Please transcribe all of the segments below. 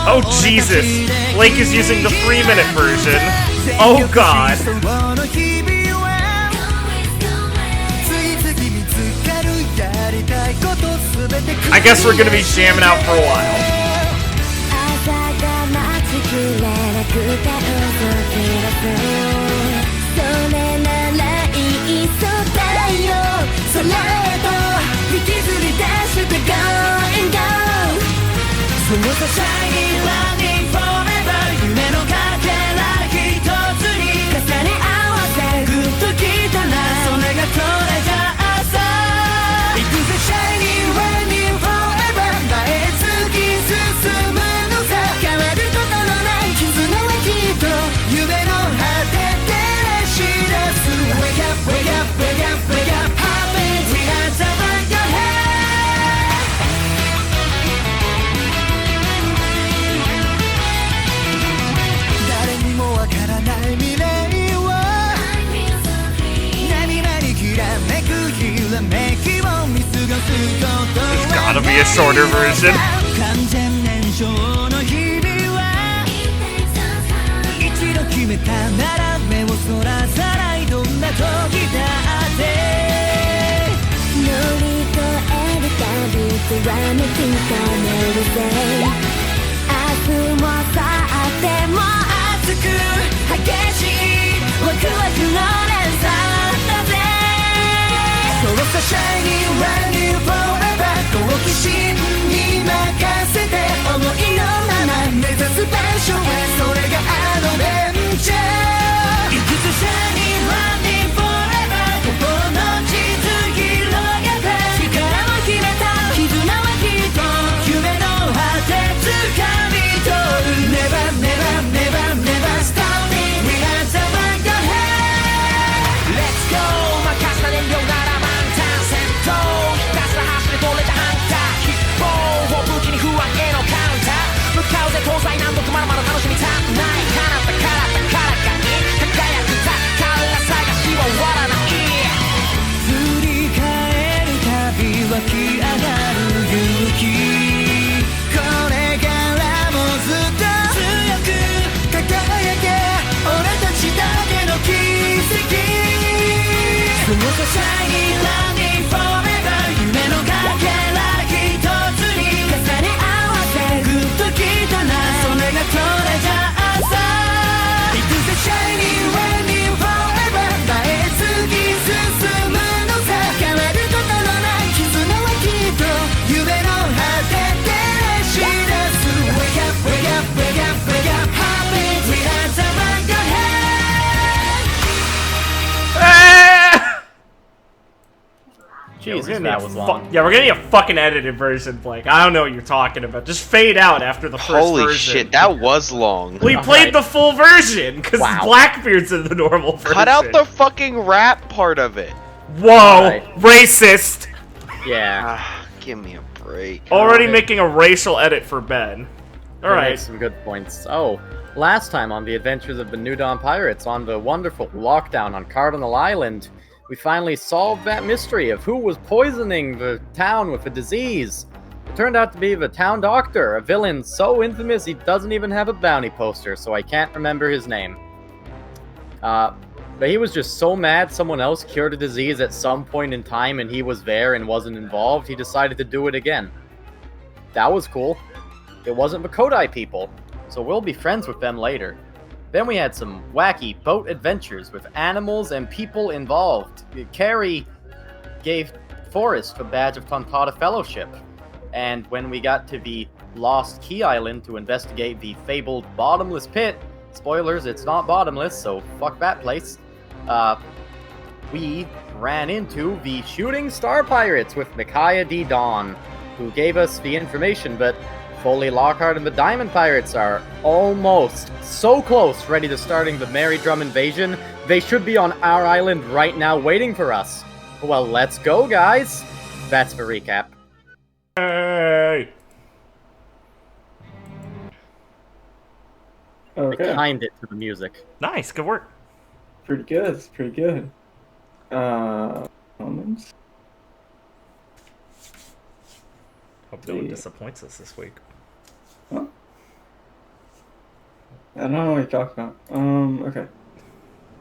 Oh Jesus! Blake is using the 3-minute version. Oh God! I guess we're gonna be jamming out for a while. There's gotta be a shorter version. Jesus, that was long. Yeah, we're getting a fucking edited version, Blake. I don't know what you're talking about. Just fade out after the first version. Holy shit, that was long. We played the full version, because Blackbeard's in the normal version. Cut out the fucking rap part of it. Whoa, racist. Yeah. Give me a break. Already making a racial edit for Ben. Alright. Some good points. Oh, last time on the Adventures of the New Dawn Pirates on the wonderful lockdown on Cardinal Island, we finally solved that mystery of who was poisoning the town with a disease. It turned out to be the town doctor, a villain so infamous he doesn't even have a bounty poster, so I can't remember his name. But he was just so mad someone else cured a disease at some point in time and he was there and wasn't involved, he decided to do it again. That was cool. It wasn't the Kodai people, so we'll be friends with them later. Then we had some wacky boat adventures with animals and people involved. Carrie gave Forrest a badge of Tontata Fellowship. And when we got to the Lost Key Island to investigate the fabled bottomless pit, spoilers, it's not bottomless, so fuck that place, we ran into the Shooting Star Pirates with Micaiah D. Dawn, who gave us the information, but Foley, Lockhart, and the Diamond Pirates are almost so close, ready to starting the Merrydrum invasion. They should be on our island right now waiting for us. Well, let's go, guys. That's the recap. Hey! Okay. Behind it to the music. Nice, good work. Pretty good. It's pretty good. Moments. Hope no one disappoints us this week. Huh? I don't know what you're talking about. Okay.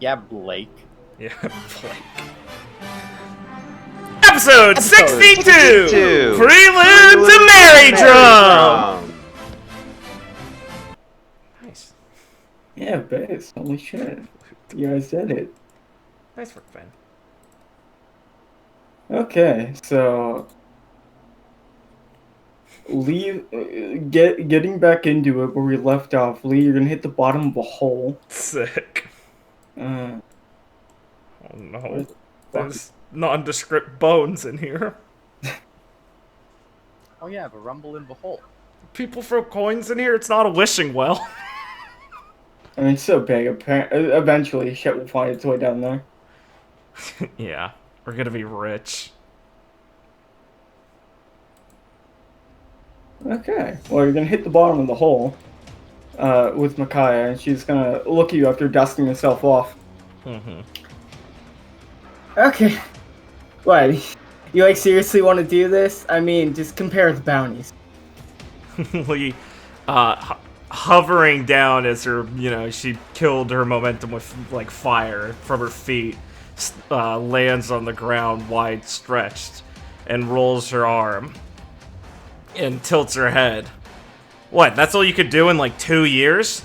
Yeah, Blake. Yeah, Blake. Episode 62! 62. Prelude to Merrydrum! Nice. Yeah, base. Holy shit. You guys did it. Nice work, Ben. Okay, so getting back into it where we left off. Lee, you're gonna hit the bottom of a hole. Sick. Uh, Oh no. There's nondescript bones in here. Oh yeah, the rumble in the hole. People throw coins in here, it's not a wishing well. I mean, it's so big. Eventually, shit will find its way down there. Yeah, we're gonna be rich. Okay. Well, you're gonna hit the bottom of the hole with Micaiah, and she's gonna look at you after dusting herself off. Mm-hmm. Okay. What? You like seriously want to do this? I mean, just compare the bounties. Lee, hovering down as her, she killed her momentum with, like, fire from her feet, lands on the ground wide stretched, and rolls her arm, and tilts her head. What, that's all you could do in, like, 2 years?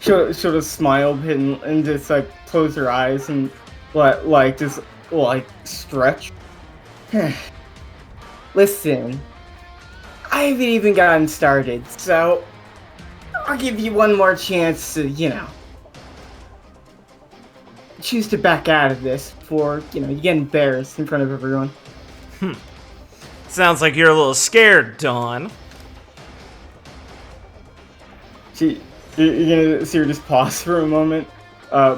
She'll just smile and just like close her eyes and just stretch. Listen, I haven't even gotten started, so I'll give you one more chance to, choose to back out of this before, you get embarrassed in front of everyone. Sounds like you're a little scared, Dawn. You're gonna see her just pause for a moment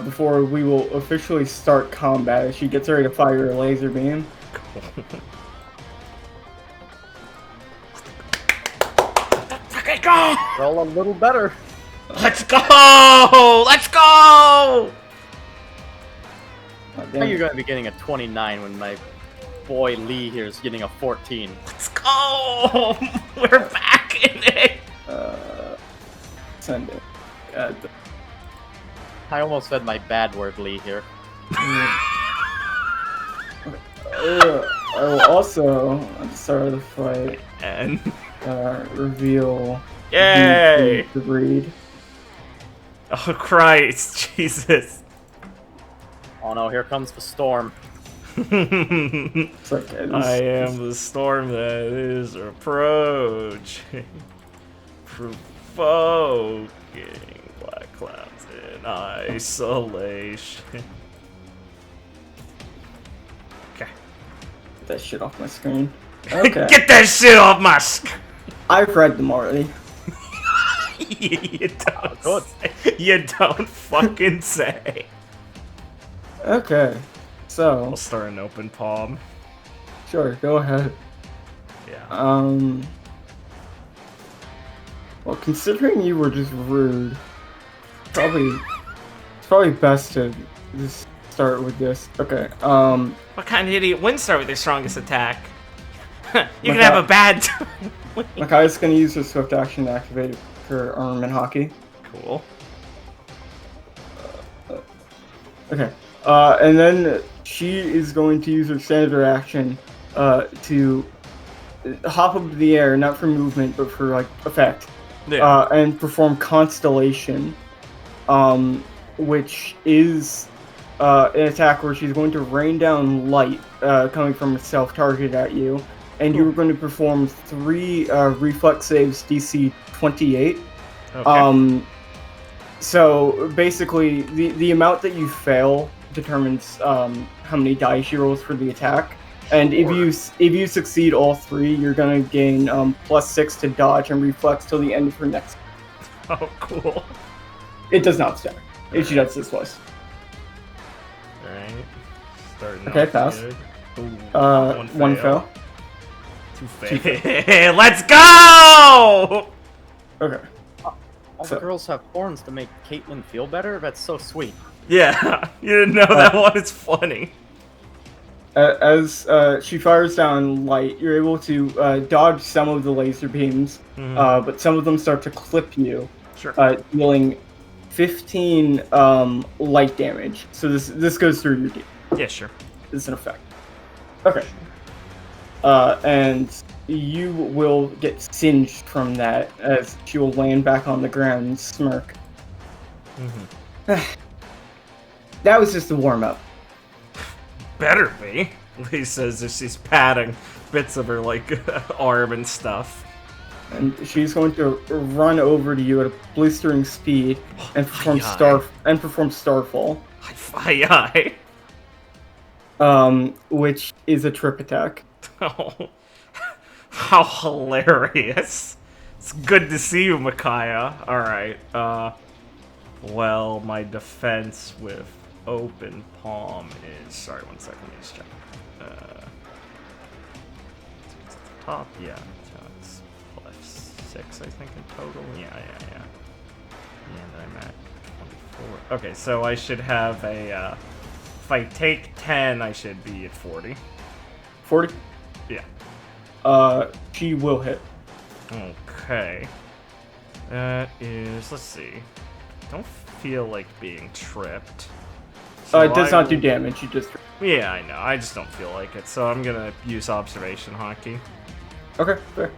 before we will officially start combat as she gets ready to fire a laser beam. Okay, go! Roll a little better. Let's go! Let's go! Oh, How damn are you it. going to be getting a 29 when my boy Lee here is getting a 14? Let's go! We're back in it! Send it. I almost said my bad word Lee here. I will also, at the start of the fight, And reveal yay! the breed. Oh Christ, Jesus. Oh no, here comes the storm. It's like, I am the storm that is approaching, provoking black clouds in isolation. Okay. Get that shit off my screen. Okay. Get that shit off my I've read them already. You don't say. You don't fucking say. Okay. So, I'll start an open palm. sure, go ahead. Yeah. Well, considering you were just rude, it's probably best to just start with this. Okay, What kind of idiot wouldn't start with their strongest attack? You can Like have that. a bad time. Makai's gonna use her swift action to activate her armament hockey. Cool. Okay, and then she is going to use her standard action to hop up into the air, not for movement, but for, like, effect. Yeah. And perform Constellation, which is an attack where she's going to rain down light coming from herself targeted at you, and you're going to perform 3 reflex saves DC 28. Okay. So basically, the amount that you fail determines how many dice she rolls for the attack. And if you succeed all 3, you're gonna gain +6 to dodge and reflex till the end of her next. Oh, cool. It does not stack. She does this twice. Alright. Starting Okay, off pass. good. Ooh, One fail. 2 fail. Let's go! Okay. All the girls have horns to make Caitlyn feel better? That's so sweet. Yeah, you didn't know that one. It's funny. As she fires down light, you're able to dodge some of the laser beams, but some of them start to clip you, Sure. dealing 15 light damage. So this goes through your D. Yeah, sure. This is an effect. Okay. And you will get singed from that as she will land back on the ground and smirk. That was just a warm up. Better be. Lee says as she's patting bits of her like arm and stuff. And she's going to run over to you at a blistering speed and perform Starfall. Hi. Which is a trip attack. Oh, how hilarious. It's good to see you, Micaiah. Alright, well, my defense with open palm is... Sorry, one second, let me just check. It's at the top, yeah. So it's +6, I think, in total. Yeah. And I'm at 24. Okay, so I should have a, if I take 10, I should be at 40. 40? Yeah. She will hit. Okay. That is, let's see. Don't feel like being tripped. So It does I not do will- damage, you just... Yeah, I know. I just don't feel like it. So I'm gonna use observation hockey. Okay, fair.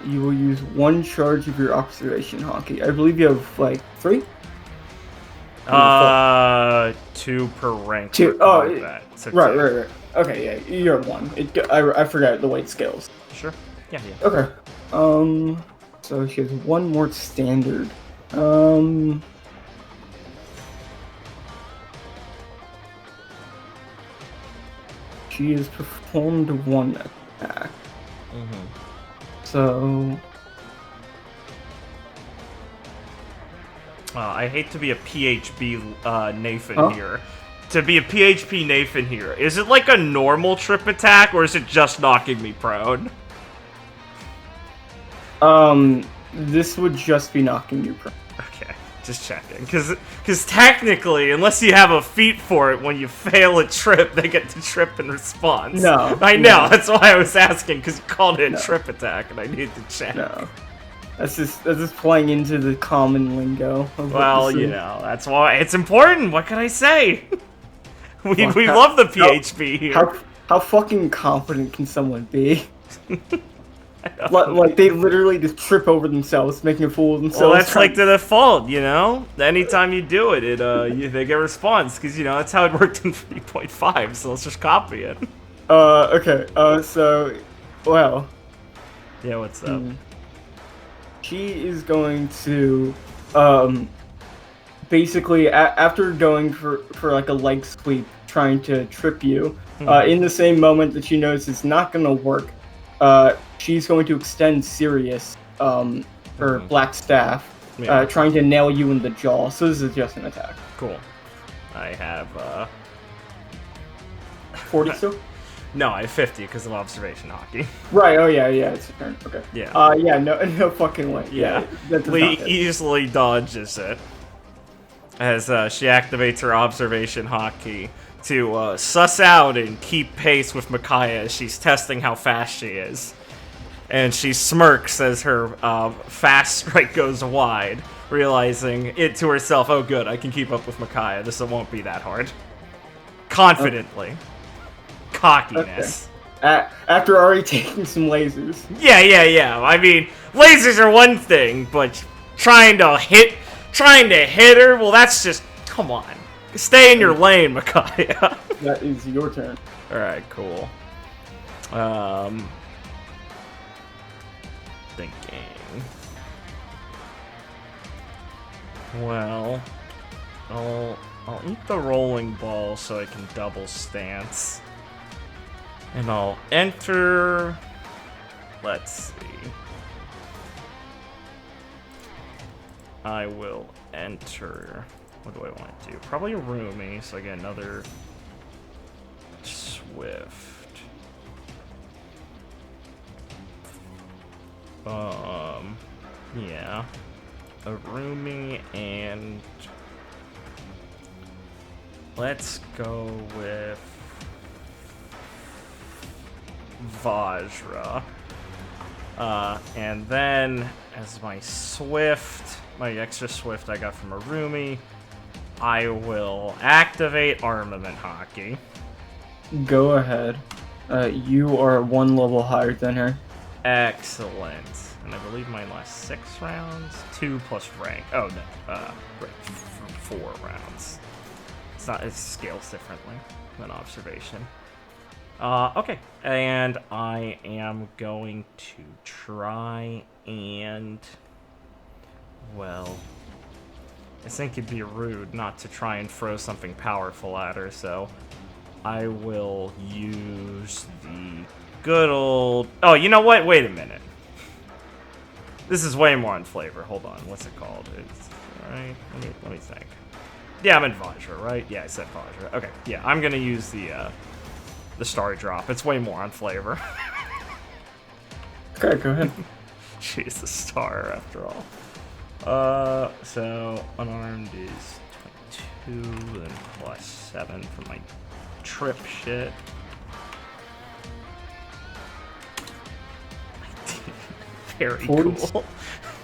You will use 1 charge of your observation hockey. I believe you have, like, 3? 2 per rank. 2. for combat, so Right. 2. Okay, yeah, you're at 1. I forgot the way it scales. Sure. Yeah. Okay. So she has 1 more standard. She has performed 1 attack. So... I hate to be a PHP Nathan Huh? here. To be a PHP Nathan here. Is it like a normal trip attack, or is it just knocking me prone? This would just be knocking you prone. Okay, just checking. Because technically, unless you have a feat for it, when you fail a trip, they get to trip in response. No, I know, no. that's why I was asking, because you called it a No. trip attack, and I needed to check. No. That's just playing into the common lingo. Of what Well, this you is. know, that's why it's important. What can I say? we Well, love the PHP here. How fucking confident can someone be? Like they literally just trip over themselves, making a fool of themselves. Well, that's like the default, you know? Anytime you do it, they get a response, because, you know, that's how it worked in 3.5, so let's just copy it. Okay. So, well, Yeah, what's up? she is going to, basically, after going for like a leg sweep, trying to trip you, in the same moment that she knows it's not gonna work, she's going to extend Sirius, her black staff, Yeah. trying to nail you in the jaw. So this is just an attack. Cool. I have, 40 still? No, I have 50 because of observation hockey. Right. Oh yeah. It's your turn. Okay. Yeah. Yeah. No fucking way. Yeah. That does Lee not hit. easily dodges it as she activates her observation hotkey to suss out and keep pace with Micaiah as she's testing how fast she is. And she smirks as her fast strike goes wide, realizing it to herself, oh good, I can keep up with Micaiah, this won't be that hard. Confidently. Cockiness. After already taking some lasers. Yeah. I mean, lasers are one thing, but trying to hit her, well, that's just, come on. Stay in your lane, Micaiah. That is your turn. Alright, cool. Thinking. Well, I'll eat the rolling ball so I can double stance. And I'll enter... Let's see. I will enter... What do I want to do? Probably a roomie, so I get another... Swift. Yeah. A roomie and... Let's go with... Vajra. And then, as my Swift, my extra Swift I got from a roomie, I will activate Armament Hockey. Go ahead. You are 1 level higher than her. Excellent. And I believe my last 6 rounds, 2 plus rank. Oh no, right, 4 rounds. It scales differently than observation. Okay, and I am going to try and, well, I think it'd be rude not to try and throw something powerful at her, so I will use the good old... Oh, you know what? Wait a minute. This is way more on flavor. Hold on. What's it called? It's... Alright, let me think. Yeah, I'm in Vajra, right? Yeah, I said Vajra. Okay, yeah, I'm gonna use the Star Drop. It's way more on flavor. Okay, go ahead. She's the star, after all. So, unarmed is 22, then plus 7 for my trip shit. Very 40, cool.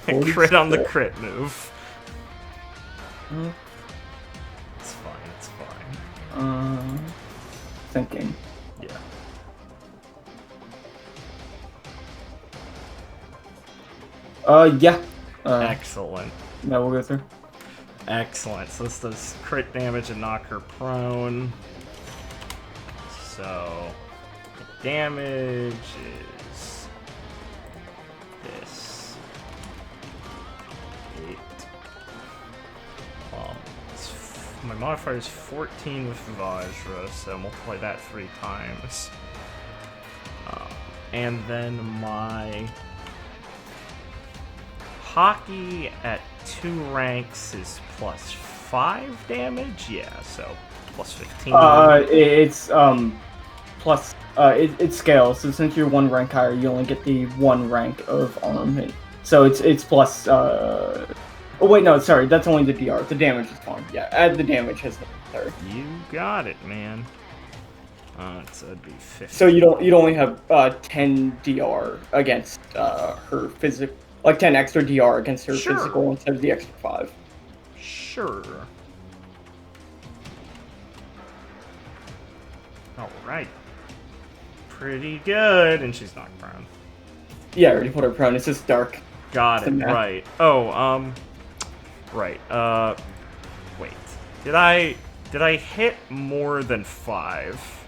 And crit on the crit move. It's fine, it's fine. Thinking. Yeah. Yeah. Excellent. That will go through. Excellent. So this does crit damage and knock her prone. So the damage is this. 8. My modifier is 14 with Vajra, so multiply that 3 times. And then my hockey at 2 ranks is plus 5 damage? Yeah, so plus 15. It's plus it scales. So since you're 1 rank higher, you only get the 1 rank of armament. So it's plus oh wait, no, sorry, that's only the DR. The damage is fine. Yeah, add the damage as the third. You got it, man. So it'd be 15. So you'd only have 10 DR against her physical, like 10 extra DR against her Sure. physical instead of the extra 5. Sure. Alright. Pretty good. And she's knocked prone. Yeah, I already put her prone. It's just dark. Got it, Yeah. right. Oh, right. Wait. Did I hit more than 5?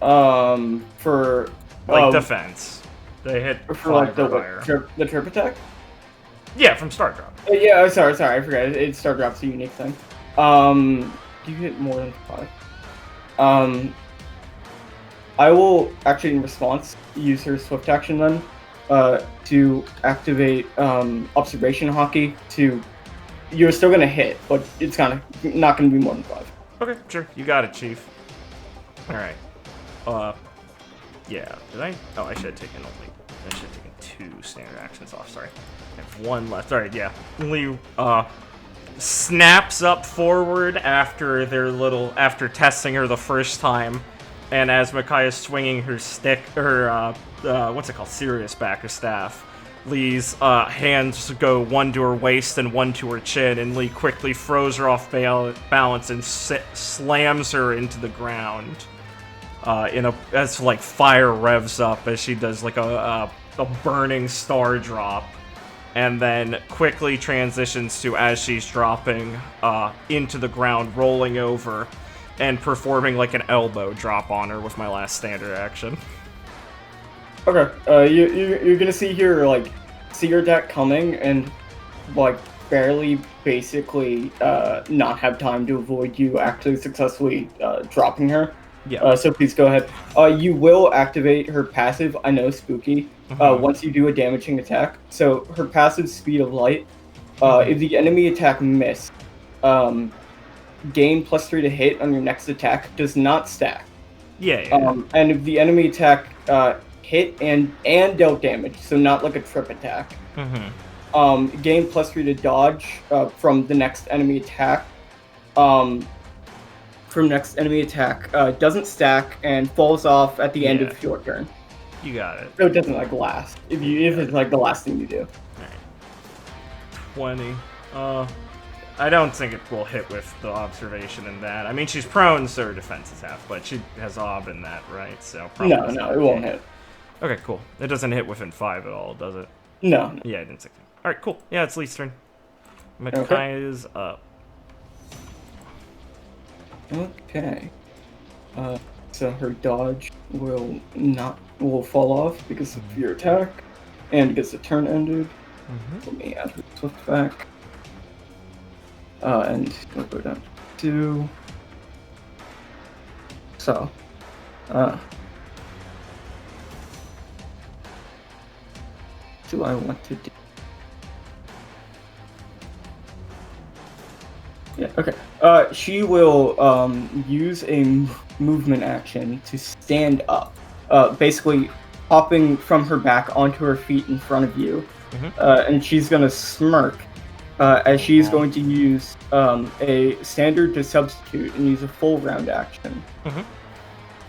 For Defense. They hit for 5 like or higher. the trip attack. Yeah, from Star Drop. Yeah, sorry, I forgot. It Star Drop's a unique thing. You hit more than 5. I will actually, in response, use her swift action then, to activate observation hockey. You're still gonna hit, but it's not gonna be more than 5. Okay, sure. You got it, Chief. Alright. Yeah. Did I? Oh, I should have taken 2 standard actions off. Sorry. I have 1 left. Alright, yeah. Liu, snaps up forward after after testing her the first time. And as Micaiah's swinging her stick, what's it called? Sirius back, her staff. Lee's hands go 1 to her waist and 1 to her chin, and Lee quickly throws her off balance and slams her into the ground. As like fire revs up as she does like a burning star drop, and then quickly transitions to, as she's dropping into the ground, rolling over and performing like an elbow drop on her with my last standard action. Okay, you're gonna see your deck coming and like barely basically not have time to avoid you actually successfully dropping her. Yeah. So please go ahead. You will activate her passive. I know, spooky. Once you do a damaging attack. So her passive, Speed of Light. If the enemy attack missed, gain +3 to hit on your next attack. Does not stack. Yeah. And if the enemy attack hit and dealt damage, so not like a trip attack. Gain +3 to dodge from the next enemy attack. Doesn't stack and falls off at the end of your turn. You got it. So it doesn't like last. If it's like the last thing you do. Alright. 20. I don't think it will hit with the observation in that. I mean, she's prone, so her defense is half, but she has ob in that, right? So No, it won't hit. Okay, cool. It doesn't hit within 5 at all, does it? No. Yeah, I didn't think so. Alright, cool. Yeah, it's Lee's turn. Micaiah's up. Okay. So her dodge will fall off because of your attack, and gets the turn ended. Let me add her swift back. And we'll go down to 2. So, do I want to do? Yeah, okay. She will use a movement action to stand up. Basically, hopping from her back onto her feet in front of you. And she's gonna smirk as she's going to use a standard to substitute and use a full round action.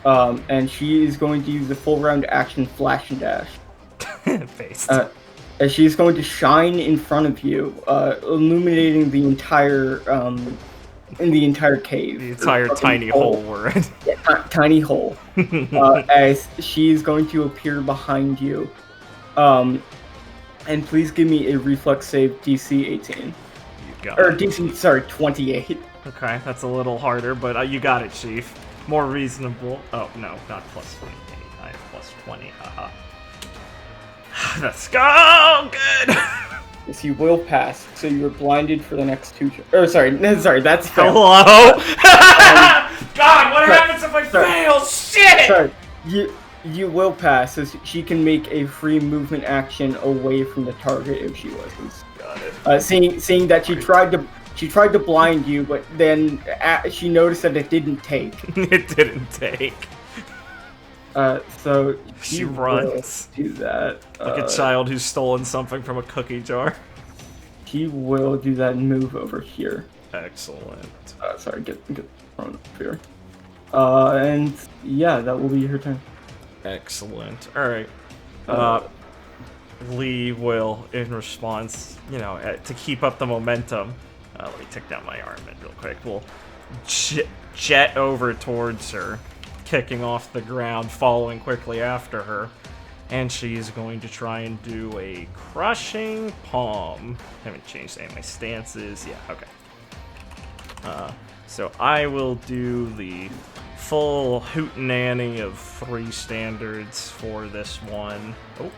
And she is going to use the full round action flash and dash. Face. As she's going to shine in front of you, illuminating the entire cave. The entire tiny hole we're in. Yeah, tiny hole. As she's going to appear behind you. And please give me a reflex save DC 18. You got Or it. DC, sorry, 28. Okay, that's a little harder, but you got it, Chief. More reasonable. Oh, no, not plus 28. I have plus 20, haha. Let's go! Good! Yes, you will pass, so you're blinded for the next 2 sorry, that's fail. Hello? God, what happens if I fail? Shit! Sorry, you will pass, so she can make a free movement action away from the target if she wishes. Got it. Seeing that she tried to blind you, but then she noticed that it didn't take. It didn't take. So She runs. Do that. Like a child who's stolen something from a cookie jar. He will do that and move over here. Excellent. Sorry, get thrown up here. And yeah, that will be her turn. Excellent. Alright. Lee will, in response, to keep up the momentum, let me take down my armament real quick, will jet over towards her, kicking off the ground, following quickly after her. And she's going to try and do a crushing palm. Haven't changed any of my stances. Yeah, okay. So I will do the full hootenanny of 3 standards for this one. Oh. Let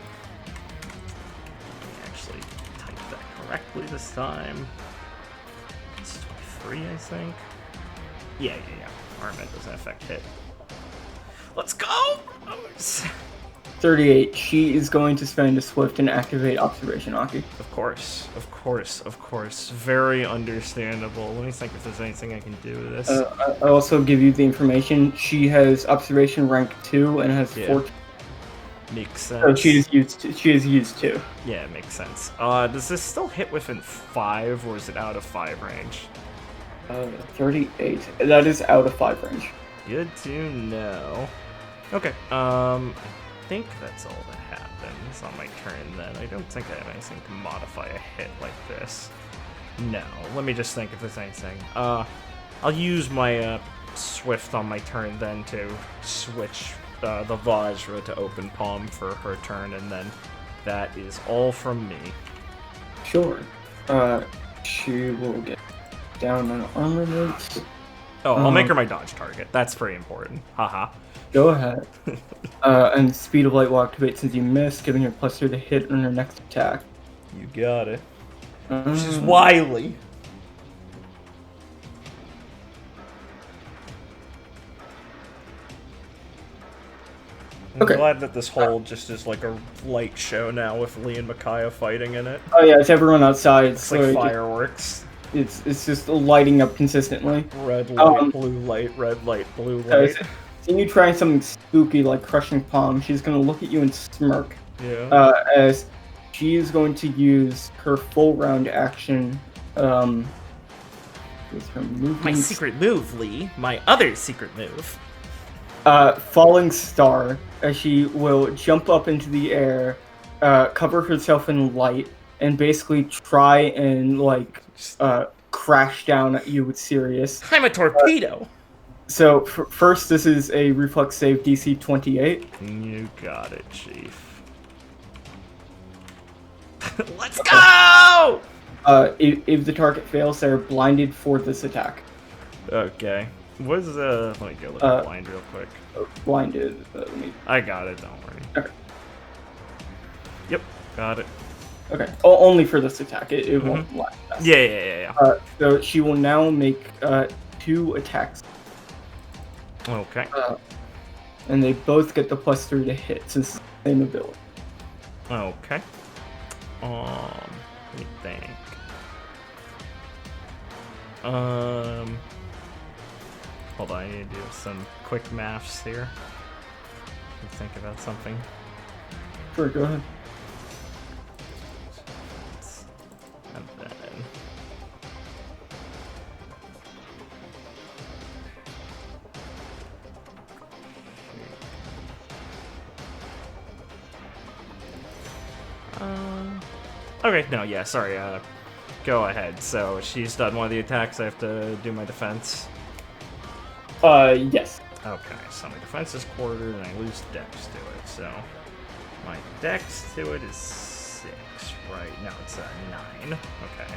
me actually type that correctly this time. It's 23, I think. Yeah. Armament doesn't affect hit. Let's go! 38. She is going to spend a swift and activate observation, Aki. Of course. Very understandable. Let me think if there's anything I can do with this. I also give you the information. She has observation rank 2 and has 4. Makes sense. So she is used 2. Yeah, it makes sense. Does this still hit within 5, or is it out of 5 range? 38. That is out of 5 range. Good to know. Okay, I think that's all that happens on my turn then. I don't think I have anything to modify a hit like this. No, let me just think if there's anything. I'll use my Swift on my turn then to switch the Vajra to open palm for her turn, and then that is all from me. Sure. She will get down on armament. Oh, I'll make her my dodge target. That's pretty important. Haha. Go ahead. And Speed of Light will activate since you missed, giving her +2 to hit on her next attack. You got it. She's wily. Okay. glad that this hole just is like a light show now with Lee and Micaiah fighting in it. Oh yeah, it's everyone outside. It's like so fireworks. It's just lighting up consistently. Red light, blue light, red light, blue light. Seeing you trying something spooky like crushing palm, she's gonna look at you and smirk. Yeah. As she is going to use her full round action. With her movement. My secret move, Lee. My other secret move. Falling Star, as she will jump up into the air, cover herself in light, and basically try and crash down at you with Sirius. I'm a torpedo. So first, this is a reflex save DC 28. You got it, Chief. Let's go! If the target fails, they're blinded for this attack. Okay. Let me go look at blind real quick. Blinded. I got it, don't worry. Okay. Yep, got it. Okay. Only for this attack. It won't blind us. Yeah. So she will now make 2 attacks. Okay. And they both get the +3 to hit since it's the same ability. Okay. Let me think. Hold on, I need to do some quick maths here. Let me think about something. Sure, go ahead. And then... Okay, no, yeah, sorry, go ahead. So, she's done one of the attacks, I have to do my defense. Yes. Okay, so my defense is quartered and I lose dex to it, so... My dex to it is 6, right? No, it's 9. Okay.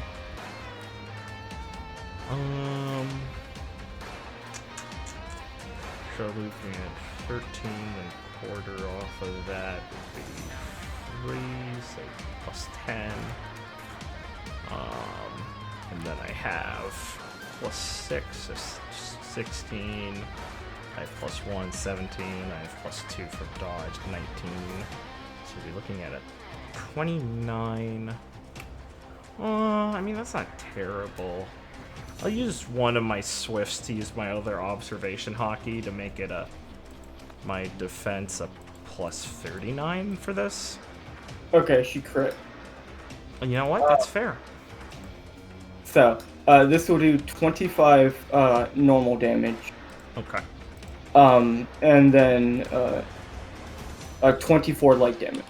So looking at 13 and quarter off of that would be 3, so +10. And then I have +6 is 16. I have +1, 17. I have +2 for dodge, 19. So we'll be looking at a 29. I mean, that's not terrible. I'll use one of my swifts to use my other observation hockey to make it my defense a +39 for this. Okay, she crit. And you know what? That's fair. So, this will do 25 normal damage. Okay. And then 24 light damage.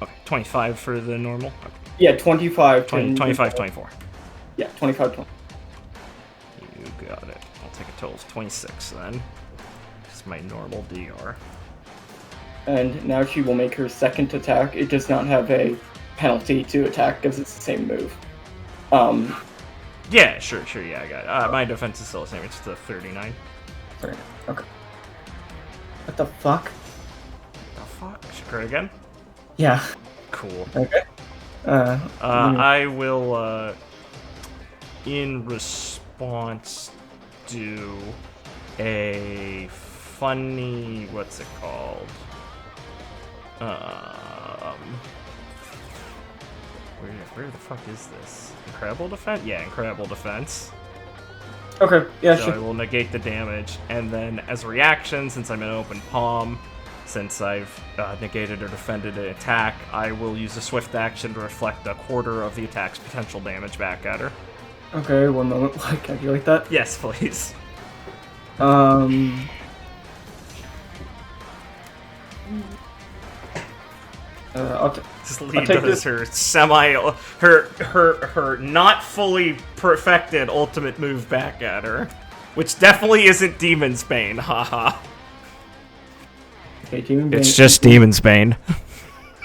Okay, 25 for the normal? Okay. Yeah, 25. 25, 24. Yeah, 25, 20. You got it. I'll take a total of 26 then. It's my normal DR. And now she will make her second attack. It does not have a penalty to attack because it's the same move. Yeah, sure, yeah, I got it. My defense is still the same, it's the 39. Okay. What the fuck? What the fuck? Should crit again? Yeah. Cool. Okay. I will, in response, do a funny, what's it called? Where the fuck is this? Incredible defense? Yeah, incredible defense. Okay, yeah, So sure. I will negate the damage, and then as a reaction, since I'm in open palm, since I've negated or defended an attack, I will use a swift action to reflect a quarter of the attack's potential damage back at her. Okay, one moment. Can I calculate that? Yes, please. This lead take does this- her not fully perfected ultimate move back at her, which definitely isn't Demon's Bane, haha. Okay, Demon It's Bane. just Demon's Bane.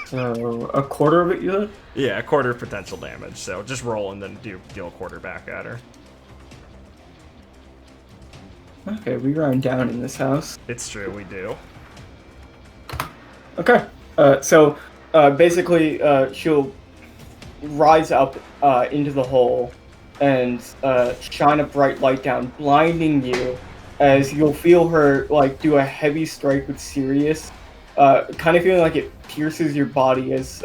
So, a quarter of it, you said? Yeah, a quarter of potential damage, so just roll and then deal a quarter back at her. Okay, we round down in this house. It's true, we do. Okay, so basically, she'll rise up into the hole and shine a bright light down, blinding you, as you'll feel her do a heavy strike with Sirius, kind of feeling like it pierces your body as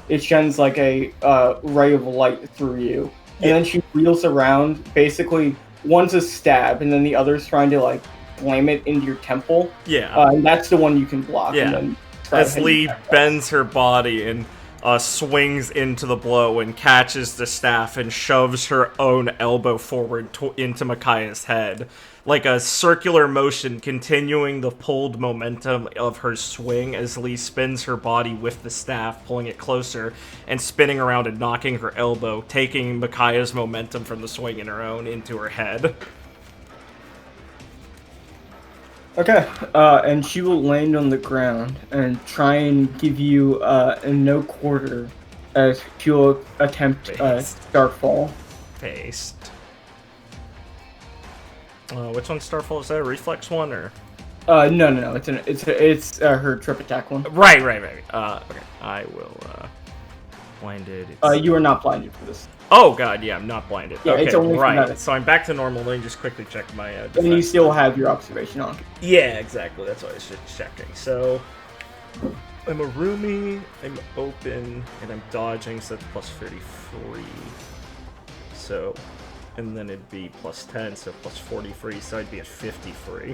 it shines like a ray of light through you. And then she wheels around, basically, one's a stab, and then the other's trying to, like, slam it into your temple. Yeah. And that's the one you can block. Yeah. And then try As to hit Lee back. bends her body and swings into the blow and catches the staff and shoves her own elbow forward into Micaiah's head. Like a circular motion, continuing the pulled momentum of her swing as Lee spins her body with the staff, pulling it closer and spinning around and knocking her elbow, taking Micaiah's momentum from the swing in her own into her head. Okay, and she will land on the ground and try and give you a no quarter as she will attempt Starfall. Paste. Which one's Starfall? Is that a reflex one or? No. It's her trip attack one. Right. Okay, I will blinded. You are not blinded for this. Oh god, yeah, I'm not blinded. Yeah, okay, it's only for right. medic. So I'm back to normal. Let me just quickly check my. And you defense. still have your observation on. Yeah, exactly. That's what I was just checking. So I'm a roomie. I'm open, and I'm dodging. So that's plus 33. So, and then it'd be plus 10, so plus 43. So I'd be at 53.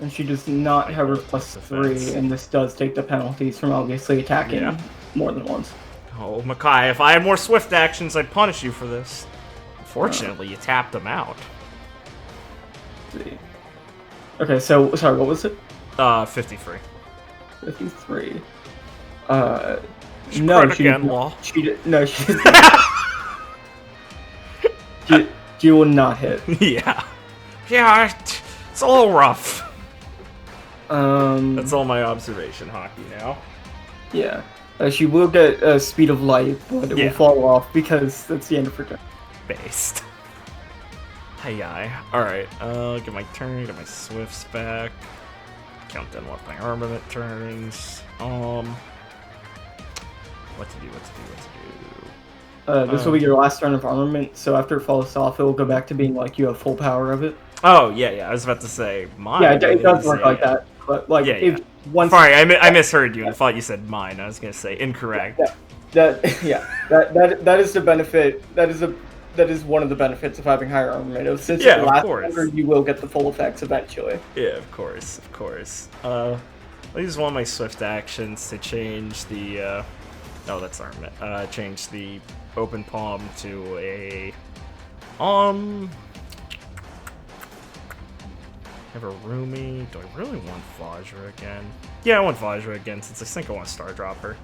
And she does not have her plus 3, and this does take the penalties from obviously attacking more than once. Oh, Makai, if I had more swift actions, I'd punish you for this. Unfortunately, you tapped them out. Let's see. Okay, so, sorry, what was it? 53. 53. Crit No, again, Law. she will not hit. Yeah. Yeah, it's a little rough. That's all my observation hockey now. Yeah. She will get speed of light, but it will fall off because that's the end of her turn. Based. Hey, alright, get my turn, get my swifts back. Count down what my armament turns. What to do. This will be your last turn of armament, so after it falls off, it will go back to being like you have full power of it. Oh, yeah, I was about to say mine. Yeah, it does work like that. But like, if once sorry, I misheard you. I thought you said mine. I was gonna say incorrect. That is the benefit. That is one of the benefits of having higher armament. Since it lasts longer, you will get the full effects eventually. Yeah, of course. I'll use one of my swift actions to change the. Oh, that's armament. Change the open palm to a. Have a roomie. Do I really want Vajra again? Yeah, I want Vajra again since I think I want to star drop her.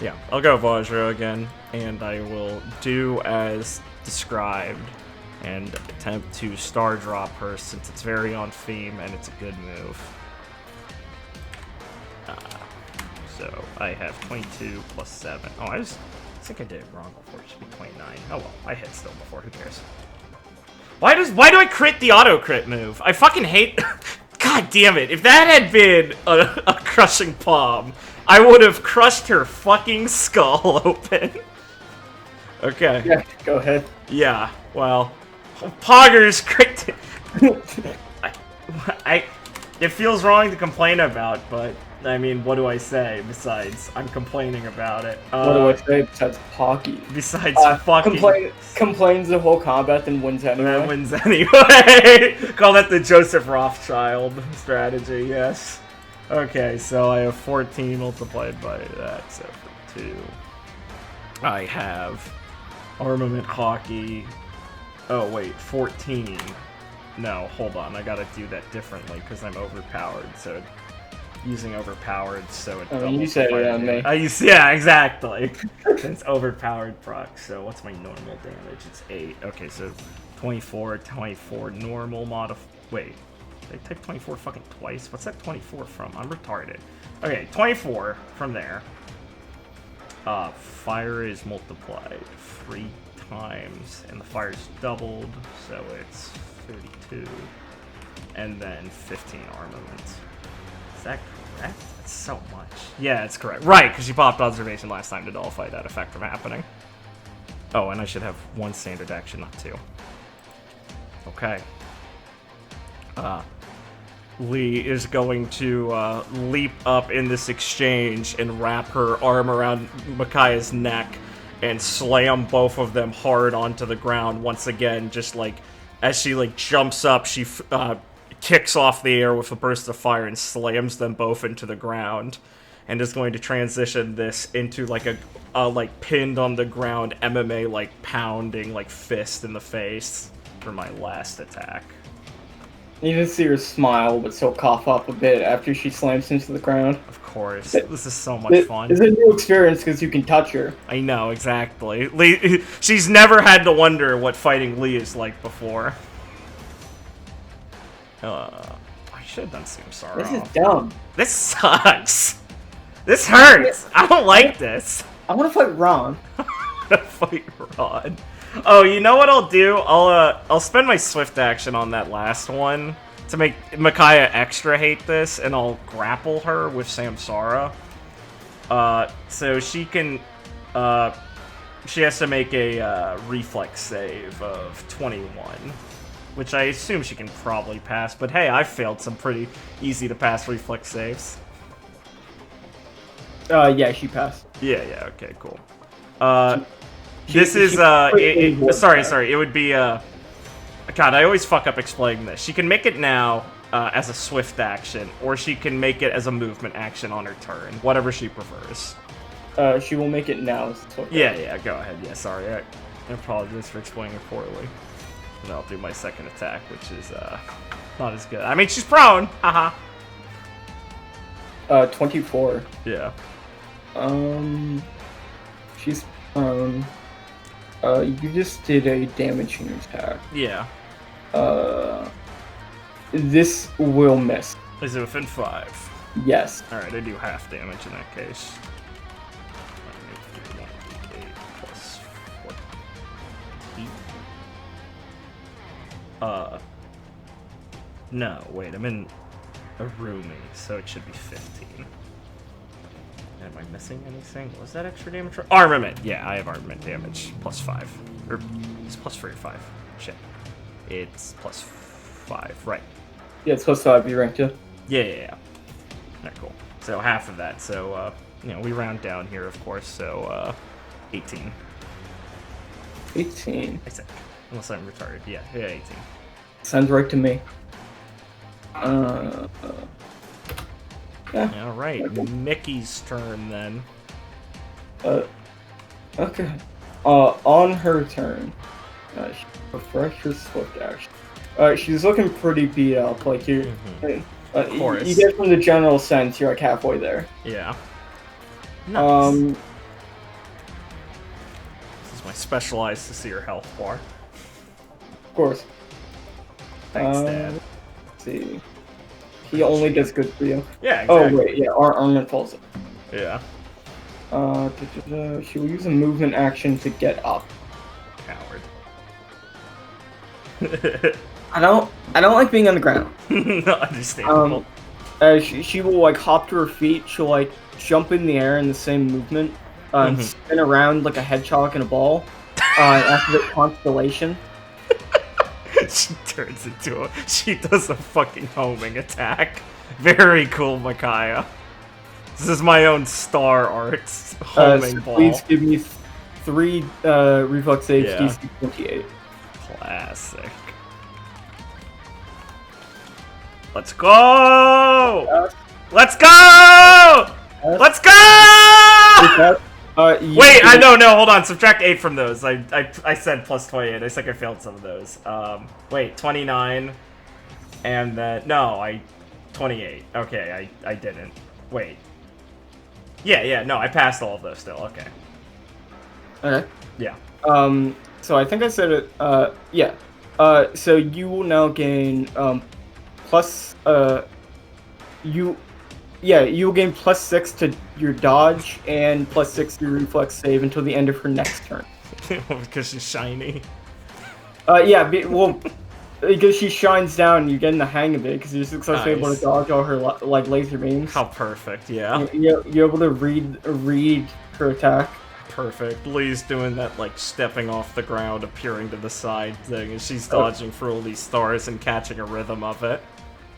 Yeah, I'll go Vajra again, and I will do as described and attempt to star drop her since it's very on theme and it's a good move. So I have 22 plus 7. Oh, I think I did it wrong before. It should be 29. Oh well, I hit still before. Who cares? Why do I crit the auto crit move? I fucking hate. God damn it! If that had been a crushing palm, I would have crushed her fucking skull open. Okay. Yeah, go ahead. Yeah. Well, Poggers crit. It feels wrong to complain about, but I mean, what do I say besides I'm complaining about it? What do I say besides Pocky? Besides fucking complains the whole combat, then wins anyway. Then wins anyway. Call that the Joseph Rothschild strategy. Yes. Okay, so I have 14 multiplied by that, so for 2. I have armament hockey. Oh wait, 14. No, hold on. I gotta do that differently because I'm overpowered. So using overpowered, so it doubles. You said it on me. Yeah, exactly. It's overpowered proc. So what's my normal damage? It's 8. Okay, so 24 normal Wait, did I type 24 fucking twice? What's that 24 from? I'm retarded. Okay, 24 from there. Fire is multiplied 3 times, and the fire's doubled, so it's 32. And then 15 armament. Is that correct? That's so much. Yeah, it's correct. Right, because you popped observation last time to nullify that effect from happening. Oh, and I should have 1 standard action, not 2. Okay. Lee is going to leap up in this exchange and wrap her arm around Micaiah's neck and slam both of them hard onto the ground once again. Just like as she like jumps up, she kicks off the air with a burst of fire and slams them both into the ground, and is going to transition this into like a like pinned on the ground MMA like pounding like fist in the face for my last attack. You just see her smile, but still cough up a bit after she slams into the ground. Of course, this is so much fun. It's a new experience because you can touch her. I know, exactly. Lee, she's never had to wonder what fighting Lee is like before. I should have done Samsara. This is dumb. This sucks. This hurts. I don't like this. I want to fight Ron. Fight Ron. Oh, you know what I'll do? I'll spend my swift action on that last one to make Micaiah extra hate this, and I'll grapple her with Samsara. So she can, she has to make a reflex save of 21, which I assume she can probably pass. But hey, I've failed some pretty easy to pass reflex saves. Yeah, she passed. Yeah, okay, cool. This is, sorry, it would be, God, I always fuck up explaining this. She can make it now, as a swift action, or she can make it as a movement action on her turn, whatever she prefers. She will make it now. As a swift action. Yeah, go ahead, yeah, sorry, I apologize for explaining it poorly. And I'll do my second attack, which is, not as good. I mean, she's prone, haha. 24. Yeah. She's prone. You just did a damaging attack. Yeah. This will miss. Is it within 5? Yes. Alright, I do half damage in that case. 1d8 plus 14. No, wait, I'm in a rooming, so it should be 15. Am I missing anything? Was that extra damage? Armament! Yeah, I have armament damage. Plus 5. Or, it's plus 3 or 5. Shit. It's plus 5, right. Yeah, it's supposed to be ranked 2. Yeah. Alright, cool. So half of that, so, we round down here, of course, so, 18. 18. I think. Unless I'm retarded. Yeah, 18. Sounds right to me. Yeah. Alright, Mickey's turn then. Okay. On her turn, she refresh her swift action. She's looking pretty beat up. Like you, Of course. You get from the general sense you're like halfway there. Yeah. Nice. Um. This is my specialized to see your health bar. Of course. Thanks, Dad. Let's see. He only does good for you. Yeah, exactly. Oh wait, yeah. Our armament falls. Yeah. She will use a movement action to get up. Coward. I don't like being on the ground. Not understandable. She will like hop to her feet. She'll like jump in the air in the same movement, and spin around like a hedgehog in a ball. After the constellation. She turns into she does a fucking homing attack. Very cool, Micaiah. This is my own star art homing ball. Please give me 3 reflex saves, DC 28. Classic. Let's go! Let's go! Let's go! Wait, no, hold on. Subtract 8 from those. I said plus 28. I think I failed some of those. Wait, 29. And then, no, 28. Okay, I didn't. Wait. Yeah, no, I passed all of those still. Okay. Okay. Yeah. So I think I said it, yeah. So you will now gain, plus, you will gain plus 6 to your dodge and plus 6 to your reflex save until the end of her next turn. Because she's shiny. Yeah, because she shines down, you get in the hang of it, because you're successfully able to dodge all her like laser beams. How perfect, yeah. You're able to read her attack. Perfect. Lee's doing that, like, stepping off the ground, appearing to the side thing, and she's dodging for all these stars and catching a rhythm of it.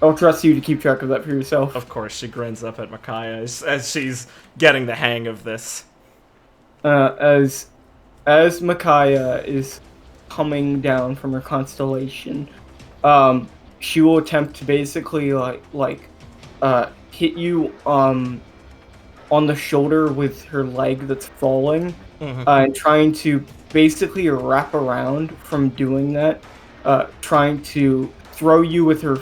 I'll trust you to keep track of that for yourself. Of course, she grins up at Micaiah as she's getting the hang of this. As Micaiah is coming down from her constellation, she will attempt to basically hit you on the shoulder with her leg that's falling, and trying to basically wrap around from doing that, trying to throw you with her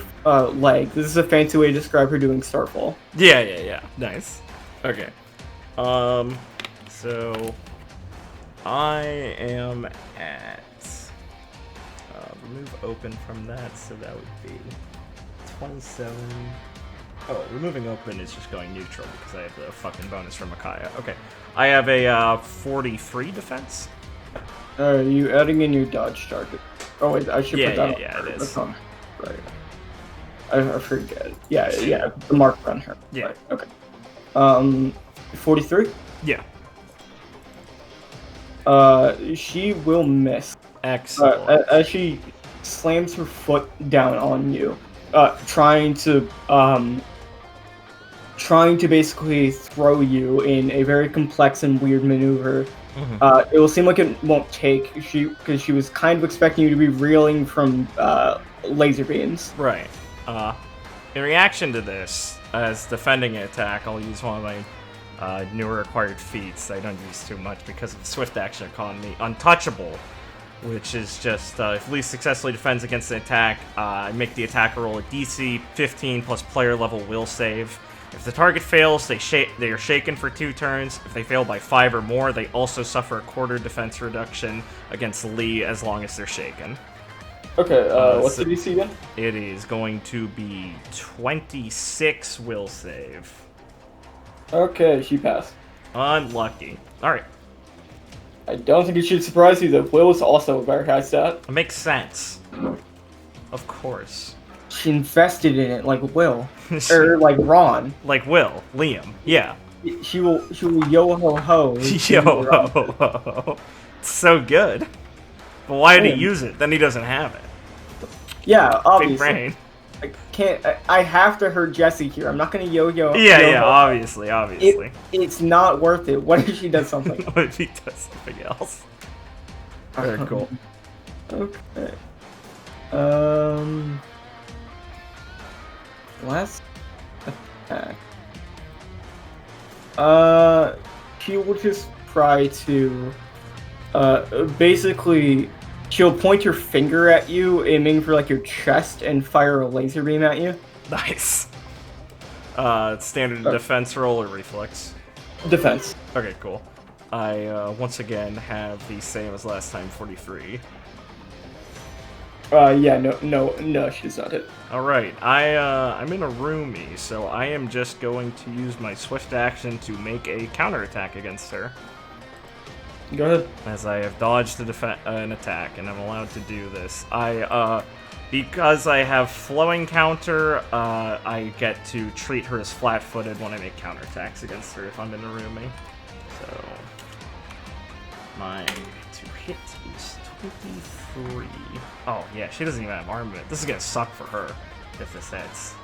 leg. This is a fancy way to describe her doing Starfall. Yeah. Nice. Okay. So I am at remove open from that, so that would be 27. Oh, removing open is just going neutral because I have the fucking bonus from Micaiah. Okay. I have a 43 defense. Are you adding in your dodge target? Oh wait, I should put that on Yeah, her. it is. Right. I forget. Yeah, the mark on her. Yeah. Right, okay. 43? Yeah. She will miss. Excellent. As she slams her foot down on you, trying to basically throw you in a very complex and weird maneuver. It will seem like it won't take, because she was kind of expecting you to be reeling from laser beams. Right. In reaction to this, as defending an attack, I'll use one of my newer acquired feats I don't use too much because of the swift action economy, Untouchable, which is just if Lee successfully defends against an attack, I make the attacker roll a DC 15 plus player level will save. If the target fails, they are shaken for 2 turns. If they fail by 5 or more, they also suffer a quarter defense reduction against Lee as long as they're shaken. Okay, what's the DC again? It is going to be 26 will save. Okay, she passed. Unlucky. Alright. I don't think it should surprise you that Will is also a very high stat. It makes sense. Of course. She invested in it like Will. Or like Ron. Like Will. Liam. Yeah. She will yo ho ho. Yo ho ho. It's so good. But why did he use it? Then he doesn't have it. Yeah, obviously. Big brain. I can't. I have to hurt Jessie here. I'm not gonna yo-yo. Yeah, obviously. It's not worth it. What if she does something? What if he does something else? Very cool. Okay. Last attack. She will just try to, basically, she'll point her finger at you, aiming for like your chest, and fire a laser beam at you. Nice. Standard defense roll or reflex? Defense. Okay, cool. I once again have the same as last time, 43. Yeah, no, she's not hit. Alright, I'm in a roomie, so I am just going to use my swift action to make a counterattack against her. Go ahead. As I have dodged an attack, and I'm allowed to do this. Because I have flowing counter, I get to treat her as flat-footed when I make counterattacks against her if I'm in a roomie. So, my to hit is 23. Oh, yeah, she doesn't even have armament. This is gonna suck for her if this hits.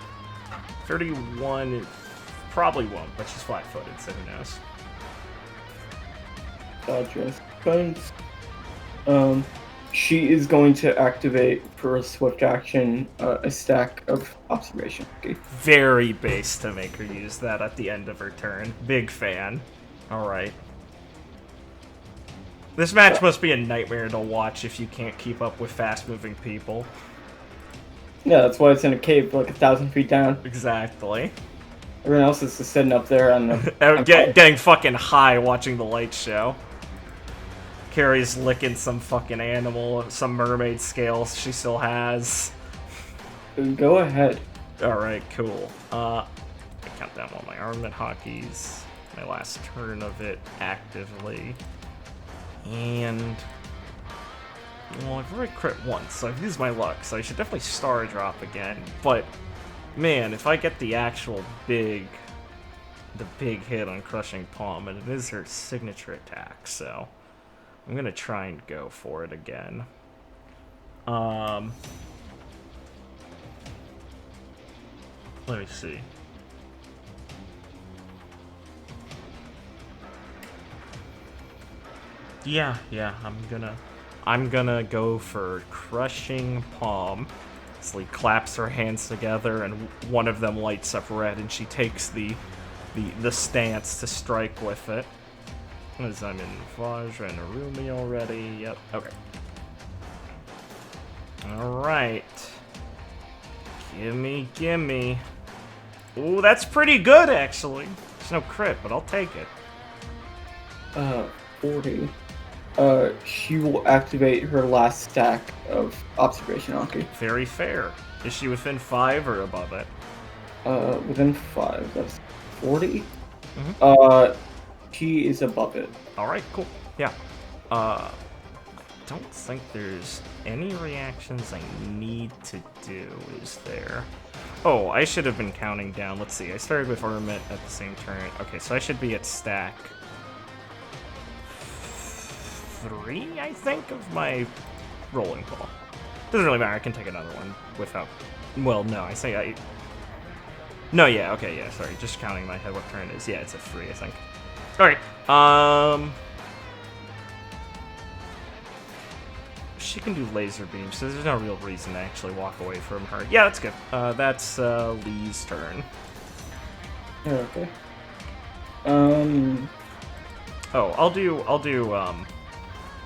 31, it probably won't, but she's flat-footed, so who knows. Defense. She is going to activate for a swift action a stack of observation. Okay. Very base to make her use that at the end of her turn. Big fan. Alright. This match must be a nightmare to watch if you can't keep up with fast-moving people. Yeah, that's why it's in a cave like 1,000 feet down. Exactly. Everyone else is just sitting up there on the... getting fucking high watching the light show. Carrie's licking some fucking animal, some mermaid scales she still has. Go ahead. Alright, cool. I count down all my armament hotkeys. My last turn of it actively. And... well, I've already crit once, so I've used my luck, so I should definitely star drop again. But, man, if I get the actual big hit on Crushing Palm, and it is her signature attack, so I'm gonna try and go for it again. Let me see. Yeah, I'm gonna go for Crushing Palm. Leslie claps her hands together, and one of them lights up red, and she takes the stance to strike with it. As I'm in Vajra and Arumi already. Yep. Okay. All right. Gimme. Ooh, that's pretty good actually. There's no crit, but I'll take it. 40. She will activate her last stack of observation hockey. Very fair. Is she within 5 or above it? Within 5. That's 40. Mhm. She is above it. All right, cool. Yeah. Don't think there's any reactions I need to do, is there? Oh, I should have been counting down. Let's see. I started with Ornament at the same turn. Okay, so I should be at stack 3, I think, of my rolling ball. Doesn't really matter. I can take another one without... Well, no, I say I... No, yeah, okay, yeah, sorry. Just counting in my head what turn it is. Yeah, it's a 3, I think. Alright, she can do laser beams, so there's no real reason to actually walk away from her. Yeah, that's good. That's Lee's turn. Okay. Oh,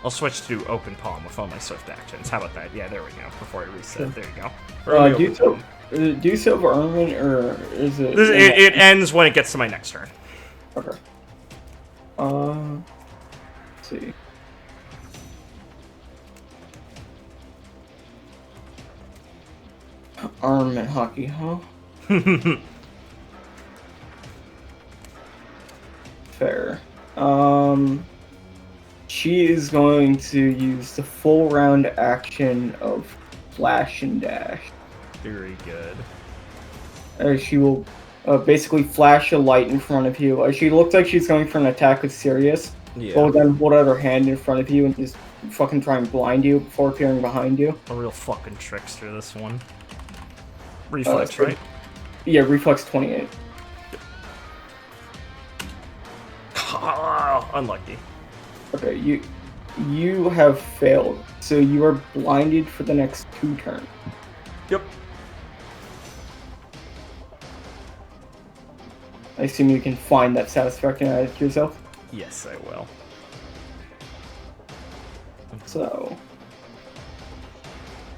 I'll switch to open palm with all my swift actions. How about that? Yeah, there we go. Before I reset, there you go. Do silver armament, or is it? It ends when it gets to my next turn. Okay. Let's see. Armament hockey, huh? Fair. She is going to use the full round action of flash and dash. Very good. She will basically flash a light in front of you. She looks like she's going for an attack with Sirius. Yeah. But then hold out her hand in front of you and just fucking try and blind you before appearing behind you. A real fucking trickster, this one. Reflex, right? Yeah, reflex 28. Unlucky. Okay, you have failed, so you are blinded for the next 2 turns. Yep. I assume you can find that satisfaction out of yourself. Yes, I will. So,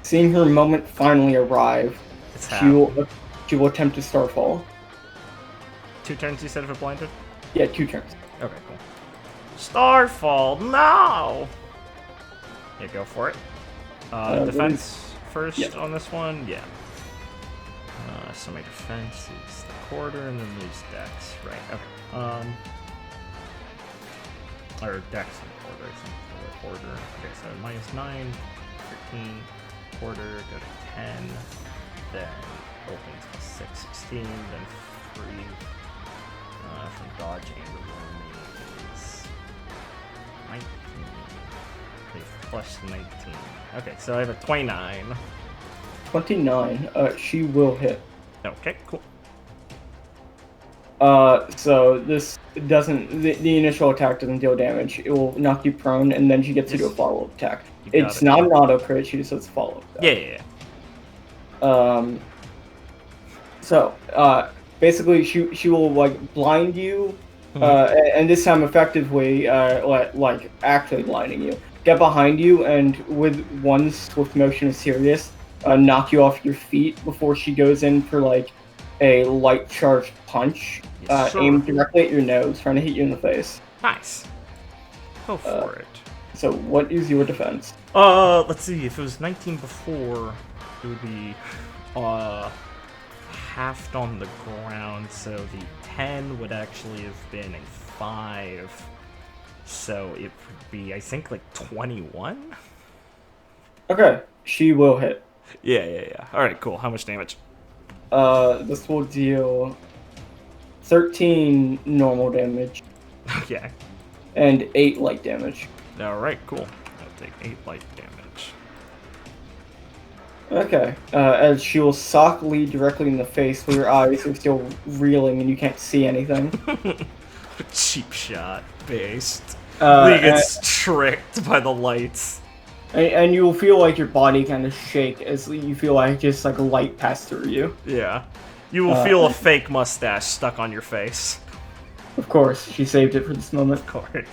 seeing her moment finally arrive, It's she will attempt to Starfall. 2 turns, you said, if it blinded? Yeah, 2 turns. Okay, cool. Starfall, no! Yeah, go for it. Defense first yeah. on this one? Yeah. So my defense is the quarter and then lose dex. Right, okay. Or dex and quarter, I think, for the quarter. Okay, so -9, 13, quarter, go to 10, then opens to 6, 16, then 3 from dodge and roaming is 19. Okay, plus 19. Okay, so I have a 29. 29. She will hit. Okay, cool. So this doesn't. The initial attack doesn't deal damage. It will knock you prone, and then she gets to do a follow-up attack. It's not an auto crit. She just does a follow-up attack. Yeah. So, basically, she will like blind you, and this time effectively, like actually blinding you. Get behind you, and with one swift motion of Sirius, knock you off your feet before she goes in for like a light charged punch, Yes, sir. aimed directly at your nose, trying to hit you in the face. Nice. Go for it. So, what is your defense? Let's see. If it was 19 before, it would be halved on the ground. So the 10 would actually have been a 5. So it would be, I think, like 21. Okay, she will hit. Yeah. All right, cool. How much damage? This will deal 13 normal damage Okay. and 8 light damage. All right, cool. I'll take 8 light damage. Okay. As she will sock Lee directly in the face, but your eyes are still reeling and you can't see anything. Cheap shot based. Uh, Lee gets tricked by the lights. and you will feel like your body kind of shake as you feel like just like a light pass through you. Yeah. You will feel a fake mustache stuck on your face. Of course, she saved it for this moment. Of course.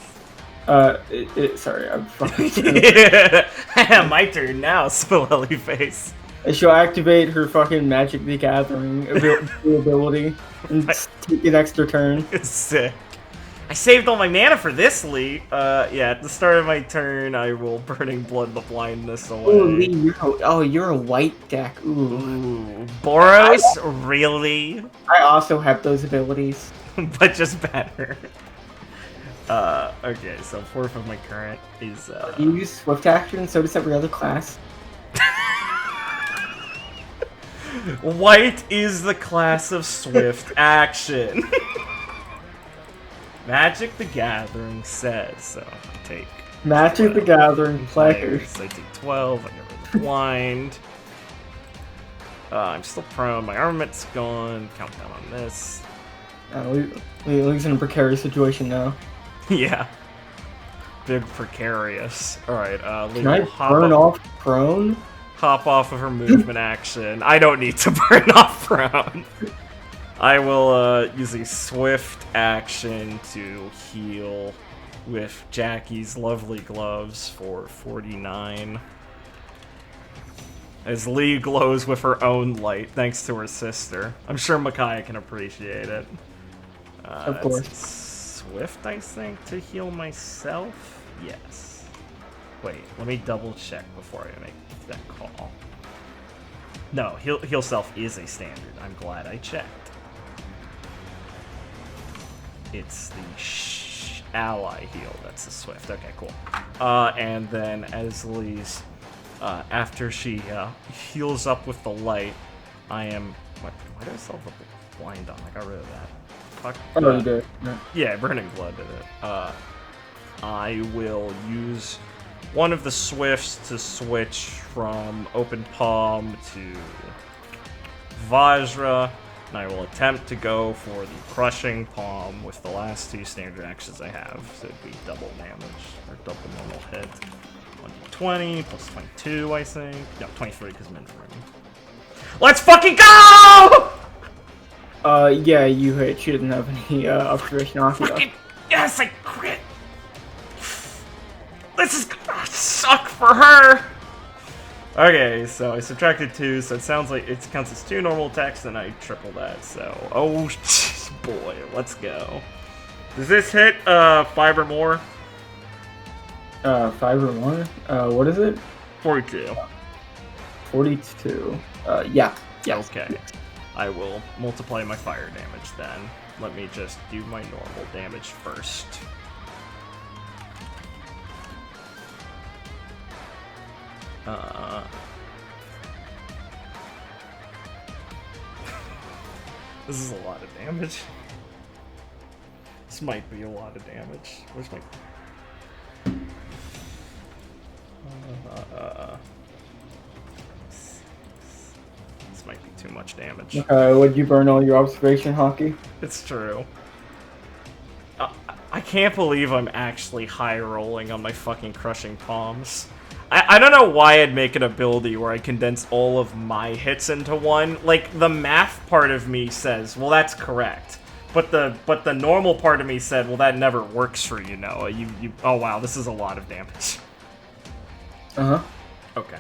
Sorry, I'm fucking. Yeah. My turn now, Spillelly face. She'll activate her fucking Magic the Gathering ability and take an extra turn. It's sick. I saved all my mana for this, Lee. Yeah, at the start of my turn, I will Burning Blood the Blindness away. Ooh, Lee, you're a white deck. Ooh. Ooh, Boros? Really? I also have those abilities. But just better. Okay, so fourth of my current is, You use Swift Action, so does every other class. White is the class of Swift Action. Magic the Gathering says, so I take Magic the Gathering players. I take 12, I get rid of the blind. I'm still prone, my armament's gone, countdown on this. Lee's in a precarious situation now. Yeah. Big precarious. Alright, Lee Can I will burn off prone? hop off of her movement action. I don't need to burn off prone. I will use a swift action to heal with Jackie's lovely gloves for 49. As Lee glows with her own light, thanks to her sister. I'm sure Micaiah can appreciate it. Of course. Swift, I think, to heal myself? Yes. Wait, let me double check before I make that call. No, heal self is a standard. I'm glad I checked. It's the ally heal that's the swift. Okay, cool. And then as Lee's, after she heals up with the light, I am. Why did I still have a blind on? I got rid of that. Fuck. Oh, you did. Yeah. Yeah, Burning Blood did it. I will use one of the swifts to switch from Open Palm to Vajra, and I will attempt to go for the Crushing Palm with the last two standard actions I have, so it'd be double damage, or double normal hit. 1d20 plus 22, I think. No, 23 because I'm in the room. Let's fucking go! Yeah, you hit. She doesn't have any observation off you. Fucking yes, I crit! This is gonna suck for her! Okay, so I subtracted 2, so it sounds like it counts as 2 normal attacks, and I triple that, so... Oh, boy, let's go. Does this hit 5 or more? 5 or more? What is it? 42. 42. Yeah. Yes. Okay. I will multiply my fire damage then. Let me just do my normal damage first. This is a lot of damage. This might be a lot of damage. Where's my... This might be too much damage. Would you burn all your observation, Hockey? It's true. I can't believe I'm actually high rolling on my fucking Crushing Palms. I don't know why I'd make an ability where I condense all of my hits into one. Like, the math part of me says, well, that's correct. But the normal part of me said, well, that never works for you, Noah. Oh, wow, this is a lot of damage. Uh-huh. Okay.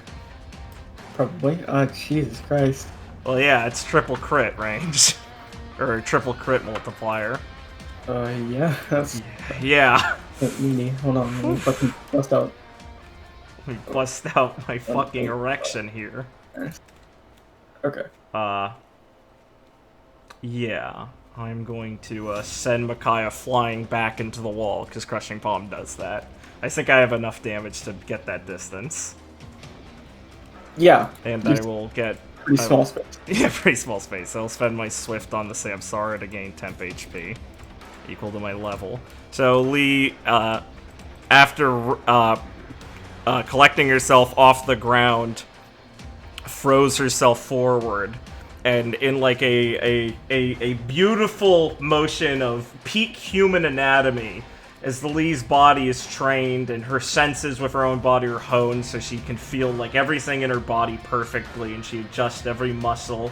Probably. Jesus Christ. Well, yeah, it's triple crit range. Or triple crit multiplier. Yeah. That's Yeah. easy. Hold on. Let me fucking bust out. Let me bust out my fucking erection here. Okay. Yeah. I'm going to send Micaiah flying back into the wall, because Crushing Palm does that. I think I have enough damage to get that distance. Yeah. And I will get... Pretty small space. Yeah, pretty small space. I'll spend my Swift on the Samsara to gain temp HP, equal to my level. So Lee, after collecting herself off the ground, throws herself forward, and in like a beautiful motion of peak human anatomy, as the Lee's body is trained and her senses with her own body are honed so she can feel like everything in her body perfectly, and she adjusts every muscle,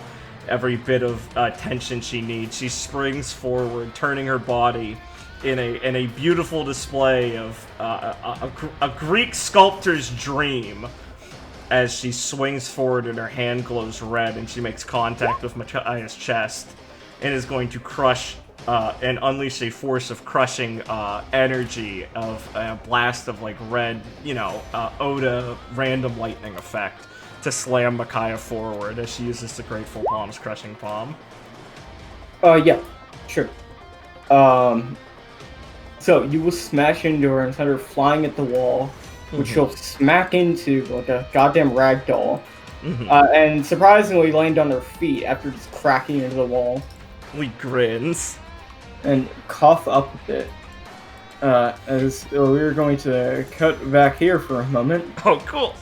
every bit of tension she needs. She springs forward, turning her body in a beautiful display of a Greek sculptor's dream, as she swings forward and her hand glows red, and she makes contact with Micaiah's chest and is going to crush and unleash a force of crushing energy of a blast of like red, Oda random lightning effect to slam Micaiah forward as she uses the Grateful Palm's crushing palm. Yeah, sure. So you will smash into her and send her flying at the wall, which she'll smack into like a goddamn rag doll, and surprisingly land on her feet after just cracking into the wall. Lee grins. And cough up a bit. As we're going to cut back here for a moment. Oh, cool.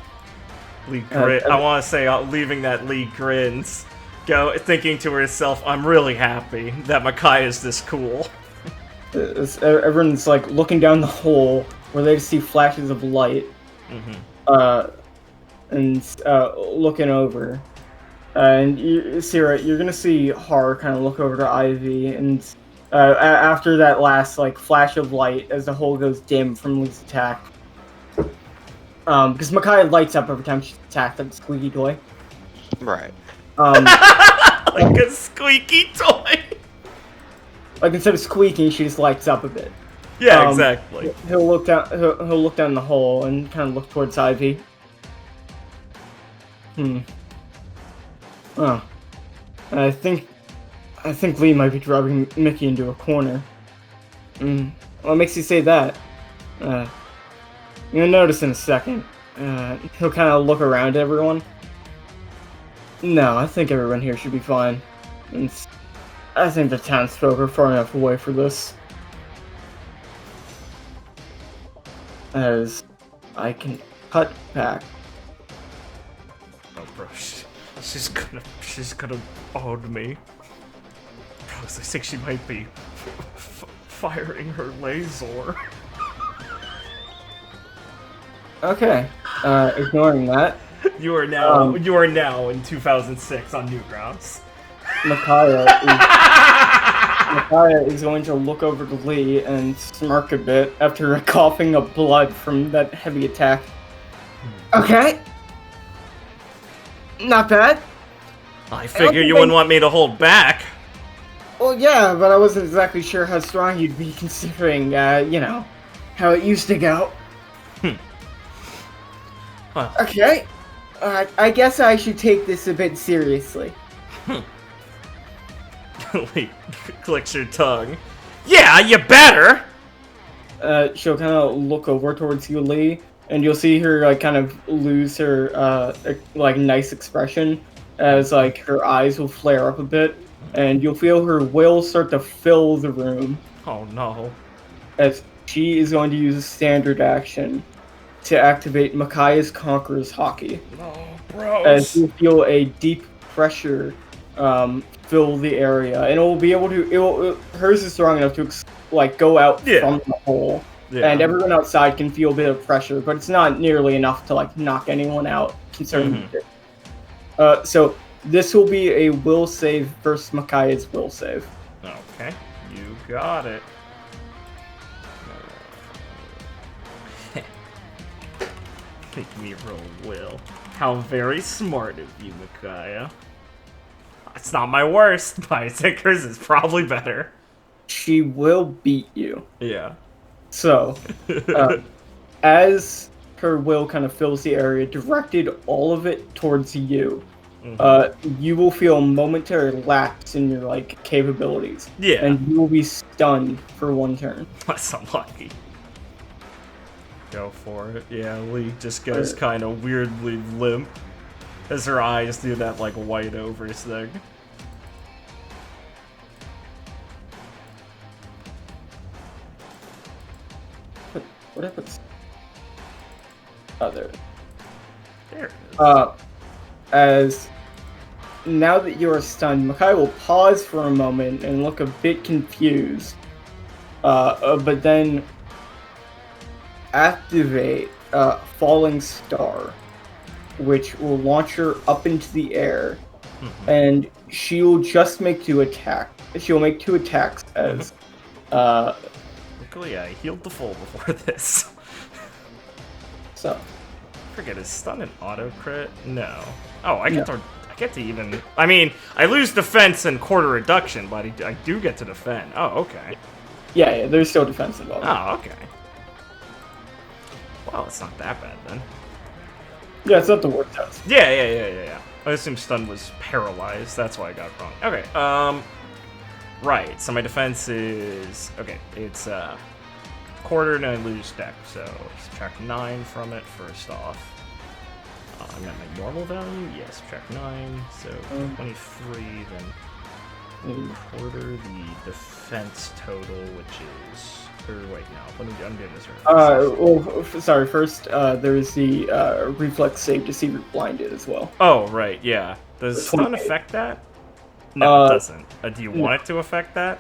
Lee grin. I want to say, leaving that Lee grins, thinking to herself, I'm really happy that Micaiah's this cool. Everyone's like looking down the hole where they see flashes of light, and looking over. And Sierra, you're gonna see Har kind of look over to Ivy, and after that last like flash of light, as the hole goes dim from Lee's attack, because Micaiah lights up every time she's attacked like a squeaky toy. Right. Like a squeaky toy. Like instead of squeaking, she just lights up a bit. Yeah, exactly. He'll look down. He'll look down the hole and kind of look towards Ivy. Oh, I think Lee might be driving Mickey into a corner. What makes you say that? You'll notice in a second. He'll kind of look around at everyone. No, I think everyone here should be fine. And I think the townsfolk are far enough away for this. As I can cut back. Oh, bro, she's gonna own me. Bro, I think she might be firing her laser. Okay, ignoring that. You are now in 2006 on Newgrounds. Micaiah is going to look over to Lee and smirk a bit after coughing up blood from that heavy attack. Okay. Not bad. I figure you wouldn't want me to hold back. Well, yeah, but I wasn't exactly sure how strong you'd be considering, how it used to go. Well. Okay. I guess I should take this a bit seriously. Lee clicks her tongue. Yeah, you better! She'll kind of look over towards you, Lee, and you'll see her, like, kind of lose her, nice expression as, like, her eyes will flare up a bit, and you'll feel her will start to fill the room. Oh, no. As she is going to use a standard action to activate Micaiah's Conqueror's Hockey. Oh, bros. As you feel a deep pressure fill the area, and it will be able to. Hers is strong enough to go out from the hole, and everyone outside can feel a bit of pressure, but it's not nearly enough to knock anyone out. Concerning it. So this will be a will save versus Micaiah's will save. Okay, you got it. Make me roll will. How very smart of you, Micaiah. It's not my worst, but I think hers is probably better. She will beat you. Yeah. So, as her will kind of fills the area, directed all of it towards you, you will feel a momentary lapse in your, capabilities. Yeah. And you will be stunned for one turn. That's unlucky. Go for it. Yeah, Lee just goes kind of weirdly limp as her eyes do that, white over thing. What happens? Oh, there. There it is. as now that you are stunned, Makai will pause for a moment and look a bit confused, but then activate Falling Star, which will launch her up into the air, and she will just make 2 attacks. She will make 2 attacks as. Luckily, I healed the full before this. So. Forget, is stun an auto crit? No. Oh, I get to even. I mean, I lose defense and quarter reduction, but I do get to defend. Oh, okay. Yeah, there's still defense involved. Oh, okay. Well, it's not that bad then. Yeah, it's not the worst test. Yeah. I assume stun was paralyzed. That's why I got it wrong. Okay. Right. So my defense is it's quarter and I lose deck, so subtract 9 from it first off. I'm at my normal value. Yeah, subtract 9, so 23. Then quarter the defense total, which is. Or wait, no. I'm doing this right. Sorry. First, there's the reflex save to see if you're blinded as well. Oh, right. Yeah. Does stun affect that? No, it doesn't. Do you want it to affect that?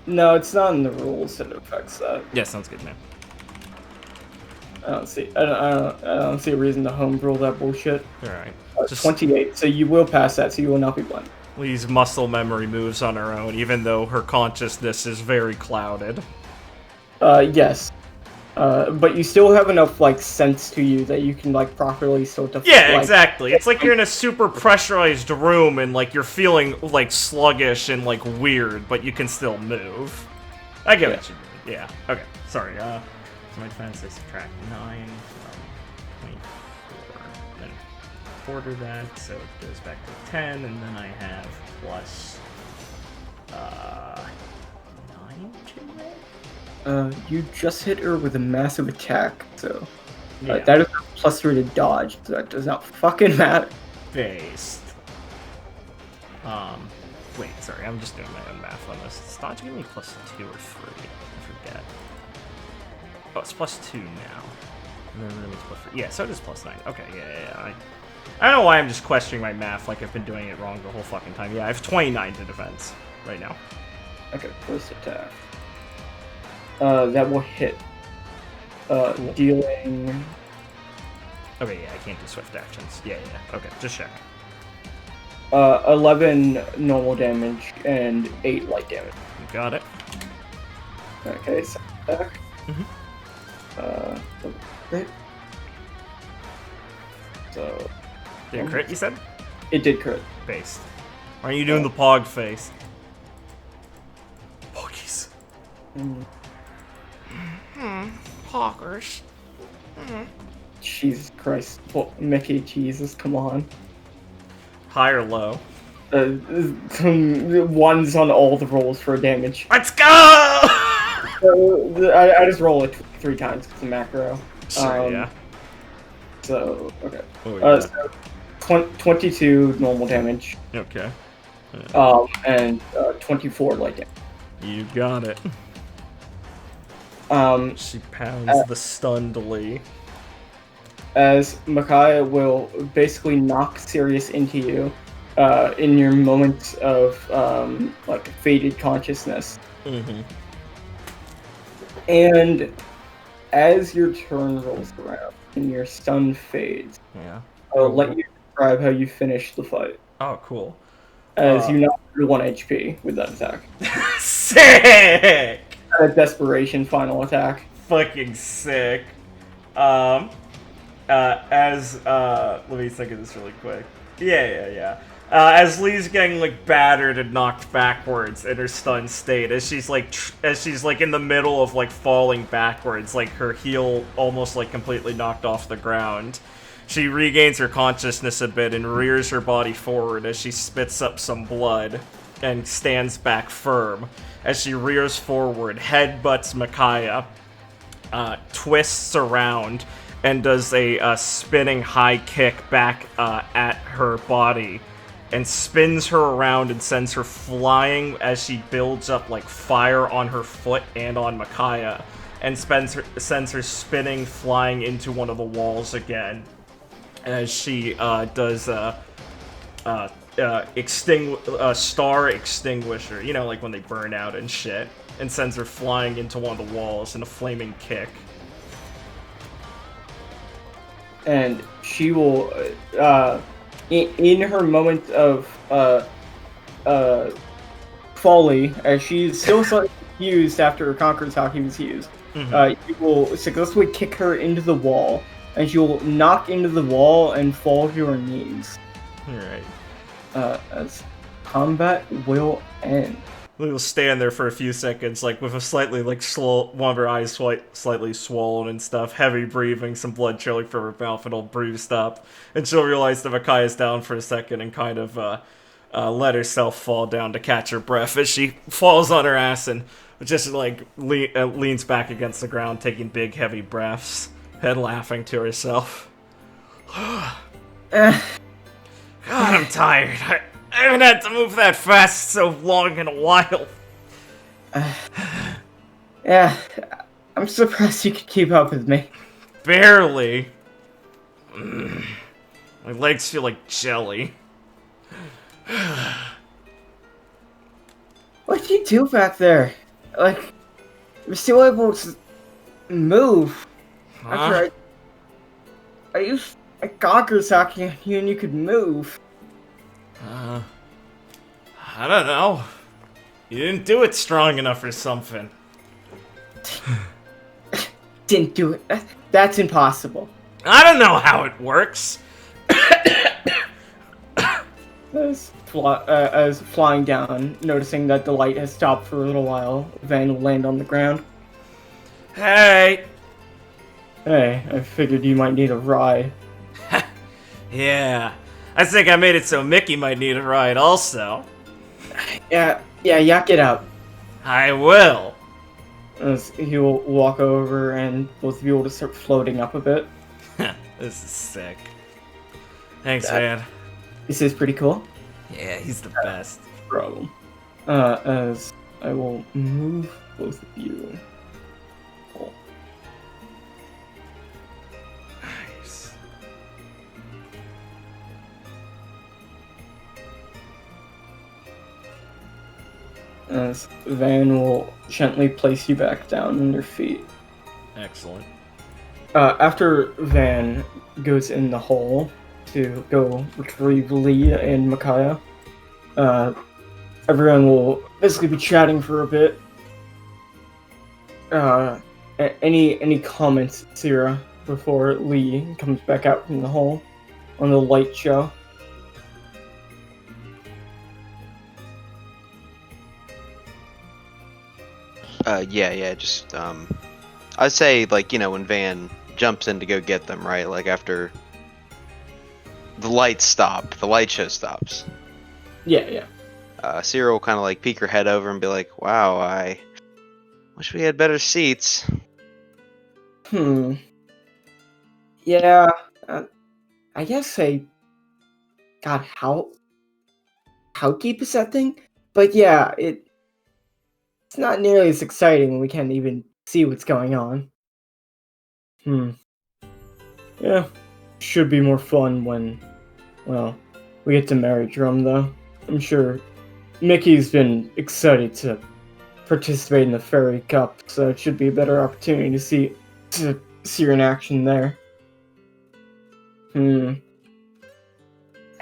No, it's not in the rules that it affects that. Yeah, sounds good, man. I don't see a reason to home rule that bullshit. All right. 28. So you will pass that. So you will not be blind. Lee's muscle memory moves on her own, even though her consciousness is very clouded. Yes. But you still have enough sense to you that you can properly still defend. Yeah, exactly. It's like you're in a super pressurized room and you're feeling sluggish and weird, but you can still move. I get what you mean. Yeah. Okay. Sorry. So my defense is subtract 9 from 24. Then quarter that, so it goes back to 10, and then I have plus 9 to it. You just hit her with a massive attack, so Yeah. that is a +3 to dodge, so that does not fucking matter. Based. Wait, sorry, I'm just doing my own math on this. Does dodge give me +2 or 3? I forget. Oh, it's +2 now. And then it's +3. Yeah, so it is +9. Okay, yeah. I don't know why I'm just questioning my math like I've been doing it wrong the whole fucking time. Yeah, I have 29 to defense right now. Okay, first attack. That will hit. Dealing. Okay, yeah, I can't do swift actions. Yeah. Okay, just check. 11 normal damage and 8 light damage. You got it. Okay, so attack. Crit. So. Did it crit, you said? It did crit. Based. Why are you doing the pog face? Poggies. Poggers. Jesus Christ. Mickey, Jesus, come on. High or low? Ones on all the rolls for damage. Let's go! I just roll it 3 times because of macro. Sure, yeah. So, okay. Oh, yeah. So 22 normal damage. Okay. And 24 light damage. You got it. She pounds the stunned Lee. As Micaiah will basically knock Sirius into you in your moments of faded consciousness. Mm-hmm. And as your turn rolls around and your stun fades, Yeah. I'll let you describe how you finish the fight. Oh, cool. As you knock through 1 HP with that attack. Sick! A desperation final attack. Fucking sick. Let me think of this really quick. Yeah. As Lee's getting battered and knocked backwards in her stunned state, as she's in the middle of falling backwards, her heel almost completely knocked off the ground. She regains her consciousness a bit and rears her body forward as she spits up some blood and stands back firm. As she rears forward, headbutts Micaiah, twists around, and does a spinning high kick back at her body and spins her around and sends her flying as she builds up like fire on her foot and on Micaiah, and sends her spinning, flying into one of the walls again as she does star extinguisher, you know, like when they burn out and shit, and sends her flying into one of the walls in a flaming kick. And she will, in her moment of folly, as she's still slightly confused after her Conqueror's Hockey was used, you will successfully kick her into the wall, and she will knock into the wall and fall to her knees. Alright. As combat will end. We will stand there for a few seconds, like with a slightly, like, one of her eyes slightly swollen and stuff, heavy breathing, some blood trailing from her mouth, and all bruised up. And she'll realize that Micaiah's down for a second and kind of let herself fall down to catch her breath as she falls on her ass and just, like, leans back against the ground, taking big, heavy breaths, and laughing to herself. God, I'm tired. I haven't had to move that fast so long in a while. Yeah, I'm surprised you could keep up with me. Barely. My legs feel like jelly. What do you do back there? Like, you're still able to move. After I used a Conqueror's Hockey on you and you could move. I don't know. You didn't do it strong enough or something. Didn't do it. That's impossible. I don't know how it works. As flying down, noticing that the light has stopped for a little while, Van will land on the ground. Hey. Hey, I figured you might need a ride. Yeah. I think I made it so Mickey might need a ride also. Yeah, yak it up. I will. As he will walk over and both of you will just start floating up a bit. This is sick. Thanks, man. This is pretty cool. Yeah, he's the best. Problem. As I will move both of you. Cool. Nice. As Van will gently place you back down on your feet. Excellent. After Van goes in the hole to go retrieve Lee and Micaiah, everyone will basically be chatting for a bit. Any comments, Sierra, before Lee comes back out from the hole on the light show? Just, I'd say, like, you know, when Van jumps in to go get them, right? Like, after the lights stop, the light show stops. Yeah. Sierra will kind of, like, peek her head over and be like, wow, I wish we had better seats. Yeah, I guess God, how deep is that thing? But yeah, it's not nearly as exciting when we can't even see what's going on. Yeah, should be more fun when, well, we get to Merrydrum, though. I'm sure Mickey's been excited to participate in the Fairy Cup, so it should be a better opportunity to see her in action there. I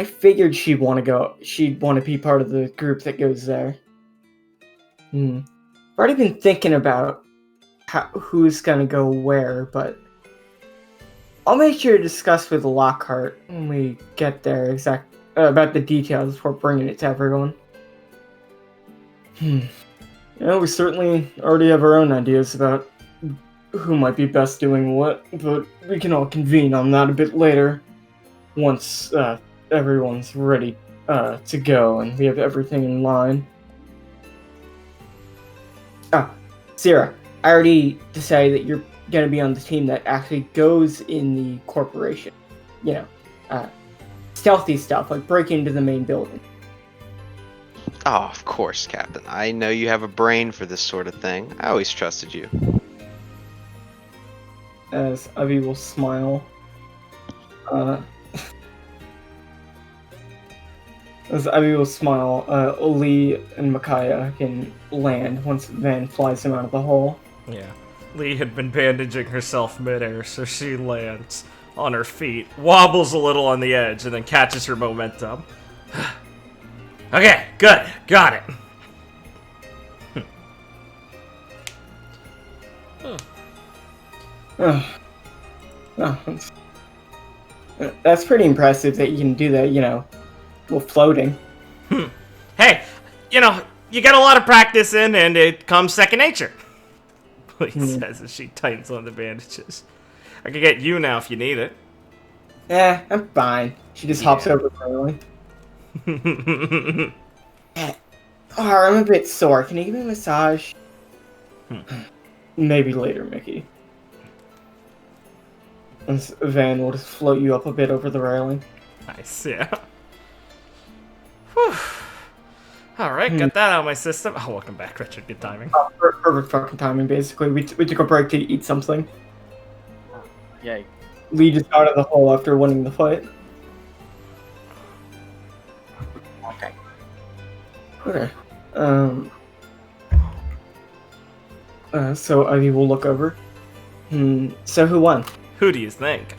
figured she'd want to go. She'd want to be part of the group that goes there. I've already been thinking about who's gonna go where, but I'll make sure to discuss with Lockhart when we get there about the details before bringing it to everyone. Yeah, we certainly already have our own ideas about who might be best doing what, but we can all convene on that a bit later once everyone's ready to go and we have everything in line. Sierra, I already decided that you're going to be on the team that actually goes in the corporation. You know, stealthy stuff, like break into the main building. Oh, of course, Captain. I know you have a brain for this sort of thing. I always trusted you. As Ivy will smile. As Ivy will smile, Lee and Micaiah can land once Van flies him out of the hole. Yeah. Lee had been bandaging herself midair, so she lands on her feet, wobbles a little on the edge, and then catches her momentum. Okay, good. Got it. That's pretty impressive that you can do that, while floating. Hey, you get a lot of practice in, and it comes second nature. Lee says as she tightens on the bandages. I can get you now if you need it. I'm fine. She just hops over early. I'm a bit sore. Can you give me a massage? Maybe later, Mickey. And Van will just float you up a bit over the railing. Nice, yeah. Whew. Alright, got that out of my system. Oh, welcome back, Richard. Good timing. Perfect fucking timing, basically. We took a break to eat something. Yay. Lee just got out of the hole after winning the fight. Okay. Okay. So Ivy will look over. So who won? Who do you think?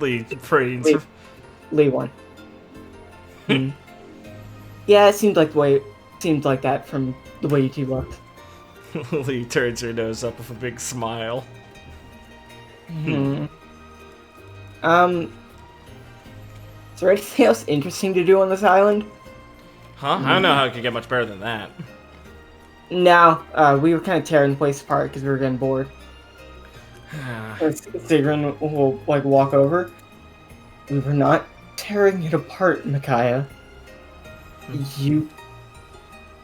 Lee prays. Lee won. Yeah, it seemed like that from the way you two looked. Lee turns her nose up with a big smile. Is there anything else interesting to do on this island? Huh? I don't know how it could get much better than that. No, we were kind of tearing the place apart because we were getting bored. Sigrun will walk over. We were not tearing it apart, Micaiah.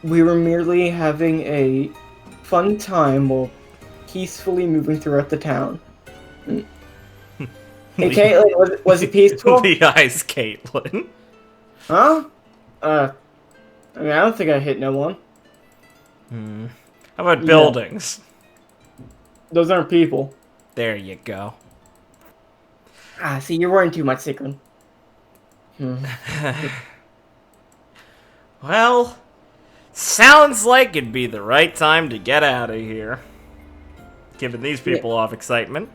We were merely having a fun time while peacefully moving throughout the town. Hey, Caitlin, was it peaceful? Lee eyes Caitlin. Huh? I don't think I hit no one. How about buildings? Those aren't people. There you go. See, you're worrying too much, Sigrun. Well, sounds like it'd be the right time to get out of here. Giving these people off excitement.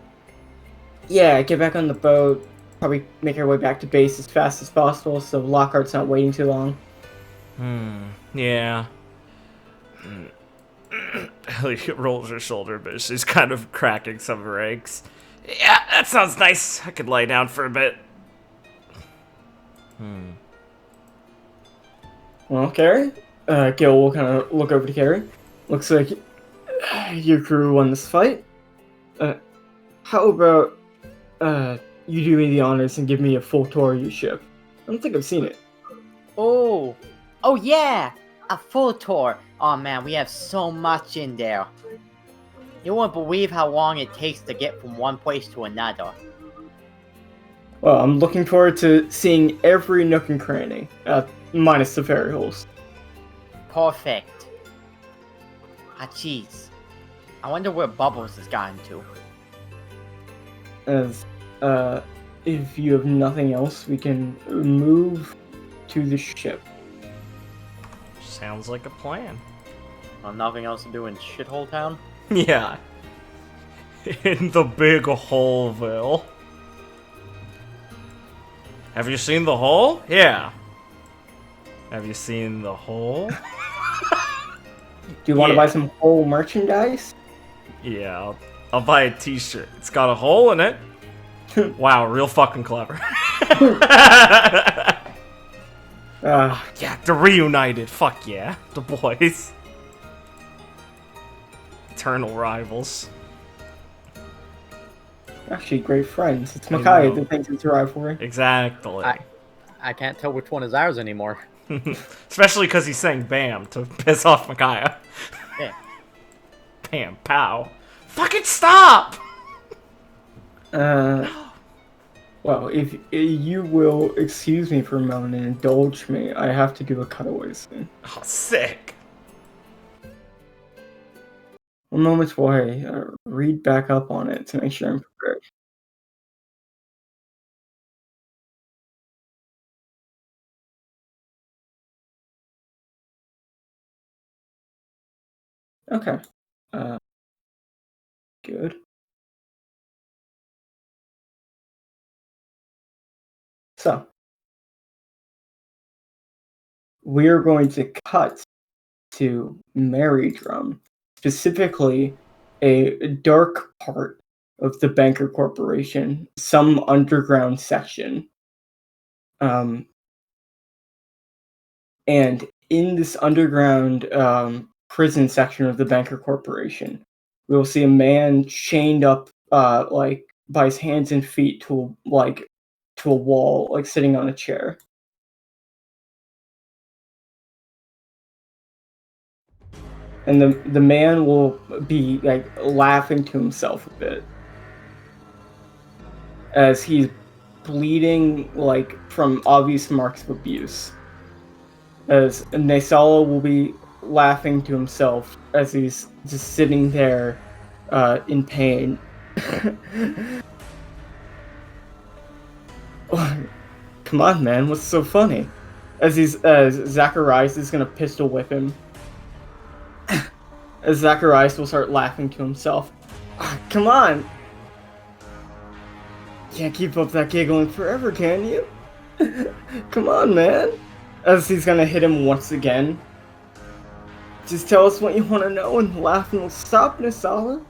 Yeah, get back on the boat. Probably make our way back to base as fast as possible so Lockhart's not waiting too long. Yeah. Ellie rolls her shoulder, but she's kind of cracking some of her eggs. Yeah, that sounds nice. I could lie down for a bit. Well, Carrie? Gil will kind of look over to Carrie. Looks like your crew won this fight. How about you do me the honors and give me a full tour of your ship? I don't think I've seen it. Oh yeah, a full tour. Oh man, we have so much in there. You won't believe how long it takes to get from one place to another. Well, I'm looking forward to seeing every nook and cranny, minus the ferry holes. Perfect. Ah, jeez. I wonder where Bubbles has gotten to. As, if you have nothing else, we can move to the ship. Sounds like a plan. Well, nothing else to do in Shithole Town? Yeah. In the big holeville. Have you seen the hole? Yeah. Have you seen the hole? Do you want to buy some whole merchandise? Yeah, I'll buy a t-shirt. It's got a hole in it. Wow, real fucking clever. Yeah, they're reunited. Fuck yeah, the boys. Eternal rivals. Actually, great friends. It's Micaiah that thinks it's a rivalry. Exactly. I can't tell which one is ours anymore. Especially because he's saying bam to piss off Micaiah. Yeah. Bam, pow. Fucking stop! Well, if you will excuse me for a moment and indulge me, I have to do a cutaway scene. Oh, sick. One moment while I read back up on it to make sure I'm prepared. Okay. Good. So, we're going to cut to Merrydrum, specifically a dark part of the Banker Corporation, some underground section. And in this underground prison section of the Banker Corporation, we'll see a man chained up, like by his hands and feet to a wall, like sitting on a chair. And the man will be like laughing to himself a bit as he's bleeding like from obvious marks of abuse. As Nesala will be laughing to himself as he's just sitting there in pain. Come on, man, what's so funny? As Zacharias is gonna pistol whip him. As Zacharias will start laughing to himself. Come on! Can't keep up that giggling forever, can you? Come on, man! As he's gonna hit him once again. Just tell us what you want to know and the laughing will stop, Nisala.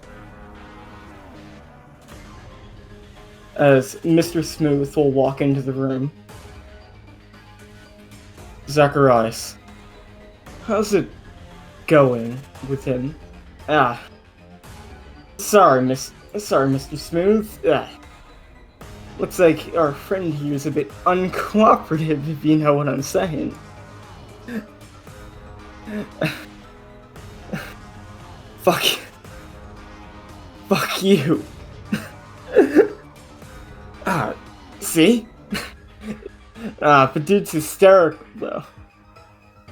As Mr. Smooth will walk into the room. Zacharias, how's it going with him? Sorry, Mr. Smooth. Looks like our friend here is a bit uncooperative, if you know what I'm saying. Fuck you. See? But dude's hysterical, though.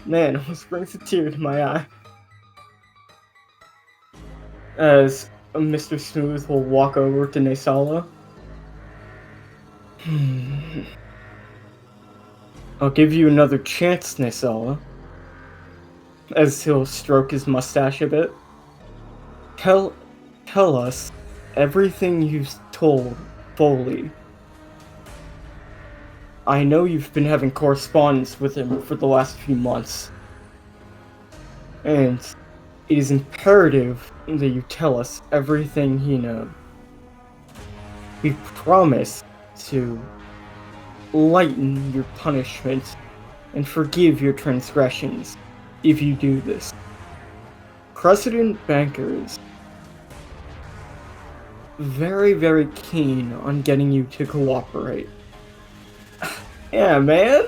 Man, it almost brings a tear to my eye. As Mr. Smooth will walk over to Nesala. I'll give you another chance, Nesala. As he'll stroke his mustache a bit. Tell us everything you've told fully. I know you've been having correspondence with him for the last few months. And it is imperative that you tell us everything you know. We promise to lighten your punishment and forgive your transgressions if you do this. President Banker is very, very keen on getting you to cooperate. Yeah, man.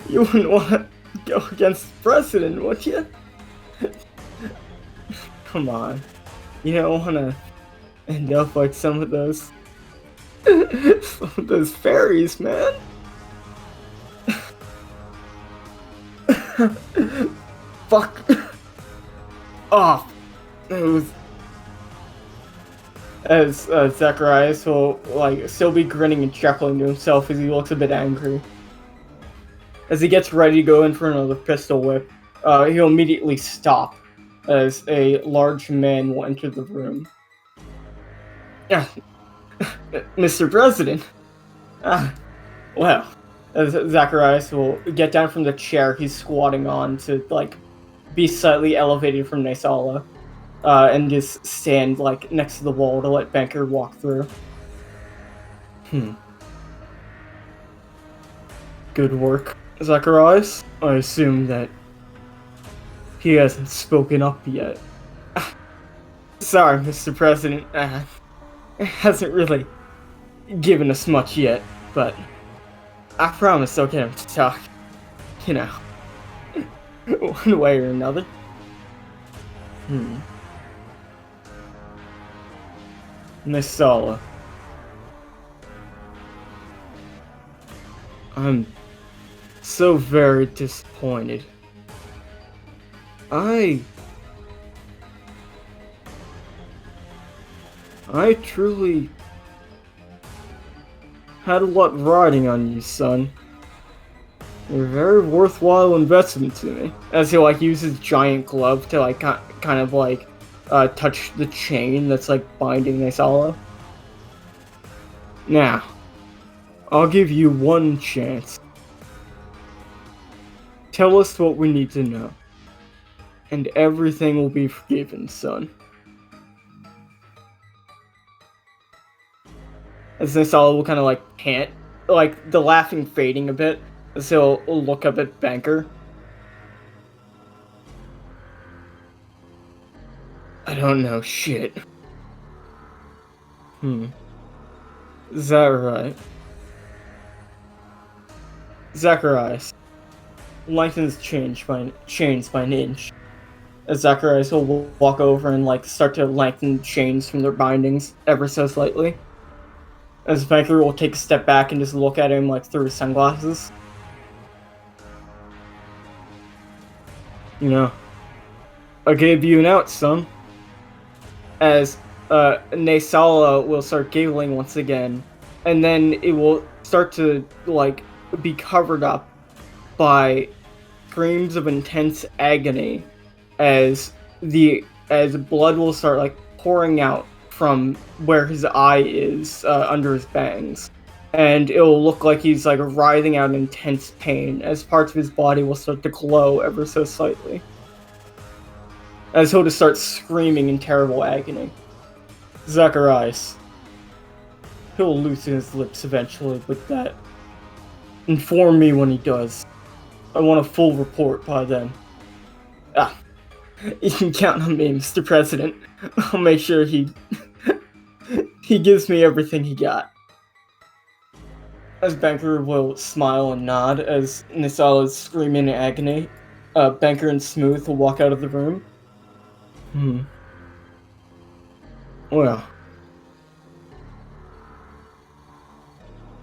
You wouldn't want to go against the president, would you? Come on. You don't want to end up like some of those fairies, man. Fuck off. It was as Zacharias will still be grinning and chuckling to himself as he looks a bit angry. As he gets ready to go in for another pistol whip, he'll immediately stop as a large man will enter the room. Mr. President. Well, as Zacharias will get down from the chair he's squatting on to be slightly elevated from Nesala. And just stand next to the wall to let Banker walk through. Good work, Zacharias. I assume that he hasn't spoken up yet. Sorry, Mr. President. It hasn't really given us much yet, but I promise I'll get him to talk. You know, one way or another. Nisala. I'm so very disappointed. I truly had a lot riding on you, son. You're a very worthwhile investment to me. As he like uses giant glove to like kind of like touch the chain that's like binding Nisala. Now, I'll give you one chance. Tell us what we need to know, and everything will be forgiven, son. As Nisala will kind of like pant, like the laughing fading a bit, as he'll look up at Banker. I don't know shit. Is that right? Zacharias. Lengthens chains by an inch. As Zacharias will walk over and like start to lengthen chains from their bindings ever so slightly. As Banker will take a step back and just look at him like through his sunglasses. You know, I gave you an out, son. As Nesala will start giggling once again, and then it will start to like be covered up by screams of intense agony as blood will start like pouring out from where his eye is under his bangs, and it will look like he's like writhing out in intense pain as parts of his body will start to glow ever so slightly. As he'll just start screaming in terrible agony. Zacharias. He'll loosen his lips eventually with that. Inform me when he does. I want a full report by then. You can count on me, Mr. President. I'll make sure he gives me everything he got. As Banker will smile and nod as Nisala is screaming in agony, Banker and Smooth will walk out of the room. Well,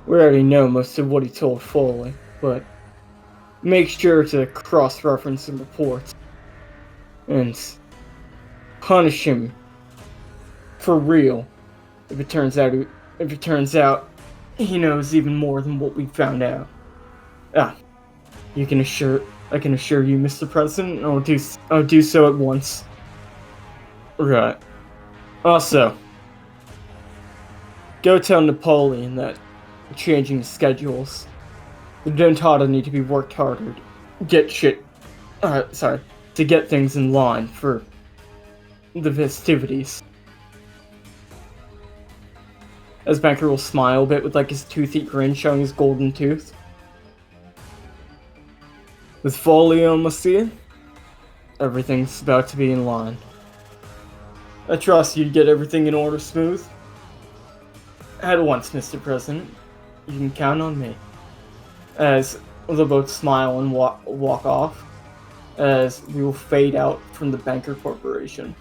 we already know most of what he told Foley, but make sure to cross-reference the reports and punish him for real if it turns out he knows even more than what we found out. I can assure you, Mr. President, I'll do so at once. Right. Also, go tell Napoleon that changing schedules. The Dentata need to be worked harder to get things in line for the festivities. As Banker will smile a bit with like his toothy grin showing his golden tooth. With Foley on Messia, everything's about to be in line. I trust you to get everything in order, Smooth. At once, Mr. President. You can count on me. As they'll both smile and walk off, as we will fade out from the Banker Corporation.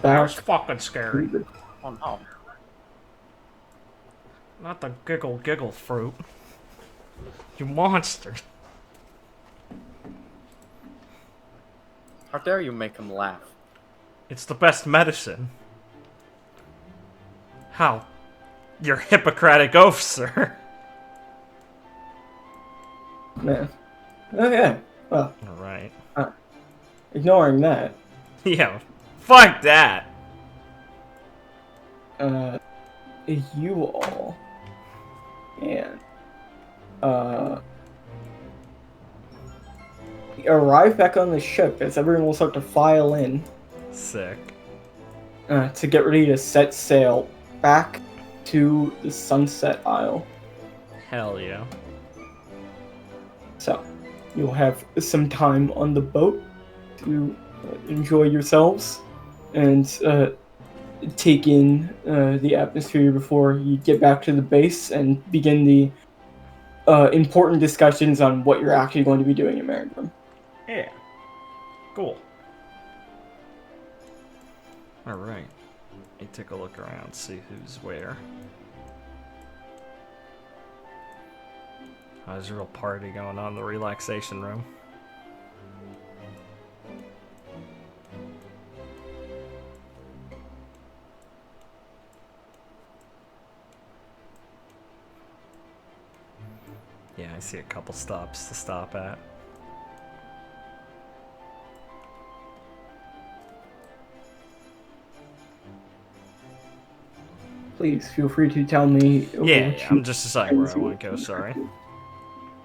That was fucking scary. Oh no. Not the giggle fruit. You monster. How dare you make him laugh? It's the best medicine. How? Your Hippocratic oath, sir. Man. Okay. Well, Alright. ignoring that. Yeah, fuck that. You all and arrive back on the ship as everyone will start to file in Sick. to get ready to set sail back to the Sunset Isle. Hell yeah. So, you'll have some time on the boat to enjoy yourselves and take in the atmosphere before you get back to the base and begin the important discussions on what you're actually going to be doing in Merrydrum. Yeah. Cool. Alright. Let me take a look around, see who's where. There's a real party going on in the relaxation room. Yeah, I see a couple stops to stop at. Please feel free to tell me. Yeah, I'm just deciding where I want to go, sorry.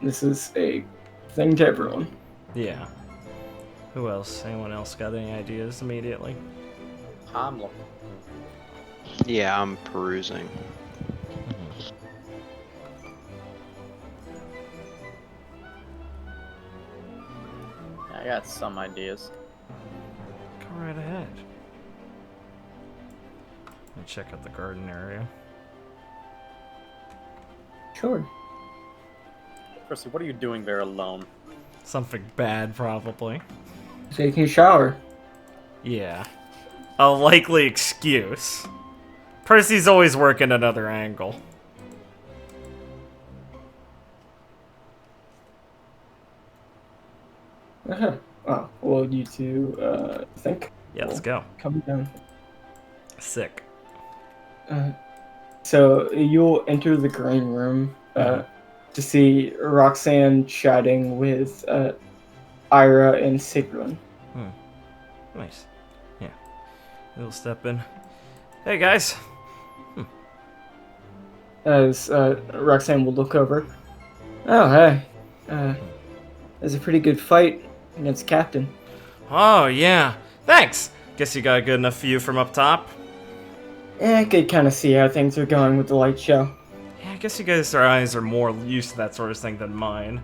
This is a thing to everyone. Yeah. Who else? Anyone else got any ideas immediately? I'm looking. Yeah, I'm perusing. I got some ideas. Go right ahead. Let me check out the garden area. Sure. Percy, what are you doing there alone? Something bad, probably. Taking a shower. Yeah. A likely excuse. Percy's always working another angle. Uh-huh. Oh, well, you two, think? Yeah, let's go. Come down. Sick. So you'll enter the green room to see Roxanne chatting with Ira and Sigrun. Nice. Yeah. We'll step in. Hey, guys. As Roxanne will look over. Oh, hey. It was a pretty good fight against Captain. Oh, yeah. Thanks. Guess you got a good enough view from up top? I could kind of see how things are going with the light show. Yeah, I guess you guys' eyes are more used to that sort of thing than mine.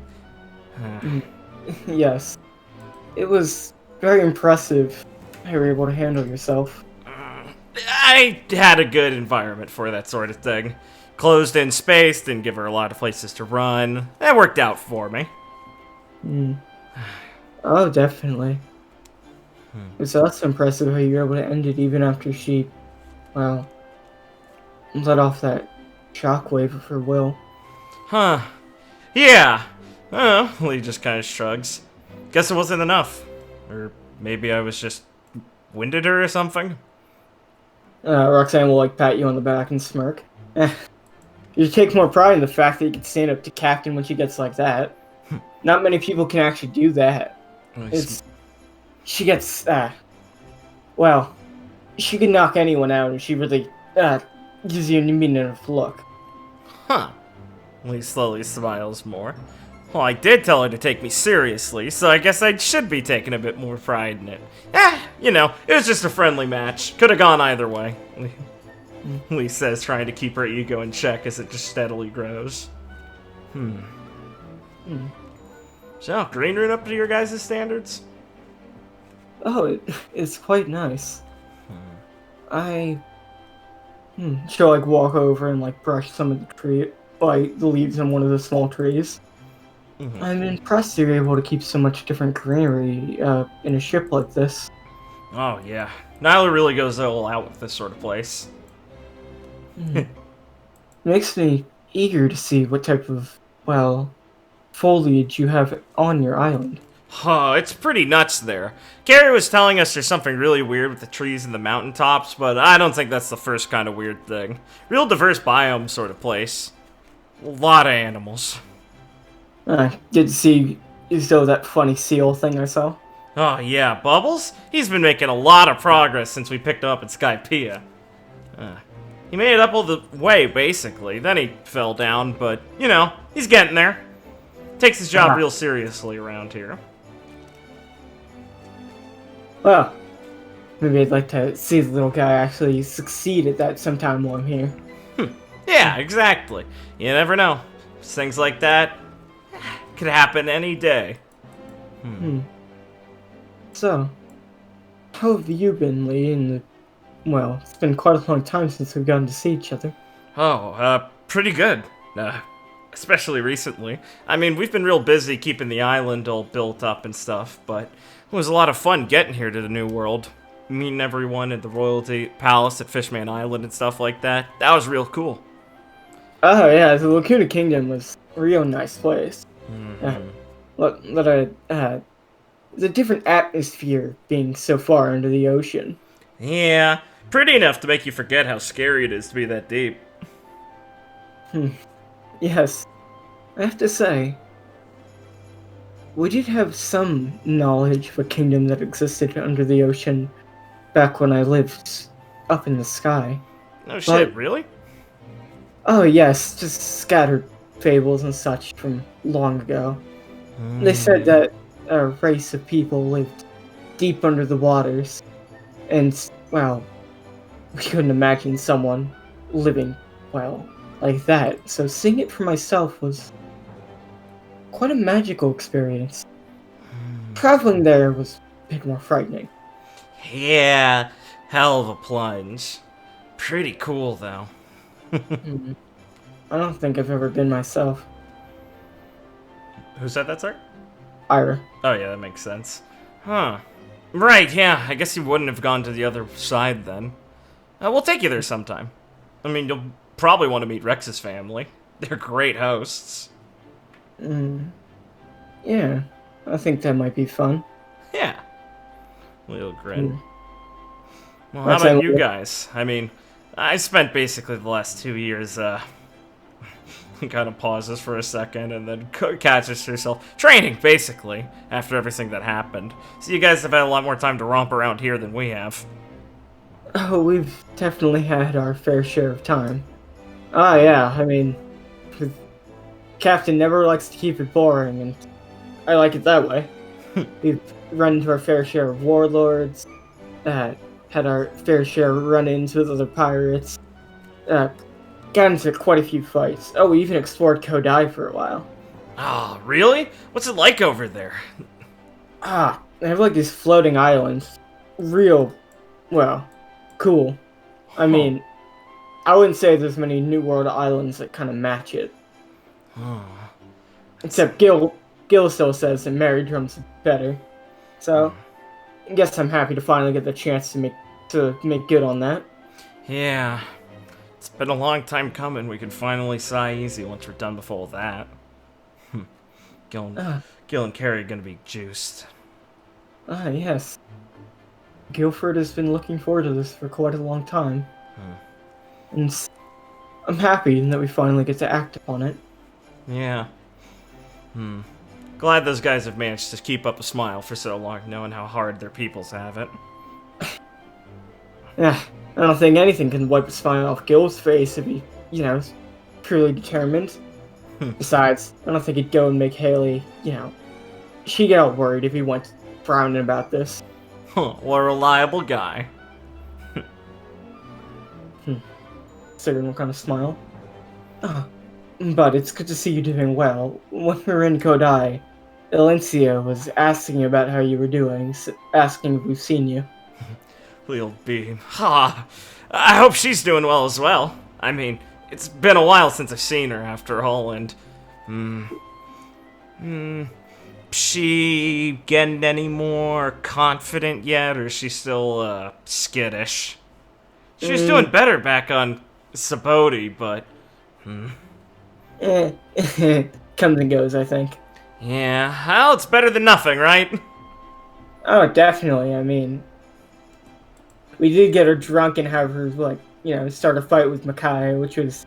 Yes. It was very impressive how you were able to handle yourself. I had a good environment for that sort of thing. Closed in space, didn't give her a lot of places to run. That worked out for me. Oh, definitely. It's also impressive how you were able to end it even after she, well, let off that shockwave of her will. Huh. Yeah. Oh, well, he just kind of shrugs. Guess it wasn't enough. Or maybe I was just winded her or something. Roxanne will, like, pat you on the back and smirk. You take more pride in the fact that you can stand up to Captain when she gets like that. Not many people can actually do that. She gets, well, she can knock anyone out, and she really, gives you an immediate look. Huh. He slowly smiles more. Well, I did tell her to take me seriously, so I guess I should be taking a bit more pride in it. You know, it was just a friendly match. Could have gone either way. Lee says, trying to keep her ego in check as it just steadily grows. So, green rune up to your guys' standards? Oh, it's quite nice. She'll, like, walk over and, like, brush some of the leaves on one of the small trees. I'm impressed you're able to keep so much different greenery in a ship like this. Oh, yeah. Nyla really goes all out with this sort of place. Makes me eager to see what type of, well, foliage you have on your island. Oh, it's pretty nuts there. Gary was telling us there's something really weird with the trees and the mountaintops, but I don't think that's the first kind of weird thing. Real diverse biome sort of place. A lot of animals. Good to see you still that funny seal thing I saw. Oh yeah, Bubbles? He's been making a lot of progress since we picked him up at Skypiea. He made it up all the way, basically. Then he fell down, but, you know, he's getting there. Takes his job real seriously around here. Well, maybe I'd like to see the little guy actually succeed at that sometime while I'm here. Yeah, exactly. You never know. Things like that could happen any day. So, how have you been, Lee? Well, it's been quite a long time since we've gotten to see each other. Oh, pretty good. Especially recently. I mean, we've been real busy keeping the island all built up and stuff, but it was a lot of fun getting here to the New World. Meeting everyone at the Royalty Palace at Fishman Island and stuff like that. That was real cool. Oh yeah, the Lacuna Kingdom was real nice place. Look, it's a different atmosphere being so far under the ocean. Yeah, pretty enough to make you forget how scary it is to be that deep. Yes, I have to say, we did have some knowledge of a kingdom that existed under the ocean back when I lived up in the sky. No shit, really? Oh yes, just scattered fables and such from long ago. They said that a race of people lived deep under the waters, and, well, we couldn't imagine someone living, well, like that. So seeing it for myself was quite a magical experience. Traveling there was a bit more frightening. Yeah, hell of a plunge. Pretty cool, though. I don't think I've ever been myself. Who said that, sir? Ira. Oh, yeah, that makes sense. Huh. Right, yeah, I guess you wouldn't have gone to the other side then. We'll take you there sometime. I mean, you'll probably want to meet Rex's family. They're great hosts. Yeah, I think that might be fun. Yeah. Little grin. Well, That's how about how- you guys? I mean, I spent basically the last 2 years, he kind of pauses for a second and then catches herself. Training, basically, after everything that happened. So you guys have had a lot more time to romp around here than we have. Oh, we've definitely had our fair share of time. Ah, yeah, I mean, the Captain never likes to keep it boring, and I like it that way. We've run into our fair share of warlords, had our fair share of run-ins with other pirates, got into quite a few fights. Oh, we even explored Kodai for a while. Oh, really? What's it like over there? Ah, they have like these floating islands. Real, well, cool. I mean, I wouldn't say there's many New World islands that kind of match it. Except Gil still says that Merrydrum's better. So, I guess I'm happy to finally get the chance to make good on that. Yeah. It's been a long time coming. We can finally sigh easy once we're done with all that. Gil and Carrie are gonna be juiced. Ah, yes. Guilford has been looking forward to this for quite a long time. And I'm happy that we finally get to act upon it. Yeah. Glad those guys have managed to keep up a smile for so long, knowing how hard their peoples have it. Yeah, I don't think anything can wipe a smile off Gil's face if he, is truly determined. Besides, I don't think he'd go and make Haley, she'd get all worried if he went frowning about this. What a reliable guy. Sigurd will kind of smile. But it's good to see you doing well. When we were in Kodai, Elencia was asking about how you were doing, asking if we've seen you. Lil Beam. Ha! I hope she's doing well as well. I mean, it's been a while since I've seen her after all, and... She getting any more confident yet, or is she still, skittish? She was doing better back on Saboti, but... Comes and goes, I think. Yeah, well, it's better than nothing, right? Oh, definitely. I mean, we did get her drunk and have her, start a fight with Makai, which was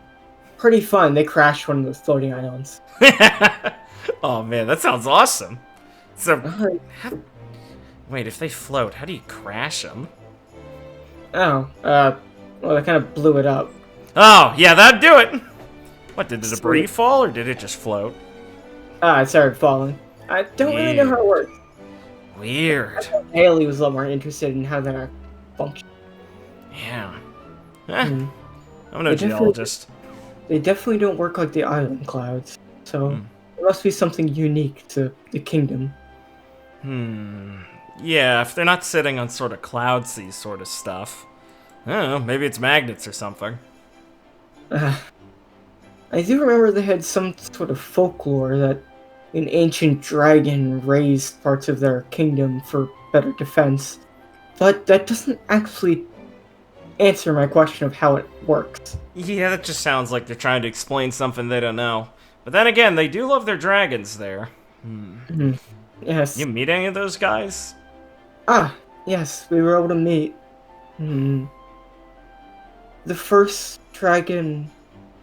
pretty fun. They crashed one of those floating islands. Oh man, that sounds awesome. So, wait, if they float, how do you crash them? Well, they kind of blew it up. Oh, yeah, that'd do it. What, did the debris fall, or did it just float? It started falling. I don't really know how it works. Weird. Haley was a lot more interested in how that functions. Yeah. I'm no geologist. They definitely don't work like the island clouds, so it must be something unique to the kingdom. Yeah, if they're not sitting on sort of cloudsy sort of stuff. I don't know, maybe it's magnets or something. I do remember they had some sort of folklore that an ancient dragon raised parts of their kingdom for better defense, but that doesn't actually answer my question of how it works. Yeah, that just sounds like they're trying to explain something they don't know. But then again, they do love their dragons there. Yes. You meet any of those guys? Ah, yes, we were able to meet. Hmm. The first dragon,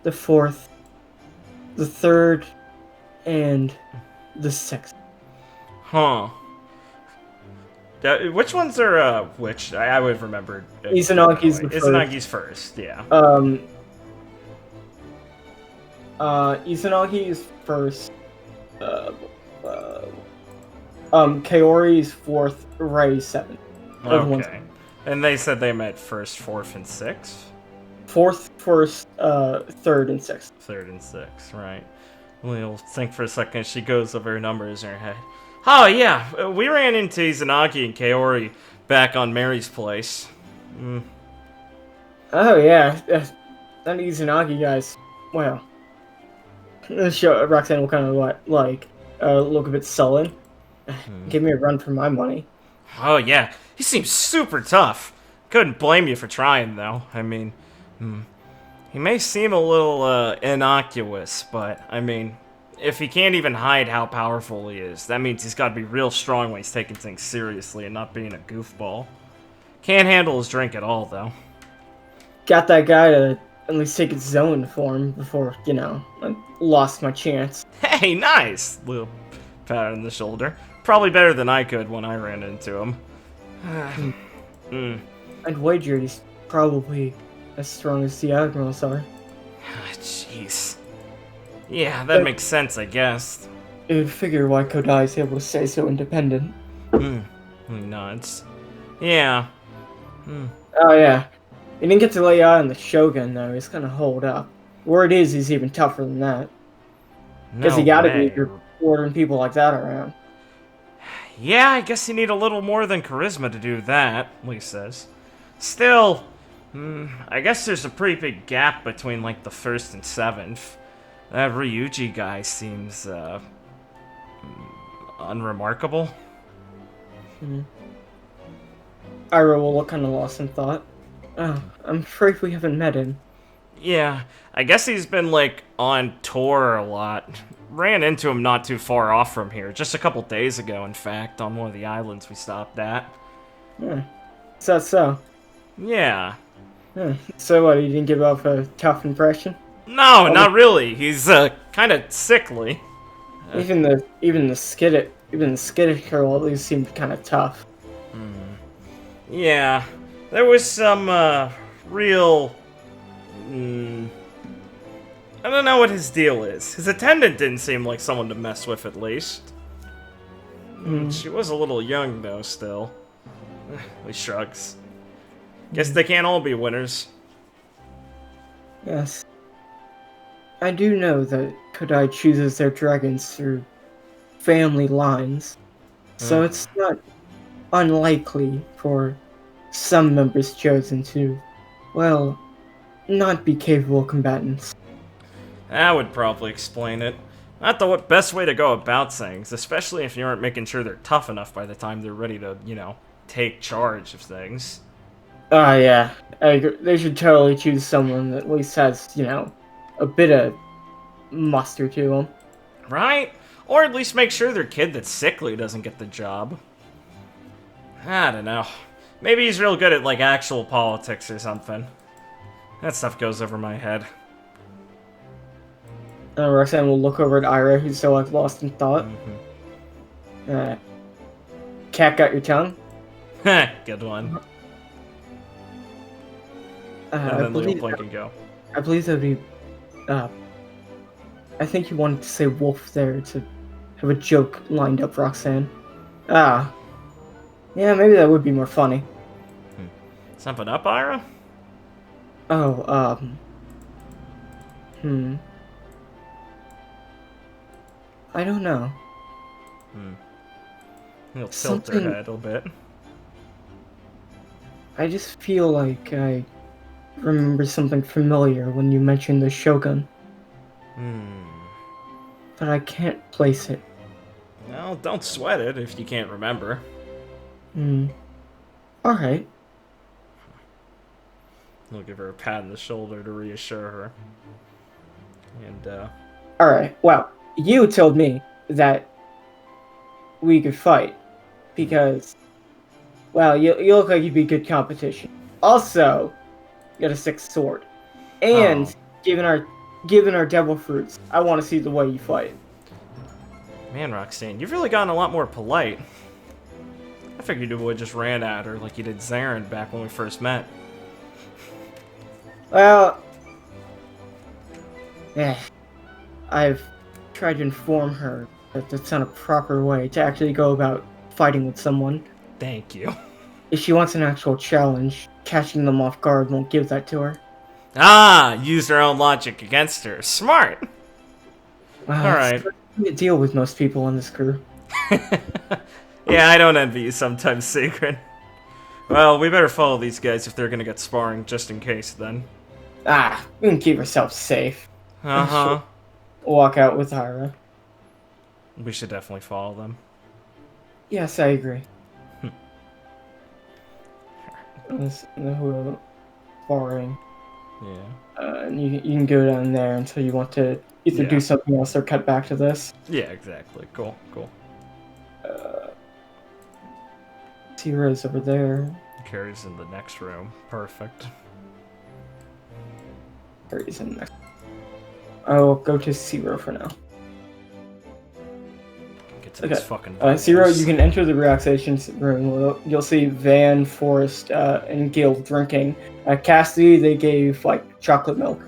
the fourth, the third, and the sixth. Huh. Which ones are, which? I would remember. Izanagi's the first. Izanagi's first, yeah. Izanagi is first. Kaori's fourth, Ray's seventh. Okay. And they said they met first, fourth, and sixth? Fourth, first, third, and sixth. Third and sixth, right. We'll think for a second. She goes over her numbers in her head. Oh, yeah. We ran into Izanagi and Kaori back on Mary's place. Oh, yeah. That Izanagi guy's, well. Roxanne will kind of look a bit sullen. Give me a run for my money. Oh, yeah. He seems super tough. Couldn't blame you for trying, though. I mean, he may seem a little innocuous, but, I mean, if he can't even hide how powerful he is, that means he's got to be real strong when he's taking things seriously and not being a goofball. Can't handle his drink at all, though. Got that guy to at least take his zone form before, I lost my chance. Hey, nice! Little pat on the shoulder. Probably better than I could when I ran into him. I'd wager he's probably as strong as the Admirals are. Jeez. Yeah, that makes sense, I guess. It would figure why Kodai's able to stay so independent. He nods. Yeah. Oh, yeah. He didn't get to lay out on the Shogun, though. He's gonna hold up. Word is he's even tougher than that. Because No he gotta way. be if you're ordering people like that around. Yeah, I guess you need a little more than charisma to do that, Lee says. Still, I guess there's a pretty big gap between, like, the first and seventh. That Ryuji guy seems, unremarkable. Ira will look kind of lost in thought. Oh, I'm afraid we haven't met him. Yeah, I guess he's been, like, on tour a lot. Ran into him not too far off from here, just a couple days ago, in fact, on one of the islands we stopped at. Is that so? Yeah. So what, he didn't give off a tough impression? No, not really. He's, kind of sickly. Even the skittish girl at least seemed kind of tough. Yeah. There was some, real... I don't know what his deal is. His attendant didn't seem like someone to mess with, at least. She was a little young, though, still. He shrugs. Guess they can't all be winners. Yes. I do know that Kodai chooses their dragons through family lines, so it's not unlikely for some members chosen to, well, not be capable combatants. That would probably explain it. Not the best way to go about things, especially if you aren't making sure they're tough enough by the time they're ready to, take charge of things. Yeah. I agree. They should totally choose someone that at least has, a bit of muster to them. Right? Or at least make sure their kid that's sickly doesn't get the job. I don't know. Maybe he's real good at, like, actual politics or something. That stuff goes over my head. Roxanne will look over at Ira, who's so lost in thought. Cat got your tongue? Good one. And then Leo Blink and go. I believe that would be... I think you wanted to say wolf there to have a joke lined up, Roxanne. Yeah, maybe that would be more funny. Something up, Ira? Oh, I don't know. He'll tilt her head a bit. I just feel like I remember something familiar when you mentioned the Shogun. But I can't place it. Well, don't sweat it if you can't remember. Alright. He'll give her a pat on the shoulder to reassure her. And, Alright, well, you told me that we could fight because, well, you look like you'd be good competition. Also, you got a 6 sword. And Oh. given our devil fruits, I want to see the way you fight. Man, Roxanne, you've really gotten a lot more polite. I figured you would just ran at her like you did Zarin back when we first met. Well, I've tried to inform her that that's not a proper way to actually go about fighting with someone. Thank you. If she wants an actual challenge, catching them off guard won't give that to her. Ah, use her own logic against her. Smart. Well, Alright. to deal with most people on this crew. Yeah, I don't envy you sometimes, Sacred. Well, we better follow these guys if they're gonna get sparring, just in case, then. We can keep ourselves safe. Uh-huh. Walk out with Hyra. We should definitely follow them. Yes, I agree. Who sparring. Yeah. And you can go down there until you want to either Yeah. do something else or cut back to this. Yeah, exactly. Cool, cool. Tira's over there. Carrie's in the next room. Perfect. Carrie's in there. I'll go to Zero for now. Get to this fucking. Zero, you can enter the relaxation room. You'll see Van, Forrest, and Gil drinking. Cassidy, they gave like chocolate milk.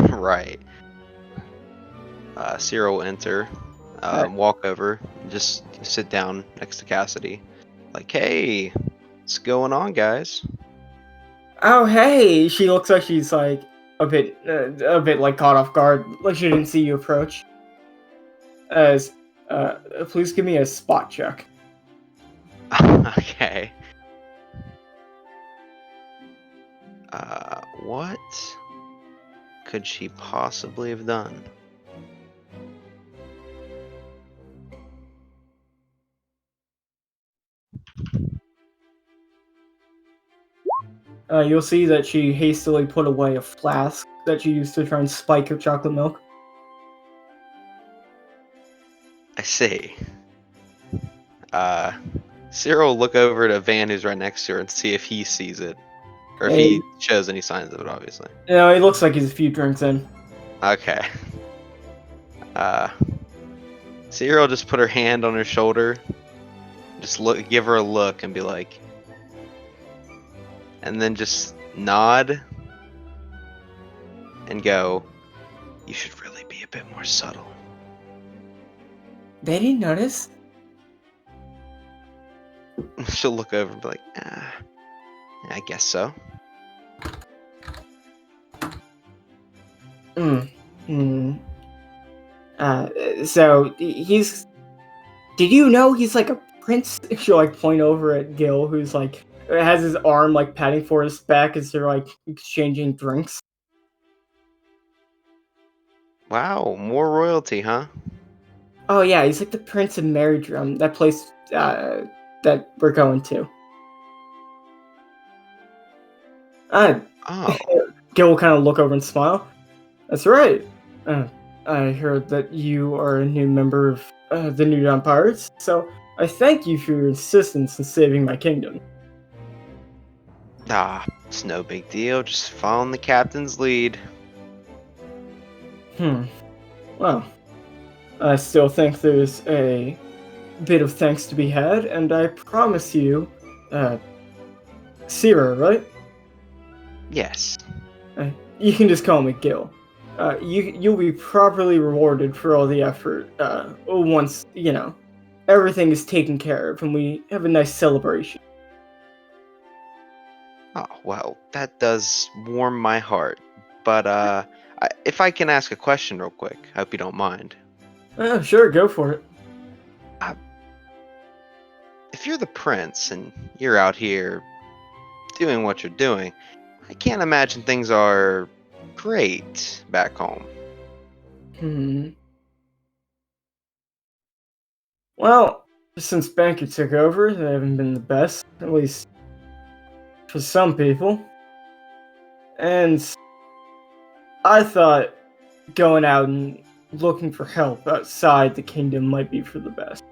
Right. Cyril will enter, Right. walk over, just sit down next to Cassidy. Like, hey, what's going on, guys? Oh, hey! She looks like she's like a bit like caught off guard, like she didn't see you approach. As, please give me a spot check. Okay. What could she possibly have done? You'll see that she hastily put away a flask that she used to try and spike her chocolate milk. I see. Cyril will look over to Van, who's right next to her, and see if he sees it. Or if he shows any signs of it, obviously. No, it looks like he's a few drinks in. Okay. Cyril just put her hand on her shoulder, just give her a look, and be like, and then just nod and go, "You should really be a bit more subtle." They didn't notice. She'll look over and be like, I guess so. So he's. Did you know he's like a prince? She'll like point over at Gil, who's like has his arm like patting for his back as they're like exchanging drinks. Wow, more royalty, huh? Oh yeah, he's like the prince of Merrydrum, that place that we're going to. Oh, Gil will kind of look over and smile. That's right. I heard that you are a new member of the New Dawn Pirates, so I thank you for your insistence in saving my kingdom. it's no big deal. Just following the captain's lead. Well, I still think there's a bit of thanks to be had, and I promise you, Sierra, right? Yes. You can just call me Gil. You'll be properly rewarded for all the effort once, everything is taken care of and we have a nice celebration. Oh, well, that does warm my heart. But, if I can ask a question real quick, I hope you don't mind. Sure, go for it. If you're the prince and you're out here doing what you're doing, I can't imagine things are great back home. Well, since Banker took over, they haven't been the best, at least for some people. And I thought going out and looking for help outside the kingdom might be for the best.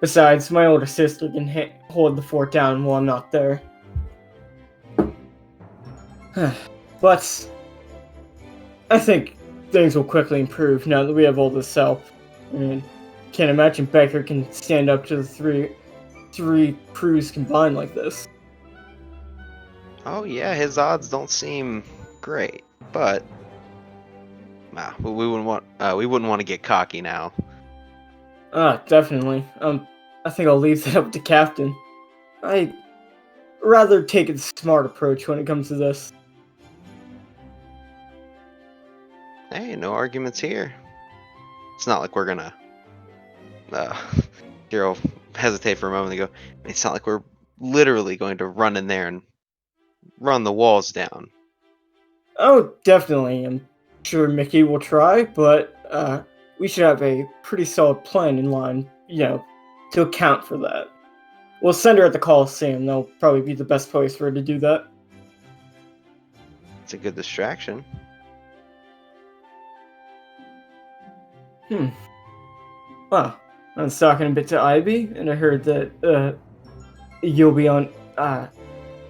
Besides, my older sister can hold the fort down while I'm not there. But I think things will quickly improve now that we have all this help. I mean, can't imagine Banker can stand up to the three crews combined like this. Oh yeah, his odds don't seem great, but we wouldn't want to get cocky now. Definitely. I think I'll leave that up to Captain. I'd rather take a smart approach when it comes to this. Hey, no arguments here. It's not like we're gonna. Hero hesitate for a moment and go. It's not like we're literally going to run in there and run the walls down. Oh, definitely. I'm sure Mickey will try, but we should have a pretty solid plan in line, to account for that. We'll send her at the Coliseum. That'll probably be the best place for her to do that. It's a good distraction. Well, I was talking a bit to Ivy, and I heard that you'll be on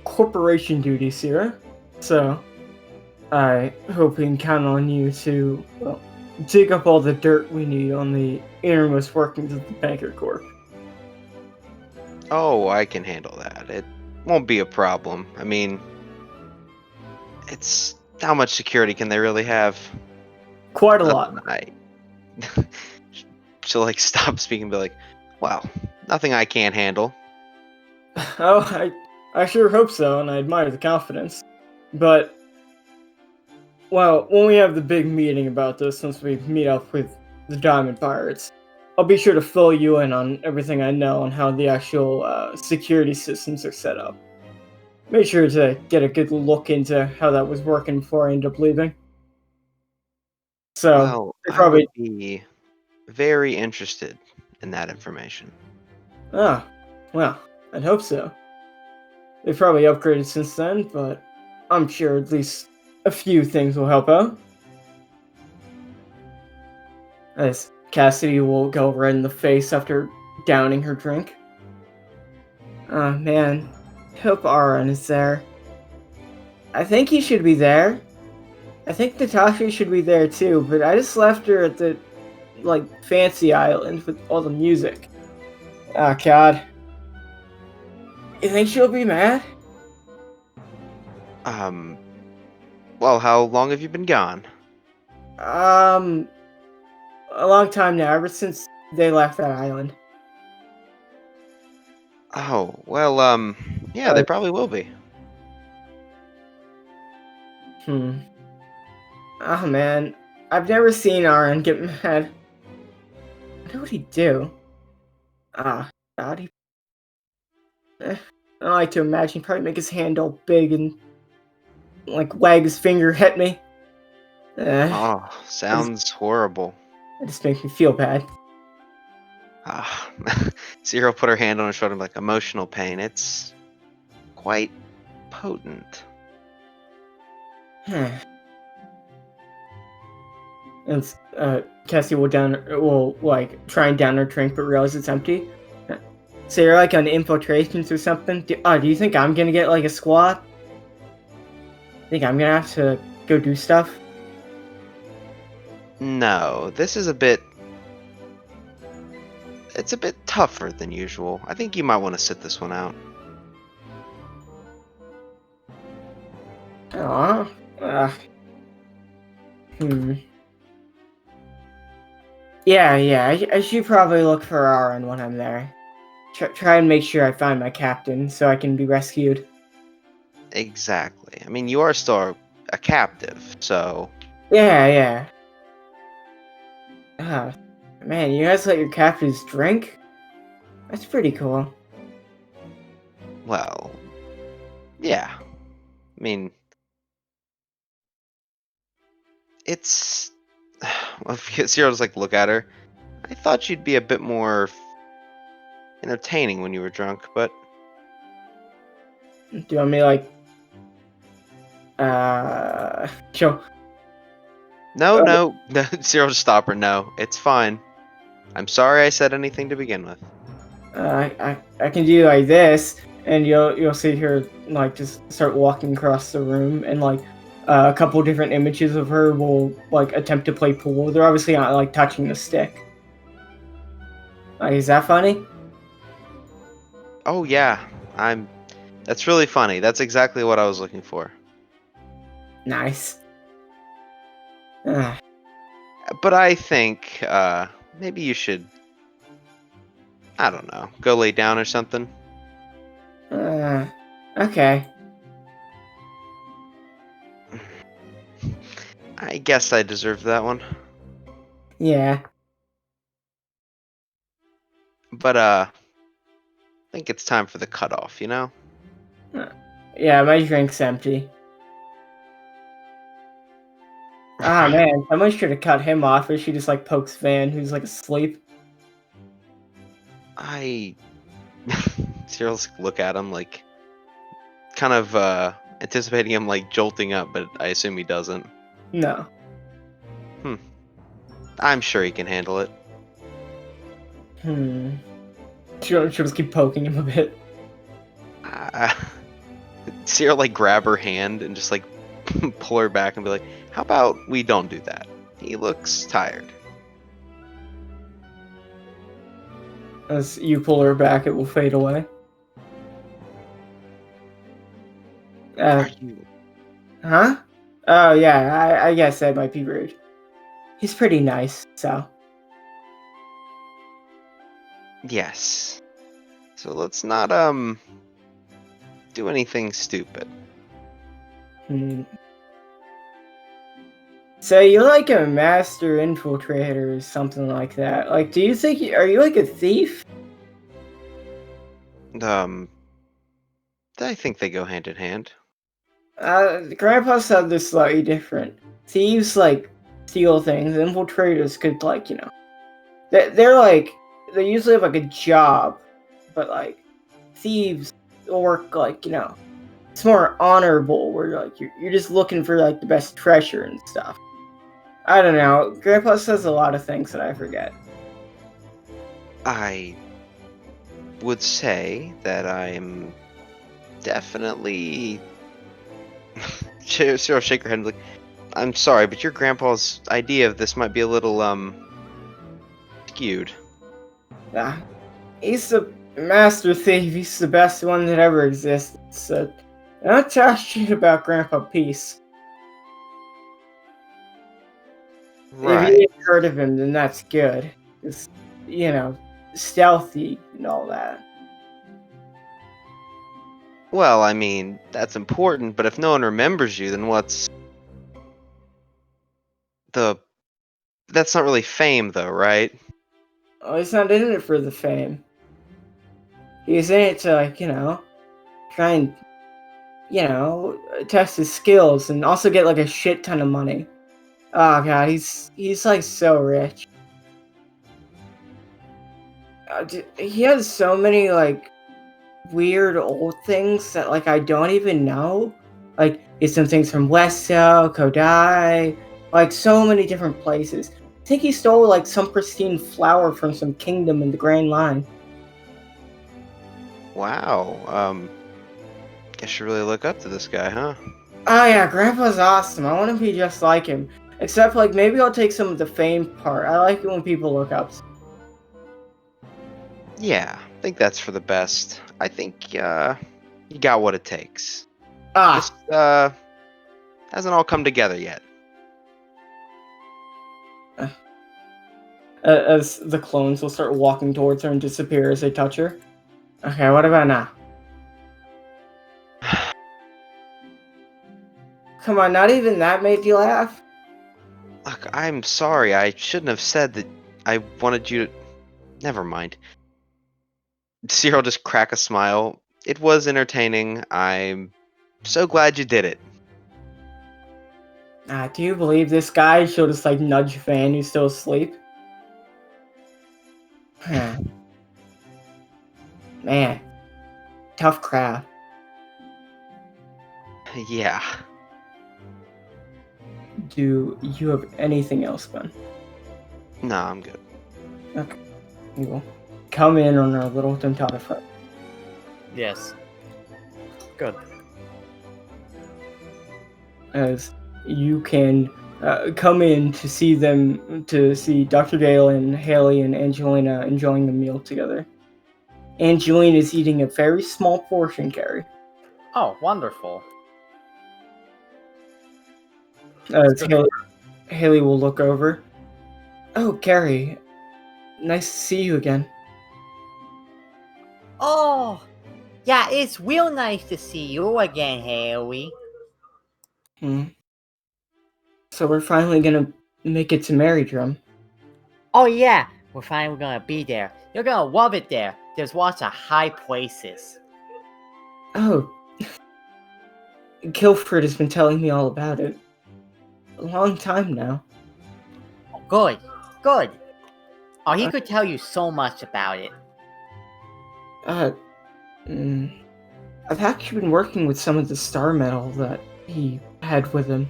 corporation duties here. So I hope we can count on you to dig up all the dirt we need on the innermost workings of the Banker Corp. Oh, I can handle that. It won't be a problem. I mean, it's how much security can they really have? Quite a lot. She'll like stop speaking and be like, "Wow, nothing I can't handle." Oh, I sure hope so, and I admire the confidence. But, well, when we have the big meeting about this, once we meet up with the Diamond Pirates, I'll be sure to fill you in on everything I know on how the actual security systems are set up. Make sure to get a good look into how that was working before I end up leaving. So, Well, I would be very interested in that information. Ah, well, I'd hope so. They've probably upgraded since then, but I'm sure at least a few things will help out. As Cassidy will go red in the face after downing her drink. Oh man, hope Aaron is there. I think he should be there. I think Natasha should be there too, but I just left her at the, fancy island with all the music. Oh god. You think she'll be mad? Well, how long have you been gone? A long time now, ever since they left that island. Oh, well, yeah, they probably will be. Oh man, I've never seen Aaron get mad. What would he do? God, I like to imagine he'd probably make his hand all big and, wag his finger at me. Oh, sounds horrible. It just makes me feel bad. Zero put her hand on his shoulder and like, emotional pain. It's quite potent. And Cassie will try and down her drink, but realize it's empty. So you're on infiltrations or something? Do you think I'm gonna get a squad? Think I'm gonna have to go do stuff? No, this is a bit. It's a bit tougher than usual. I think you might want to sit this one out. Yeah, I should probably look for Aaron when I'm there. Try and make sure I find my captain so I can be rescued. Exactly. I mean, you are still a captive, so. Yeah. Man, you guys let your captives drink? That's pretty cool. Well, yeah. I mean, it's. Well, Zero just look at her. I thought you'd be a bit more entertaining when you were drunk, but. Do you want me No, no, no, Cyril, just stop her. No, it's fine. I'm sorry I said anything to begin with. I can do like this, and you'll see her like just start walking across the room, and like a couple different images of her will like attempt to play pool. They're obviously not like touching the stick. Is that funny? Oh yeah, That's really funny. That's exactly what I was looking for. Nice. Ah, But I think maybe you should, I don't know, go lay down or something. okay. I guess I deserved that one. Yeah. But I think it's time for the cutoff, you know? Yeah, my drink's empty. Ah man, someone should have cut him off, or she just like pokes Van, who's like asleep. I Cyril's look at him like kind of anticipating him like jolting up, but I assume he doesn't. No. I'm sure he can handle it. She'll just keep poking him a bit. Cyril like grab her hand and just like pull her back and be like, "How about we don't do that? He looks tired." As you pull her back, it will fade away. Are you? Huh? Oh yeah, I guess that might be rude. He's pretty nice, so. Yes. So let's not do anything stupid. So you're like a master infiltrator or something like that. Like, do you think are you like a thief? I think they go hand in hand. Grandpa said they're slightly different. Thieves like steal things. Infiltrators could like they're like they usually have like a job, but like thieves work like it's more honorable. Where like you're just looking for like the best treasure and stuff. I don't know. Grandpa says a lot of things that I forget. I would say that I'm definitely. Cyril, shake her head and be like, "I'm sorry, but your grandpa's idea of this might be a little skewed." Yeah, he's the master thief. He's the best one that ever existed. So don't talk shit about Grandpa Peace. If Right. you ain't heard of him, then that's good. It's stealthy and all that. Well, I mean, that's important, but if no one remembers you, then what's the. That's not really fame, though, right? Oh, he's not in it for the fame. He's in it to try and test his skills and also get like a shit ton of money. Oh god, he's like so rich. He has so many like weird old things that like I don't even know. Like it's some things from Westo, Kodai, like so many different places. I think he stole like some pristine flower from some kingdom in the Grand Line. Wow. Guess you really look up to this guy, huh? Oh yeah, Grandpa's awesome. I want to be just like him. Except like maybe I'll take some of the fame part. I like it when people look up. Yeah, I think that's for the best. I think you got what it takes. Ah, Just hasn't all come together yet. as the clones will start walking towards her and disappear as they touch her. Okay, what about now? Come on, not even that made you laugh? Look, I'm sorry. I shouldn't have said that I wanted you to. Never mind. Cyril just crack a smile. It was entertaining. I'm so glad you did it. Do you believe this guy? She'll just like nudge Van who's still asleep. Man, tough crowd. Yeah. do you have anything else, Ben? Nah, I'm good. Okay. We will come in on our little Tontata fight. Yes. Good. As you can come in to see Dr. Dale and Haley and Angelina enjoying a meal together. Angelina is eating a very small portion, Gary. Oh, wonderful. As Haley will look over. Oh, Gary, nice to see you again. Oh, yeah, it's real nice to see you again, Haley. So we're finally gonna make it to Merrydrum. Oh yeah, we're finally gonna be there. You're gonna love it there. There's lots of high places. Oh, Guilford has been telling me all about it. A long time now. Oh, good, good. Oh, he could tell you so much about it. I've actually been working with some of the star metal that he had with him.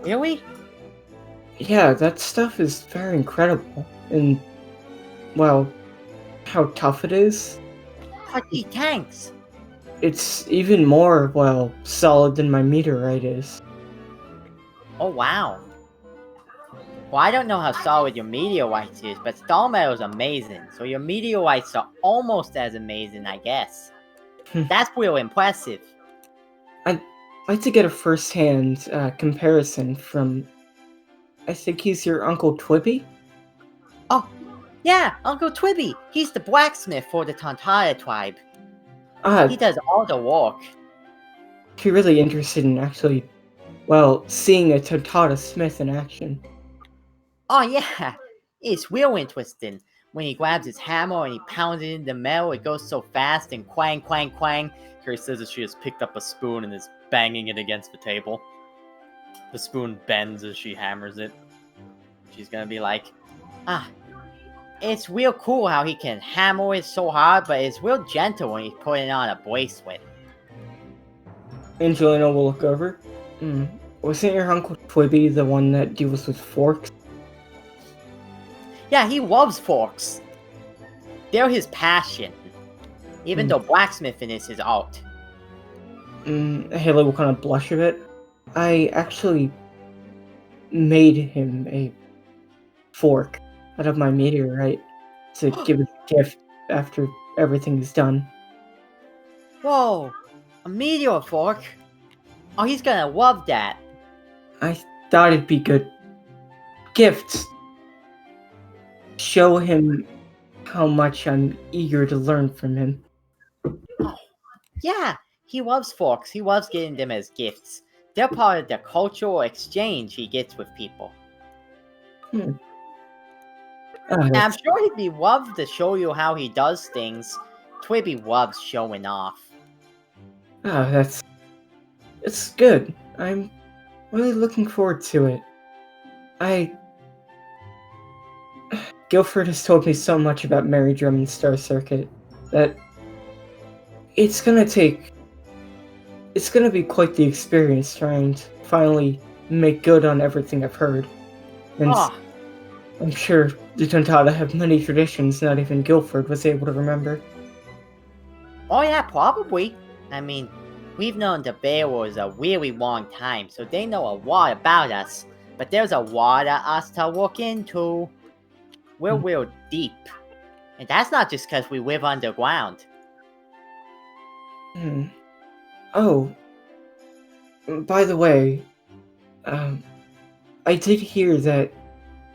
Really? Yeah, that stuff is very incredible. And, well, how tough it is. Hockey tanks. It's even more, well, solid than my meteorite is. Oh wow. Well, I don't know how solid your meteorites is, but star metal is amazing. So your meteorites are almost as amazing, I guess. That's real impressive. I'd like to get a first-hand comparison from, I think he's your Uncle Twibby? Oh, yeah, Uncle Twibby. He's the blacksmith for the Tontata tribe. He does all the work. If you're really interested in actually, well, seeing a Tontata smith in action. Oh yeah, it's real interesting. When he grabs his hammer and he pounds it into the metal, it goes so fast and quang, quang, quang. Carrie says that she has picked up a spoon and is banging it against the table. The spoon bends as she hammers it. She's gonna be like, it's real cool how he can hammer it so hard, but it's real gentle when he's putting on a bracelet. Angelina will look over. Wasn't your Uncle Twibby the one that deals with forks? Yeah, he loves forks. They're his passion. Even though blacksmithing is his art. Haley will kind of blush a bit. I actually made him a fork out of my meteorite to give as a gift after everything is done. Whoa, a meteor fork? Oh, he's gonna love that. I thought it'd be good. Gifts. Show him how much I'm eager to learn from him. Oh, yeah, he loves forks. He loves getting them as gifts. They're part of the cultural exchange he gets with people. And I'm sure he'd be loved to show you how he does things. Twibby loves showing off. It's good. I'm really looking forward to it. Guilford has told me so much about Merrydrum and Star Circuit that it's gonna be quite the experience trying to finally make good on everything I've heard. And I'm sure the Tontata have many traditions not even Guilford was able to remember. Oh yeah, probably. I mean, we've known the Beowulfs a really long time, so they know a lot about us. But there's a lot of us to look into. We're real deep. And that's not just because we live underground. Oh. By the way, I did hear that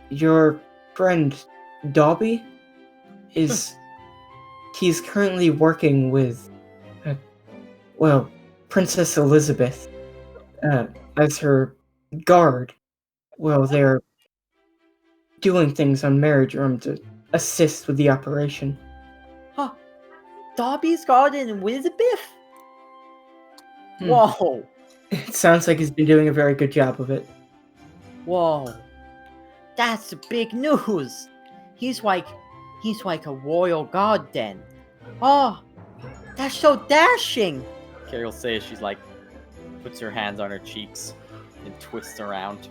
your friend Dobby he's currently working with, Princess Elizabeth, as her guard. Well, they're doing things on Merrydrum to assist with the operation. Huh. Dobby's guard in Elizabeth? Whoa. It sounds like he's been doing a very good job of it. Whoa. That's big news. He's like a royal guard then. Oh, that's so dashing. Carrie will say as she's like, puts her hands on her cheeks. and twists around.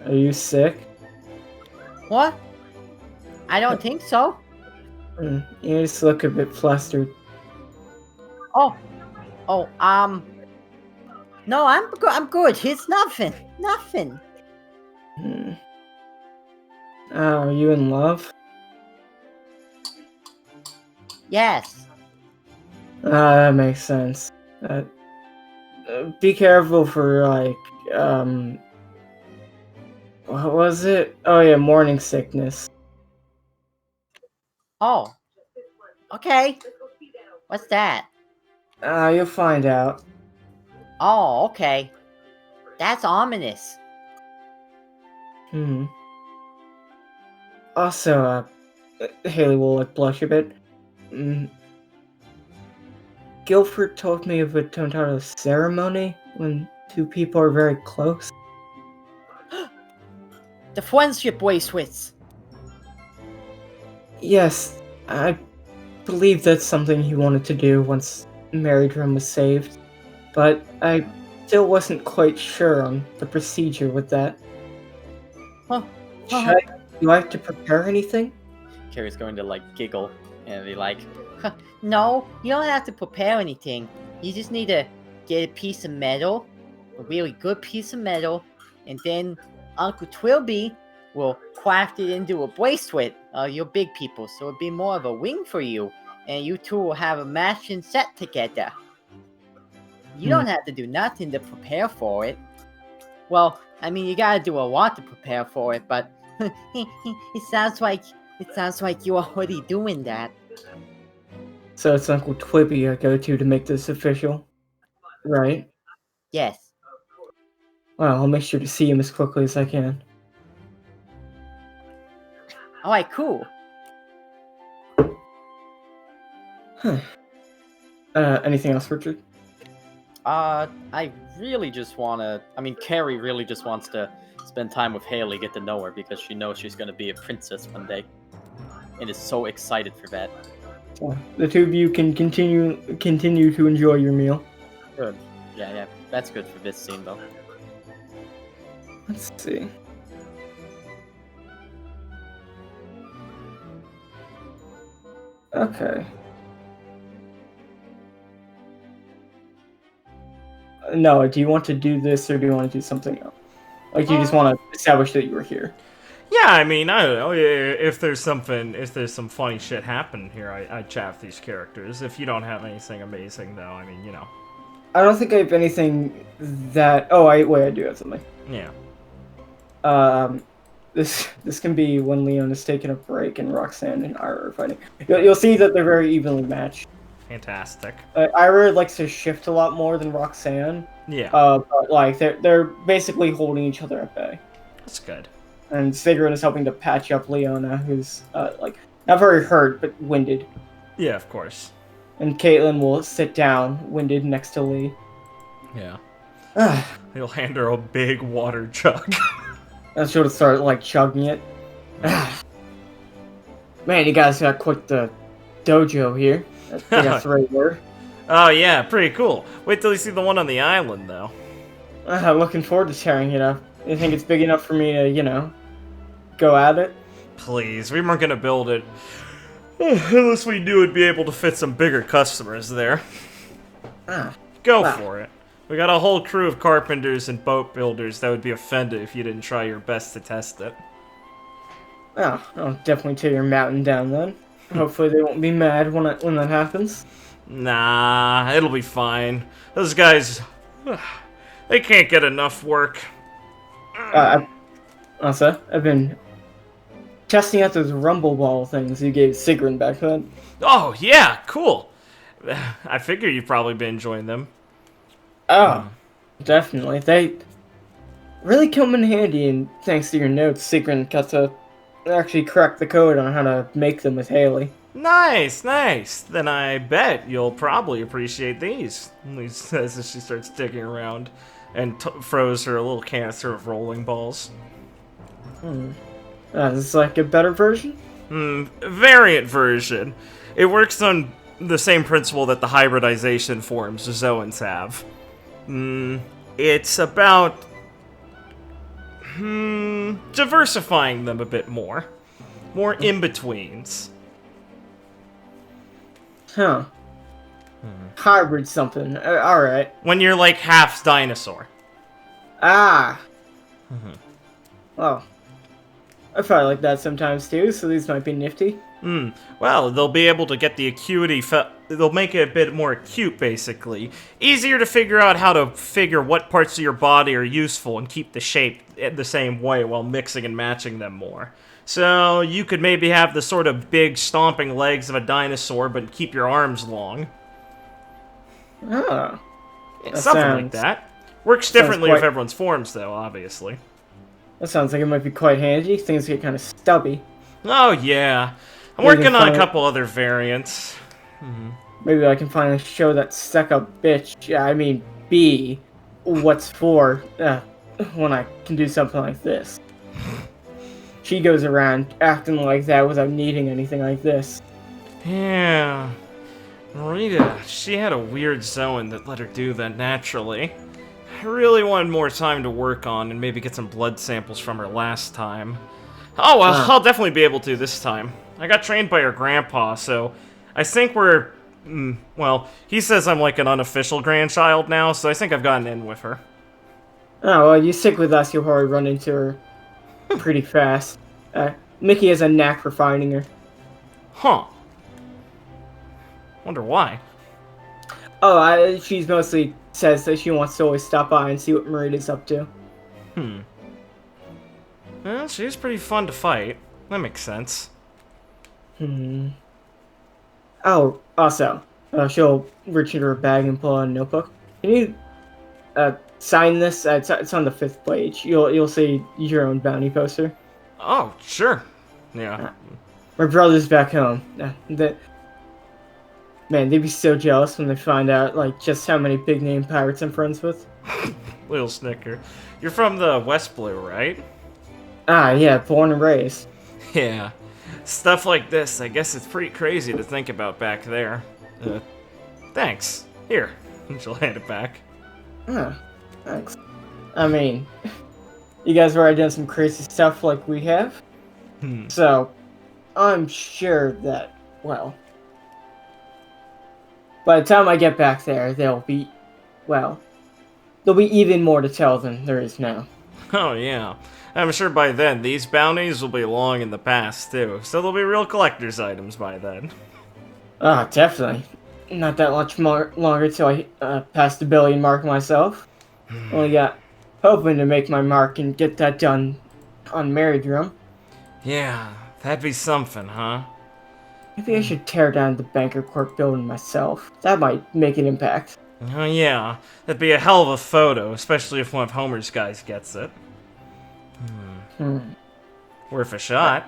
Are you sick? What? I don't think so. You just look a bit flustered. Oh, no, I'm good. It's nothing. Nothing. Hmm. Are you in love? Yes. That makes sense. Be careful for, what was it? Oh yeah, morning sickness. Oh. Okay. What's that? You'll find out. Oh, okay. That's ominous. Also, Haley will blush a bit. Guilford told me of a Tontaro ceremony when two people are very close. The friendship bracelets. Yes, I believe that's something he wanted to do once Merrydrum was saved, but I still wasn't quite sure on the procedure with that. Do I have to prepare anything? Carrie's going to giggle and be like, No, you don't have to prepare anything. You just need to get a piece of metal, a really good piece of metal, and then Uncle Twilby will craft it into a bracelet. You're big people, so it'll be more of a wing for you, and you two will have a matching set together. You don't have to do nothing to prepare for it. Well, I mean, you gotta do a lot to prepare for it, but it sounds like you're already doing that. So it's Uncle Twibby I go to make this official, right? Yes. Well, I'll make sure to see him as quickly as I can. Alright, cool. Anything else, Richard? I really just wanna... I mean, Carrie really just wants to spend time with Haley, get to know her, because she knows she's gonna be a princess one day. And is so excited for that. The two of you can continue to enjoy your meal. Good. Yeah, that's good for this scene, though. Let's see. Okay. No, do you want to do this or do you want to do something else? Like, do you just want to establish that you were here? Yeah, I mean, I don't know. If there's some funny shit happen here, I chat with these characters. If you don't have anything amazing, though, I mean, you know. I don't think I have anything that... Oh, I do have something. Yeah. This can be when Leon is taking a break and Roxanne and Ira are fighting. You'll see that they're very evenly matched. Fantastic. Ira likes to shift a lot more than Roxanne. Yeah. But they're basically holding each other at bay. That's good. And Sigrun is helping to patch up Leona, who's not very hurt but winded. Yeah, of course. And Caitlin will sit down, winded, next to Lee. Yeah. He'll hand her a big water jug. And she'll start chugging it. Man, you guys got quite the dojo here. I think that's the right word. Oh yeah, pretty cool. Wait till you see the one on the island, though. Looking forward to tearing it up. You think it's big enough for me to, go at it? Please, we weren't gonna build it. Unless we knew we'd be able to fit some bigger customers there. Go for it. We got a whole crew of carpenters and boat builders that would be offended if you didn't try your best to test it. Oh, I'll definitely tear your mountain down then. Hopefully they won't be mad when that happens. Nah, it'll be fine. Those guys, they can't get enough work. Also, I've been testing out those rumble ball things you gave Sigrun back then. Oh, yeah, cool. I figure you've probably been enjoying them. Oh, definitely. They really come in handy, and thanks to your notes, Sigrun got to actually crack the code on how to make them with Haley. Nice. Then I bet you'll probably appreciate these. Lee says as she starts digging around and throws her a little canister of rolling balls. This is like a better version? Variant version. It works on the same principle that the hybridization forms Zoans have. It's about diversifying them a bit more. More in-betweens. Huh. Hybrid something. Alright. When you're like half dinosaur. Ah. Well, I probably like that sometimes too, so these might be nifty. Well, they'll be able to get the acuity, they'll make it a bit more acute, basically. Easier to figure out how to figure what parts of your body are useful and keep the shape the same way while mixing and matching them more. So, you could maybe have the sort of big stomping legs of a dinosaur, but keep your arms long. Oh. Something like that. Works differently with everyone's forms, though, obviously. That sounds like it might be quite handy. Things get kind of stubby. Oh, yeah. I'm working on a couple other variants. Maybe I can finally show that stuck-up bitch, I mean B, what's for, when I can do something like this. She goes around acting like that without needing anything like this. Yeah. Rita, she had a weird zone that let her do that naturally. I really wanted more time to work on and maybe get some blood samples from her last time. Oh, well, I'll definitely be able to this time. I got trained by her grandpa, so I think we're... well, he says I'm like an unofficial grandchild now, so I think I've gotten in with her. Oh, well, you stick with us, you'll probably run into her pretty fast. Mickey has a knack for finding her. Huh. Wonder why. Oh, she's mostly says that she wants to always stop by and see what Merrida's up to. Well, she's pretty fun to fight. That makes sense. Oh, also, she'll reach into her bag and pull out a notebook. Can you sign this? It's on the 5th page. You'll see your own bounty poster. Oh, sure. Yeah. My brother's back home. Man, they'd be so jealous when they find out like just how many big name pirates I'm friends with. Little snicker. You're from the West Blue, right? Ah, yeah, born and raised. Yeah. Stuff like this, I guess it's pretty crazy to think about back there. Thanks. Here. And she'll hand it back. Thanks. I mean, you guys have already done some crazy stuff like we have. So, I'm sure that, well, by the time I get back there, there'll be even more to tell than there is now. Oh, yeah. I'm sure by then, these bounties will be long in the past, too. So they'll be real collector's items by then. Ah, definitely. Not that much longer till I pass the billion mark myself. Only got hoping to make my mark and get that done on Merrydrum. Yeah, that'd be something, huh? Maybe I should tear down the Banker Court building myself. That might make an impact. Oh, yeah. That'd be a hell of a photo, especially if one of Homer's guys gets it. Worth a shot.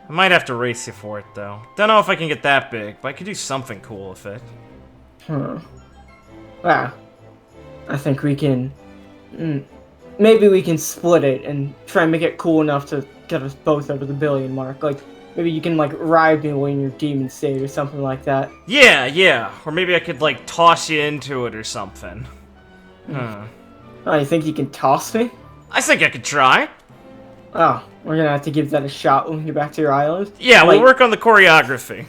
I might have to race you for it, though. Don't know if I can get that big, but I could do something cool with it. Wow. I think we can... maybe we can split it and try and make it cool enough to get us both over the billion mark. Like, maybe you can, like, ride me when you're demon state or something like that. Yeah. Or maybe I could, like, toss you into it or something. Oh, you think you can toss me? I think I could try. Oh, we're gonna have to give that a shot when we get back to your island? Yeah, we'll work on the choreography.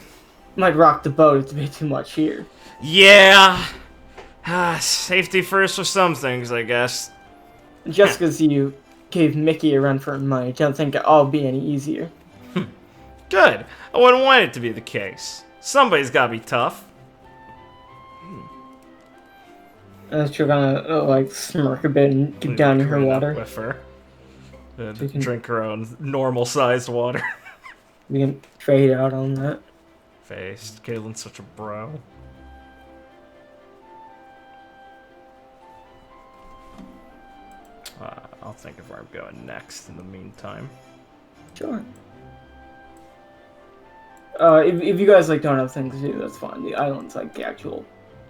Might rock the boat, it's a bit too much here. Yeah. Safety first with some things, I guess. Just because you gave Mickey a run for her money, don't think it'll be any easier. Good. I wouldn't want it to be the case. Somebody's gotta be tough. Unless you're gonna, like, smirk a bit and get down in her water. With her. Drink her own normal-sized water. We can fade out on that. Faced. Caitlin's such a bro. I'll think of where I'm going next in the meantime. Sure. If you guys, like, don't have things to do, that's fine. The island's, like, the actual...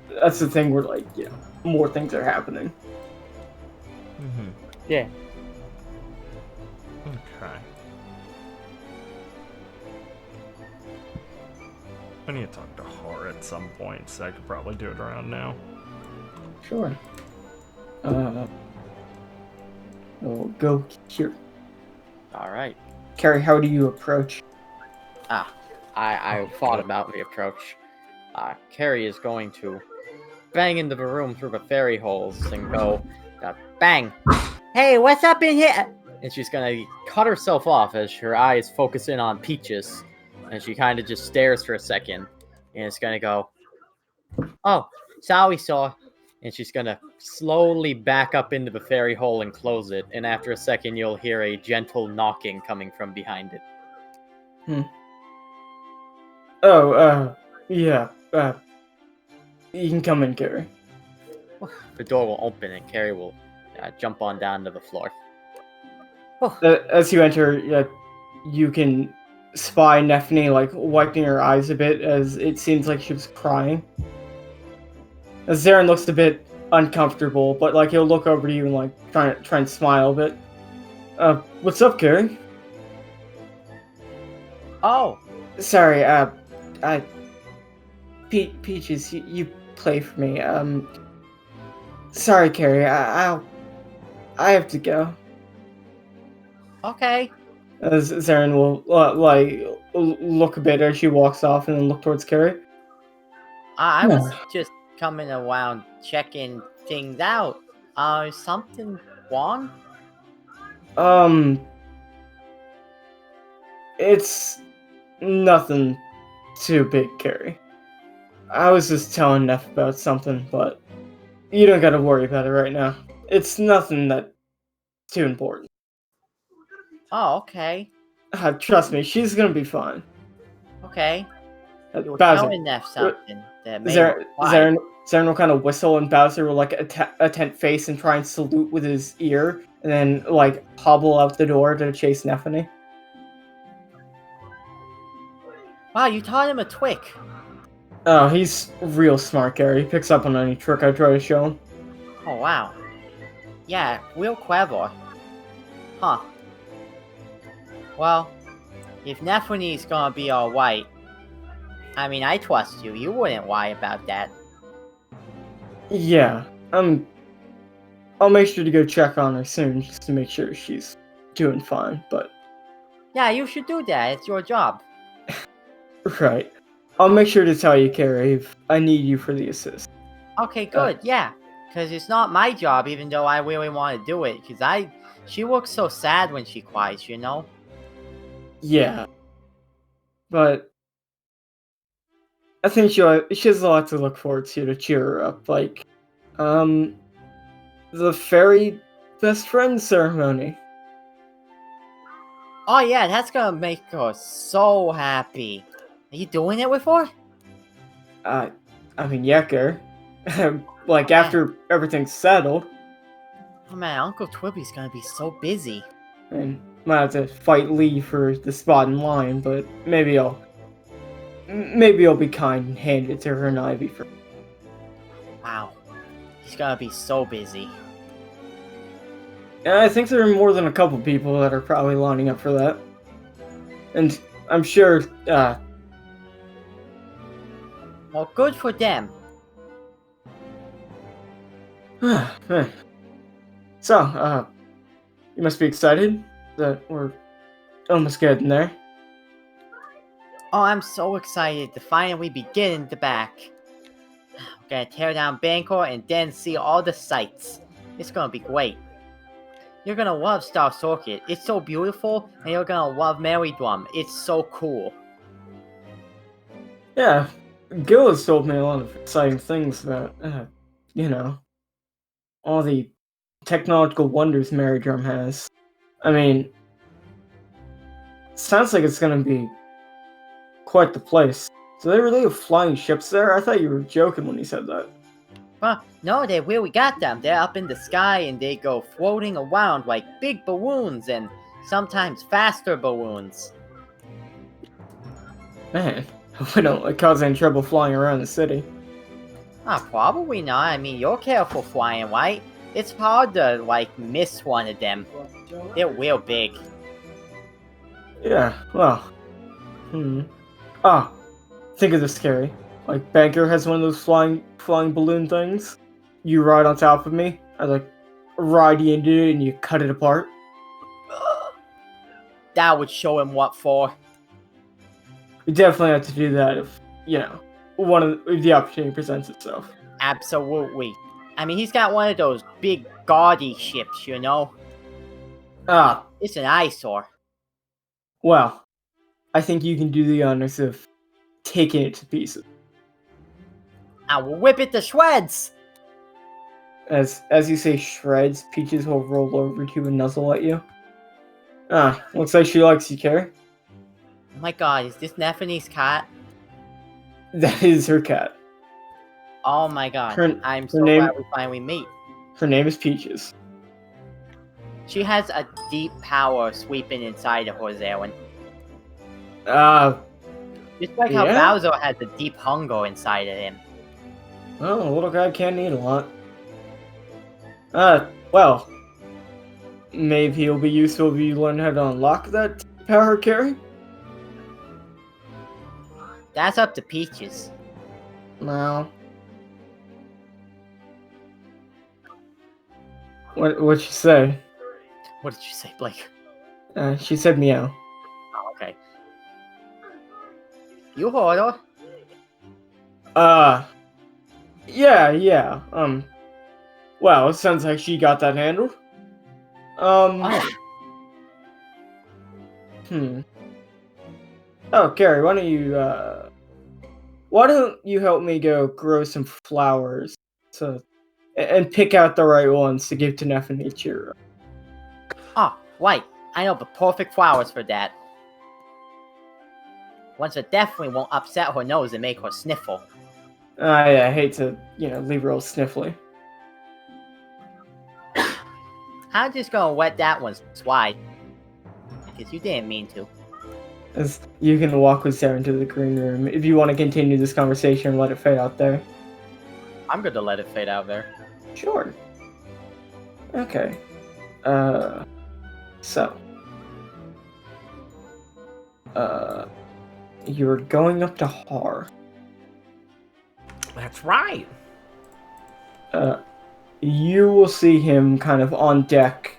That's the thing where, like, you know, more things are happening. Yeah. Okay. I need to talk to Har at some point, so I could probably do it around now. Sure. We'll go here. All right. Carrie, how do you approach? I thought about the approach. Carrie is going to bang into the room through the fairy holes and go, bang! Hey, what's up in here? And she's gonna cut herself off as her eyes focus in on Peaches, and she kind of just stares for a second, and it's gonna go, Oh, sorry, sir. and she's gonna slowly back up into the fairy hole and close it, and after a second you'll hear a gentle knocking coming from behind it. Oh, yeah, you can come in, Carrie. The door will open and Carrie will jump on down to the floor. As you enter, you can spy Nephany, like, wiping her eyes a bit, as it seems like she was crying. As Zarin looks a bit uncomfortable, but, like, he'll look over to you and, like, try and smile a bit. What's up, Carrie? Oh, Sorry, Peaches, you play for me. Sorry, Carrie, I have to go. okay. As Zarin will, look a bit as she walks off and then look towards Carrie. I was just coming around checking things out. Is something wrong? It's nothing too big, Carrie. I was just telling Neff about something, but you don't gotta worry about it right now. It's nothing that too important. Oh, okay. Trust me, she's gonna be fine. Okay. You were Bowser, telling Neff something that made her quiet. Zarin will kind of whistle, and Bowser will like attempt face and try and salute with his ear, and then like hobble out the door to chase Nephany. Wow, you taught him a trick. Oh, he's real smart, Gary. He picks up on any trick I try to show him. Oh, wow. Yeah, real clever. Huh. Well, if Nephany's gonna be alright, I mean, I trust you. You wouldn't lie about that. Yeah, I'll make sure to go check on her soon, just to make sure she's doing fine, but... Yeah, you should do that. It's your job. Right. I'll make sure to tell you, Carrie, if I need you for the assist. Okay, good. Yeah. Because it's not my job, even though I really want to do it. Because she looks so sad when she cries, you know? Yeah. But... I think she has a lot to look forward to cheer her up, like... the fairy best friend ceremony. Oh, yeah, that's gonna make her so happy. Are you doing it with her? I mean, yeah, Gary. Like, Yeah. after everything's settled, Oh, man, Uncle Twibby's gonna be so busy. and might have to fight Lee for the spot in line, but maybe I'll be kind and hand it to her and Ivy for... Wow. He's gonna be so busy. And I think there are more than a couple people that are probably lining up for that. And I'm sure, Well, good for them. So, you must be excited that we're almost getting there. Oh, I'm so excited to finally be getting the back. We're gonna tear down Banker and then see all the sights. It's gonna be great. You're gonna love Star Circuit. It's so beautiful, and you're gonna love Merrydrum. It's so cool. Yeah, Gil has told me a lot of exciting things about, all the technological wonders Merrydrum has. I mean, sounds like it's gonna be quite the place. Do they really have flying ships there? I thought you were joking when you said that. Huh? No, they really got them. They're up in the sky, and they go floating around like big balloons, and sometimes faster balloons. Man, we don't like cause any trouble flying around the city. Probably not. I mean, you're careful flying, right? It's hard to, like, miss one of them. They're real big. Yeah, well. Think of this, Carrie. Like, Banker has one of those flying balloon things. You ride on top of me. I, like, ride into it and you cut it apart? That would show him what for. You definitely have to do that if, if the opportunity presents itself. Absolutely. I mean, he's got one of those big gaudy ships, you know? Ah, It's an eyesore. well, I think you can do the honors of taking it to pieces. I will whip it to shreds! As you say shreds, Peaches will roll over to and nuzzle at you. Looks like she likes you, Carrie. Oh my god, is this Nephine's cat? That is her cat. Oh my god, Her I'm so name- glad we finally meet. Her name is Peaches. She has a deep power sweeping inside of her, Zarin. Just like how Yeah? Bowser has a deep hunger inside of him. Well, a little guy can eat a lot. Well, maybe it'll be useful if you learn how to unlock that power, Carrie? That's up to Peaches. No. What'd she say? What did you say, Blake? She said meow. Oh, okay. You heard her. Yeah. Well, it sounds like she got that handled. Oh. Oh, Carrie, why don't you help me go grow some flowers and pick out the right ones to give to Nephanichira? Oh, right. I know the perfect flowers for that. Ones that definitely won't upset her nose and make her sniffle. I hate to, leave her all sniffly. I'm just gonna wet that one wide. Because you didn't mean to. As you can walk with Sarah into the green room. If you want to continue this conversation, let it fade out there. I'm gonna let it fade out there. Sure. Okay. So. You're going up to Har. That's right. You will see him kind of on deck,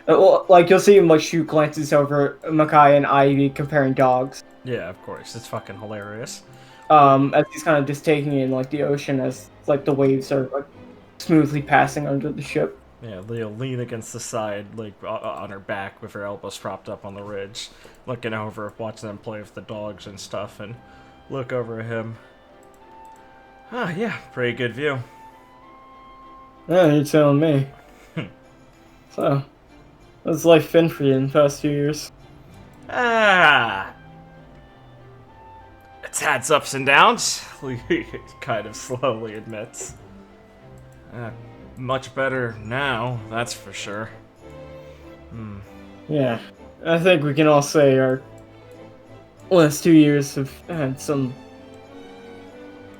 you'll see him shoot glances over Makai and Ivy comparing dogs. Yeah, of course. It's fucking hilarious. As he's kind of just taking in the ocean as the waves are smoothly passing under the ship. Yeah, Leah lean against the side, on her back with her elbows propped up on the ridge, looking over, watching them play with the dogs and stuff, and look over at him. Yeah, pretty good view. Yeah, you're telling me. So, how's life been for you in the past few years? It's had its ups and downs, he kind of slowly admits. Much better now, that's for sure. Yeah, I think we can all say our last 2 years have had some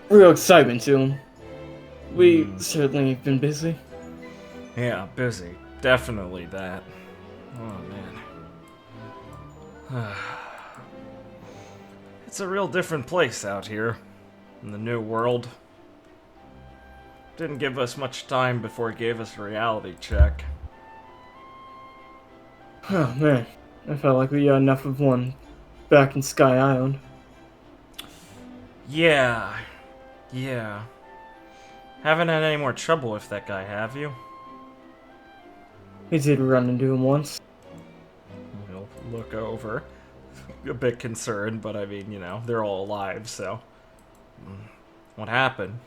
real excitement to them. We certainly have been busy. Yeah, busy. Definitely that. Oh, man. It's a real different place out here, in the new world. Didn't give us much time before it gave us a reality check. Oh man, I felt like we got enough of one back in Sky Island. Yeah. Haven't had any more trouble with that guy, have you? We did run into him once. He'll look over. A bit concerned, but I mean, they're all alive, so... What happened?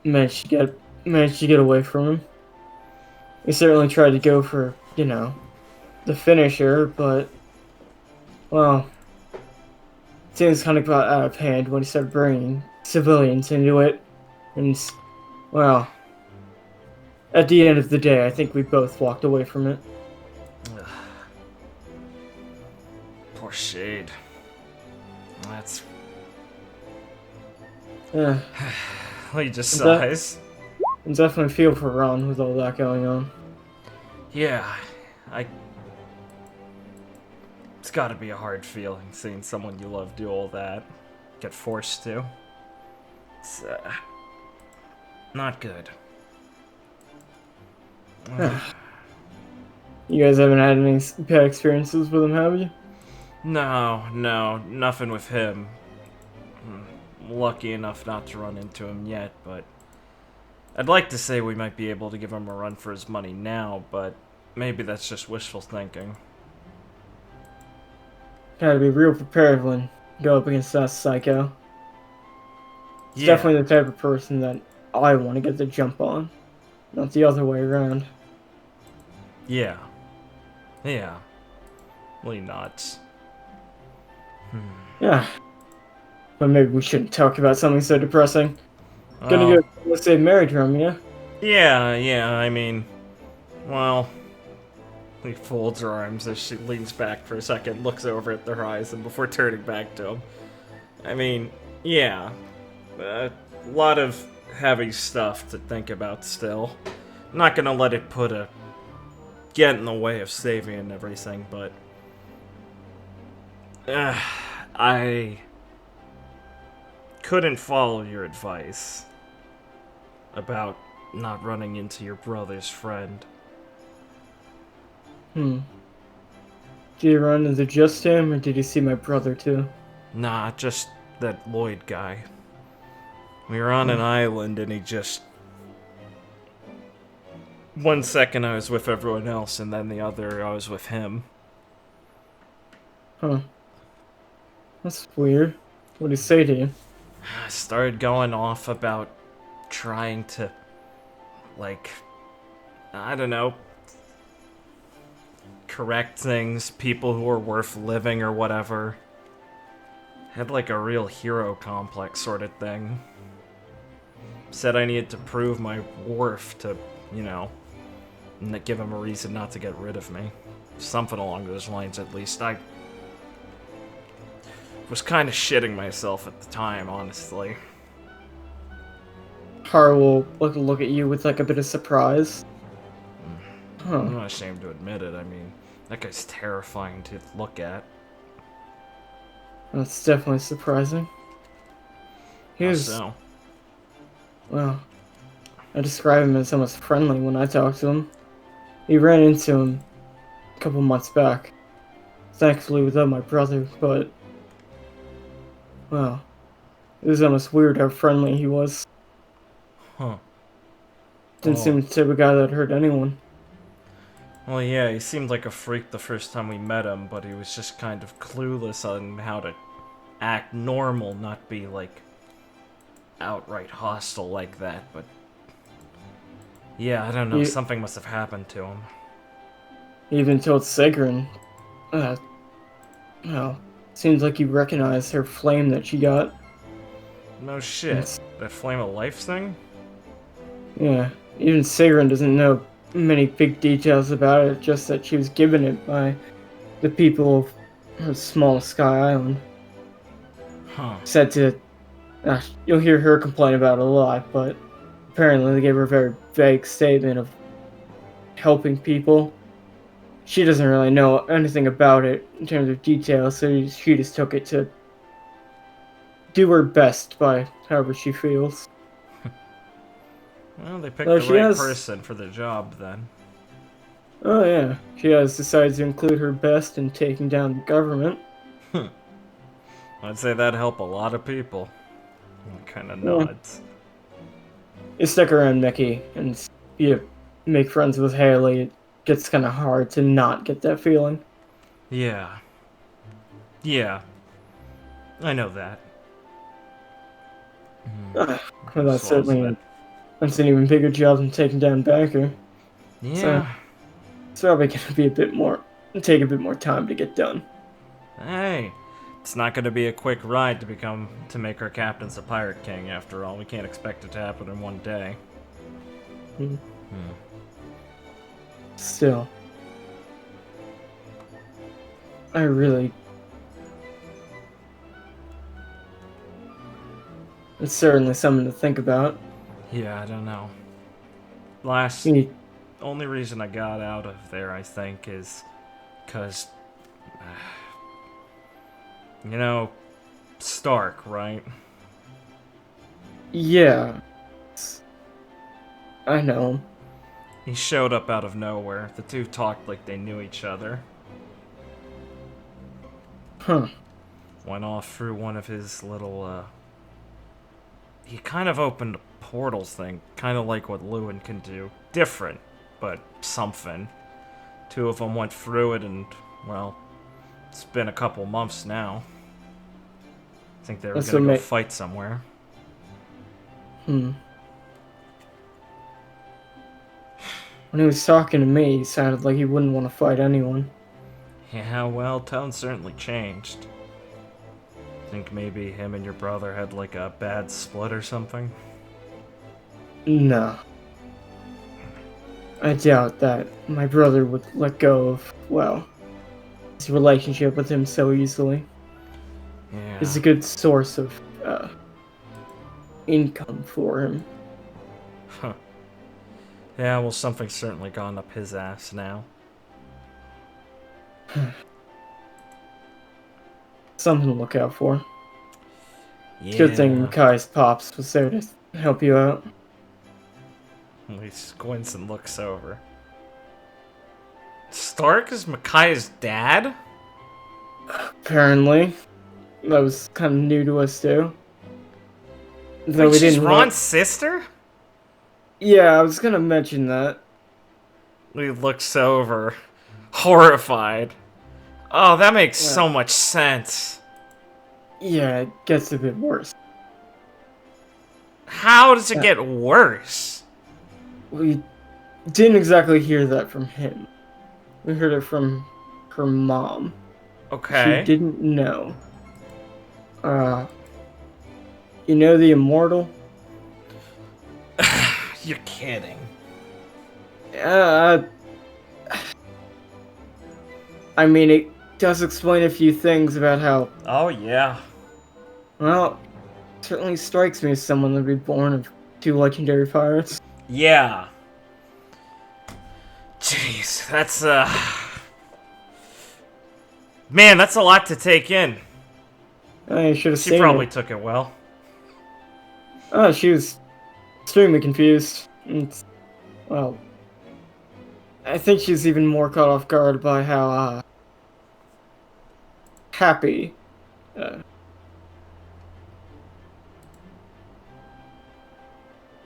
Managed to get away from him. We certainly tried to go for, the finisher, but... Well... Things kind of got out of hand when he started bringing civilians into it. And, well... At the end of the day, I think we both walked away from it. Ugh. Poor Shade. That's... Yeah. He just sighs. I definitely feel for Ron with all that going on. Yeah, It's gotta be a hard feeling seeing someone you love do all that. Get forced to. It's, not good. You guys haven't had any bad experiences with him, have you? No, nothing with him. Lucky enough not to run into him yet, but I'd like to say we might be able to give him a run for his money now, but maybe that's just wishful thinking. Gotta be real prepared when you go up against that psycho. It's Yeah, definitely the type of person that I want to get the jump on, not the other way around. yeah. Really nuts. Yeah. But maybe we shouldn't talk about something so depressing. Gonna Oh, go, let's say, Merrydrum, yeah? yeah, I mean, well, he folds her arms as she leans back for a second, looks over at the horizon before turning back to him. I mean, yeah, a lot of heavy stuff to think about still. I'm not gonna let it get in the way of saving and everything, but I couldn't follow your advice about not running into your brother's friend. Did you run into just him, or did you see my brother too? Nah, just that Lloyd guy. We were on an island and he just... One second I was with everyone else and then the other I was with him. Huh. That's weird. What did he say to you? I started going off about trying to, like, I don't know, correct things, people who are worth living or whatever. Had like a real hero complex sort of thing. Said I needed to prove my worth to, you know, give him a reason not to get rid of me. Something along those lines, at least. I was kind of shitting myself at the time, honestly. Har will look at you with like a bit of surprise. I'm Huh. not ashamed to admit it. I mean, that guy's terrifying to look at. That's definitely surprising. He How was, so? well, I describe him as almost friendly when I talk to him. We ran into him a couple months back. Thankfully without my brother, but, well, it was almost weird how friendly he was. Huh. Didn't Oh. seem the type of guy that hurt anyone. Well, yeah, he seemed like a freak the first time we met him, but he was just kind of clueless on how to act normal, not be, like, outright hostile like that, but... Yeah, I don't know, You- something must have happened to him. He even told Sigrun, well, seems like he recognized her flame that she got. No shit. That Flame of Life thing? Yeah, even Sigrun doesn't know many big details about it, just that she was given it by the people of her small Sky Island. Huh. Said to, you'll hear her complain about it a lot, but apparently they gave her a very vague statement of helping people. She doesn't really know anything about it in terms of detail, so she just took it to do her best by however she feels. Well, they picked Well, the she right has- person for the job, then. Oh yeah, she has decided to include her best in taking down the government. I'd say that'd help a lot of people. Kinda Yeah. nods. You stick around Mickey and you make friends with Haley, it gets kind of hard to not get that feeling. Yeah. Yeah. I know that. Well, that's Swallows certainly it. that's an even bigger job than taking down Banker. Yeah. It's probably gonna be take a bit more time to get done. Hey, it's not going to be a quick ride to make our captains a pirate king. After all, we can't expect it to happen in one day. Still, I really. It's certainly something to think about. Yeah, I don't know. You- Only reason I got out of there, I think, is because, you know, Stark, right? Yeah. I know. He showed up out of nowhere. The two talked like they knew each other. Huh. Went off through one of his little, He kind of opened a portals thing, kind of like what Lewin can do. Different, but something. Two of them went through it and, well, it's been a couple months now. I think they were That's gonna what go fight somewhere. When he was talking to me, he sounded like he wouldn't want to fight anyone. Yeah, well, tone certainly changed. Think maybe him and your brother had like a bad split or something? No. I doubt that my brother would let go of, well, his relationship with him so easily. Yeah. It's a good source of, income for him. Huh. Yeah, well, something's certainly gone up his ass now. Something to look out for. Yeah. Good thing Makai's pops was there to help you out. He squints and looks over. Stark is Micaiah's dad? Apparently. That was kind of new to us too. Though Wait, we she's didn't Ron's sister? Yeah, I was gonna mention that. He looks over, horrified. Oh, that makes so much sense. Yeah, it gets a bit worse. How does it get worse? We didn't exactly hear that from him. We heard it from her mom. Okay. She didn't know. You know the Immortal? You're kidding. I mean, it does explain a few things about how, Oh, yeah. well, certainly strikes me as someone that would be born of two legendary pirates. Yeah. Jeez, that's, Man, that's a lot to take in. I should have She seen probably her. took it well. Oh, she was extremely confused. Well, I think she's even more caught off guard by how, happy,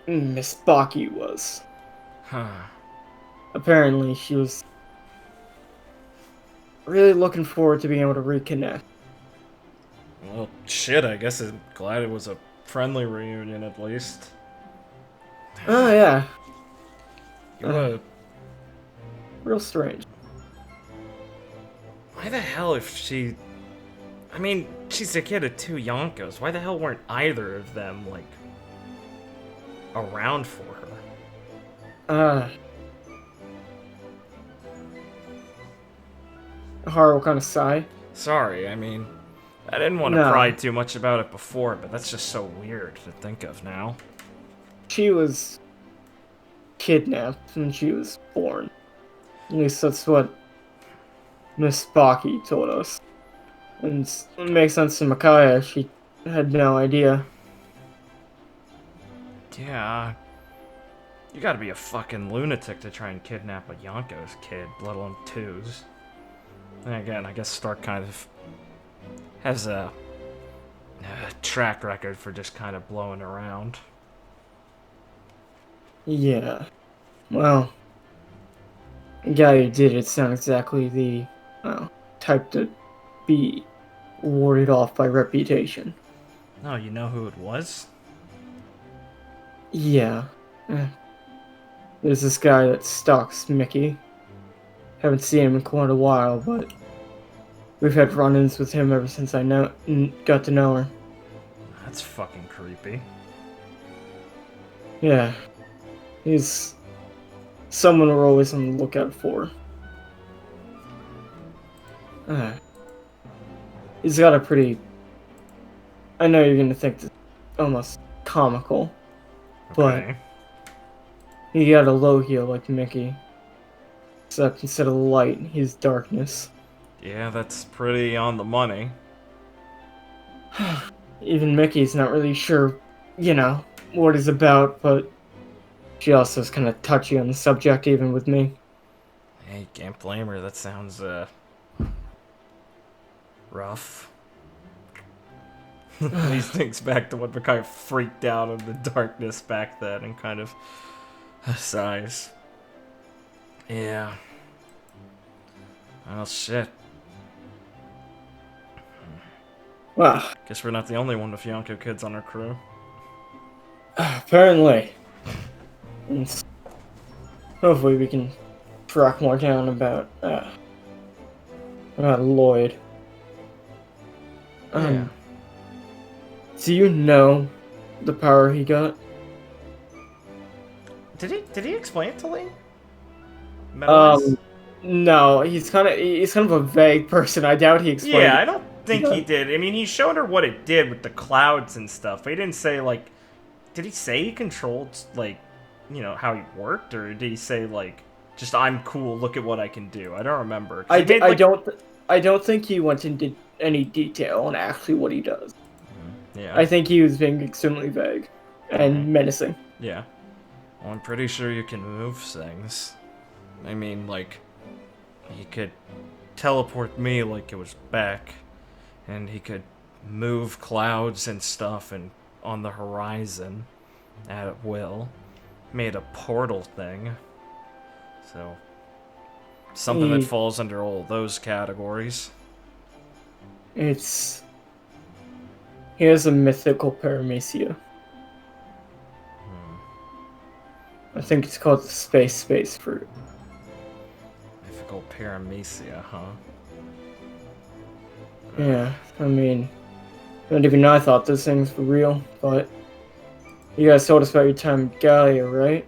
Miss Baki was. Huh. Apparently, she was really looking forward to being able to reconnect. Well, shit, I guess I'm glad it was a friendly reunion at least. Oh, yeah. Real strange. Why the hell if she... I mean, she's a kid of two Yonkos. Why the hell weren't either of them, like, around for her? Haru will kind of sigh. Sorry, I mean, I didn't want to No. pry too much about it before, but that's just so weird to think of now. She was kidnapped when she was born. At least that's what Miss Baki told us. And it makes sense to Micaiah. She had no idea. Yeah, you gotta be a fucking lunatic to try and kidnap a Yonkos kid, let alone twos. And again, I guess Stark kind of has a track record for just kind of blowing around. Yeah. Well, the guy who did it's not exactly the type to be warded off by reputation. Oh, you know who it was? Yeah. There's this guy that stalks Mickey. Haven't seen him in quite a while, but we've had run-ins with him ever since I got to know her. That's fucking creepy. Yeah. He's someone we're always on the lookout for. He's got a pretty... I know you're gonna think this almost comical, but Okay. he got a low heel like Mickey. Except instead of light, he's darkness. Yeah, that's pretty on the money. Even Mickey's not really sure, what he's about, but She also is kind of touchy on the subject, even with me. Hey, can't blame her. That sounds, rough. He thinks back to what kind of freaked out in the darkness back then and kind of sighs. Yeah. Well, shit. Well, Guess we're not the only one with Yonko kids on our crew. apparently. And hopefully we can track more down about Lloyd. Yeah. Do you know the power he got? Did he explain it to Lee? Metal-wise? No, he's kind of a vague person. I doubt he explained. Yeah, it. I don't think he did. I mean, he showed her what it did with the clouds and stuff. But he didn't say, like... Did he say he controlled, like, you know, how he worked? Or did he say, like, just, I'm cool, look at what I can do? I don't remember. 'Cause he made, like- I don't think he went into any detail on actually what he does. Yeah. I think he was being extremely vague and menacing. Yeah. Well, I'm pretty sure you can move things. I mean, like, he could teleport me like it was Beck, and he could move clouds and stuff and on the horizon at will. Made a portal thing. So, something that falls under all those categories. He has a mythical paramecia. I think it's called the space fruit. Mythical paramecia, huh? Yeah, I mean, not even I thought those things were real, but you guys told us about your time in Galia, right?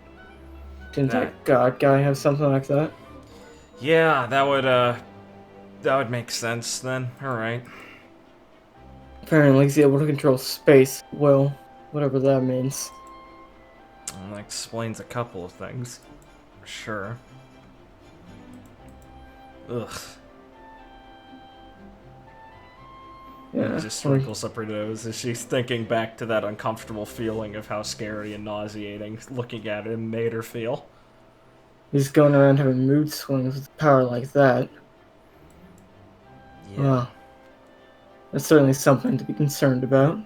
Didn't that god guy have something like that? Yeah, that would make sense then. Alright. Apparently he's able to control space, well, whatever that means. Well, that explains a couple of things. Sure. Ugh. Yeah. Just wrinkles up her nose as she's thinking back to that uncomfortable feeling of how scary and nauseating looking at him made her feel. He's going around having mood swings with power like that. Yeah. Well, that's certainly something to be concerned about.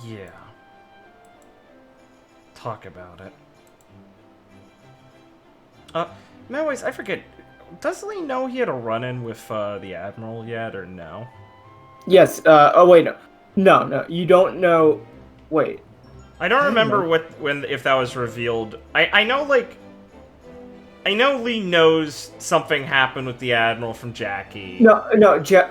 Yeah. Talk about it. Anyways, I forget. Does Lee know he had a run-in with the Admiral yet, or no? Yes, oh wait, no. No, you don't know... Wait. I don't remember if that was revealed. I know, like... I know Lee knows something happened with the Admiral from Jackie. No,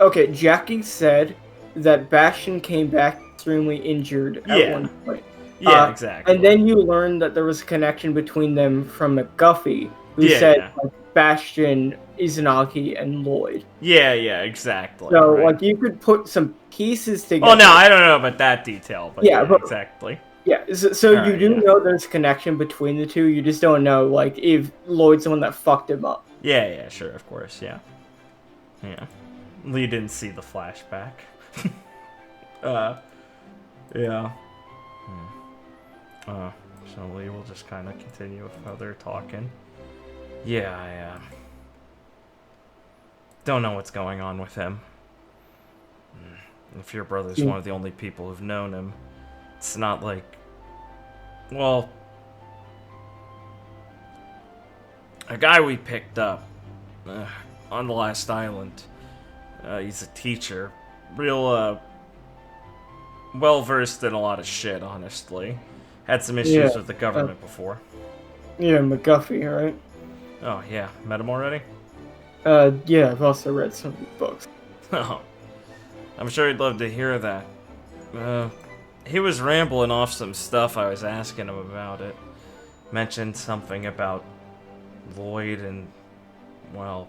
okay, Jackie said that Bastion came back extremely injured at one point. Yeah, exactly. And then you learned that there was a connection between them from McGuffey, who said like, Bastion, Izanagi, and Lloyd. Yeah, exactly. So, right. like, you could put some pieces together. Oh, no, I don't know about that detail, but yeah, exactly. Yeah, so you do know there's a connection between the two, you just don't know, like, if Lloyd's the one that fucked him up. Yeah, sure, of course, yeah. Yeah. Lee didn't see the flashback. Yeah. So Lee will just kind of continue with how they're talking. Yeah, I don't know what's going on with him. If your brother's one of the only people who've known him, it's not like... Well... A guy we picked up on the last island, he's a teacher. Real, well-versed in a lot of shit, honestly. Had some issues with the government before. Yeah, McGuffey, right? Oh, yeah. Met him already? Yeah, I've also read some of his books. Oh. I'm sure he'd love to hear that. He was rambling off some stuff I was asking him about it. Mentioned something about Lloyd and, well...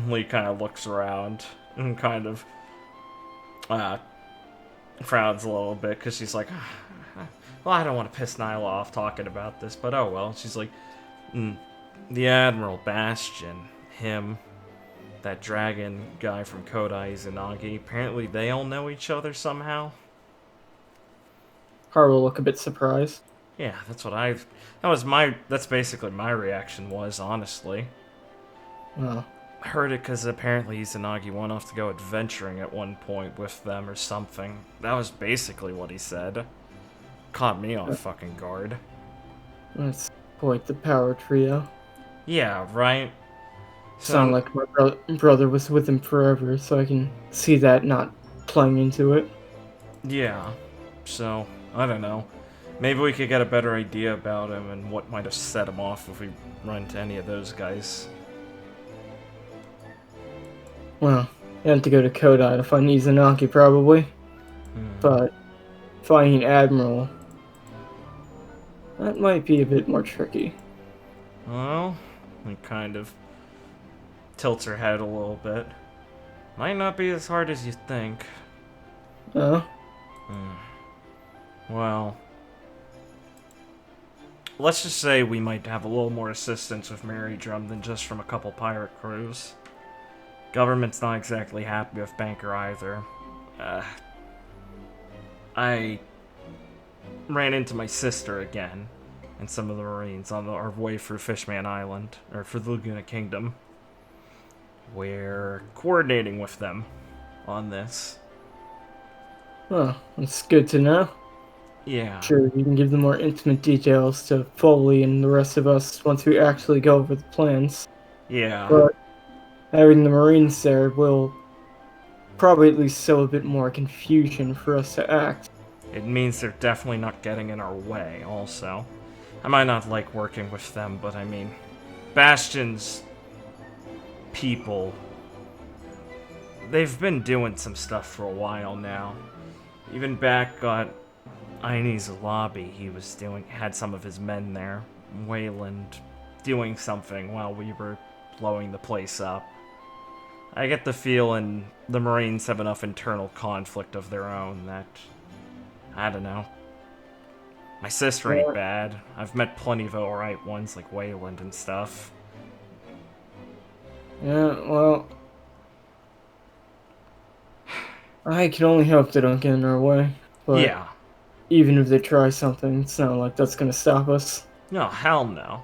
Lee kind of looks around and kind of frowns a little bit because she's like, well, I don't want to piss Nyla off talking about this, but oh well. She's like, the Admiral, Bastion, him, that dragon guy from Kodai Izanagi, apparently they all know each other somehow. Har will look a bit surprised. Yeah, that's basically my reaction was, honestly. Well, I heard it because apparently Izanagi went off to go adventuring at one point with them or something. That was basically what he said. Caught me off fucking guard. that's quite the power trio. Yeah, right? Sound like my brother was with him forever, so I can see that not playing into it. Yeah. So, I don't know. Maybe we could get a better idea about him and what might have set him off if we run into any of those guys. Well, you have to go to Kodai to find Izanagi, probably. But finding Admiral, that might be a bit more tricky. Well, it kind of tilts her head a little bit. Might not be as hard as you think. Oh? Well, let's just say we might have a little more assistance with Merrydrum than just from a couple pirate crews. Government's not exactly happy with Banker either. I ran into my sister again and some of the Marines on our way through Fishman Island, or for the Laguna Kingdom. We're coordinating with them on this. Well, it's good to know. Yeah. Sure, you can give them more intimate details to Foley and the rest of us once we actually go over the plans. Yeah. But having the Marines there will probably at least sow a bit more confusion for us to act. It means they're definitely not getting in our way, also. I might not like working with them, but I mean, Bastion's people, they've been doing some stuff for a while now. Even back at Aine's lobby, he was had some of his men there, Wayland, doing something while we were blowing the place up. I get the feeling the Marines have enough internal conflict of their own that, I don't know. My sister ain't bad. I've met plenty of alright ones like Wayland and stuff. Yeah, well, I can only hope they don't get in our way. But Yeah. even if they try something, it's not like that's gonna stop us. No, hell no.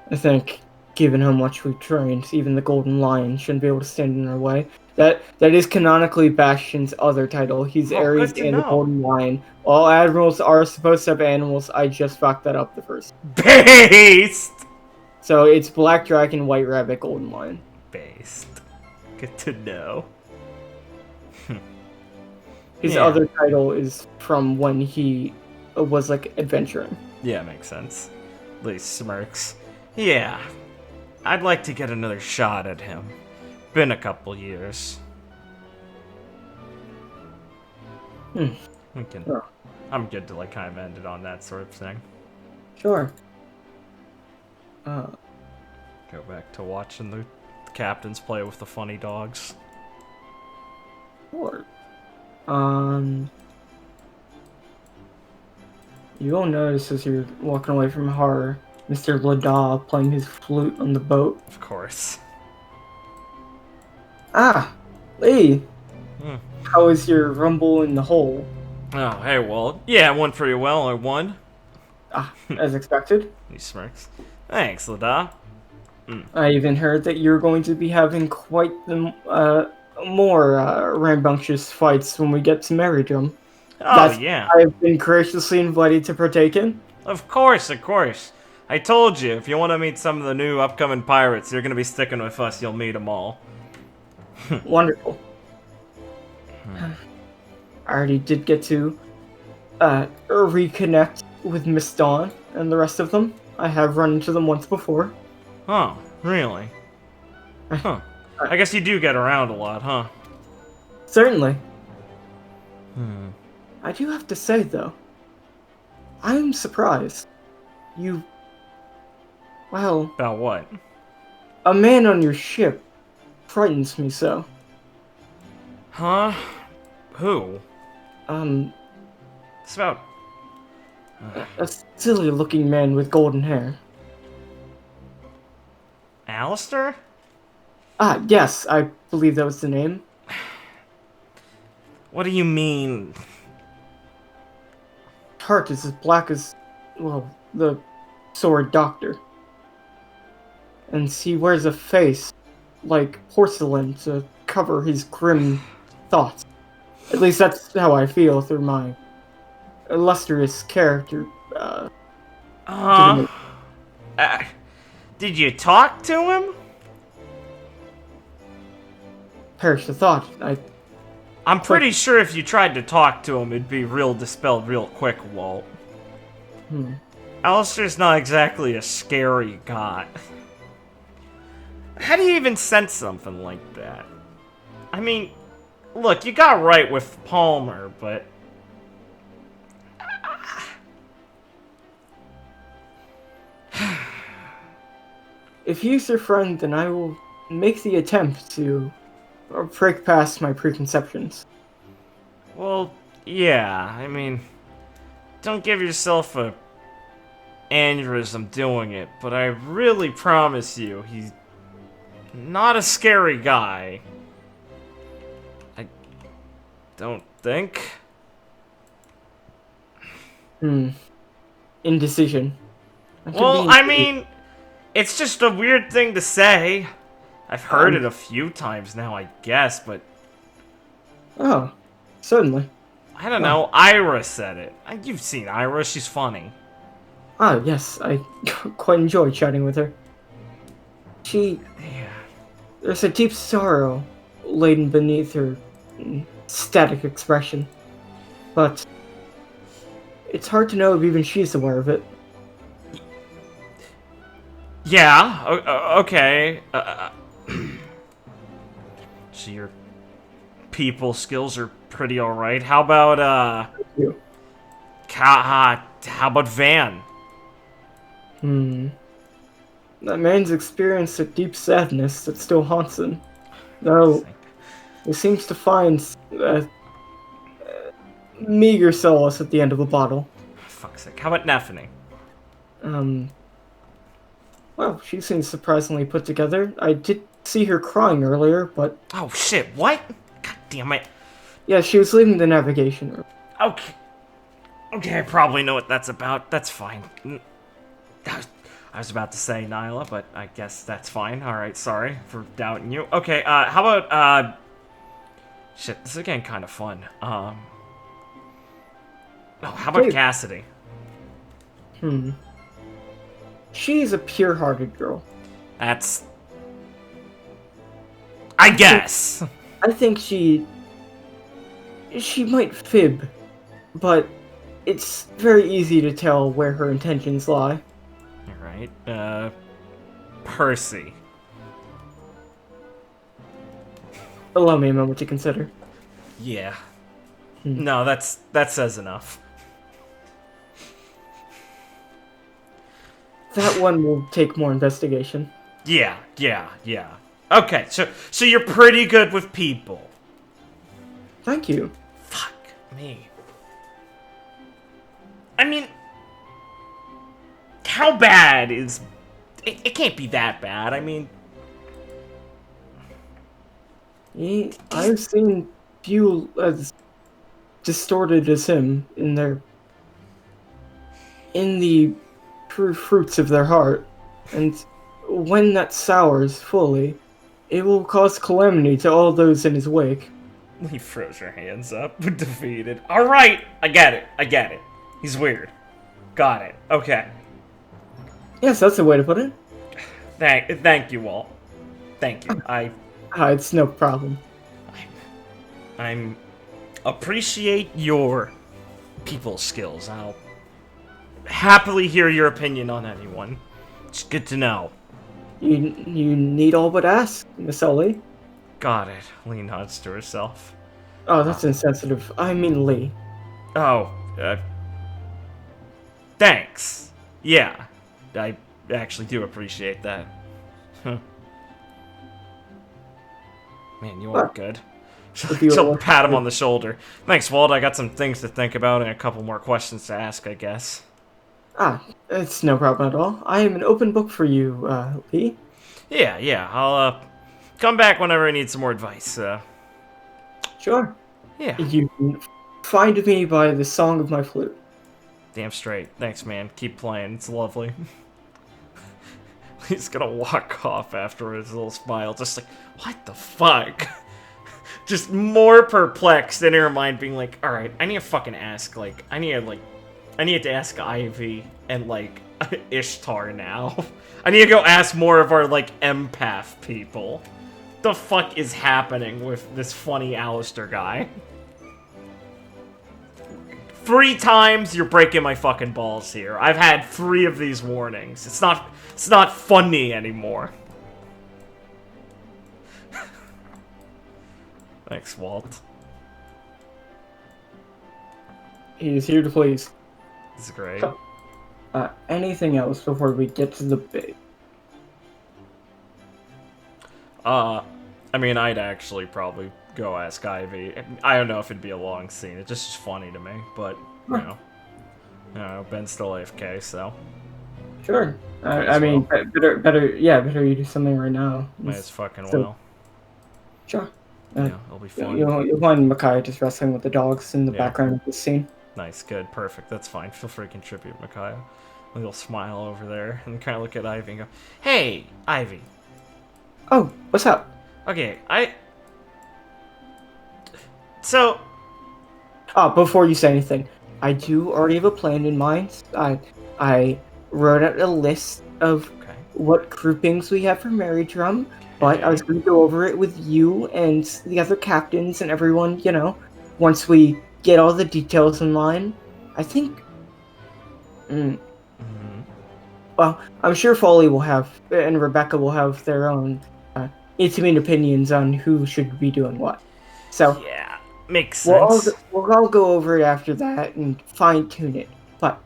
I think, given how much we've trained, even the Golden Lion shouldn't be able to stand in our way. That is canonically Bastion's other title. He's Ares good to and the know. Golden Lion. All admirals are supposed to have animals. I just fucked that up the first. Based! So it's Black Dragon, White Rabbit, Golden Lion. Based. Good to know. His Yeah. other title is from when he was like adventuring. Yeah, makes sense. At least smirks. Yeah. I'd like to get another shot at him. Been a couple years. We can. Oh. I'm good to like kind of end it on that sort of thing. Sure. Go back to watching the captains play with the funny dogs. Sure. You'll notice as you're walking away from her, Mr. Lada playing his flute on the boat. Of course. Ah, Lee. Hmm. How is your rumble in the hole? Oh, hey, well, yeah, it went pretty well. I won. As expected. He smirks. Thanks, Lada. I even heard that you're going to be having quite the more rambunctious fights when we get to Merrydrum. Oh, yeah. I've been graciously invited to partake in. Of course, of course. I told you, if you want to meet some of the new upcoming pirates, you're going to be sticking with us. You'll meet them all. Wonderful. I already did get to reconnect with Miss Dawn and the rest of them. I have run into them once before. Oh, really? Huh. I guess you do get around a lot, huh? Certainly. I do have to say, though, I'm surprised. Well, About what? a man on your ship frightens me so. Huh? Who? It's about... A silly-looking man with golden hair. Alistair? Ah, yes, I believe that was the name. What do you mean? Heart is as black as well, the sword doctor. And he wears a face like porcelain to cover his grim thoughts. At least that's how I feel through my illustrious character. Uh, did you talk to him? Perish the thought. I'm pretty sure if you tried to talk to him, it'd be dispelled real quick, Walt. Alistair's not exactly a scary guy. How do you even sense something like that? I mean, look, you got right with Palmer, but... If he's your friend, then I will make the attempt to break past my preconceptions. Well, yeah, I mean... Don't give yourself a aneurysm doing it, but I really promise you, he's not a scary guy. I don't think. Indecision. Well, I mean, it's just a weird thing to say. I've heard it a few times now, I guess, but... Oh, certainly. I don't know, Ira said it. You've seen Ira, she's funny. Ah, yes, I quite enjoy chatting with her. Yeah. There's a deep sorrow laden beneath her static expression. But it's hard to know if even she's aware of it. Yeah, okay. So your people skills are pretty alright. How about, You. how about Van? That man's experienced a deep sadness that still haunts him. Though, he seems to find meager solace at the end of a bottle. Fuck's sake. How about Neffany? Well, she seems surprisingly put together. I did see her crying earlier, but... Oh, shit, what? God damn it. Yeah, she was leaving the navigation room. Okay. Okay, I probably know what that's about. That's fine. I was about to say Nyla, but I guess that's fine. Alright, sorry for doubting you. Okay, how about, shit, this is getting kind of fun. Oh, how about Wait. Cassidy? She's a pure-hearted girl. That's... I guess! I think she might fib, but it's very easy to tell where her intentions lie. Alright, Percy. Allow me a moment to consider. Yeah. No, that says enough. That one will take more investigation. Yeah. Okay, so you're pretty good with people. Thank you. Fuck me. I mean, how bad is... It can't be that bad, I mean... I've seen few as distorted as him in the true fruits of their heart, and when that sours fully, it will cause calamity to all those in his wake. He froze her hands up, defeated. Alright, I get it. He's weird. Got it, okay. Yes, that's the way to put it. Thank you, Walt. Thank you. It's no problem. I'm appreciate your people skills. I'll happily hear your opinion on anyone. It's good to know. You need all but ask, Miss Ellie. Got it. Lee nods to herself. Oh, that's insensitive. I mean Lee. Oh, thanks. Yeah, I actually do appreciate that. Huh. Man, you are good. She'll pat him on the shoulder. Thanks, Walt. I got some things to think about and a couple more questions to ask, I guess. It's no problem at all. I am an open book for you, Lee. Yeah. I'll, come back whenever I need some more advice. Sure. Yeah. You can find me by the song of my flute. Damn straight. Thanks, man. Keep playing. It's lovely. He's gonna walk off afterwards, a little smile, just like, what the fuck? Just more perplexed in her mind, being like, alright, I need to fucking ask, like, I need to ask Ivy and, like, Ishtar now. I need to go ask more of our, like, empath people. The fuck is happening with this funny Alistair guy? 3 times you're breaking my fucking balls here. I've had 3 of these warnings. It's not funny anymore. Thanks, Walt. He is here to please. This is great. So, anything else before we get to the big? I mean, I'd actually probably go ask Ivy. I don't know if it'd be a long scene. It's just funny to me, but, you know, Ben's still AFK, so. Sure. I mean, better you do something right now. Might as fucking So- well. Sure. Yeah, it'll be fun. You'll find Makai just wrestling with the dogs in the Yeah. background of the scene. Nice, good, perfect. That's fine. Feel free to contribute, Micaiah. A little smile over there, and kind of look at Ivy and go, "Hey, Ivy. Oh, what's up? Okay, So, Before you say anything, I do already have a plan in mind. I wrote out a list of okay. what groupings we have for Merrydrum, but I was going to go over it with you and the other captains and everyone, you know, once we get all the details in line. I think... Well, I'm sure Foley will have, and Rebecca will have their own intimate opinions on who should be doing what. So, Yeah, makes we'll sense. all go over it after that and fine-tune it. But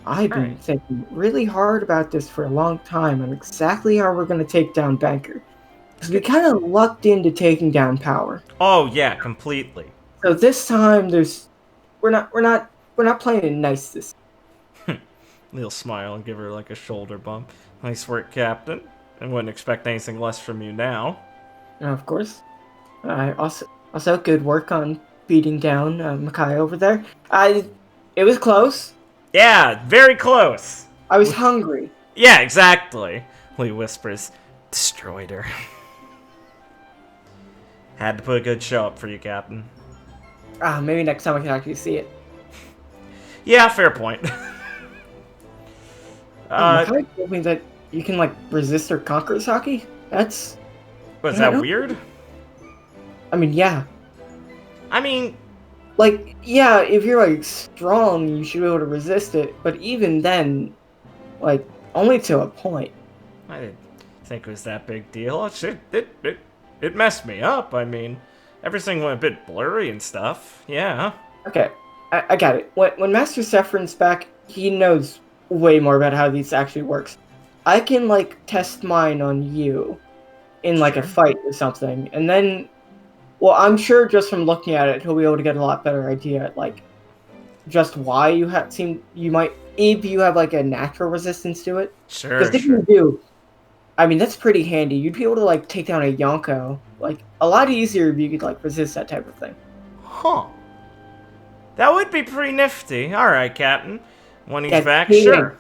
I've been Alright. thinking really hard about this for a long time on exactly how we're going to take down Banker. Because we kind of lucked into taking down Power. Oh yeah, completely. So this time, we're not playing it nice this. Little smile and give her like a shoulder bump. Nice work, Captain. I wouldn't expect anything less from you now. Of course. Also good work on beating down Makai over there. It was close. Yeah, very close. I was hungry. Yeah, exactly. Lee whispers, destroyed her. Had to put a good show up for you, Captain. Maybe next time I can actually see it. Yeah, fair point. Makai told me that you can like resist or conquer Saki. Was that weird? I mean, yeah. I mean, Like, yeah, if you're like strong, you should be able to resist it. But even then, like, only to a point. I didn't think it was that big deal. It messed me up. I mean, everything went a bit blurry and stuff. Yeah. Okay, I got it. When Master Sephron's back, he knows way more about how this actually works. I can like test mine on you in like a fight or something, and then, well, I'm sure just from looking at it, he'll be able to get a lot better idea at like just why you might if you have like a natural resistance to it. Sure. Because if you do, I mean that's pretty handy. You'd be able to like take down a Yonko like a lot easier if you could like resist that type of thing. Huh. That would be pretty nifty. All right, Captain. When he's Yeah, back, yeah. sure.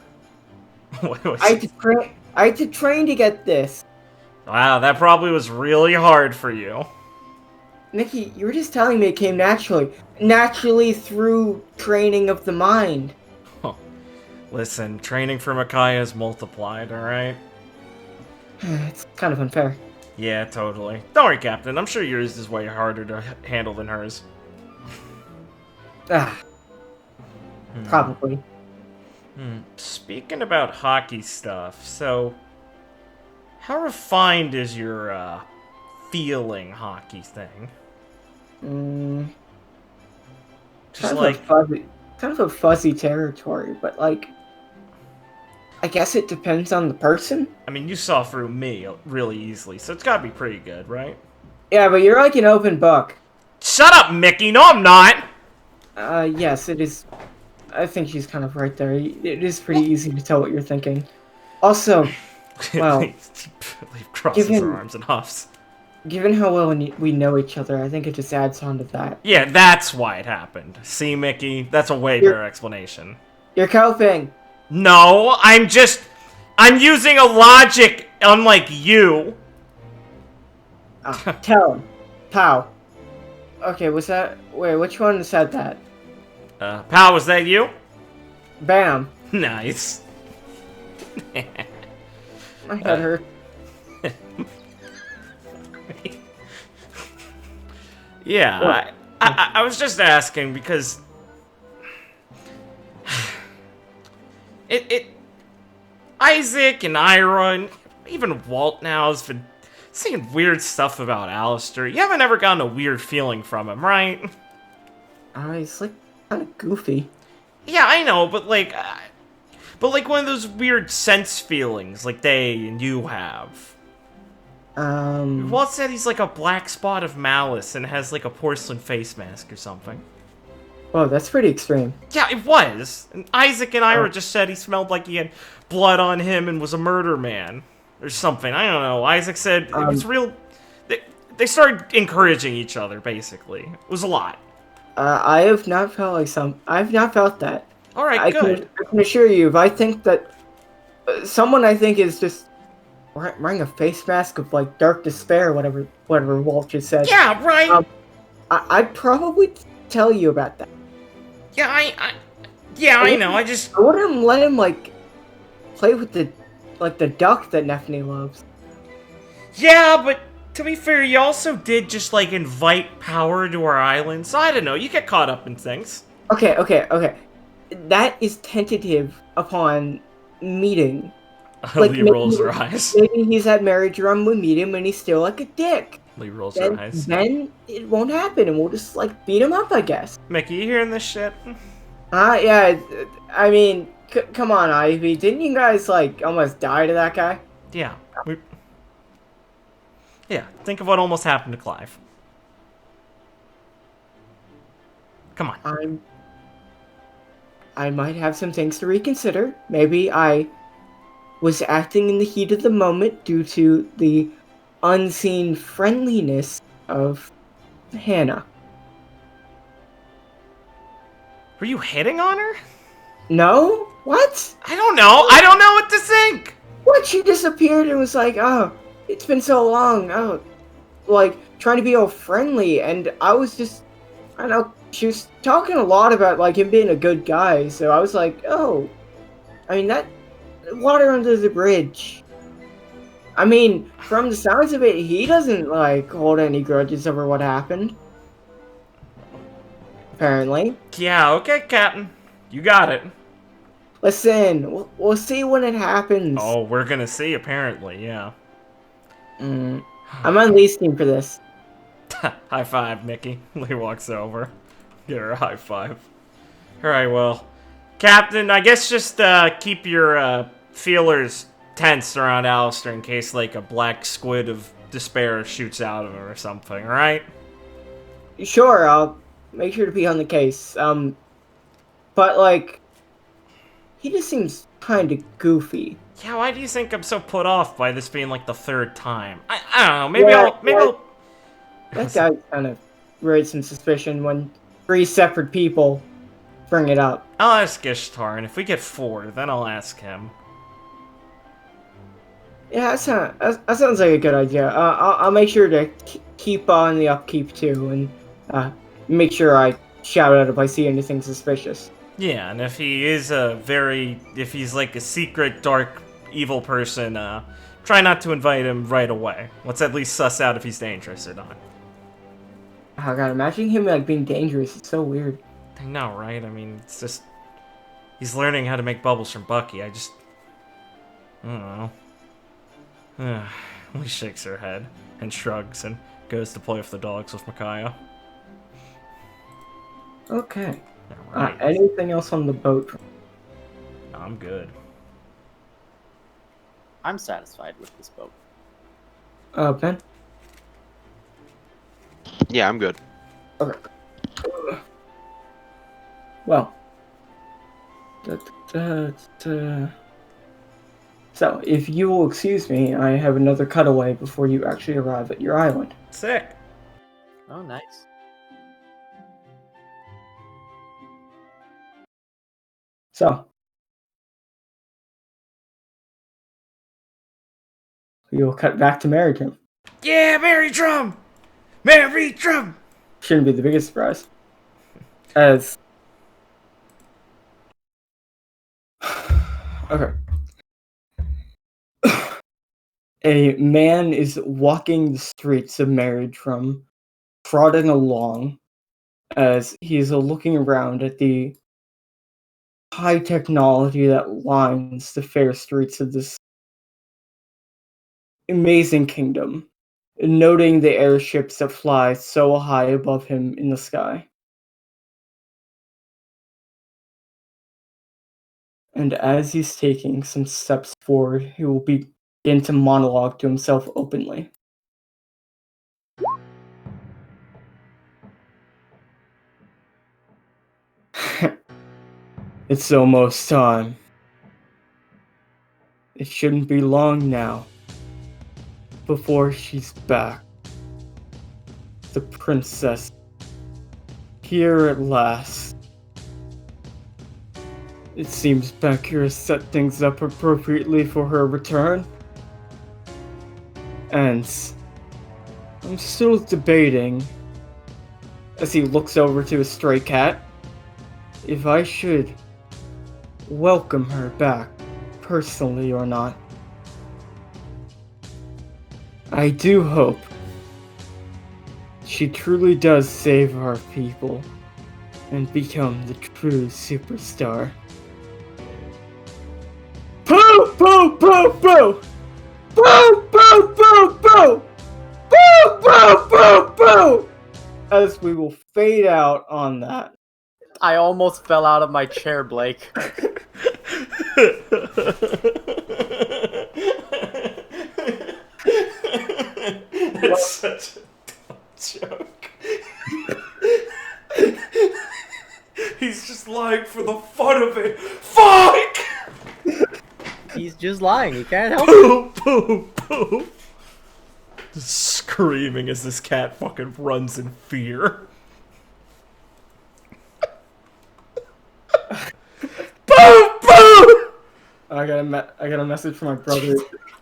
What was I had to train to get this. Wow, that probably was really hard for you. Nikki, you were just telling me it came naturally. Naturally through training of the mind. Listen, training for Micaiah is multiplied, alright? It's kind of unfair. Yeah, totally. Don't worry, Captain. I'm sure yours is way harder to handle than hers. Probably. Speaking about hockey stuff, so... How refined is your, feeling hockey thing? Just like... Kind of a fuzzy territory, but like... I guess it depends on the person. I mean, you saw through me really easily, so it's gotta be pretty good, right? Yeah, but you're like an open book. Shut up, Mickey! No, I'm not! Yes, it is. I think she's kind of right there. It is pretty easy to tell what you're thinking. Also, well, Leave crosses her arms and huffs. given how well we know each other, I think it just adds on to that. Yeah, that's why it happened. See, Mickey? That's a way better explanation. You're coping. No, I'm using a logic unlike you. Tell him. Pow. Okay, was that... Wait, which one said that? Pal, was that you? Bam. Nice. My head hurt. Yeah, I was just asking because Isaac and Ira and even Walt now has been saying weird stuff about Alistair. You haven't ever gotten a weird feeling from him, right? He's like kind of goofy. Yeah, I know, but like one of those weird sense feelings like they and you have. Walt said he's like a black spot of malice and has like a porcelain face mask or something. Oh, that's pretty extreme. Yeah, it was. And Isaac and Ira just said he smelled like he had blood on him and was a murder man. Or something. I don't know. Isaac said it was real... They started encouraging each other, basically. It was a lot. I have not felt like I've not felt that. Alright, good. I can assure you, if I think that... someone I think is just wearing a face mask of, like, dark despair, whatever Walt just said. Yeah, right! I'd probably tell you about that. Yeah, I know, I just... I wouldn't let him, like, play with the duck that Nephany loves. Yeah, but to be fair, you also did just, like, invite power to our island, so I don't know, you get caught up in things. Okay. That is tentative upon meeting. Lee rolls her eyes. Maybe he's at Merrydrum, we meet him, and he's still like a dick. Lee rolls her eyes. Then it won't happen, and we'll just, like, beat him up, I guess. Mickey, you hearing this shit? Yeah, I mean, come on, Ivy. Didn't you guys, like, almost die to that guy? Yeah. Yeah, think of what almost happened to Clive. Come on. I might have some things to reconsider. Maybe I was acting in the heat of the moment due to the unseen friendliness of Hannah. Were you hitting on her? No? What? I don't know. I don't know what to think. What? She disappeared and was like, oh, it's been so long. Oh, like, trying to be all friendly. And I was just, I don't know, she was talking a lot about, like, him being a good guy. So I was like, oh, I mean, that, water under the bridge. I mean, from the sounds of it, he doesn't, like, hold any grudges over what happened. Apparently. Yeah, okay, Captain. You got it. Listen, we'll see when it happens. Oh, we're gonna see, apparently, yeah. I'm on Lee's team for this. High five, Mickey. Lee walks over. Give her a high five. Alright, well. Captain, I guess just keep your feelers tense around Alistair in case, like, a black squid of despair shoots out of him or something, alright? Sure, I'll make sure to be on the case. But, like, he just seems kind of goofy. Yeah, why do you think I'm so put off by this being, like, the third time? I don't know, maybe I'll... That guy kind of raised some suspicion when 3 separate people bring it up. I'll ask Ishtar, and if we get 4, then I'll ask him. Yeah, that sounds like a good idea. I'll make sure to keep on the upkeep, too, and make sure I shout out if I see anything suspicious. Yeah, and if he is if he's like a secret, dark, evil person, try not to invite him right away. Let's at least suss out if he's dangerous or not. Oh god, imagine him, like, being dangerous. It's so weird. I know, right? I mean, it's just... He's learning how to make bubbles from Bucky. I don't know. Lee shakes her head and shrugs and goes to play with the dogs with Micaiah. Okay. Right. Anything else on the boat? I'm good. I'm satisfied with this boat. Ben? Yeah, I'm good. Okay. Well. So, if you will excuse me, I have another cutaway before you actually arrive at your island. Sick. Oh, nice. So, we'll cut back to Merrydrum. Yeah, Merrydrum! Merrydrum! Shouldn't be the biggest surprise. As okay. A man is walking the streets of Merrydrum, trotting along as he's looking around at the high technology that lines the fair streets of this amazing kingdom, noting the airships that fly so high above him in the sky. And as he's taking some steps forward, he will begin to monologue to himself openly. It's almost time. It shouldn't be long now before she's back. The princess, here at last. It seems Banker has set things up appropriately for her return. And I'm still debating, as he looks over to his stray cat, if I should welcome her back personally or not. I do hope she truly does save our people and become the true superstar. Boo! Boo! Boo! Boo! Boo! Boo! Boo! Boo! Boo! Boo! Boo! Boo! As we will fade out on that. I almost fell out of my chair, Blake. It's such a dumb joke. He's just lying for the fun of it. Fuck! He's just lying. He can't help it. Boo! Boo! Boo! Just screaming as this cat fucking runs in fear. Boo! Boo! I got a message from my brother.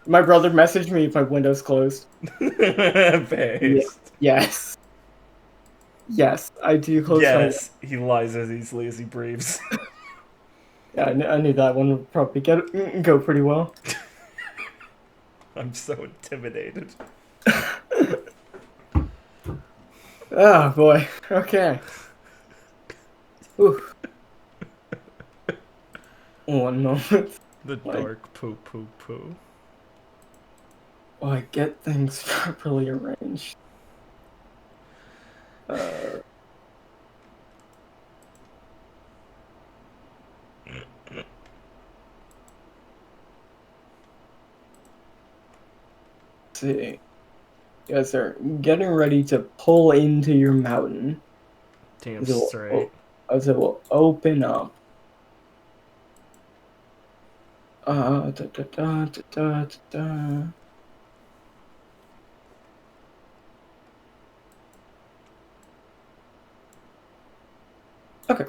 My brother messaged me if my window's closed. Based. Yes. Yes, I do close Yes, he lies as easily as he breathes. Yeah, I knew that one would probably go pretty well. I'm so intimidated. Oh boy. Okay. Ooh. One moment. The dark poo poo poo. While I get things properly arranged. See. You guys are getting ready to pull into your mountain. Damn As it will- straight. As it will open up. Da, da, da, da, da, da, da. Okay.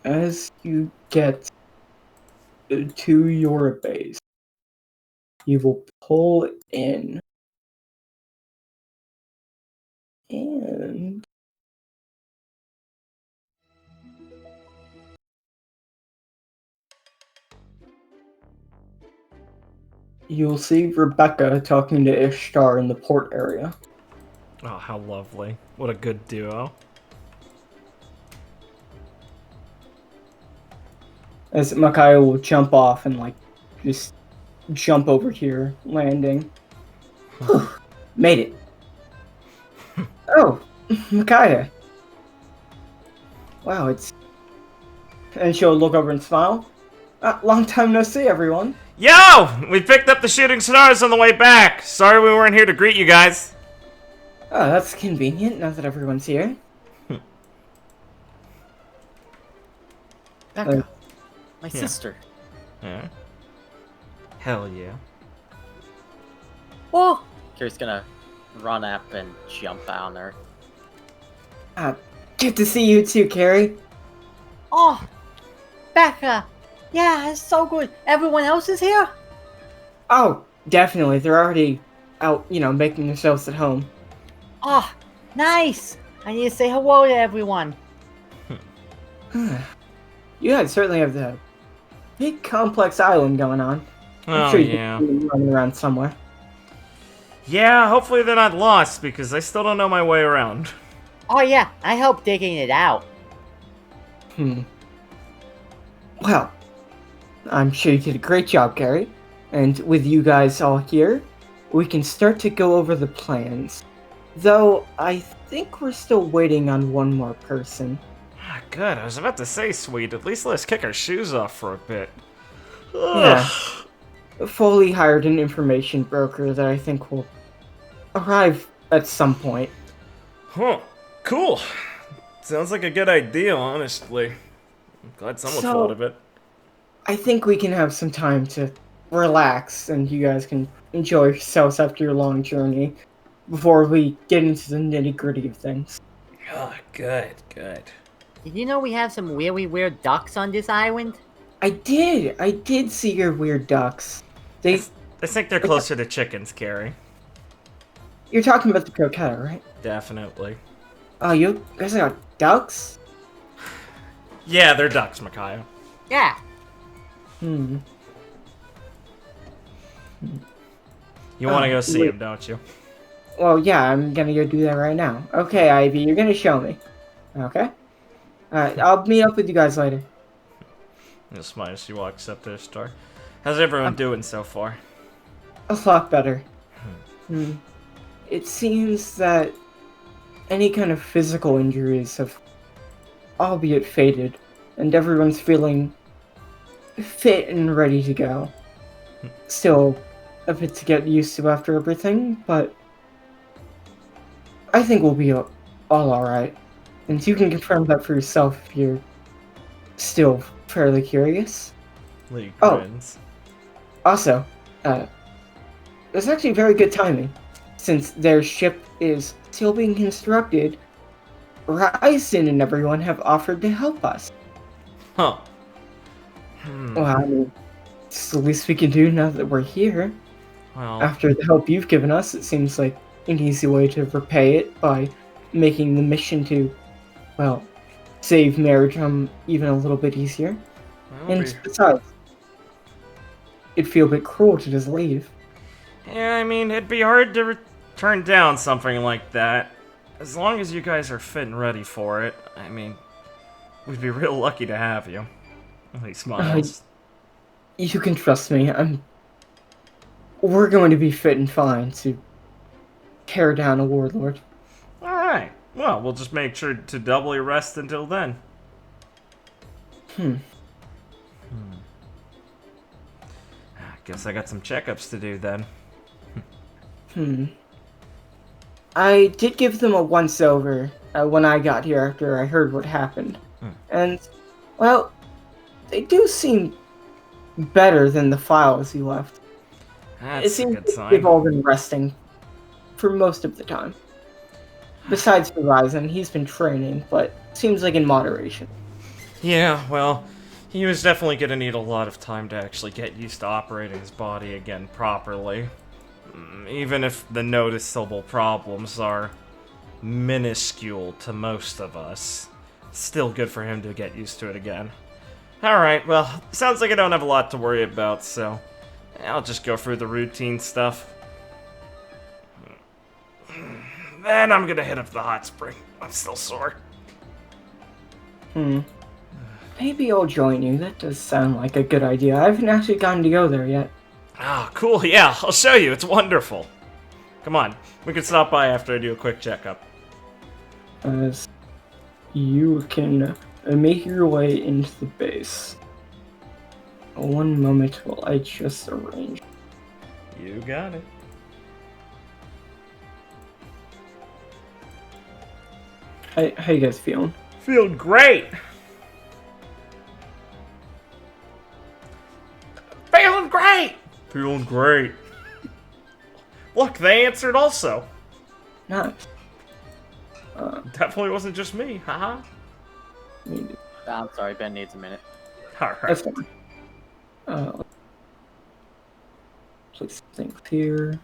As you get to your base, you will pull in, and you'll see Rebecca talking to Ishtar in the port area. Oh, how lovely. What a good duo. As Micaiah will jump off and, like, just jump over here, landing. Whew, made it. Oh, Micaiah. Wow, it's... And she'll look over and smile. Long time no see, everyone. Yo! We picked up the shooting stars on the way back. Sorry we weren't here to greet you guys. Oh, that's convenient, now that everyone's here. Becca, my sister. Yeah. Hell yeah. Oh! Kira's gonna run up and jump on her. Good to see you too, Carrie. Oh, Becca. Yeah, it's so good. Everyone else is here? Oh, definitely. They're already out, making themselves at home. Oh, nice. I need to say hello to everyone. You guys certainly have the big complex island going on. I'm Oh, sure you yeah. can see them running around somewhere. Yeah, hopefully they're not lost, because I still don't know my way around. Oh yeah, I helped digging it out. Well, I'm sure you did a great job, Gary. And with you guys all here, we can start to go over the plans. Though, I think we're still waiting on one more person. Ah, good. I was about to say, sweet. At least let us kick our shoes off for a bit. Yeah. Foley hired an information broker that I think will arrive at some point. Huh. Cool. Sounds like a good idea, honestly. I'm glad someone So- thought of it. I think we can have some time to relax and you guys can enjoy yourselves after your long journey before we get into the nitty-gritty of things. Oh, good, good. Did you know we have some really weird ducks on this island? I did see your weird ducks. I think they're closer to chickens, Carrie. You're talking about the croqueta, right? Definitely. Oh, you guys got ducks? Yeah, they're ducks, Micaiah. Yeah. You want to go see them, don't you? Well, yeah, I'm gonna go do that right now. Okay, Ivy, you're gonna show me. Okay? Alright, I'll meet up with you guys later. You'll smile as she walks up to the store. How's everyone doing so far? A lot better. It seems that any kind of physical injuries have albeit faded, and everyone's feeling fit and ready to go. Still a bit to get used to after everything, but I think we'll be all alright. And you can confirm that for yourself if you're still fairly curious. Lee Oh. grins. Also, it's actually very good timing, since their ship is still being constructed. Ryzen and everyone have offered to help us. Huh. Well, I mean, it's the least we can do now that we're here. Well, After the help you've given us, it seems like an easy way to repay it by making the mission to, well, save Merrydrum even a little bit easier. And besides, it'd feel a bit cruel to just leave. yeah, I mean, it'd be hard to turn down something like that. As long as you guys are fit and ready for it, I mean, we'd be real lucky to have you. He smiles. You can trust me. We're going to be fit and fine to tear down a warlord. Alright. Well, we'll just make sure to doubly rest until then. Guess I got some checkups to do then. I did give them a once-over when I got here after I heard what happened. And, well, they do seem better than the files you left. It That's a seems good they've sign. all been resting for most of the time. Besides Horizon, he's been training, but seems like in moderation. Yeah, well, he was definitely gonna need a lot of time to actually get used to operating his body again properly. Even if the noticeable problems are minuscule to most of us, it's still good for him to get used to it again. Alright, well, sounds like I don't have a lot to worry about, so I'll just go through the routine stuff. Then I'm gonna hit up the hot spring. I'm still sore. Maybe I'll join you. That does sound like a good idea. I haven't actually gotten to go there yet. Oh, cool, yeah, I'll show you. It's wonderful. Come on, we can stop by after I do a quick checkup. As you can make your way into the base. One moment while I just arrange. You got it. How you guys feeling? Feeling great! Feeling great! Feeling great. Look, they answered also. Nice. Definitely wasn't just me, haha. I'm sorry, Ben needs a minute. Alright. That's fine. Place things here.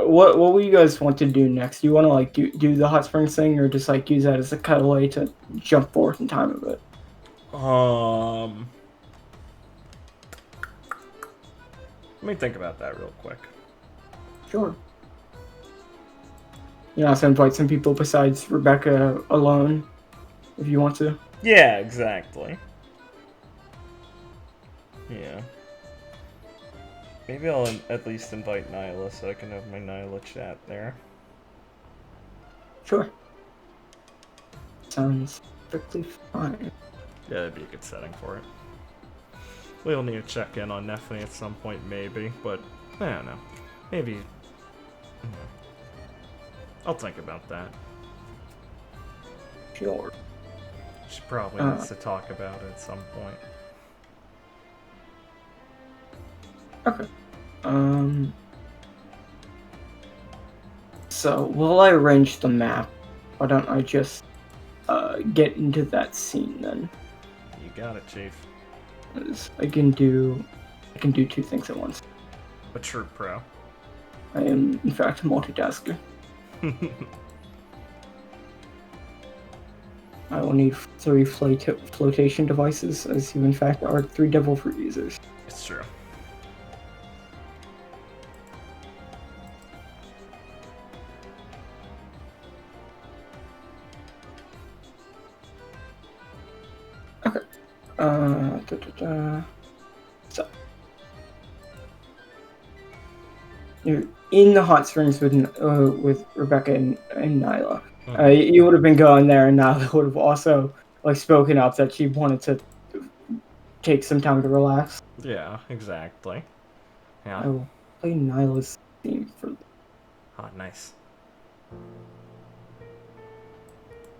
What will you guys want to do next? Do you want to like do the hot springs thing, or just like use that as a cutaway to jump forward in time a bit? Let me think about that real quick. Sure. You know, also invite some people besides Rebecca alone, if you want to. Yeah, exactly. Yeah. Maybe I'll at least invite Nyla so I can have my Nyla chat there. Sure. Sounds perfectly fine. Yeah, that'd be a good setting for it. We'll need to check in on Neffany at some point, maybe, but I don't know. Maybe. I'll think about that. Sure. She probably needs to talk about it at some point. Okay. So, while I arrange the map, why don't I just get into that scene then? You got it, Chief. 'Cause I can do two things at once. A true pro. I am, in fact, a multitasker. I will need 3 flotation devices, as you, in fact, are 3 devil fruit users. It's true. Okay. So, you're in the hot springs with Rebecca and Nyla. You would have been going there, and Nyla would have also like spoken up that she wanted to take some time to relax. Yeah, exactly. Yeah. I will play Nyla's theme for. Oh, nice.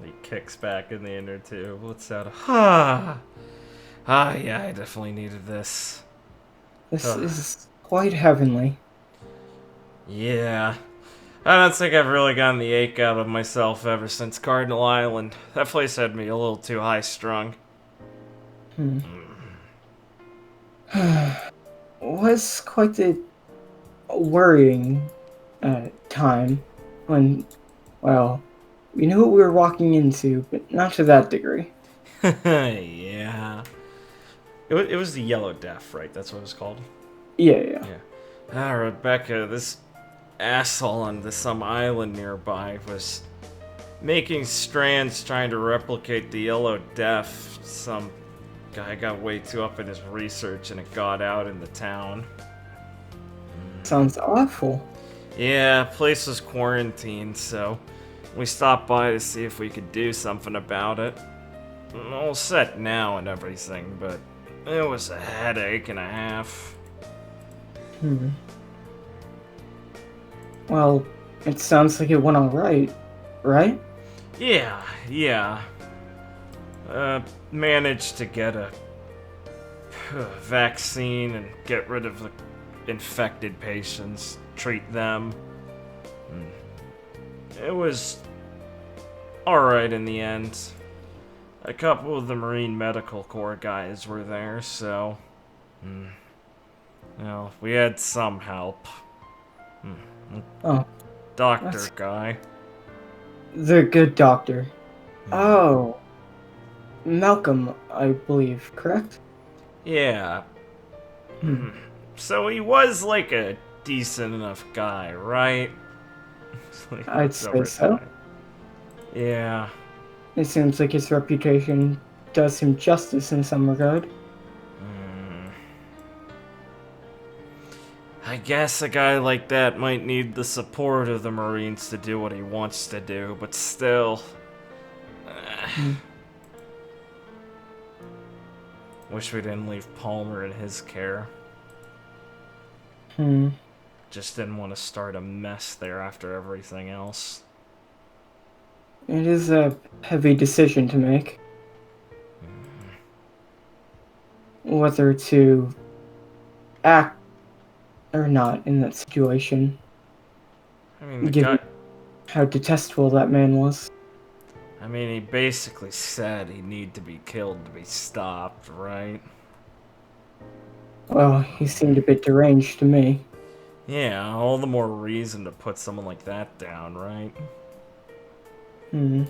He kicks back in the inner tube. What's that? Yeah, I definitely needed this. This is quite heavenly. Yeah. I don't think I've really gotten the ache out of myself ever since Cardinal Island. That place had me a little too high-strung. Was quite the worrying time when, well, we knew what we were walking into, but not to that degree. Yeah. It was the Yellow Death, right? That's what it was called? Yeah. Rebecca, this asshole on some island nearby was making strands trying to replicate the Yellow Death. Some guy got way too up in his research and it got out in the town. Sounds awful. Yeah, place was quarantined, so we stopped by to see if we could do something about it. All set now and everything, but it was a headache and a half. Well, it sounds like it went alright, right? Yeah. Managed to get a vaccine and get rid of the infected patients, treat them. It was alright in the end. A couple of the Marine Medical Corps guys were there, so... Well, we had some help. Oh. Doctor guy. The good doctor. Oh. Malcolm, I believe, correct? Yeah. So he was like a decent enough guy, right? Like, I'd say so. Yeah. It seems like his reputation does him justice in some regard. I guess a guy like that might need the support of the Marines to do what he wants to do, but still... Wish we didn't leave Palmer in his care. Just didn't want to start a mess there after everything else. It is a heavy decision to make. Whether to act or not in that situation, I mean, the given guy. how detestable that man was. I mean, he basically said he'd need to be killed to be stopped, right? Well, he seemed a bit deranged to me. Yeah, all the more reason to put someone like that down, right? Hmm.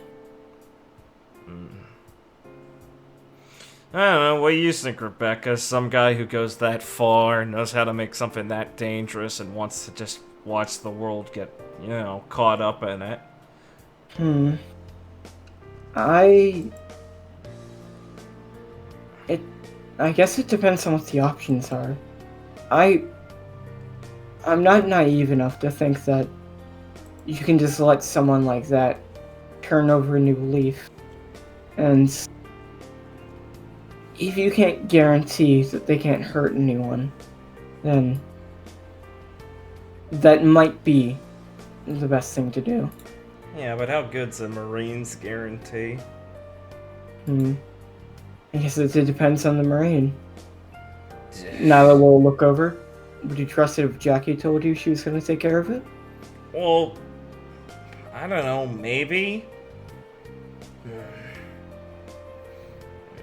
I don't know, what do you think, Rebecca? Some guy who goes that far, knows how to make something that dangerous, and wants to just watch the world get, you know, caught up in it. Hmm. I guess it depends on what the options are. I'm not naive enough to think that you can just let someone like that turn over a new leaf. And if you can't guarantee that they can't hurt anyone, then that might be the best thing to do. Yeah, but how good's a Marine's guarantee? I guess it depends on the Marine. Now that we'll look over, would you trust it if Jackie told you she was going to take care of it? Well, I don't know, maybe?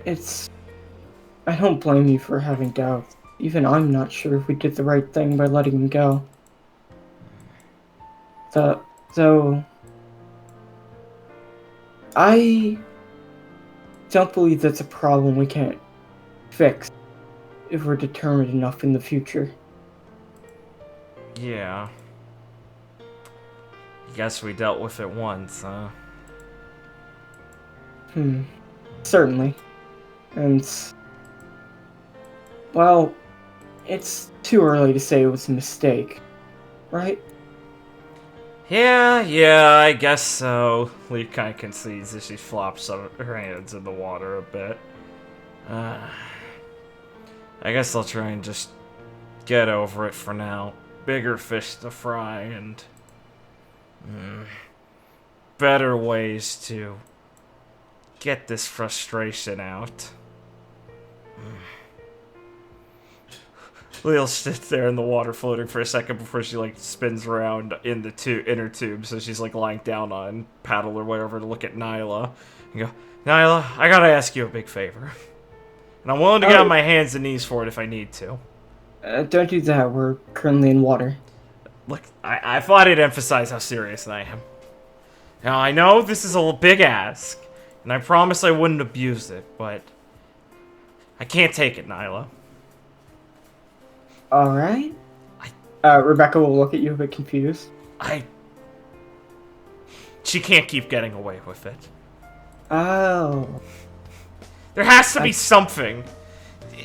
I don't blame you for having doubts. Even I'm not sure if we did the right thing by letting him go. So, I don't believe that's a problem we can't fix if we're determined enough in the future. Yeah. I guess we dealt with it once, huh? Certainly. And, well, it's too early to say it was a mistake, right? Yeah, I guess so. Leaf kind of concedes as she flops her hands in the water a bit. I guess I'll try and just get over it for now. Bigger fish to fry and better ways to get this frustration out. Leah'll sit there in the water floating for a second before she like spins around in the inner tube, so she's like lying down on paddle or whatever to look at Nyla and go, Nyla, I gotta ask you a big favor. And I'm willing to get on my hands and knees for it if I need to. Don't do that, we're currently in water. Look, I thought I'd emphasize how serious I am. Now, I know this is a big ask, and I promise I wouldn't abuse it, but I can't take it, Nyla. Alright. Rebecca will look at you a bit confused. She can't keep getting away with it. Oh. There has to be something.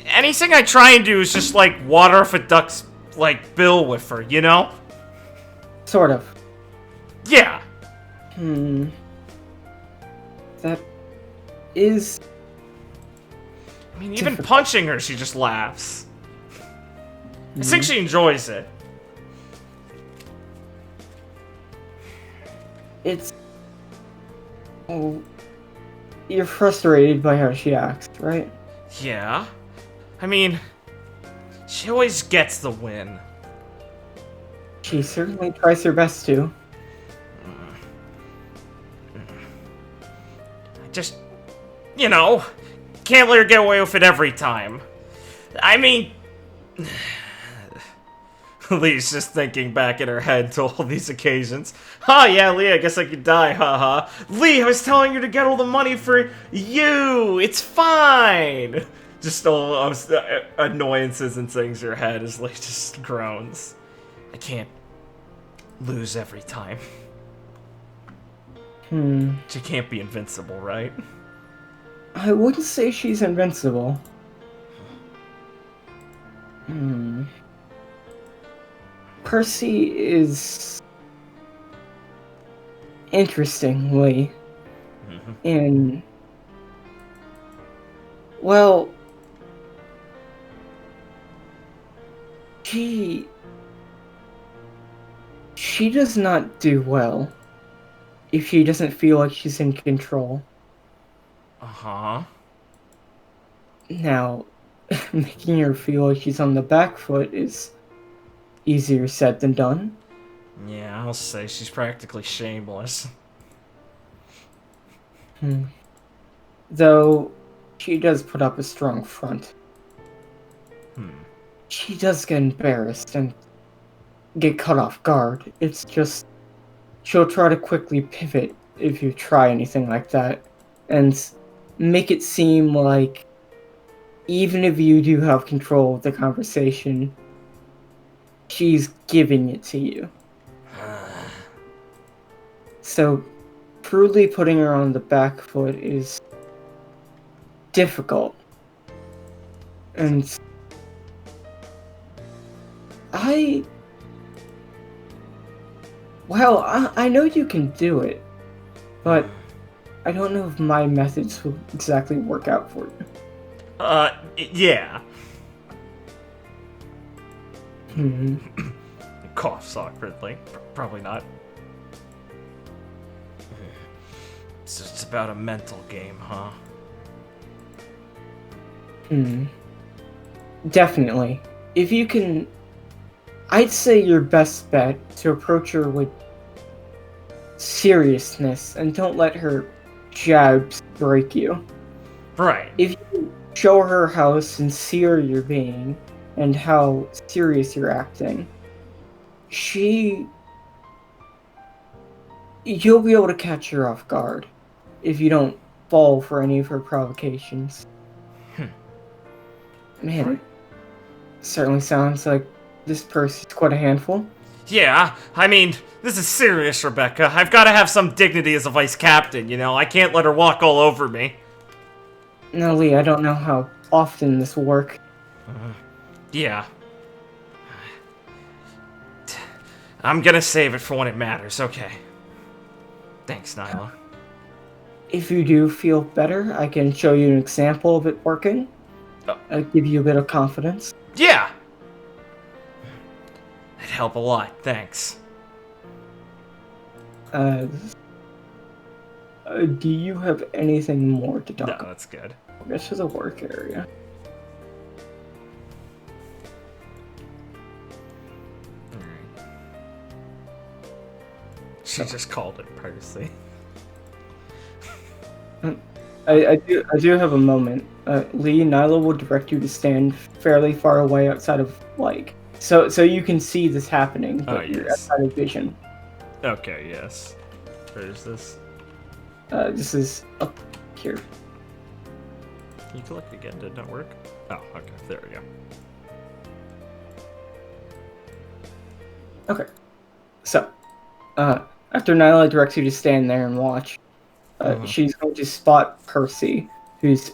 Anything I try and do is just like water off a duck's like bill with her, you know? Sort of. Yeah. That is... I mean, even punching her, she just laughs. I think she enjoys it. It's... Oh, you're frustrated by how she acts, right? Yeah. I mean, she always gets the win. She certainly tries her best to. I just, you know, can't let her get away with it every time. I mean... Lee's just thinking back in her head to all these occasions. Yeah, Lee, I guess I could die, haha. Lee, I was telling you to get all the money for you! It's fine! Just all annoyances and things in your head as Lee just groans. I can't lose every time. She can't be invincible, right? I wouldn't say she's invincible. Percy is... interestingly... in... Well... She does not do well if she doesn't feel like she's in control. Uh-huh. Now, making her feel like she's on the back foot is easier said than done. Yeah, I'll say she's practically shameless. Though, she does put up a strong front. She does get embarrassed and get caught off guard. It's just, she'll try to quickly pivot if you try anything like that, and make it seem like even if you do have control of the conversation, she's giving it to you. So, crudely putting her on the back foot is difficult. And I know you can do it, but I don't know if my methods will exactly work out for you. Yeah. Hmm. Coughs awkwardly. Probably not. So it's about a mental game, huh? Definitely. If you can, I'd say your best bet to approach her with seriousness and don't let her jabs break you. Right. If you show her how sincere you're being and how serious you're acting, you'll be able to catch her off guard if you don't fall for any of her provocations. Man, it certainly sounds like this person's quite a handful. Yeah, I mean, this is serious, Rebecca. I've got to have some dignity as a vice captain, you know? I can't let her walk all over me. No, Lee, I don't know how often this will work. Yeah. I'm gonna save it for when it matters, okay. Thanks, Nyla. If you do feel better, I can show you an example of it working. I'll give you a bit of confidence. Yeah! That'd help a lot, thanks. Do you have anything more to talk No, about? that's good. This is a work area. She just called it privacy. I do have a moment. Lee, Nyla will direct you to stand fairly far away outside of, like, so you can see this happening, but you're yes. outside of vision. Okay, yes. Where is this? This is up here. Can you collect again? Did it not work? Oh, okay. There we go. Okay. So, after Nyla directs you to stand there and watch, she's going to spot Percy, who's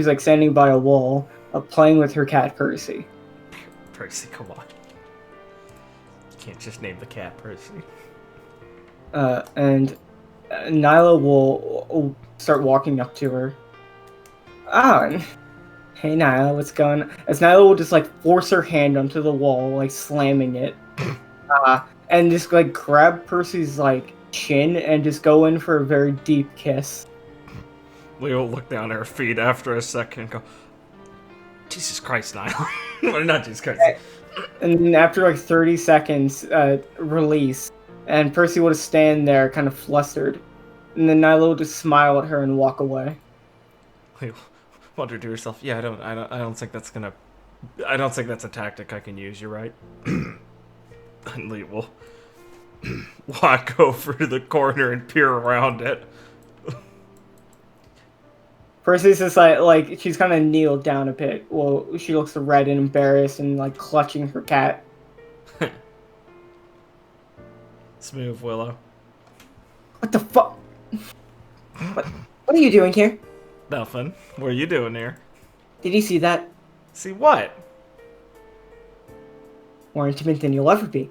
like standing by a wall, playing with her cat Percy. Percy, come on. You can't just name the cat Percy. And Nyla will start walking up to her. Oh, hey Nyla, what's going on? As Nyla will just like force her hand onto the wall, like slamming it, and just like grab Percy's like chin and just go in for a very deep kiss. Leo will look down at her feet after a second and go, Jesus Christ, Nyla. Or not Jesus Christ. And then after like 30 seconds, release, and Percy will just stand there kind of flustered. And then Nyla will just smile at her and walk away. Leo, wonder to herself, yeah, I don't think that's gonna, I don't think that's a tactic I can use, you're right. And Leo will walk over to the corner and peer around it. Percy's just like she's kind of kneeled down a bit. Well, she looks red and embarrassed and like clutching her cat. Smooth, Willow. What the fuck? What are you doing here? Nothing. What are you doing here? Did you see that? See what? More intimate than you'll ever be.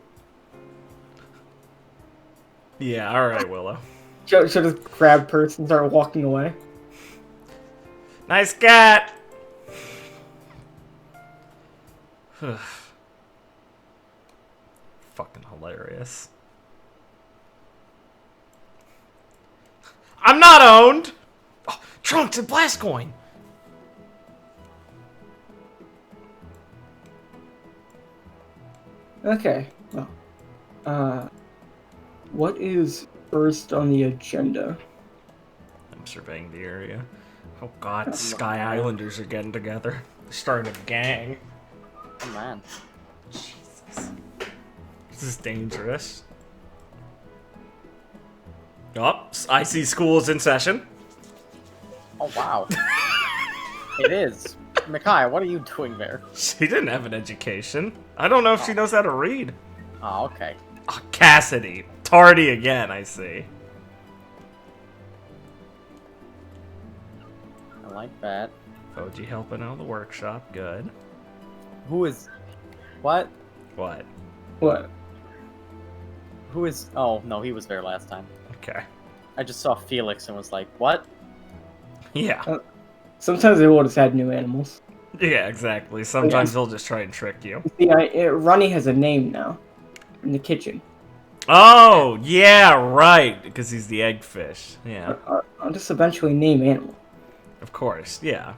Yeah, alright, Willow. She'll just grab Percy and start walking away. Nice cat! Fucking hilarious. I'm not owned! Oh, Trunks and Blastcoin! Okay. Well, what is first on the agenda? I'm surveying the area. Oh god, the Sky man. Islanders are getting together. They're starting a gang. Oh man. Jesus. This is dangerous. Oh, I see school is in session. Oh wow. It is. Mikhail, what are you doing there? She didn't have an education. I don't know if she knows how to read. Oh, okay. Oh, Cassidy. Tardy again, I see. I like that. Koji helping out in the workshop. Good. Who is... What? What? What? Who is... Oh, no, he was there last time. Okay. I just saw Felix and was like, what? Yeah. Sometimes they will just add new animals. Yeah, exactly. Sometimes they'll just try and trick you. See, Ronnie has a name now in the kitchen. Oh, yeah, right. Because he's the eggfish. Yeah. I'll just eventually name animal. Of course, yeah.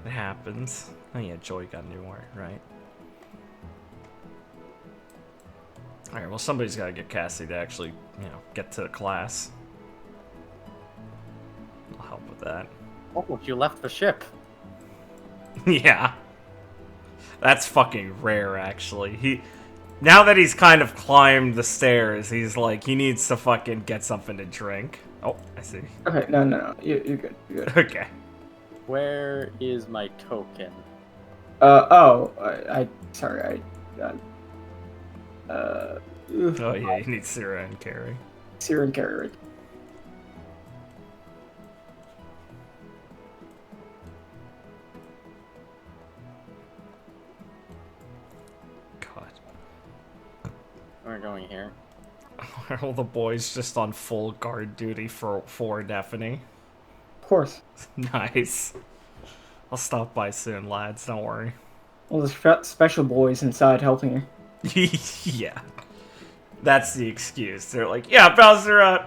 It happens. Oh yeah, Joy got a new one, right? Alright, well somebody's gotta get Cassie to actually, get to the class. I'll help with that. Oh, you left the ship. Yeah. That's fucking rare, actually. Now that he's kind of climbed the stairs, he's like, he needs to fucking get something to drink. Oh, I see. Okay, no. You're good. You're good. Okay. Where is my token? Sorry, Oh yeah, you need Syrah and Carrie. Sear and Carrie. God. We're going here. Are all the boys just on full guard duty for deafening? Of course. Nice. I'll stop by soon, lads. Don't worry. Well, there's special boys inside helping her. Yeah. That's the excuse. They're like, yeah, Bowser,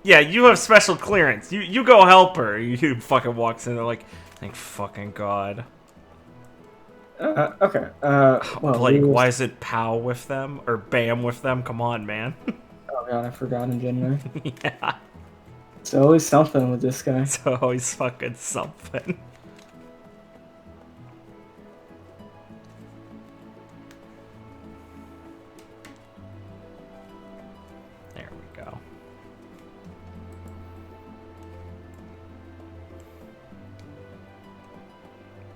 yeah, you have special clearance. You go help her. You fucking walks in, they're like, thank fucking God. Okay. Well, Blake, why is it POW with them? Or BAM with them? Come on, man. Oh god, I forgot in January. Yeah. It's always something with this guy. It's always fucking something. There we go.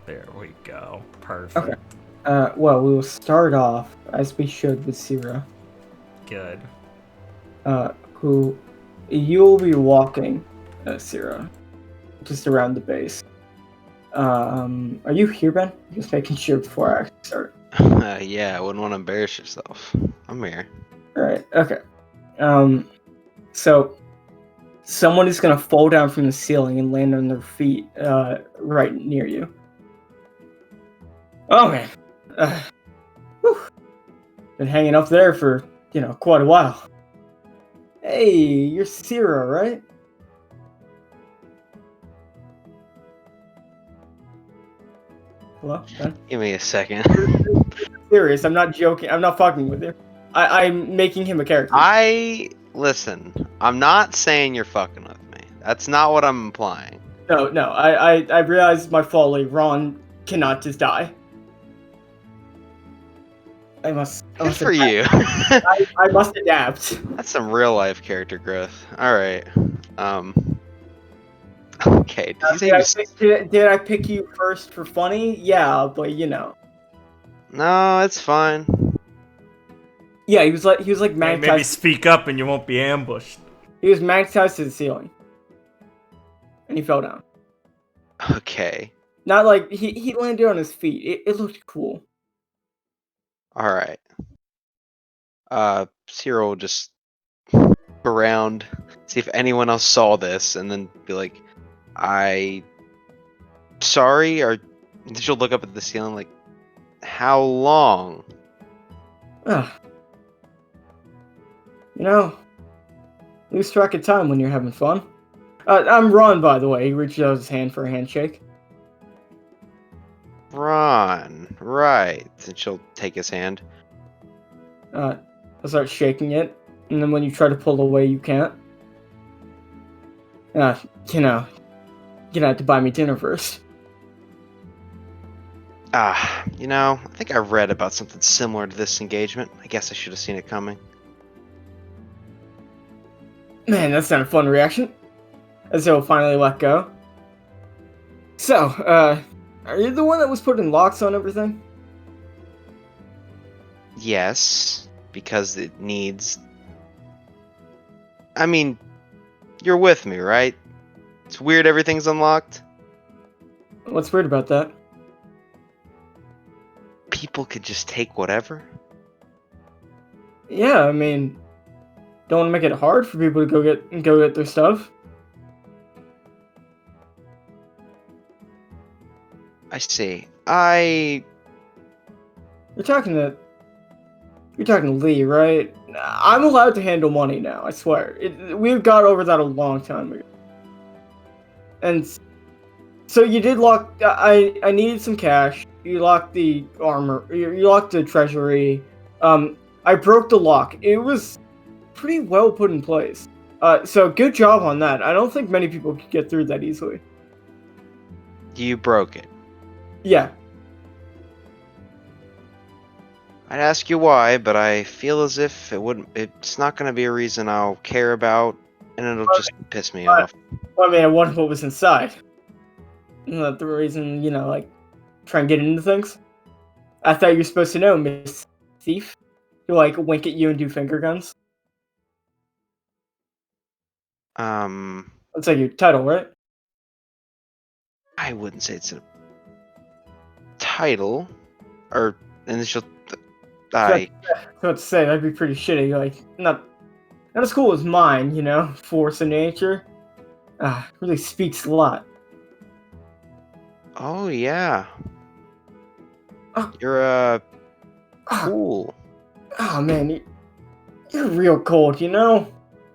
There we go. Perfect. Okay. Well, we will start off, as we should, with Syrah. Good. Who you'll be walking, Syrah, just around the base. Are you here, Ben? Just making sure before I actually start. Yeah, I wouldn't want to embarrass yourself. I'm here. Alright, okay. So, someone is gonna fall down from the ceiling and land on their feet, right near you. Oh, man. Whew. Been hanging up there for, quite a while. Hey, you're Syrah, right? Hello, Ben? Give me a second. Serious, I'm not joking. I'm not fucking with you. I'm making him a character. Listen, I'm not saying you're fucking with me. That's not what I'm implying. No, I realized my folly. Ron cannot just die. Good for you. I must adapt. That's some real life character growth. Alright. Okay. Did I pick you first for funny? Yeah, but No, it's fine. Yeah, he was like Hey, magnetized. maybe speak up and you won't be ambushed. He was magnetized to the ceiling, and he fell down. Okay. Not like he landed on his feet. It looked cool. Alright. Cyril will just look around, see if anyone else saw this, and then be like, sorry, or she'll look up at the ceiling like, how long? Ugh. Lose track of time when you're having fun. I'm Ron, by the way. He reached out his hand for a handshake. Ron, right. And she'll take his hand. I'll start shaking it, and then when you try to pull away, you can't. Uh, you know, you're gonna have to buy me dinner first. Ah, you know, I think I read about something similar to this engagement. I guess I should have seen it coming. Man, that's not a fun reaction. As he'll finally let go. So, are you the one that was putting locks on everything? Yes, because it needs... I mean, you're with me, right? It's weird everything's unlocked. What's weird about that? People could just take whatever. Yeah, I mean, don't want to make it hard for people to go get their stuff. I see. You're talking to Lee, right? I'm allowed to handle money now. I swear. We've got over that a long time ago. And so you did lock. I needed some cash. You locked the armor. You locked the treasury. I broke the lock. It was pretty well put in place. So good job on that. I don't think many people could get through that easily. You broke it. Yeah. I'd ask you why, but I feel as if it's not going to be a reason I'll care about, and it'll just piss me off. Well, I mean, I wondered what was inside. Isn't that the reason, like, try and get into things? I thought you were supposed to know, Miss Thief. To, like, wink at you and do finger guns. That's like your title, right? I wouldn't say it's a title, or initial. I was about to say, that'd be pretty shitty. Like, not as cool as mine, force of nature. Really speaks a lot. Oh yeah. Oh. You're cool. Oh man, you're real cold, You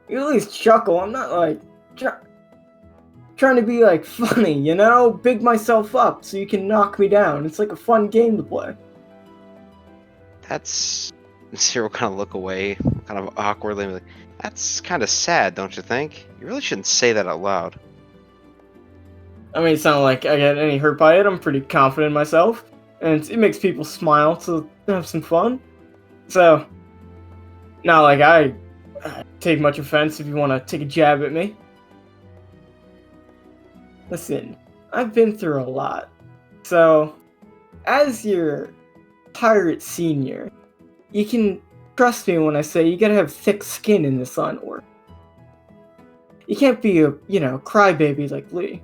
at least chuckle. I'm not like trying to be like funny, big myself up so you can knock me down. It's like a fun game to play. That's... Cyril kind of look away, kind of awkwardly, like, that's kind of sad, don't you think? You really shouldn't say that out loud. I mean, it's not like I get any hurt by it. I'm pretty confident in myself, and it makes people smile to have some fun. So, not like I take much offense if you want to take a jab at me. Listen, I've been through a lot. So, as your pirate senior, you can trust me when I say you gotta have thick skin in this line of work. You can't be a, crybaby like Lee.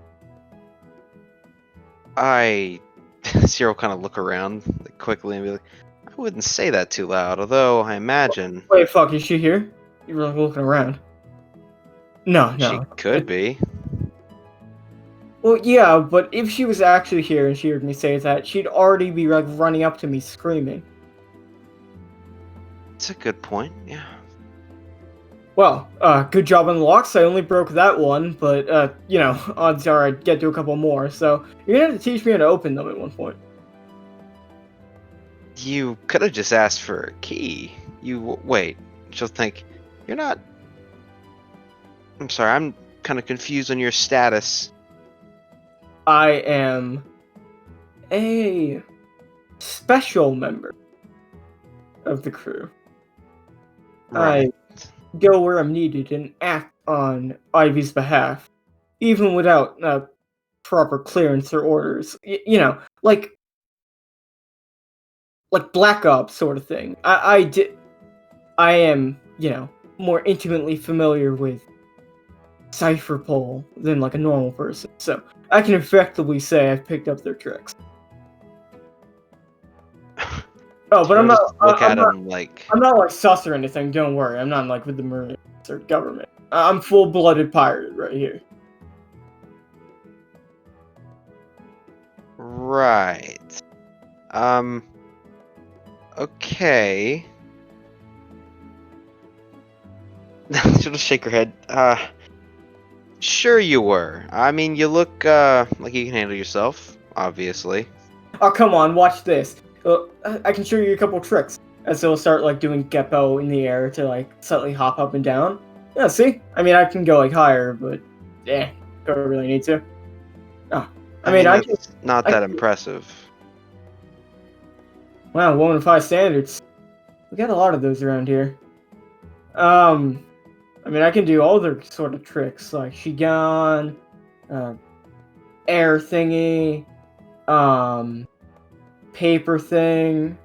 Cyril kind of look around quickly and be like, I wouldn't say that too loud, although I imagine... Wait, fuck, is she here? You're really looking around. No. She could be. Well, yeah, but if she was actually here and she heard me say that, she'd already be like running up to me screaming. That's a good point, yeah. Well, good job on the locks. I only broke that one, but, odds are I'd get to a couple more, so you're gonna have to teach me how to open them at one point. You could have just asked for a key. Wait, she'll think, you're not... I'm sorry, I'm kind of confused on your status. I am a special member of the crew. Right. I go where I'm needed and act on Ivy's behalf, even without proper clearance or orders. Like Black Ops sort of thing. I am, more intimately familiar with Cypherpole than like a normal person, so I can effectively say I've picked up their tricks. Oh, but I'm not like sus or anything. Don't worry, I'm not like with the Marines or government. I'm full-blooded pirate right here. Right. Okay. She'll just shake her head. Sure you were. I mean, you look like you can handle yourself, obviously. Oh, come on, watch this. I can show you a couple tricks. And so he'll start like doing Geppo in the air to like slightly hop up and down. Yeah, see? I mean, I can go like higher, but don't really need to. Oh, I mean, I can. that's not I that can- impressive. Wow, 1 in 5 standards. We got a lot of those around here. I mean, I can do all other sort of tricks like Shigan, air thingy, paper thing.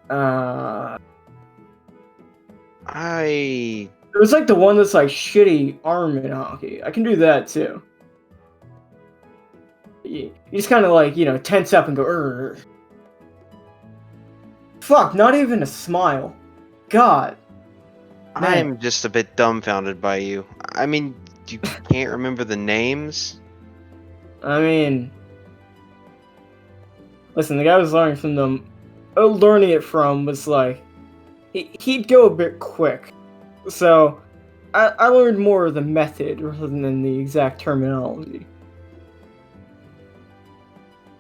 I It was like the one that's like shitty arm in hockey. I can do that too. You just kind of like, tense up and go, "Urgh." Fuck, not even a smile. God. Man. I'm just a bit dumbfounded by you. I mean, you can't remember the names? I mean, listen, the guy I was learning it from was like, he'd go a bit quick. So, I learned more of the method rather than the exact terminology.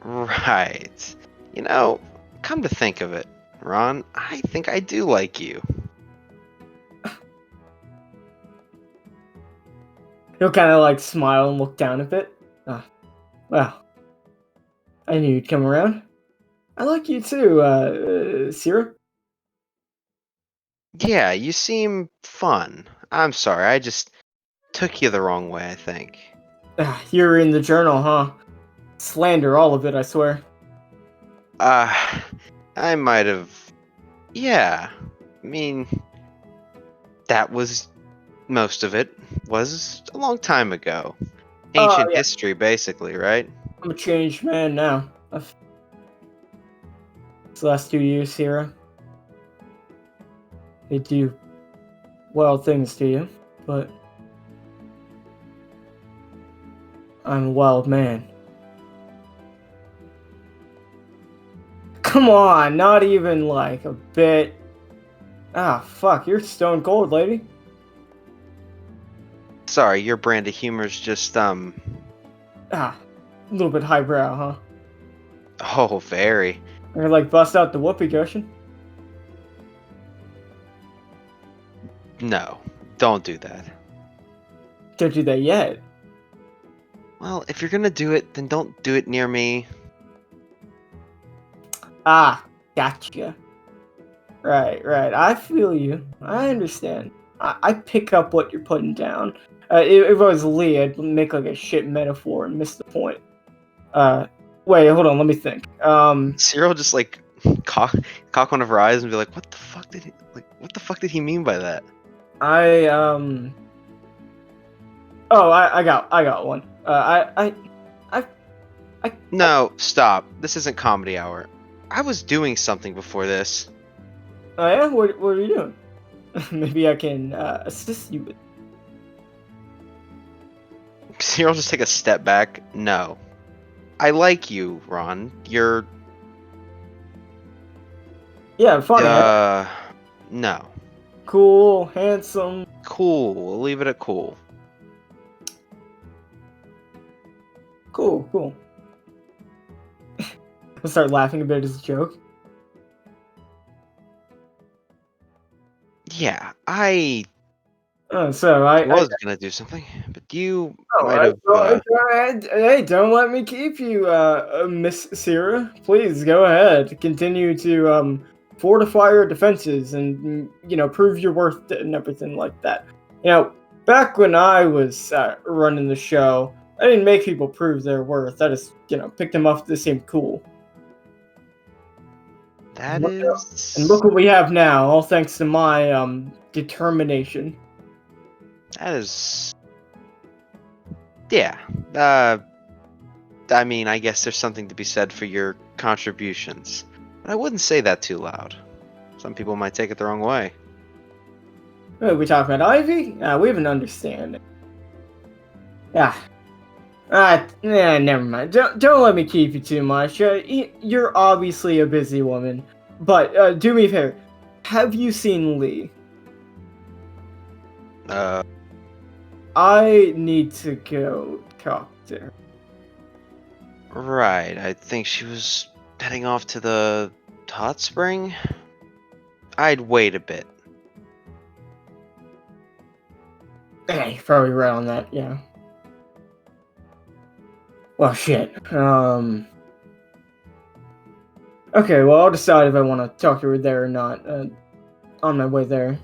Right. Come to think of it, Ron, I think I do like you. He'll kind of like smile and look down a bit. Well, I knew you'd come around. I like you too, Sierra. Yeah, you seem fun. I'm sorry, I just took you the wrong way, I think. You're in the journal, huh? Slander, all of it, I swear. I might have. Yeah. I mean, that was. Most of it was a long time ago. Ancient Yeah. history, basically, right? I'm a changed man now. These last 2 years, Sierra. They do wild things to you, but I'm a wild man. Come on, not even like a bit. Fuck, you're stone cold, lady. Sorry, your brand of humor's just, A little bit highbrow, huh? Oh, very. Or like bust out the whoopee cushion. No, don't do that. Don't do that yet. Well, if you're gonna do it, then don't do it near me. Gotcha. Right. I feel you. I understand. I pick up what you're putting down. If I was Lee, I'd make like a shit metaphor and miss the point. Wait, hold on, let me think. Cyril just like cock one of her eyes and be like, "What the fuck did he mean by that?" I got one. No, stop. This isn't comedy hour. I was doing something before this. Oh yeah, what are you doing? Maybe I can assist you with. Cyril just take a step back. No. I like you, Ron. You're Yeah, funny. no. Cool, handsome. Cool. We'll leave it at cool. Cool. I'll start laughing a bit as a joke. Yeah, I So I was gonna do something, but you Oh, might have. hey, don't let me keep you, Miss Sierra. Please go ahead. Continue to fortify your defenses and prove your worth and everything like that. Back when I was running the show, I didn't make people prove their worth. I just picked them up to seem cool. That Look is. And look what we have now, all thanks to my determination. That is. Yeah. I mean, I guess there's something to be said for your contributions, but I wouldn't say that too loud. Some people might take it the wrong way. We talking about Ivy? We have an understanding. Never mind. Don't let me keep you too much. You're obviously a busy woman, but do me a favor. Have you seen Lee? I need to go talk to her. Right. I think she was heading off to the hot spring? I'd wait a bit. Yeah, you're probably right on that, yeah. Well, shit. Okay, well, I'll decide if I want to talk to her there or not on my way there.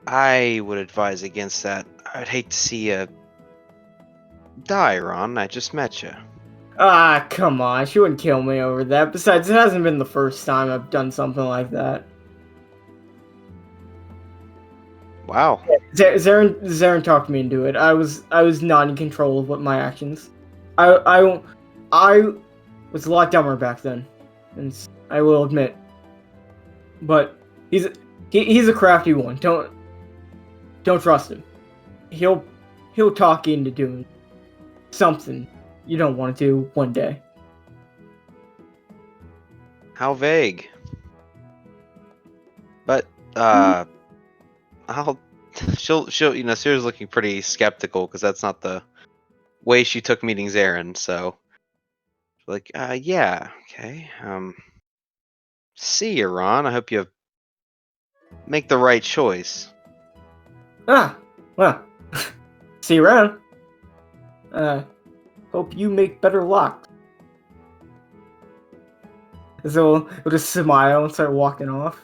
I would advise against that. I'd hate to see you die, Ron. I just met you. Ah, come on. She wouldn't kill me over that. Besides, it hasn't been the first time I've done something like that. Wow. Zarin talked me into it. I was not in control of what my actions. I was a lot dumber back then, and I will admit. But he's a crafty one. Don't trust him. He'll talk you into doing something you don't want to do one day. How vague. But she'll Sierra's looking pretty skeptical because that's not the way she took meeting Zarin. So like, yeah, okay. See you, Ron. I hope you make the right choice. Ah, well, see you around. Hope you make better luck. So we'll just smile and start walking off.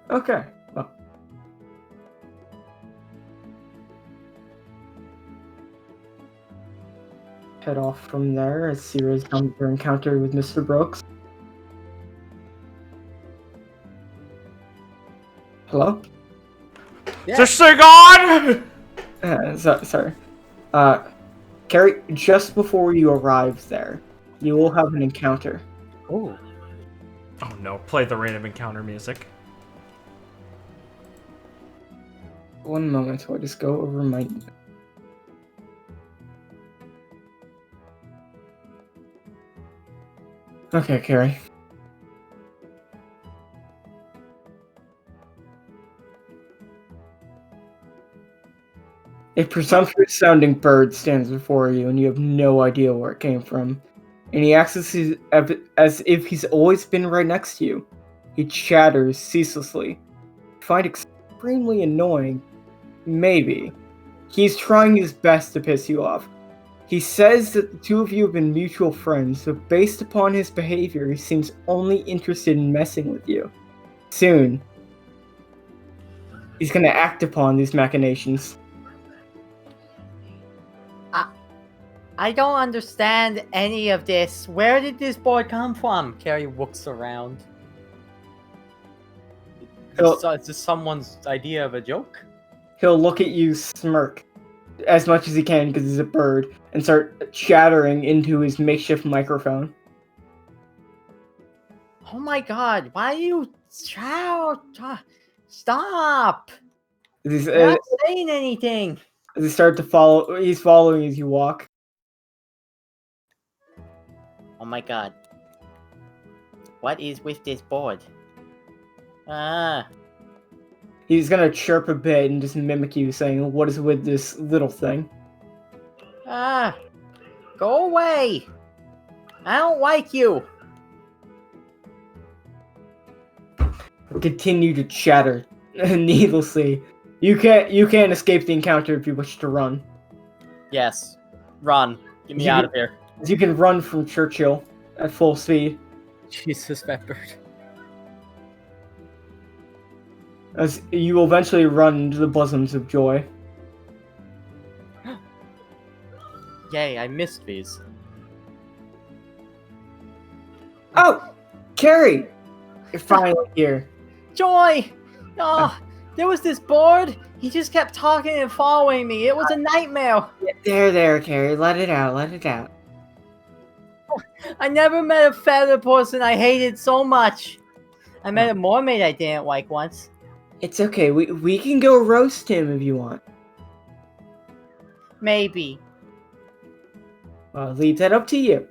Okay. Well. Head off from there as Sierra's done her encounter with Mr. Brooks. Hello? Yeah. This thing on! Sorry. Carrie, just before you arrive there, you will have an encounter. Oh. Oh no, play the random encounter music. One moment, so I just go over my... Okay, Carrie. A presumptuous-sounding bird stands before you, and you have no idea where it came from. And he acts as if he's always been right next to you. He chatters ceaselessly. You find extremely annoying. Maybe. He's trying his best to piss you off. He says that the two of you have been mutual friends, but based upon his behavior, he seems only interested in messing with you. Soon, he's gonna act upon these machinations. I don't understand any of this. Where did this boy come from? Carrie looks around. Is this someone's idea of a joke? He'll look at you, smirk as much as he can because he's a bird, and start chattering into his makeshift microphone. Oh my god, why do you shout? Stop! He's, You're not saying anything. as he start to follow, he's following as you walk. Oh my god. What is with this board? He's gonna chirp a bit and just mimic you, saying, "What is with this little thing?" Go away! I don't like you! Continue to chatter needlessly. You can't escape the encounter if you wish to run. Yes. Run. Get me out of here. You can run from Churchill at full speed. Jesus, that bird. As you will eventually run into the bosoms of joy. Yay, I missed these. Oh! Carrie! You're finally here. Joy! Oh, there was this board. He just kept talking and following me. It was a nightmare. There, Carrie. Let it out. I never met a feather person I hated so much. I met a mermaid I didn't like once. It's okay. We can go roast him if you want. Maybe. I'll leave that up to you.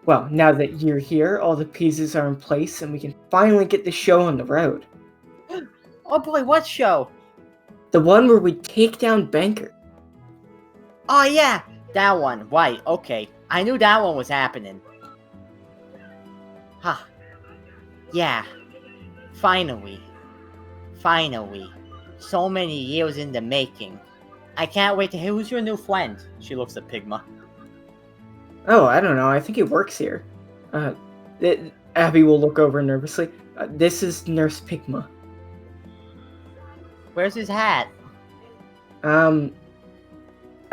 Well, now that you're here, all the pieces are in place, and we can finally get the show on the road. Oh boy, what show? The one where we take down Banker. Oh yeah, that one. Right, okay. I knew that one was happening. Huh. Yeah. Finally. Finally. So many years in the making. I can't wait to hear who's your new friend. She looks at Pigma. Oh, I don't know. I think he works here. Abby will look over nervously. This is Nurse Pigma. Where's his hat? I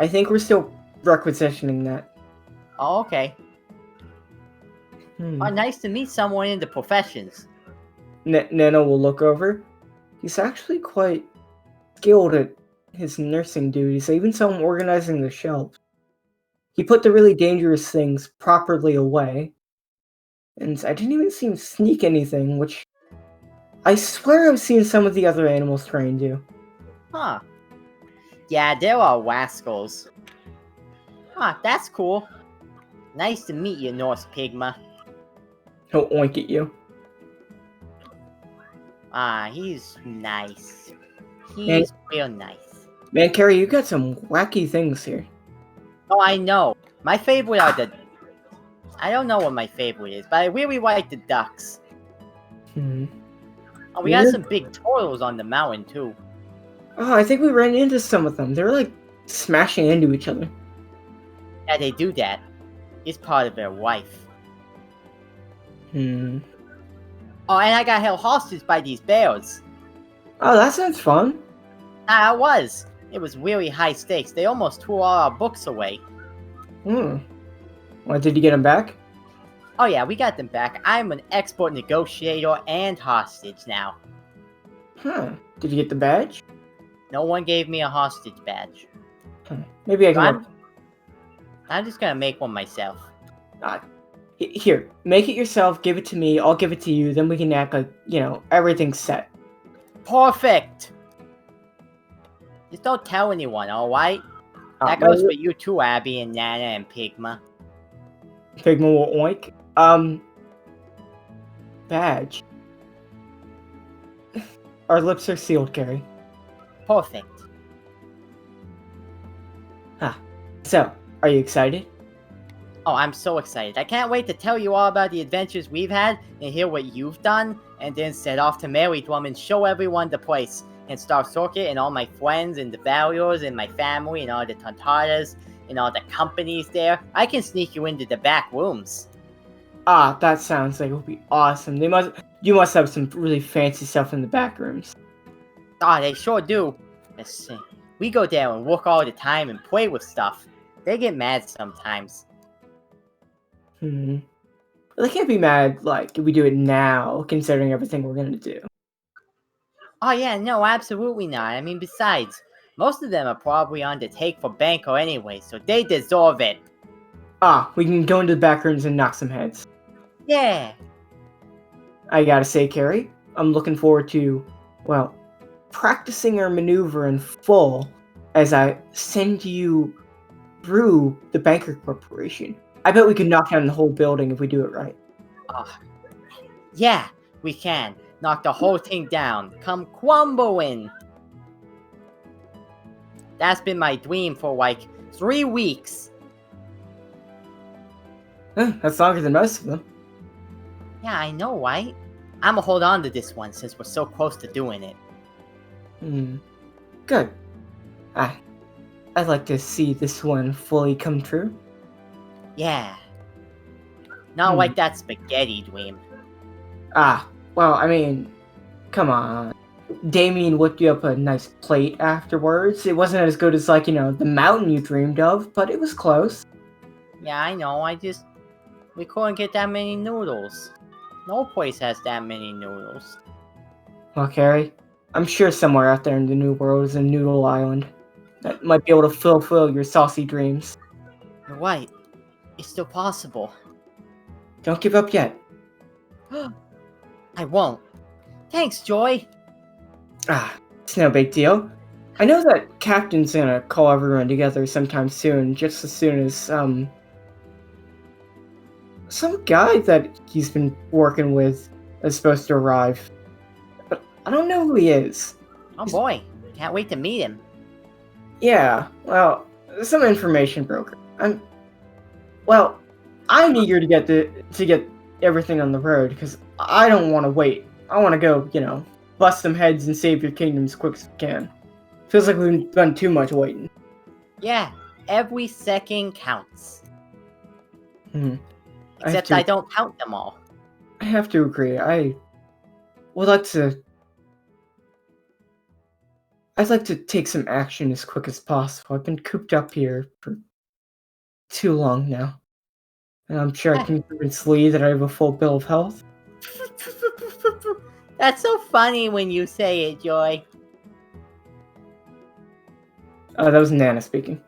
think we're still requisitioning that. Oh, okay. Oh, nice to meet someone in the professions. Nana will look over. He's actually quite skilled at his nursing duties. I even saw him organizing the shelves. He put the really dangerous things properly away. And I didn't even see him sneak anything, which I swear I've seen some of the other animals try and do. Huh. Yeah, there are rascals. Huh, that's cool. Nice to meet you, Norse Pigma. He'll oink at you. Ah, he's nice. He's real nice. Man, Carrie, you got some wacky things here. Oh, I know. My favorite are the... I don't know what my favorite is, but I really like the ducks. Oh, we got some big turtles on the mountain, too. Oh, I think we ran into some of them. They're like smashing into each other. Yeah, they do that. It's part of their life. Oh, and I got held hostage by these bears. Oh, that sounds fun. Ah, it was. It was really high stakes. They almost tore all our books away. Well, did you get them back? Oh yeah, we got them back. I'm an expert negotiator and hostage now. Did you get the badge? No one gave me a hostage badge. Maybe I can... I'm just gonna make one myself. Here, make it yourself, give it to me, I'll give it to you, then we can act like, everything's set. Perfect! Just don't tell anyone, alright? That goes for you too, Abby and Nana and Pigma. Pigma will oink. Badge. Our lips are sealed, Carrie. Perfect. So, are you excited? Oh, I'm so excited. I can't wait to tell you all about the adventures we've had and hear what you've done, and then set off to Merrydrum and show everyone the place. And Star Circuit and all my friends and the Warriors and my family and all the Tontatas and all the companies there. I can sneak you into the back rooms. That sounds like it would be awesome. You must have some really fancy stuff in the back rooms. They sure do. Let's see. We go there and work all the time and play with stuff. They get mad sometimes. Well, they can't be mad, if we do it now, considering everything we're gonna do. Oh yeah, no, absolutely not. I mean, besides, most of them are probably on the take for Banker anyway, so they deserve it. We can go into the back rooms and knock some heads. Yeah. I gotta say, Carrie, I'm looking forward to, practicing our maneuver in full as I send you through the Banker Corporation. I bet we can knock down the whole building if we do it right. Yeah, we can. Knock the whole thing down. Come crumbling. That's been my dream for 3 weeks. That's longer than most of them. Yeah, I know, right? I'ma hold on to this one since we're so close to doing it. Good. I'd like to see this one fully come true. Yeah. Not like that spaghetti dream. Come on. Damien whipped you up a nice plate afterwards. It wasn't as good as, the mountain you dreamed of, but it was close. Yeah, I know, we couldn't get that many noodles. No place has that many noodles. Well, Carrie, I'm sure somewhere out there in the New World is a noodle island that might be able to fulfill your saucy dreams. You're right. It's still possible. Don't give up yet. I won't. Thanks, Joy. It's no big deal. I know that Captain's gonna call everyone together sometime soon, just as soon as, some guy that he's been working with is supposed to arrive, but I don't know who he is. Oh boy, can't wait to meet him. Yeah, well, some information broker. I'm eager to get everything on the road because I don't want to wait. I want to go, bust some heads and save your kingdom as quick as we can. Feels like we've done too much waiting. Yeah, every second counts. Except I I don't count them all. I have to agree. I'd like to take some action as quick as possible. I've been cooped up here for too long now. And I'm sure I can convince Lee that I have a full bill of health. That's so funny when you say it, Joy. That was Nana speaking.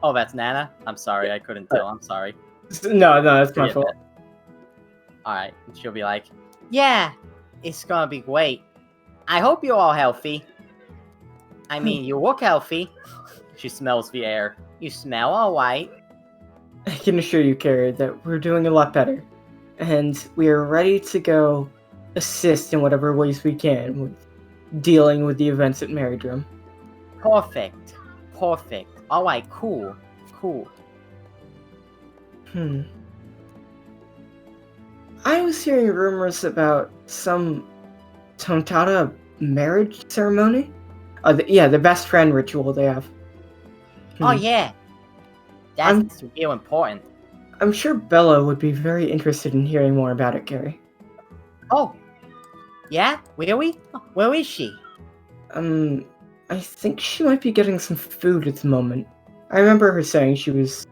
Oh, that's Nana? I'm sorry, I couldn't tell. I'm sorry. No, that's my Forget fault. that. Alright, she'll be like, yeah, it's gonna be great. I hope you're all healthy. I mean, you look healthy. She smells the air. You smell alright. I can assure you, Carrie, that we're doing a lot better. And we are ready to go assist in whatever ways we can with dealing with the events at Merrydrum. Perfect. Alright, cool. I was hearing rumors about some Tontata marriage ceremony. The best friend ritual they have. Oh yeah. That's real important. I'm sure Bella would be very interested in hearing more about it, Carrie. Oh. Yeah? Really? Where is she? I think she might be getting some food at the moment. I remember her saying she was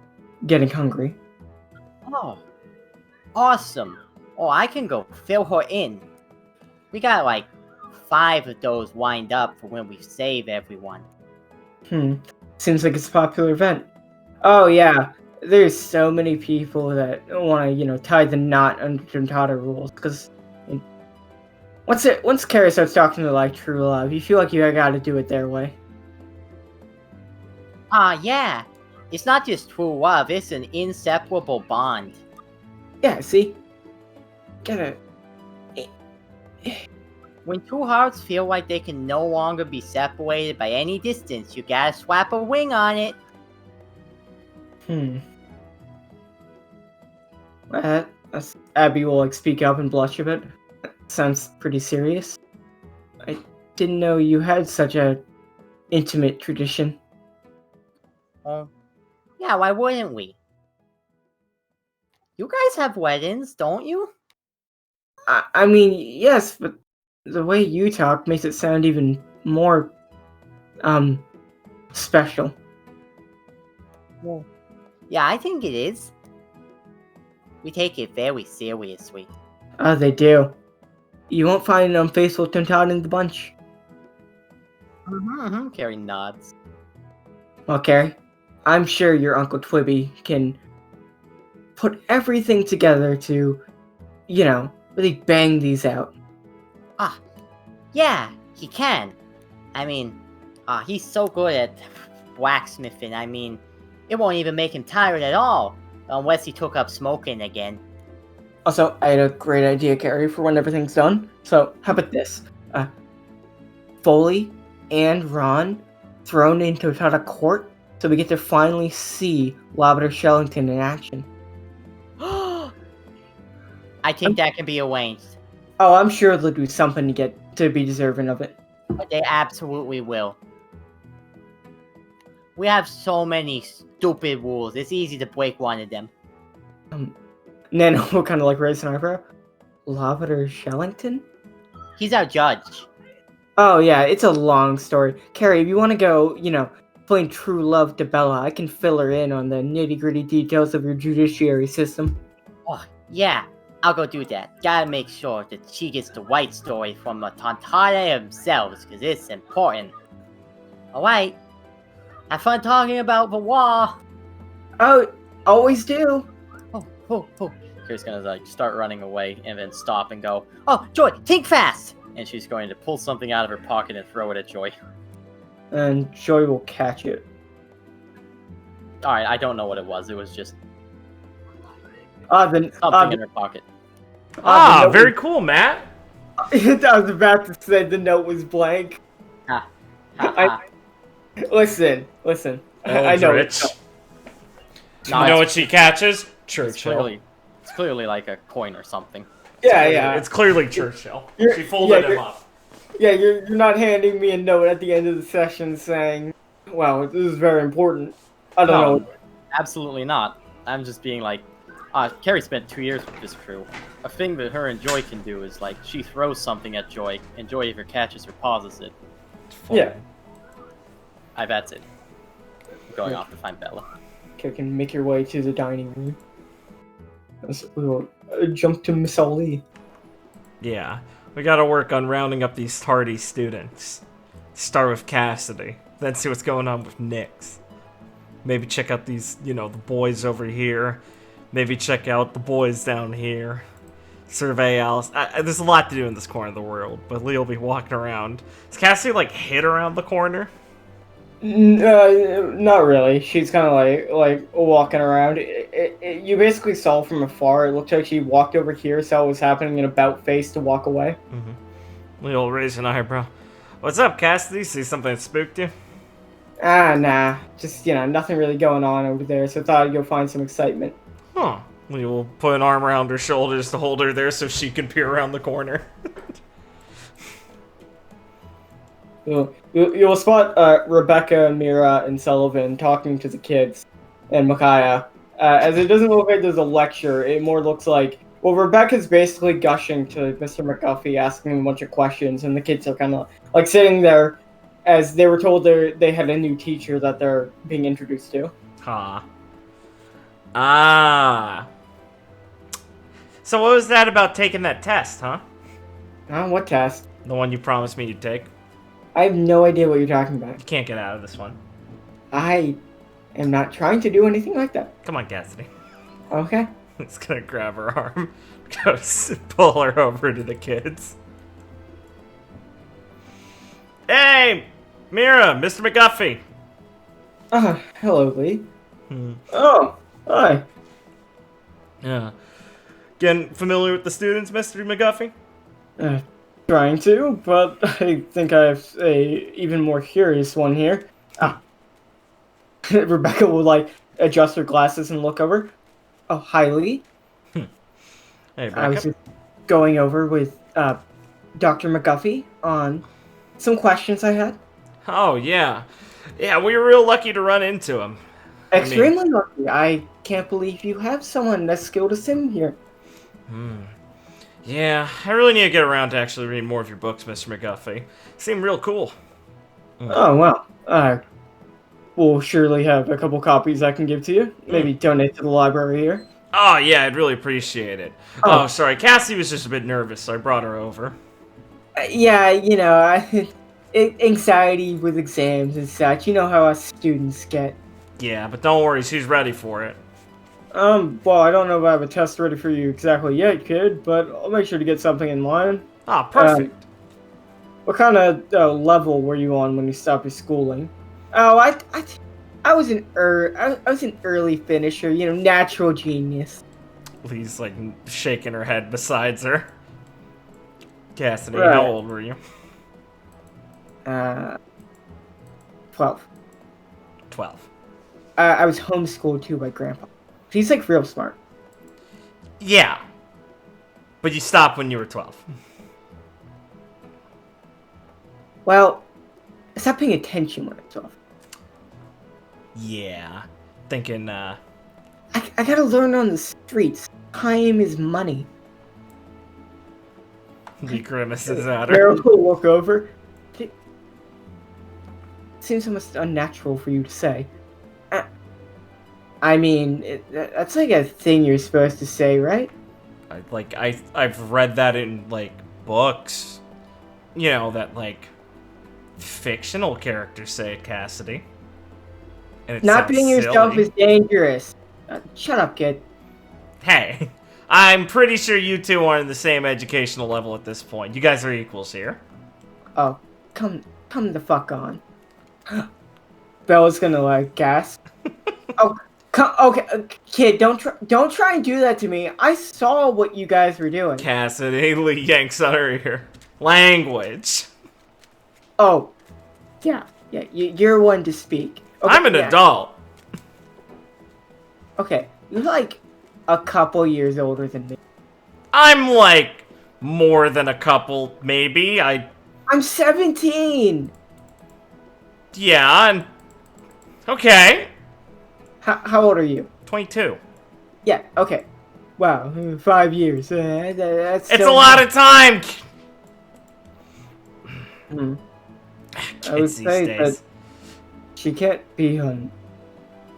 getting hungry. Oh. Awesome. Oh, I can go fill her in. We got like 5 of those lined up for when we save everyone. Seems like it's a popular event. Oh yeah, there's so many people that want to, tie the knot under Tontata rules. Because once Carrie starts talking to like true love, you feel like you gotta do it their way. Yeah. It's not just true love, it's an inseparable bond. Yeah, see? Gotta... When two hearts feel like they can no longer be separated by any distance, you gotta swap a ring on it. Abby will speak up and blush a bit. Sounds pretty serious. I didn't know you had such a intimate tradition. Oh, yeah, why wouldn't we? You guys have weddings, don't you? I mean, yes, but the way you talk makes it sound even more, special. Well, yeah, I think it is. We take it very seriously. They do. You won't find an unfaithful Tontata in the bunch. Carrie nods. Well, Carrie, I'm sure your Uncle Twibby can put everything together to, really bang these out. Yeah, he can. I mean, he's so good at blacksmithing. I mean, it won't even make him tired at all, unless he took up smoking again. Also, I had a great idea, Carrie, for when everything's done. So, how about this? Foley and Ron thrown into Tontata Court, so we get to finally see Liberate Shellington in action. I think that can be arranged. Oh, I'm sure they'll do something to be deserving of it. But they absolutely will. We have so many stupid rules, it's easy to break one of them. Nano will kind of raise an eyebrow. Liberate Shellington? He's our judge. Oh yeah, it's a long story. Carrie, if you want to go, explain true love to Bella, I can fill her in on the nitty-gritty details of your judiciary system. Oh, yeah, I'll go do that. Gotta make sure that she gets the right story from the Tontata themselves, because it's important. Alright. Have fun talking about the law. Oh, always do. Oh. Kira's gonna start running away and then stop and go, oh, Joy, think fast! And she's going to pull something out of her pocket and throw it at Joy. And Joy will catch it. Alright, I don't know what it was. It was just... Something in her pocket. Ah, very cool, Matt. I was about to say the note was blank. Ha. Ha ha. Listen. I know Eldritch. it's You know what she catches? Churchill. It's clearly like a coin or something. yeah. It's clearly Churchill. She folded him up. Yeah, you're not handing me a note at the end of the session saying, "Well, this is very important." I don't know. Absolutely not. I'm just being like, Carrie spent 2 years with this crew. A thing that her and Joy can do is like she throws something at Joy, and Joy either catches or pauses it. Yeah. That's it. I'm going off to find Bella. Okay, can make your way to the dining room. We'll jump to Miss Ali. Yeah, we gotta work on rounding up these tardy students. Start with Cassidy, then see what's going on with Nyx. Maybe check out these, the boys over here. Maybe check out the boys down here. Survey Alice. There's a lot to do in this corner of the world, but Lee will be walking around. Does Cassidy, hit around the corner? Not really. She's kind of like walking around. You basically saw from afar. It looked like she walked over here, saw what was happening, and about face to walk away. Mm-hmm. Lee will raise an eyebrow. What's up, Cassidy? See something that spooked you? Nah. Just, nothing really going on over there, so I thought I'd go find some excitement. Huh. Lee will put an arm around her shoulders to hold her there so she can peer around the corner. You'll spot Rebecca, Mira, and Sullivan talking to the kids, and Micaiah. As it doesn't look like there's a lecture, it more looks like... Well, Rebecca's basically gushing to Mr. McGuffey, asking him a bunch of questions, and the kids are kind of sitting there as they were told they had a new teacher that they're being introduced to. Ha. Ah. So what was that about taking that test, huh? What test? The one you promised me you'd take? I have no idea what you're talking about. You can't get out of this one. I am not trying to do anything like that. Come on, Cassidy. Okay. He's gonna grab her arm, go pull her over to the kids. Hey, Mira, Mr. McGuffey. Hello, Lee. Oh, hi. Yeah. Getting familiar with the students, Mr. McGuffey? Trying to, but I think I have a even more curious one here. Rebecca will adjust her glasses and look over. Oh, hi, Lee. Hey, Rebecca. I was just going over with Dr. McGuffey on some questions I had. Oh, yeah. Yeah, we were real lucky to run into him. Extremely lucky. I can't believe you have someone as skilled as him here. Yeah, I really need to get around to actually reading more of your books, Mr. McGuffey. Seem real cool. Oh, well. We'll surely have a couple copies I can give to you. Maybe donate to the library here. Oh, yeah, I'd really appreciate it. Oh, sorry, Cassie was just a bit nervous, so I brought her over. Anxiety with exams and such. You know how us students get. Yeah, but don't worry, she's ready for it. Well, I don't know if I have a test ready for you exactly yet, kid, but I'll make sure to get something in line. Ah, perfect. What kind of level were you on when you stopped your schooling? Oh, I was an early finisher, natural genius. Lee's shaking her head besides her. Cassidy, Right. how old were you? 12. 12. I was homeschooled too by Grandpa. He's real smart. Yeah. But you stopped when you were 12. Well, I stopped paying attention when I was 12. Yeah. Thinking, I gotta learn on the streets. Time is money. He grimaces at her. Meryl will look over. It seems almost unnatural for you to say. I mean, that's a thing you're supposed to say, right? I've read that in, books. That, fictional characters say it, Cassidy. And it Not sounds being yourself silly. is dangerous. Shut up, kid. Hey, I'm pretty sure you two are on the same educational level at this point. You guys are equals here. Oh, come the fuck on. Bella's gonna gasp. Okay, kid, don't try and do that to me. I saw what you guys were doing. Cassidy yanks out her ear. Language. Oh, yeah, you're one to speak. Okay, I'm an adult. Okay, you're like a couple years older than me. I'm like more than a couple, maybe. I'm 17. Yeah, and okay. How old are you? 22. Yeah, okay. Wow, 5 years. That's It's so a lot of time. Hmm. I would Kids these say days. that she can't be on.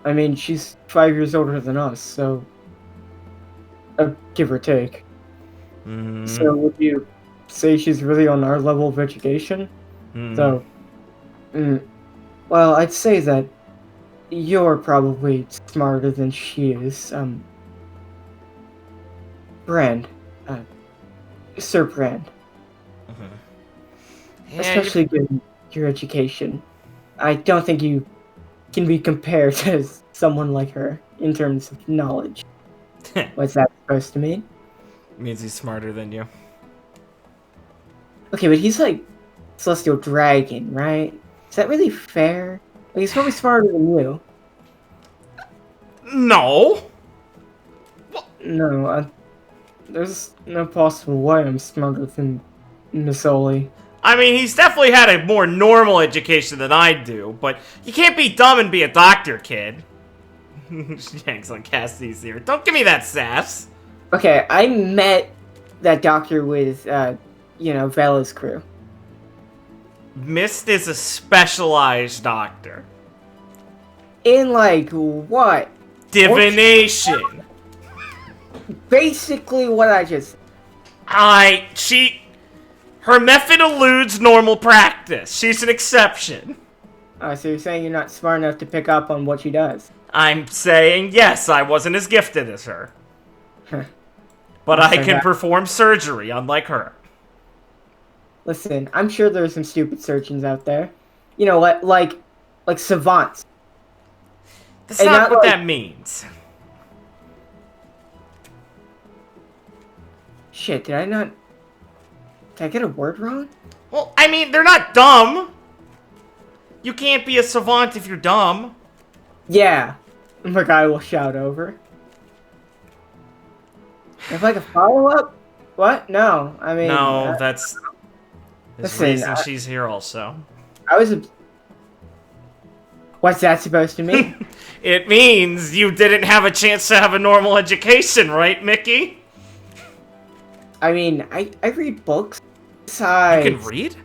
I mean, she's 5 years older than us, so give or take. Mm, So would you say she's really on our level of education? mm. So, well, I'd say that you're probably smarter than she is. Brand, Sir Brand, Yeah, especially given your education. I don't think you can be compared to someone like her in terms of knowledge. What's that supposed to mean? means he's smarter than you. Okay, but he's like Celestial Dragon, right? Is that really fair? Like, he's probably smarter than you. No. No, there's no possible way I'm smarter than Miss Oli. I mean, he's definitely had a more normal education than I do, but you can't be dumb and be a doctor, kid. She yanks on Cassidy's ear. Don't give me that sass. Okay, I met that doctor with, Vela's crew. Mist is a specialized doctor. In, like, what? Divination. Basically what I just... Her method eludes normal practice. She's an exception. So you're saying you're not smart enough to pick up on what she does? I'm saying, yes, I wasn't as gifted as her. But I can perform surgery, unlike her. Listen, I'm sure there's some stupid surgeons out there. You know, like savants. That's And not not what like- that means. Shit, did I get a word wrong? Well, I mean, they're not dumb. You can't be a savant if you're dumb. Yeah. The guy will shout over. If like a follow-up? What? No, I mean... No, that's... There's listen, reason she's here also. What's that supposed to mean? It means you didn't have a chance to have a normal education, right, Mickey? I mean, I read books. Besides... You can read?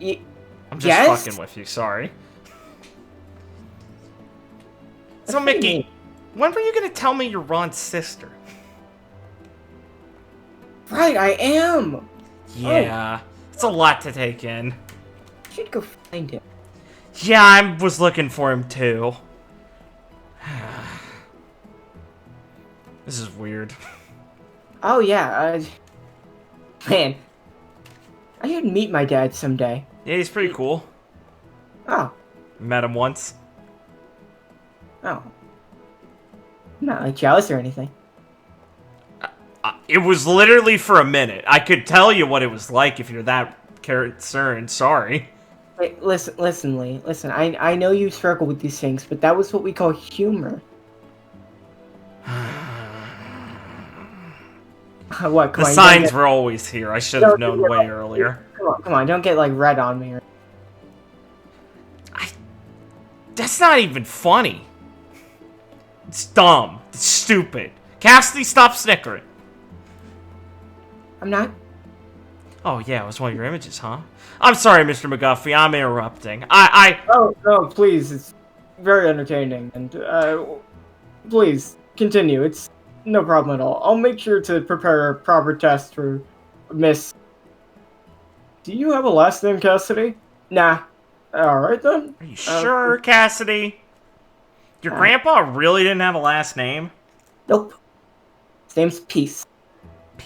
I'm just yes? fucking with you, sorry. That's So, what you Mickey, mean. when were you gonna tell me you're Ron's sister? Right, I am! Yeah, it's a lot to take in. I should go find him. Yeah, I was looking for him too. This is weird. Oh yeah, man. I should meet my dad someday. Yeah, he's pretty cool. Oh, Met him once. I'm not like jealous or anything. It was literally for a minute. I could tell you what it was like if you're that concerned. Sorry. Wait, listen, Lee. Listen, I know you struggle with these things, but that was what we call humor. What? Come The on, signs were always here. I should have known way get- earlier. Come on, don't get like red on me. That's not even funny. It's dumb. It's stupid. Cassidy, stop snickering. I'm not. Oh, yeah, it was one of your images, huh? I'm sorry, Mr. McGuffey. I'm interrupting. I Oh no, please! It's very entertaining, and please continue. It's no problem at all. I'll make sure to prepare a proper test for Miss. Do you have a last name, Cassidy? Nah. All right then. Are you sure, Cassidy? Your grandpa really didn't have a last name? Nope. His name's Peace.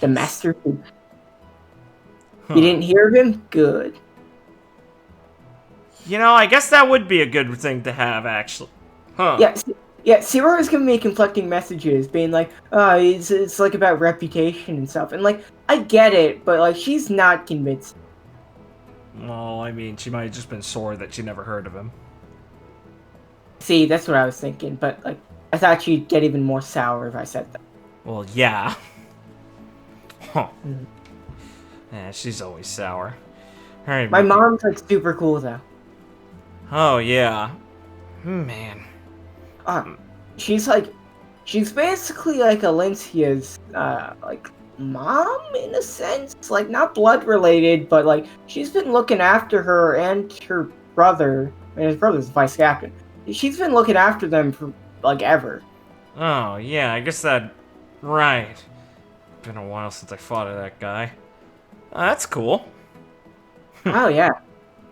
The Master Thief. Huh. You didn't hear of him? Good. You know, I guess that would be a good thing to have, actually. Huh. Yeah, Zero is giving me conflicting messages, being like, it's like about reputation and stuff. And, like, I get it, but, like, she's not convinced. Well, I mean, she might have just been sore that she never heard of him. See, that's what I was thinking, but, like, I thought she'd get even more sour if I said that. Well, yeah. Huh. Mm. Yeah, she's always sour. Alright, My Mickey. mom's, like, super cool, though. Oh, yeah. Man. She's basically like Alencia's, like, mom, in a sense. Like, not blood related, but, like, she's been looking after her and her brother, and his brother's the vice captain. She's been looking after them for, like, ever. Oh, yeah, I guess that... Right. Been a while since I fought that guy. That's cool. Oh, yeah.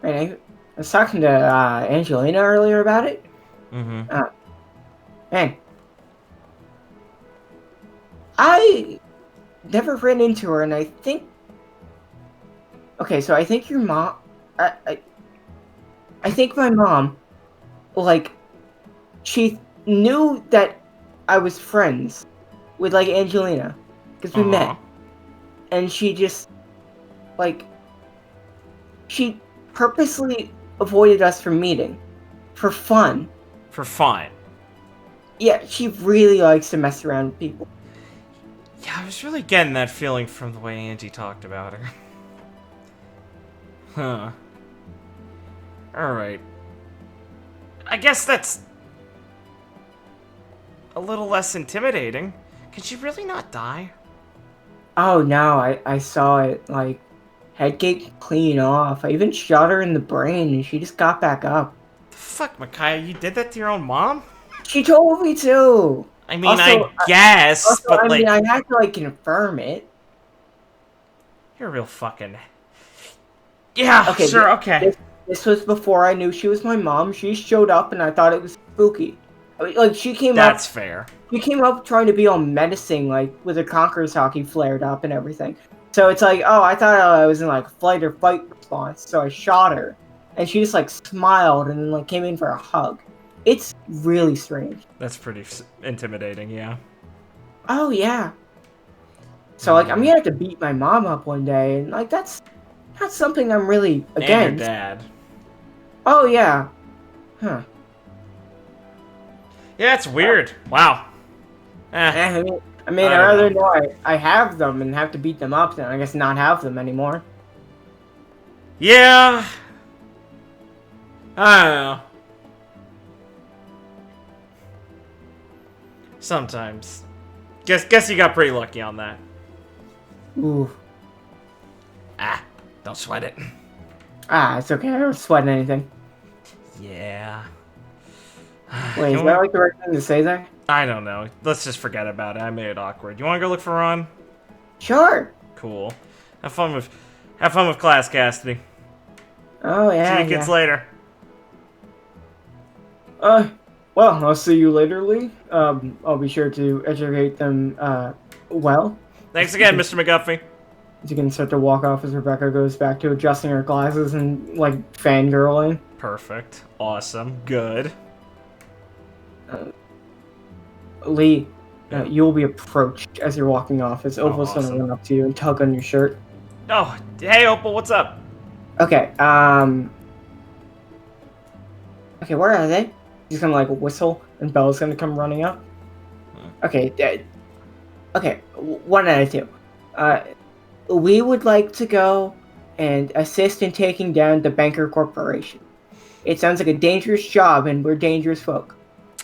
And I was talking to, Angelina earlier about it. Mm-hmm. Man. I never ran into her, and I think... Okay, so I think your mom... I think my mom, like, she knew that I was friends with, like, Angelina. Because we met. And she just, like... She purposely avoided us from meeting. For fun. For fun. Yeah, she really likes to mess around with people. Yeah, I was really getting that feeling from the way Angie talked about her. Huh. Alright. I guess that's... a little less intimidating. Can she really not die? Oh no, I saw it, like, headgate clean off. I even shot her in the brain and she just got back up. The fuck, Micaiah? You did that to your own mom? She told me to! I mean, I guess, but I like... mean, I had to, like, confirm it. You're a real fucking... Yeah, Okay, sure, okay. This was before I knew she was my mom. She showed up and I thought it was spooky. I mean, like, she came up... That's fair. She came up trying to be all menacing, like, with her Conqueror's hockey flared up and everything. So it's like, oh, I thought I was in, like, flight or fight response, so I shot her. And she just, like, smiled and then, like, came in for a hug. It's really strange. That's pretty intimidating, yeah. Oh, yeah. So, like, I'm gonna have to beat my mom up one day, and, like, that's something I'm really against. And your dad. Oh, yeah. Huh. Yeah, it's weird. Wow. I mean, I'd rather know I have them and have to beat them up than I guess not have them anymore. Yeah. I don't know. Sometimes. Guess you got pretty lucky on that. Ooh. Don't sweat it. It's okay. I don't sweat anything. Yeah. Wait, is that like the right thing to say there? I don't know. Let's just forget about it. I made it awkward. You want to go look for Ron? Sure. Cool. Have fun with class, Cassidy. Oh yeah. See you kids later. Well, I'll see you later, Lee. I'll be sure to educate them, well. Thanks again, Mr. McGuffey. You can start to walk off as Rebecca goes back to adjusting her glasses and, like, fangirling. Perfect. Awesome. Good. Lee, you'll be approached as you're walking off, as Opal's awesome. gonna run up to you and tug on your shirt. Oh, hey, Opal, what's up? Okay, okay, where are they? He's gonna, like, whistle, and Bella's gonna come running up. Okay, okay, one out of two. We would like to go and assist in taking down the Banker Corporation. It sounds like a dangerous job, and we're dangerous folk.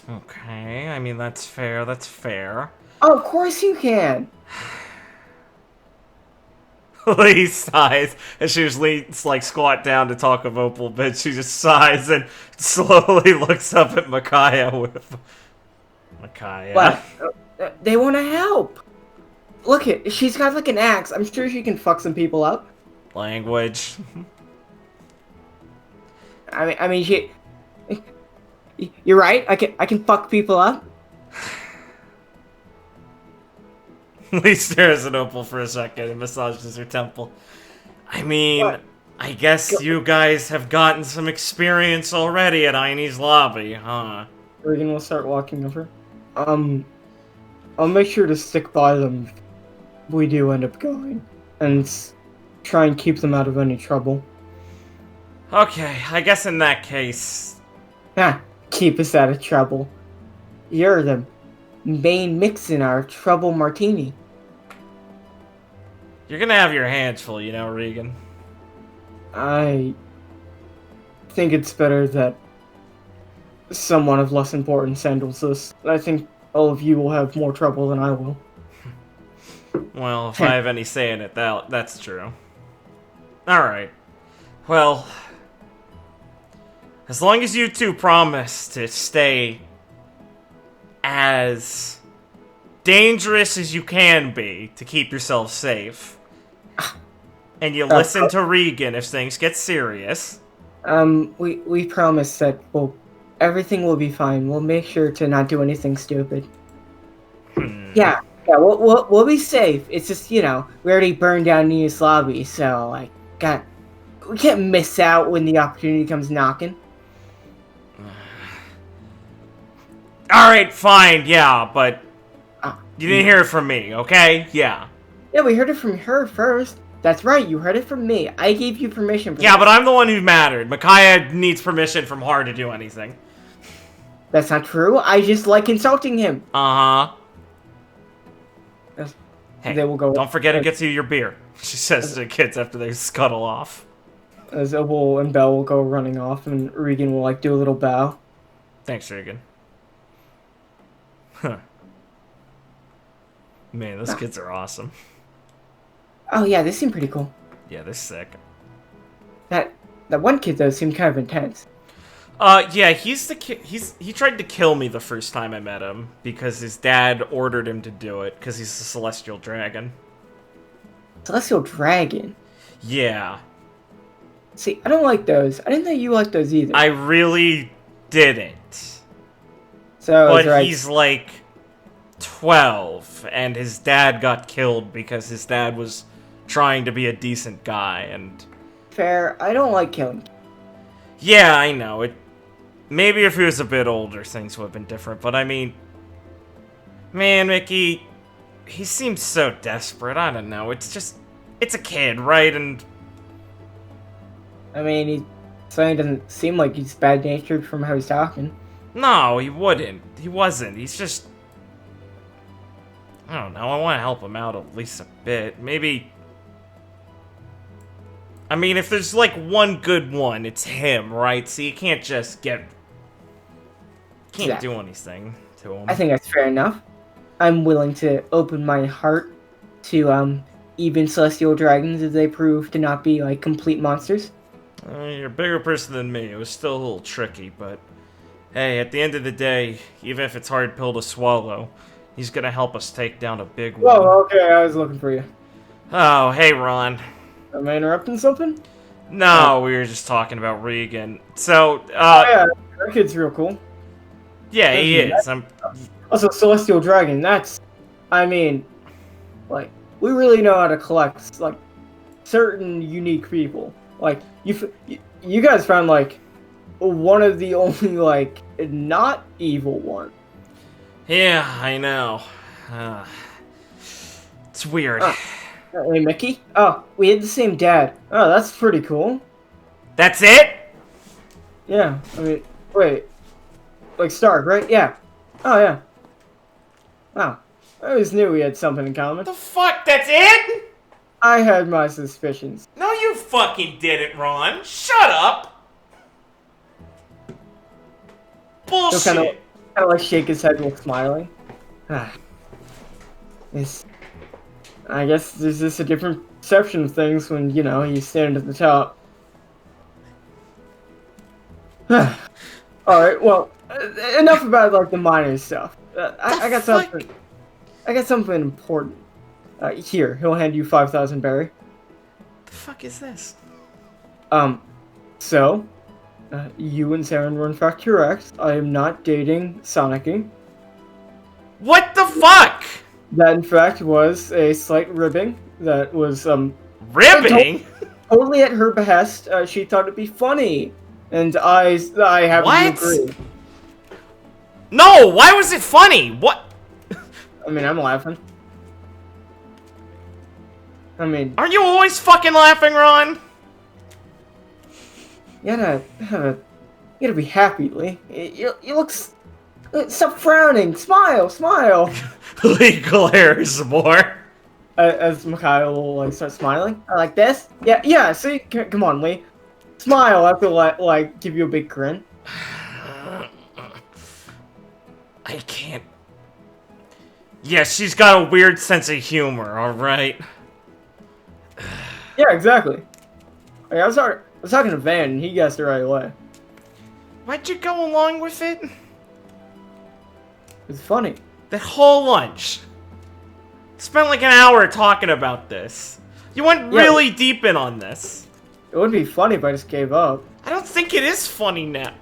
Okay, I mean, that's fair, that's fair. Oh, of course you can! Lee sighs as she leans, like, squat down to talk of Opal, but she just sighs and slowly looks up at Micaiah with... Micaiah. What? They want to help! Look it, she's got, like, an axe. I'm sure she can fuck some people up. Language. I mean, she... You're right, I can fuck people up. Lee stares at Opal for a second and massages her temple. I mean, What? I guess you guys have gotten some experience already at Aine's lobby, huh? Regan will start walking over. I'll make sure to stick by them if we do end up going, and try and keep them out of any trouble. Okay, I guess in that case... Keep us out of trouble. You're the main mix in our trouble martini. You're gonna have your hands full, you know, Regan. I think it's better that someone of less importance handles this. I think all of you will have more trouble than I will. Well, if I have any say in it, that's true. Alright. Well... As long as you two promise to stay as dangerous as you can be to keep yourself safe, and you listen to Regan if things get serious. We promise that everything will be fine. We'll make sure to not do anything stupid. Yeah, we'll be safe. It's just, you know, we already burned down Nia's lobby, so, like, we can't miss out when the opportunity comes knocking. Alright, fine, yeah, but you didn't hear it from me, okay? Yeah. Yeah, we heard it from her first. That's right, you heard it from me. I gave you permission for Yeah, that. but I'm the one who mattered. Micaiah needs permission from her to do anything. That's not true. I just like insulting him. Uh-huh. Hey, They will go. don't forget to get to your beer, she says to the kids after they scuttle off. As Opal and Belle will go running off, and Regan will, like, do a little bow. Thanks, Regan. Huh. Man, those kids are awesome. Oh yeah, they seem pretty cool. Yeah, they're sick. That one kid though seemed kind of intense. Yeah, he's the kid. He tried to kill me the first time I met him because his dad ordered him to do it because he's a celestial dragon. Celestial dragon. Yeah. See, I don't like those. I didn't think you liked those either. I really didn't. So, But he's like 12, and his dad got killed because his dad was trying to be a decent guy, and... Fair. I don't like killing. Yeah, I know. Maybe if he was a bit older, things would have been different, but I mean... Man, Mickey, he seems so desperate. I don't know. It's a kid, right? And... I mean, he certainly doesn't seem like he's bad-natured from how he's talking. No, he wouldn't. He wasn't. He's just... I don't know. I want to help him out at least a bit. Maybe... I mean, if there's like one good one, it's him, right? So you can't just get... Can't do anything to him. I think that's fair enough. I'm willing to open my heart to, even celestial dragons if they prove to not be, like, complete monsters. You're a bigger person than me. It was still a little tricky, but... Hey, at the end of the day, even if it's a hard pill to swallow, he's gonna help us take down a big one. Whoa, okay, I was looking for you. Oh, hey, Ron. Am I interrupting something? No, we were just talking about Regan. So, Yeah, that kid's real cool. yeah, he is. Also, Celestial Dragon, that's... I mean, like, we really know how to collect, like, certain unique people. Like, you guys found, like, one of the only, like, not evil one. Yeah, I know. It's weird. Hey, Mickey? Oh, we had the same dad. Oh, that's pretty cool. That's it? Yeah, I mean, wait. Like Stark, right? Yeah. Oh, yeah. Wow. I always knew we had something in common. The fuck? That's it? I had my suspicions. No, you fucking didn't, Ron. Shut up. Bullshit. He'll kind of like shake his head while smiling. I guess there's just a different perception of things when, you know, you stand at the top. Alright, well, enough about, like, the minor stuff. I got something. I got something important. Here, he'll hand you 5,000 berry. The fuck is this? So, you and Saren were in fact correct. I am not dating Sonicy. What the fuck? That, in fact, was a slight ribbing that was, Ribbing? totally at her behest. She thought it'd be funny. And I happen to agree. No, why was it funny? What? I mean, I'm laughing. I mean, Aren't you always fucking laughing, Ron? you gotta be happy, Lee. You look. Stop frowning. Smile, smile. Lee glares more. As Mikhail like starts smiling, like this. Yeah. See, come on, Lee. Smile. I have to like give you a big grin. I can't. Yeah, she's got a weird sense of humor. All right. Yeah, exactly. Like, I was talking to Van, and he guessed it right away. Why'd you go along with it? It's funny. That whole lunch. Spent like an hour talking about this. You went really deep in on this. It would be funny if I just gave up. I don't think it is funny now.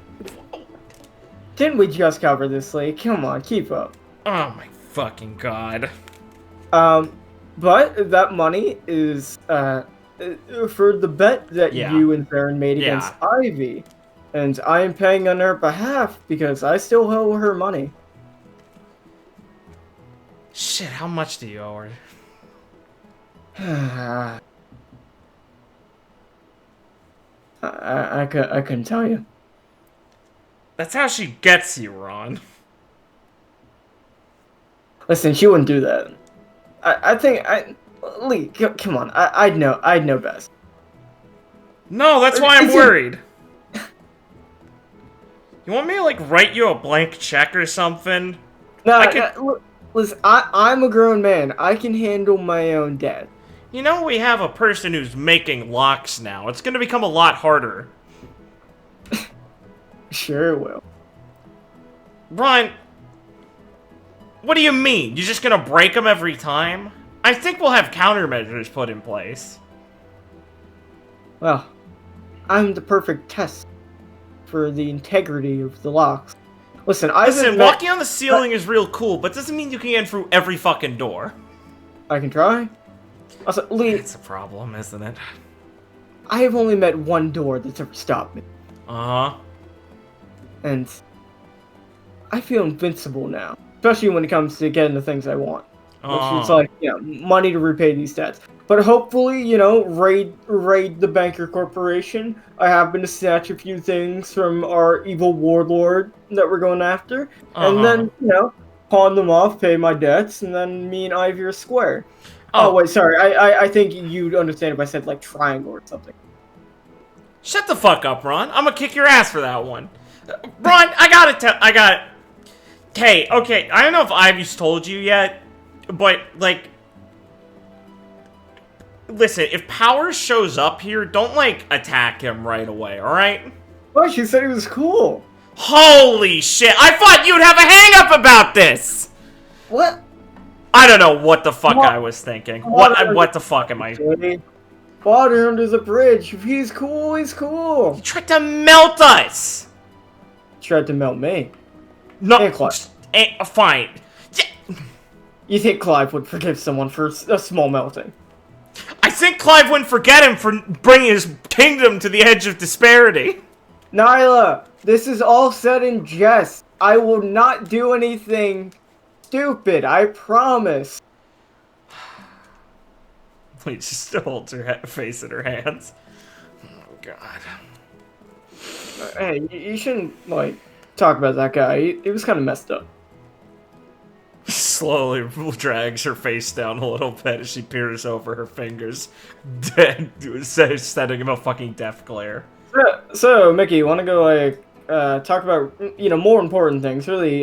Didn't we just cover this, Lee? Come on, keep up. Oh my fucking god. But that money is for the bet that you and Baron made against Ivy. And I am paying on her behalf because I still owe her money. Shit, how much do you owe her? I couldn't tell you. That's how she gets you, Ron. Listen, she wouldn't do that. I think Lee, come on. I'd know best. No, that's why I'm worried. You want me to, like, write you a blank check or something? No, listen, I'm a grown man. I can handle my own debt. You know we have a person who's making locks now. It's gonna become a lot harder. Sure it will. Ron, what do you mean? You're just gonna break them every time? I think we'll have countermeasures put in place. Well, I'm the perfect test for the integrity of the locks. Listen, walking on the ceiling is real cool, but doesn't mean you can get through every fucking door. I can try. Also, Lee, It's a problem, isn't it? I have only met one door that's ever stopped me. Uh-huh. And I feel invincible now. Especially when it comes to getting the things I want. Which is like, money to repay these debts. But hopefully, raid the Banker Corporation. I happen to snatch a few things from our evil warlord that we're going after. And then, pawn them off, pay my debts, and then me and Ivy are square. Oh, wait, sorry. I think you'd understand if I said, like, triangle or something. Shut the fuck up, Ron. I'm gonna kick your ass for that one. Ron, I got it. Hey, okay, I don't know if Ivy's told you yet, but, like, listen, if Powers shows up here, don't, like, attack him right away, alright? Well, she said he was cool. Holy shit, I thought you'd have a hang-up about this! What? I don't know what the fuck I was thinking. What the fuck am I... Water under the bridge. If he's cool, he's cool. He tried to melt us! He tried to melt me. No, And Clive. Fine. You think Clive would forgive someone for a small melting? I think Clive wouldn't forget him for bringing his kingdom to the edge of disparity. Nyla, this is all said in jest. I will not do anything stupid, I promise. Wait, she still holds her face in her hands. Oh, God. Hey, you shouldn't, like, talk about that guy. He was kind of messed up. Slowly drags her face down a little bit as she peers over her fingers, setting him a fucking death glare. So Mickey, you want to go, like, talk about, more important things, really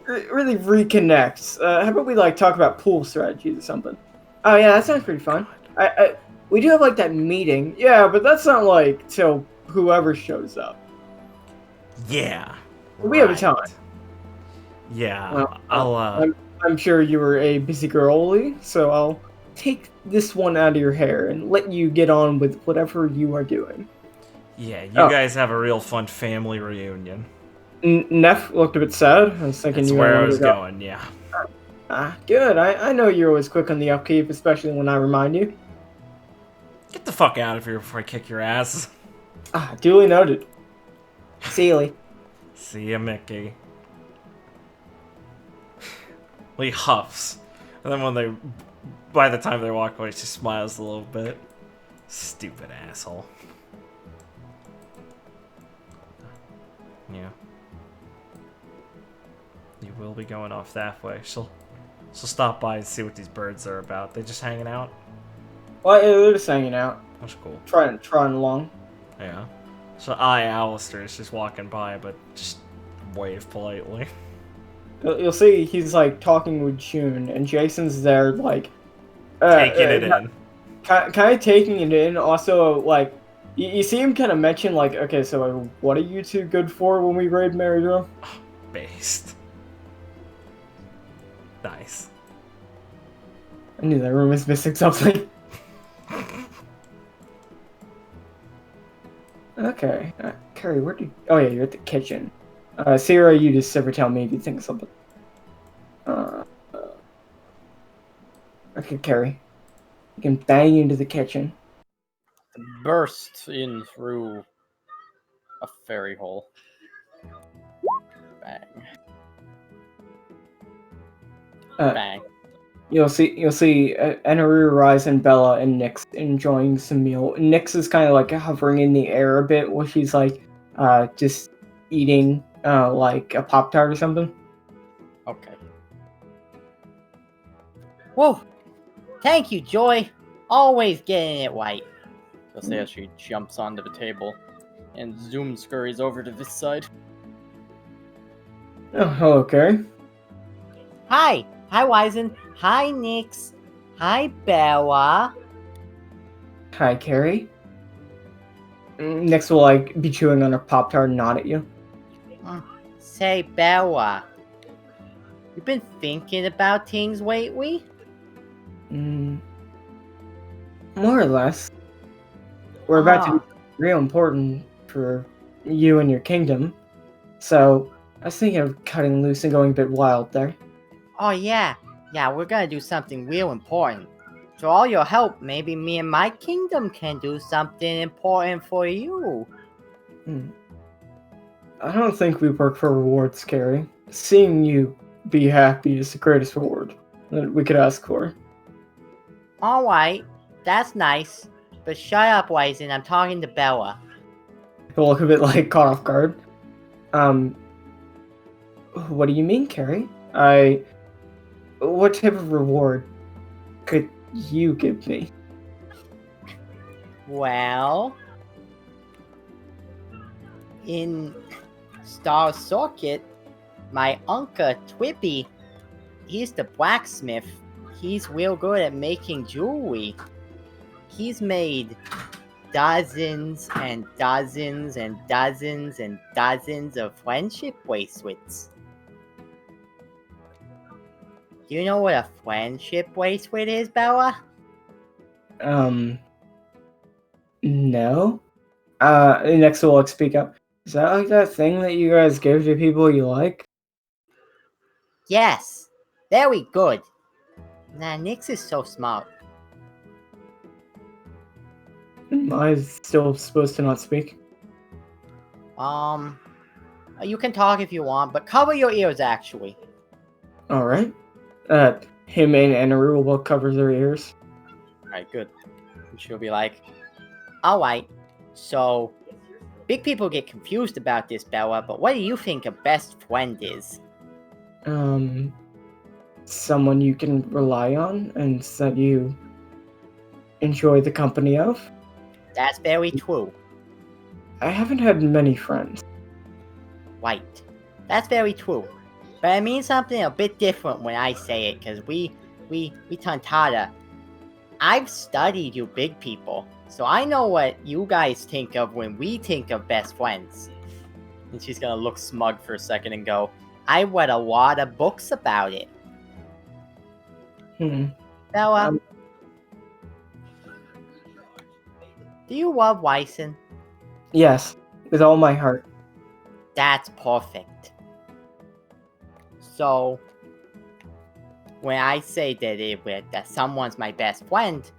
reconnect. How about we, like, talk about pool strategies or something? Oh, yeah, that sounds pretty fun. We do have, like, that meeting. Yeah, but that's not, like, till whoever shows up. Yeah. We have a time. Yeah, well, I'm sure you were a busy girl, Lee, so I'll take this one out of your hair and let you get on with whatever you are doing. Yeah, you guys have a real fun family reunion. Neff looked a bit sad. I was thinking That's where I was going, yeah. Good. I know you're always quick on the upkeep, especially when I remind you. Get the fuck out of here before I kick your ass. Duly noted. See you, Lee. See ya, Mickey. Well, he huffs. And then by the time they walk away, she smiles a little bit. Stupid asshole. Yeah. You will be going off that way. She'll stop by and see what these birds are about. They just hanging out? Well, yeah, they're just hanging out, That's cool. trotting along. Yeah. So Alistair is just walking by, but just wave politely. You'll see he's like talking with June, and Jason's there like Taking it in. kind of taking it in. Also, like you see him kind of mention like, okay, so like, what are you two good for when we raid Merrydrum? Based. Nice. I knew that room was missing something. Okay, Carrie, where did? Oh yeah, you're at the kitchen. Sarah, you just ever tell me if you think of something. Okay, Carrie, you can bang into the kitchen. Burst in through a fairy hole. Bang. Bang. You'll see Enaru, Rise, and Bella and Nyx enjoying some meal. Nyx is kind of like hovering in the air a bit while she's like just eating like a Pop-Tart or something. Okay. Whoa! Thank you, Joy. Always getting it right. Just as she jumps onto the table and Zoom scurries over to this side. Oh, hello, Carrie. Hi! Hi, Wizen. Hi, Nyx. Hi, Bella. Hi, Carrie. Nyx will like be chewing on her Pop-Tart and nod at you. Say, Bella. You been thinking about things lately? More or less. We're about to be real important for you and your kingdom. So, I was thinking of cutting loose and going a bit wild there. Oh, yeah. Yeah, we're gonna do something real important. For all your help, maybe me and my kingdom can do something important for you. I don't think we work for rewards, Carrie. Seeing you be happy is the greatest reward that we could ask for. Alright, that's nice. But shut up, Wizen, I'm talking to Bella. He'll look a bit like caught off guard. What do you mean, Carrie? What type of reward could you give me? Well, in Star Circuit, my uncle Twippy, he's the blacksmith. He's real good at making jewelry. He's made dozens and dozens and dozens and dozens of friendship bracelets. Do you know what a friendship bracelet is, Bella? No. Next will like speak up. Is that like that thing that you guys give to people you like? Yes. Very good. Nah, Nyx is so smart. Am I still supposed to not speak? You can talk if you want, but cover your ears, actually. Alright. Him and Enaru will both cover their ears. Alright, good. And she'll be like, Alright, so big people get confused about this, Bella, but what do you think a best friend is? Someone you can rely on and that you enjoy the company of. That's very true. I haven't had many friends. Right. That's very true. But I mean something a bit different when I say it, because we Tantata. I've studied you big people, so I know what you guys think of when we think of best friends. and she's gonna look smug for a second and go, I read a lot of books about it. Bella, do you love Wyson? Yes, with all my heart. That's perfect. So, when I say that someone's my best friend,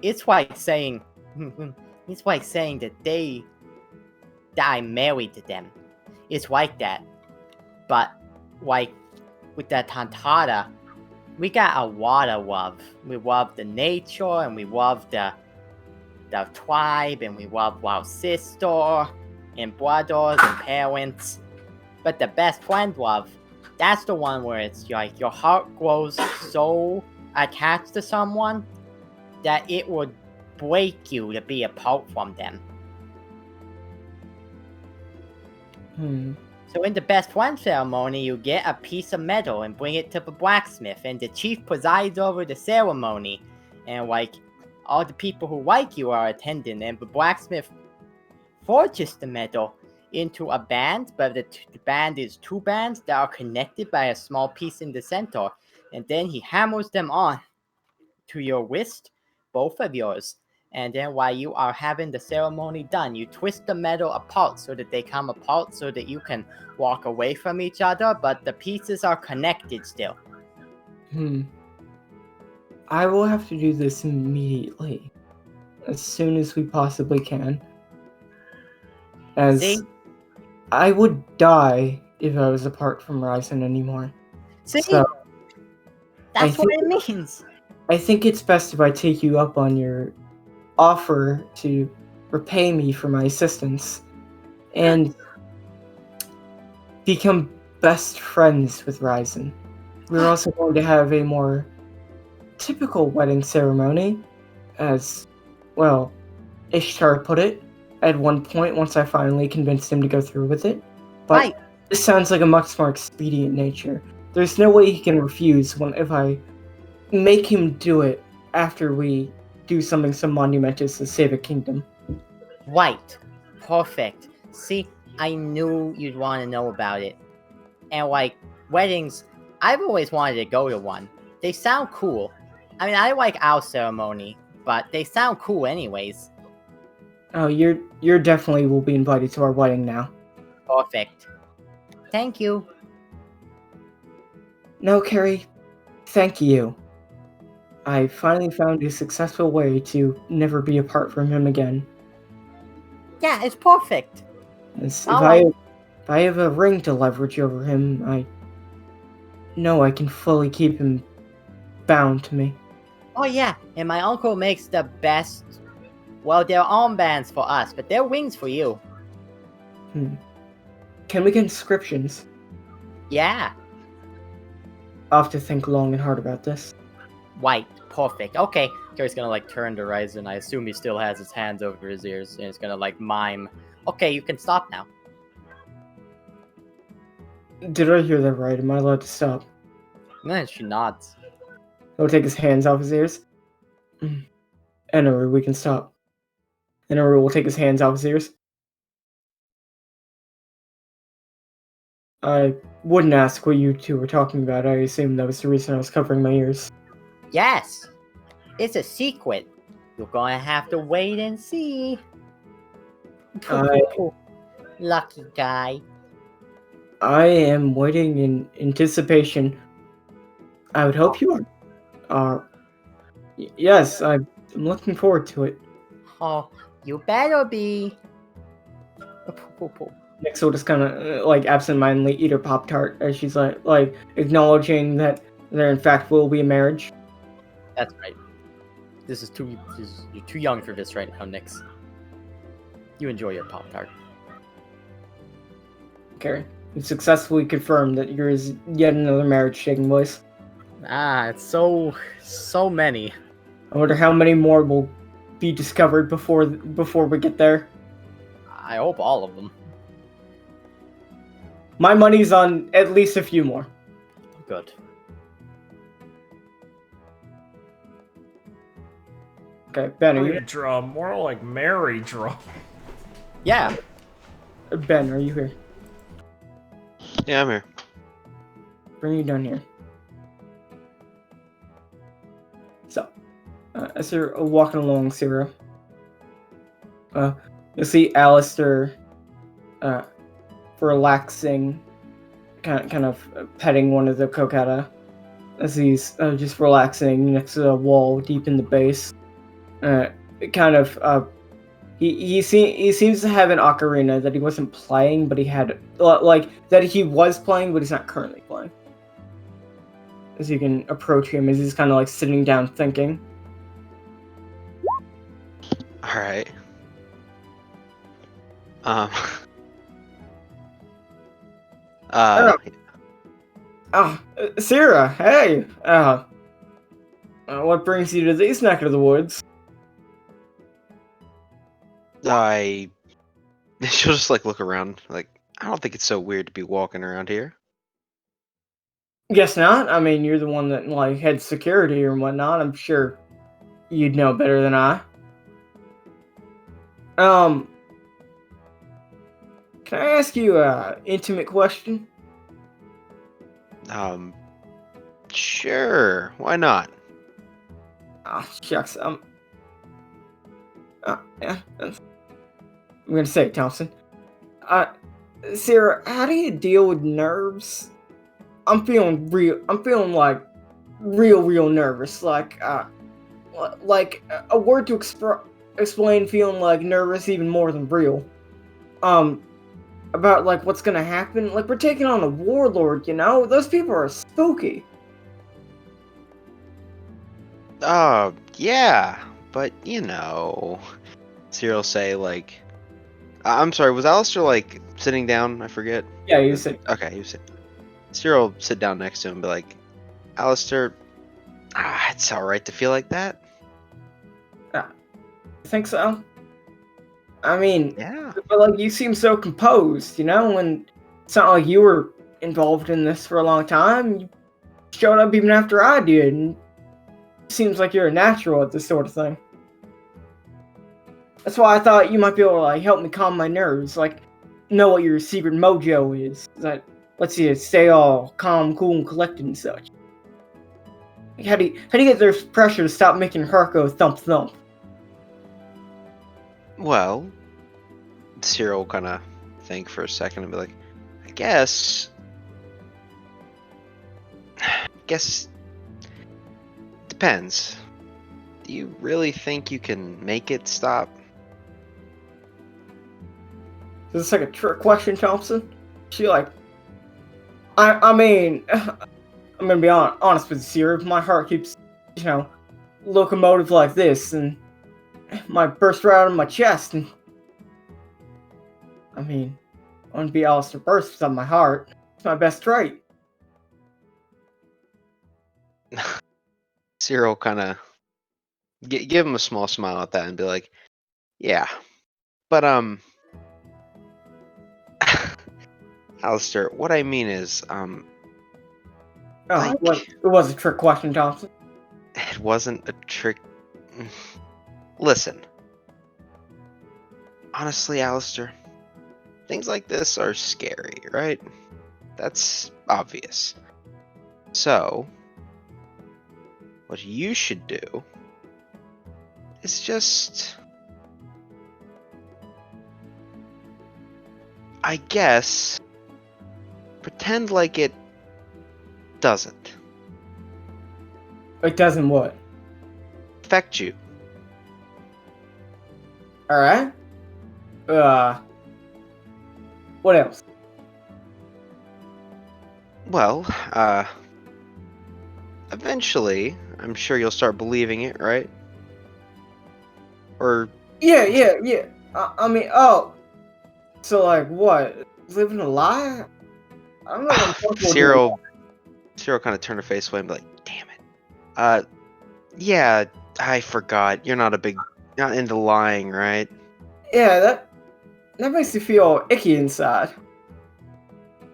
it's like saying, that I'm married to them. It's like that, but like with the Tantata, we got a lot of love. We love the nature, and we love the tribe, and we love our sister, and brothers, and parents. But the best friend love, that's the one where it's like your heart grows so attached to someone that it would break you to be apart from them. So in the best friend ceremony, you get a piece of metal and bring it to the blacksmith, and the chief presides over the ceremony, and like all the people who like you are attending, and the blacksmith forges the metal into a band, but the band is two bands that are connected by a small piece in the center, and then he hammers them on to your wrist, both of yours. And then while you are having the ceremony done, you twist the metal apart so that they come apart so that you can walk away from each other, but the pieces are connected still. I will have to do this immediately. As soon as we possibly can. As See? I would die if I was apart from Ryzen anymore. See? So, That's I what think- it means. I think it's best if I take you up on your offer to repay me for my assistance and become best friends with Ryzen. We're also going to have a more typical wedding ceremony, as, well, Ishtar put it at one point once I finally convinced him to go through with it. But Right. this sounds like a much more expedient nature. There's no way he can refuse if I make him do it after we do something so monumentous to save a kingdom. Right. Perfect. See, I knew you'd want to know about it. And like, weddings, I've always wanted to go to one. They sound cool. I mean, I like our ceremony, but they sound cool anyways. Oh, you're definitely will be invited to our wedding now. Perfect. Thank you. No, Carrie, thank you. I finally found a successful way to never be apart from him again. Yeah, it's perfect. As Alright. if I have a ring to leverage over him, I know I can fully keep him bound to me. Oh yeah, and my uncle makes the best. Well, they're armbands for us, but they're wings for you. Can we get inscriptions? Yeah. I'll have to think long and hard about this. White. Perfect. Okay. Gary's gonna like turn to Ryzen. I assume he still has his hands over his ears, and he's gonna like mime. Okay, you can stop now. Did I hear that right? Am I allowed to stop? And then she nods. He'll take his hands off his ears. Anyway, we can stop. Anyway, will take his hands off his ears. I wouldn't ask what you two were talking about. I assumed that was the reason I was covering my ears. Yes. It's a secret. You're gonna have to wait and see. Lucky guy. I am waiting in anticipation. I would hope you are. Yes, I'm looking forward to it. Oh, you better be. Nyx will just kind of like absentmindedly eat her Pop-Tart as she's like acknowledging that there in fact will be a marriage. That's right. You're too young for this right now, Nyx. You enjoy your Pop-Tart. Okay, you successfully confirmed that there is yet another marriage taking place. Ah, it's so many. I wonder how many more will be discovered before we get there. I hope all of them. My money's on at least a few more. Good. Okay, Ben, are you Merrydrum, more like Merrydrum. Yeah. Ben, are you here? Yeah, I'm here. Bring you down here. So, as you're walking along, Sarah, you'll see Alistair relaxing, kind of petting one of the Kokata as he's just relaxing next to the wall deep in the base. He seems to have an ocarina that he wasn't playing, but he had that he was playing, but he's not currently playing. as you can approach him as he's kind of like sitting down thinking. All right. Um. Sierra, hey. What brings you to these neck of the woods? She'll just like look around. Like, I don't think it's so weird to be walking around here. Guess not. I mean, you're the one that like heads security or whatnot. I'm sure you'd know better than I. Can I ask you a intimate question? Sure. Why not? Ah, shucks. Yeah. I'm gonna say it, Thompson. Sarah, how do you deal with nerves? I'm feeling like real nervous. Like a word to explain feeling like nervous even more than real. About like what's gonna happen. Like we're taking on a warlord, you know? Those people are spooky. Yeah, but you know, Cyril say like, I'm sorry, was Alistair like sitting down? I forget. Yeah, you said. Okay, you said. Cyril sit down next to him and be like, Alistair, it's alright to feel like that. I think so. I mean, Yeah. but like you seem so composed, you know, and it's not like you were involved in this for a long time. You showed up even after I did, and it seems like you're a natural at this sort of thing. That's why I thought you might be able to like help me calm my nerves, like know what your secret mojo is that lets you stay all calm, cool, and collected and such. Like, how do you get their pressure to stop making your heart go thump thump? Well, Cyril will kind of think for a second and be like, I guess depends. Do you really think you can make it stop? Is this like a trick question, Thompson? She like, I mean, I'm gonna be honest with you, Sierra. My heart keeps, you know, locomotive like this, and might burst right out of my chest. And I mean, I want to be Alistair bursts without my heart. It's my best trait. Cyril kind of give him a small smile at that and be like, yeah, but Alistair, what I mean is, like, It was a trick question, Thompson. it wasn't a trick. Listen, honestly, Alistair, things like this are scary, right? That's obvious. So, what you should do is just, I guess, pretend like it doesn't It doesn't what? affect you. All right. What else? Well, eventually, I'm sure you'll start believing it, right? Or Yeah. I mean, so like what? Living a lie? I don't know. What I'm comfortable doing. Cyril kind of turned her face away and be like, "Damn it! Yeah, I forgot. You're not into lying, right?" Yeah, that makes me feel icky inside.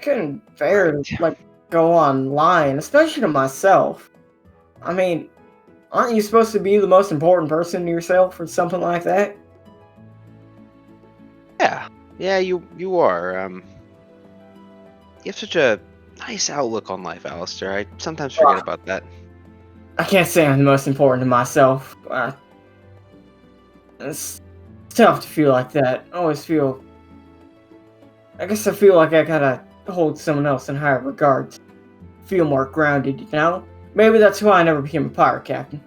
Couldn't bear to like go on lying, especially to myself. I mean, aren't you supposed to be the most important person to yourself or something like that? Yeah, you are. You have such a nice outlook on life, Alistair. I sometimes forget about that. I can't say I'm the most important to myself. It's tough to feel like that. I guess I feel like I gotta hold someone else in higher regard. Feel more grounded, you know? Maybe that's why I never became a pirate captain.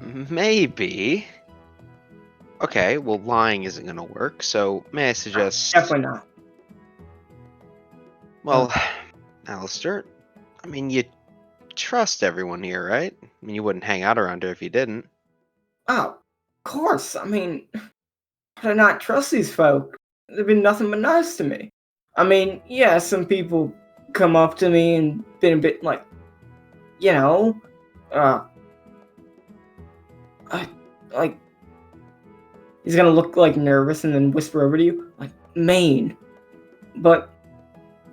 Maybe. Okay, well, lying isn't gonna work, so may I suggest... Definitely not. Well, Alistair, I mean, you trust everyone here, right? I mean, you wouldn't hang out around here if you didn't. Oh, of course. I mean, how do I not trust these folk? They've been nothing but nice to me. I mean, yeah, some people come up to me and been a bit like, you know, uh, like he's gonna look like nervous and then whisper over to you, like Maine. But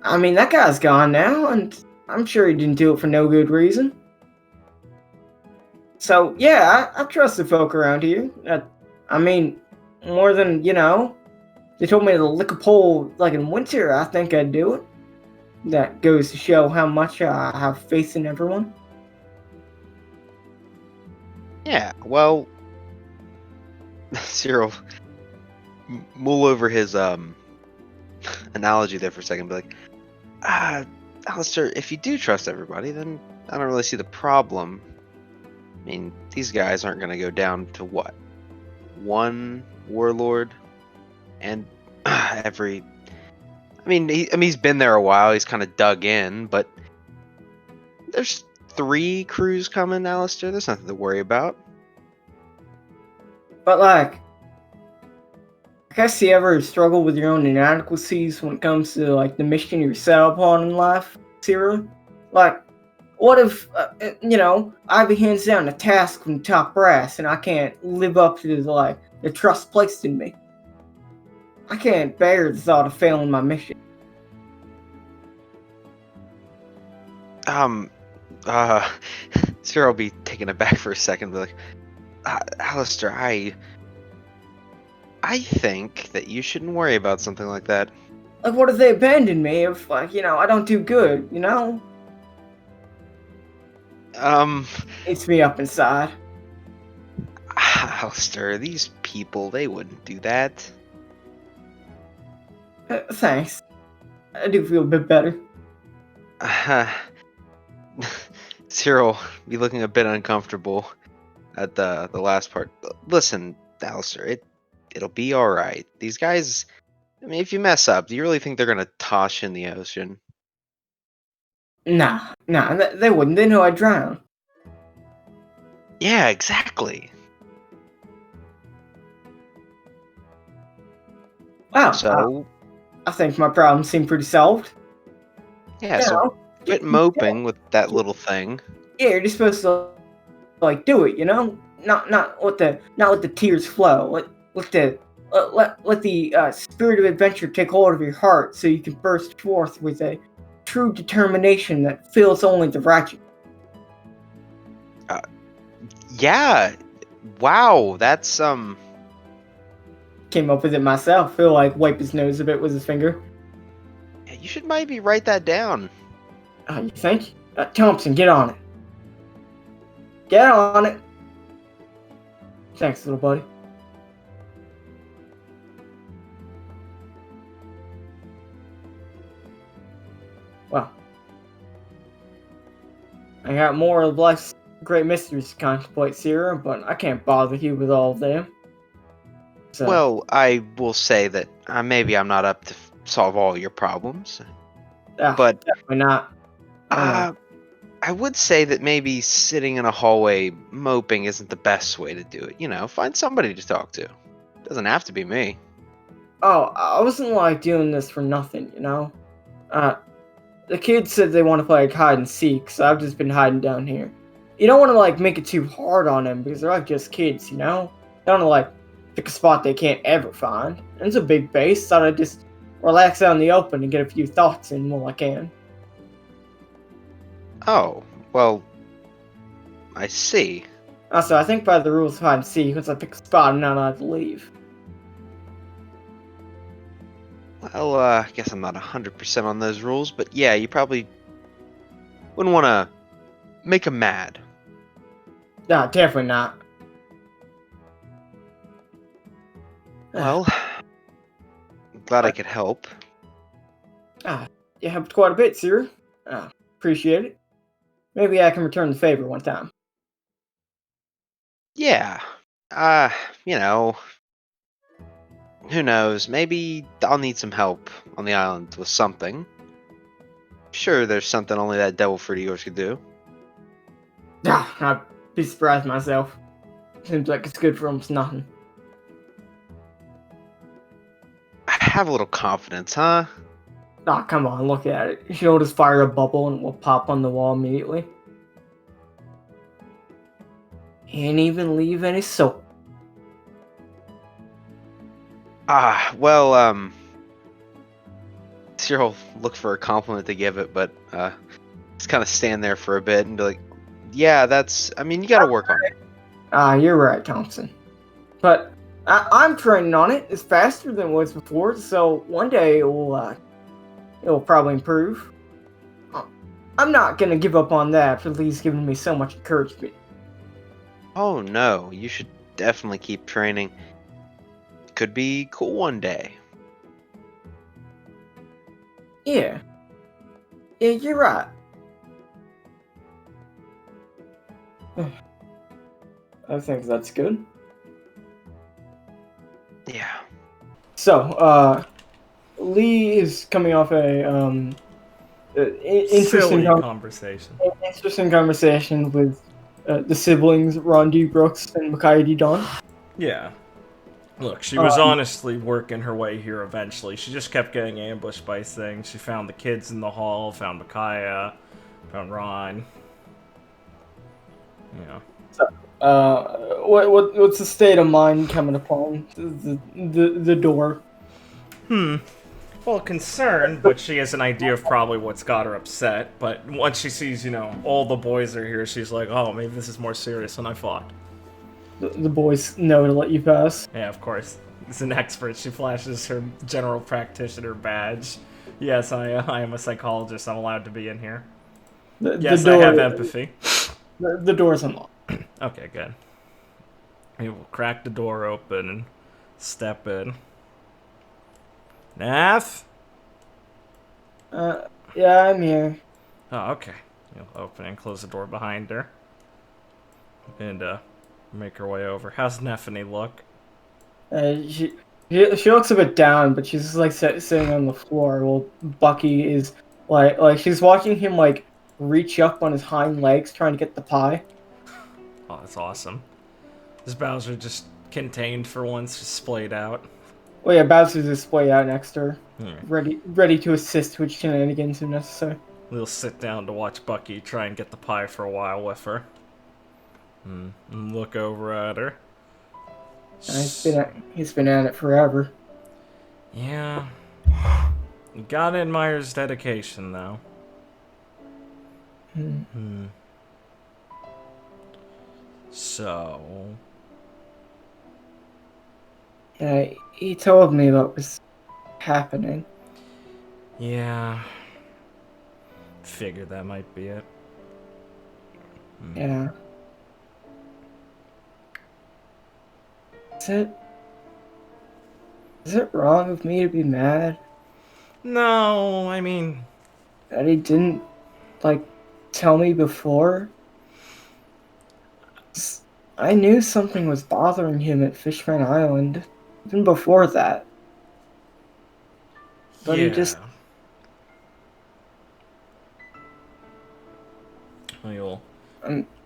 I mean, that guy's gone now, and I'm sure he didn't do it for no good reason. So yeah, I trust the folk around here. I mean, more than they told me to lick a pole like in winter. I think I'd do it. That goes to show how much I have faith in everyone. Yeah, well, Cyril, mull over his analogy there for a second, be like, Alistair, if you do trust everybody, then I don't really see the problem. I mean, these guys aren't going to go down to what? One warlord and every. I mean, he's been there a while. He's kind of dug in, but there's 3 crews coming, Alistair. There's nothing to worry about. But like, I guess you ever struggle with your own inadequacies when it comes to like the mission you're set upon in life, Cyril? Like, what if Ivy hands down a task from top brass and I can't live up to the trust placed in me? I can't bear the thought of failing my mission. Cyril will be taken aback for a second, be like, Alistair, I think that you shouldn't worry about something like that. Like, what if they abandon me if, I don't do good, Eats me up inside. Alistair, these people, they wouldn't do that. Thanks. I do feel a bit better. Cyril be looking a bit uncomfortable at the last part. Listen, Alistair, it'll be all right. These guys, I mean, if you mess up, do you really think they're gonna toss you in the ocean? Nah, they wouldn't. They know I'd drown. Yeah, exactly. Wow. So, I think my problems seem pretty solved. yeah, so quit moping with that little thing. Yeah, you're just supposed to do it, Not let the tears flow. Let the spirit of adventure take hold of your heart, so you can burst forth with a true determination that fills only the righteous. Yeah. Wow, that's Came up with it myself. He'll wipe his nose a bit with his finger. yeah, you should maybe write that down. You think? Thompson, get on it. Get on it. Thanks, little buddy. Well, I got more of life's great mysteries to contemplate, Sierra, but I can't bother you with all of them. So, Well, I will say that maybe I'm not up to solve all your problems, but definitely not. I would say that maybe sitting in a hallway moping isn't the best way to do it. Find somebody to talk to. Doesn't have to be me. Oh, I wasn't doing this for nothing, The kids said they want to play hide and seek, so I've just been hiding down here. You don't want to make it too hard on them because they're just kids, They don't want to pick a spot they can't ever find. And it's a big base, so I'd just relax out in the open and get a few thoughts in while I can. Oh, well, I see. Also, I think by the rules of hide and seek, once I pick a spot, I'm not allowed to leave. Well, I guess I'm not 100% on those rules, but yeah, you probably wouldn't want to make 'em mad. Nah, definitely not. Well, I'm glad I could help. You helped quite a bit, sir. Appreciate it. Maybe I can return the favor one time. Yeah, who knows? Maybe I'll need some help on the island with something. Sure, there's something only that devil fruit of yours could do. Ah, I'd be surprised myself. Seems like it's good for almost nothing. Have a little confidence, huh? Ah, come on, look at it. She'll just fire a bubble and it will pop on the wall immediately. Can't even leave any soap. Well, Cyril look for a compliment to give it, but just kind of stand there for a bit and be like, yeah, I mean, you gotta work on it. Ah, you're right, Thompson. But I'm training on it. It's faster than it was before, so one day it'll probably improve. I'm not gonna give up on that for Lee's giving me so much encouragement. Oh no, you should definitely keep training. Could be cool one day. Yeah. Yeah, you're right. I think that's good. Yeah. So, Lee is coming off interesting Silly conversation. interesting conversation with the siblings Ron D. Brooks and Micaiah D. Don. Yeah. Look, she was honestly working her way here eventually. She just kept getting ambushed by things. She found the kids in the hall, found Micaiah, found Ron. Yeah. What's the state of mind coming upon the door? Well, concerned, but she has an idea of probably what's got her upset. But once she sees, all the boys are here, she's like, oh, maybe this is more serious than I thought. The boys know to let you pass. Yeah, of course. She's an expert. She flashes her general practitioner badge. Yes, I am a psychologist. I'm allowed to be in here. Yes, I have empathy. The door's unlocked. Okay, good. We will crack the door open and step in. Nath? Yeah, I'm here. Oh, okay. You'll open and close the door behind her. And, make her way over. How's Neffany look? She looks a bit down, but she's just like sitting on the floor while Bucky is like she's watching him like reach up on his hind legs trying to get the pie. Oh, that's awesome. Is Bowser just contained for once, just splayed out? Well, yeah, Bowser's displayed out next to her, Hmm. ready to assist with shenanigans if necessary. We'll sit down to watch Bucky try and get the pie for a while with her. And look over at her. He's been at it forever. Yeah. You gotta admire his dedication, though. So... Yeah, he told me what was happening. Yeah. Figured that might be it. Yeah. Is it wrong of me to be mad No, I mean... that he didn't, tell me before? I knew something was bothering him at Fishman Island, even before that. But he just... You'll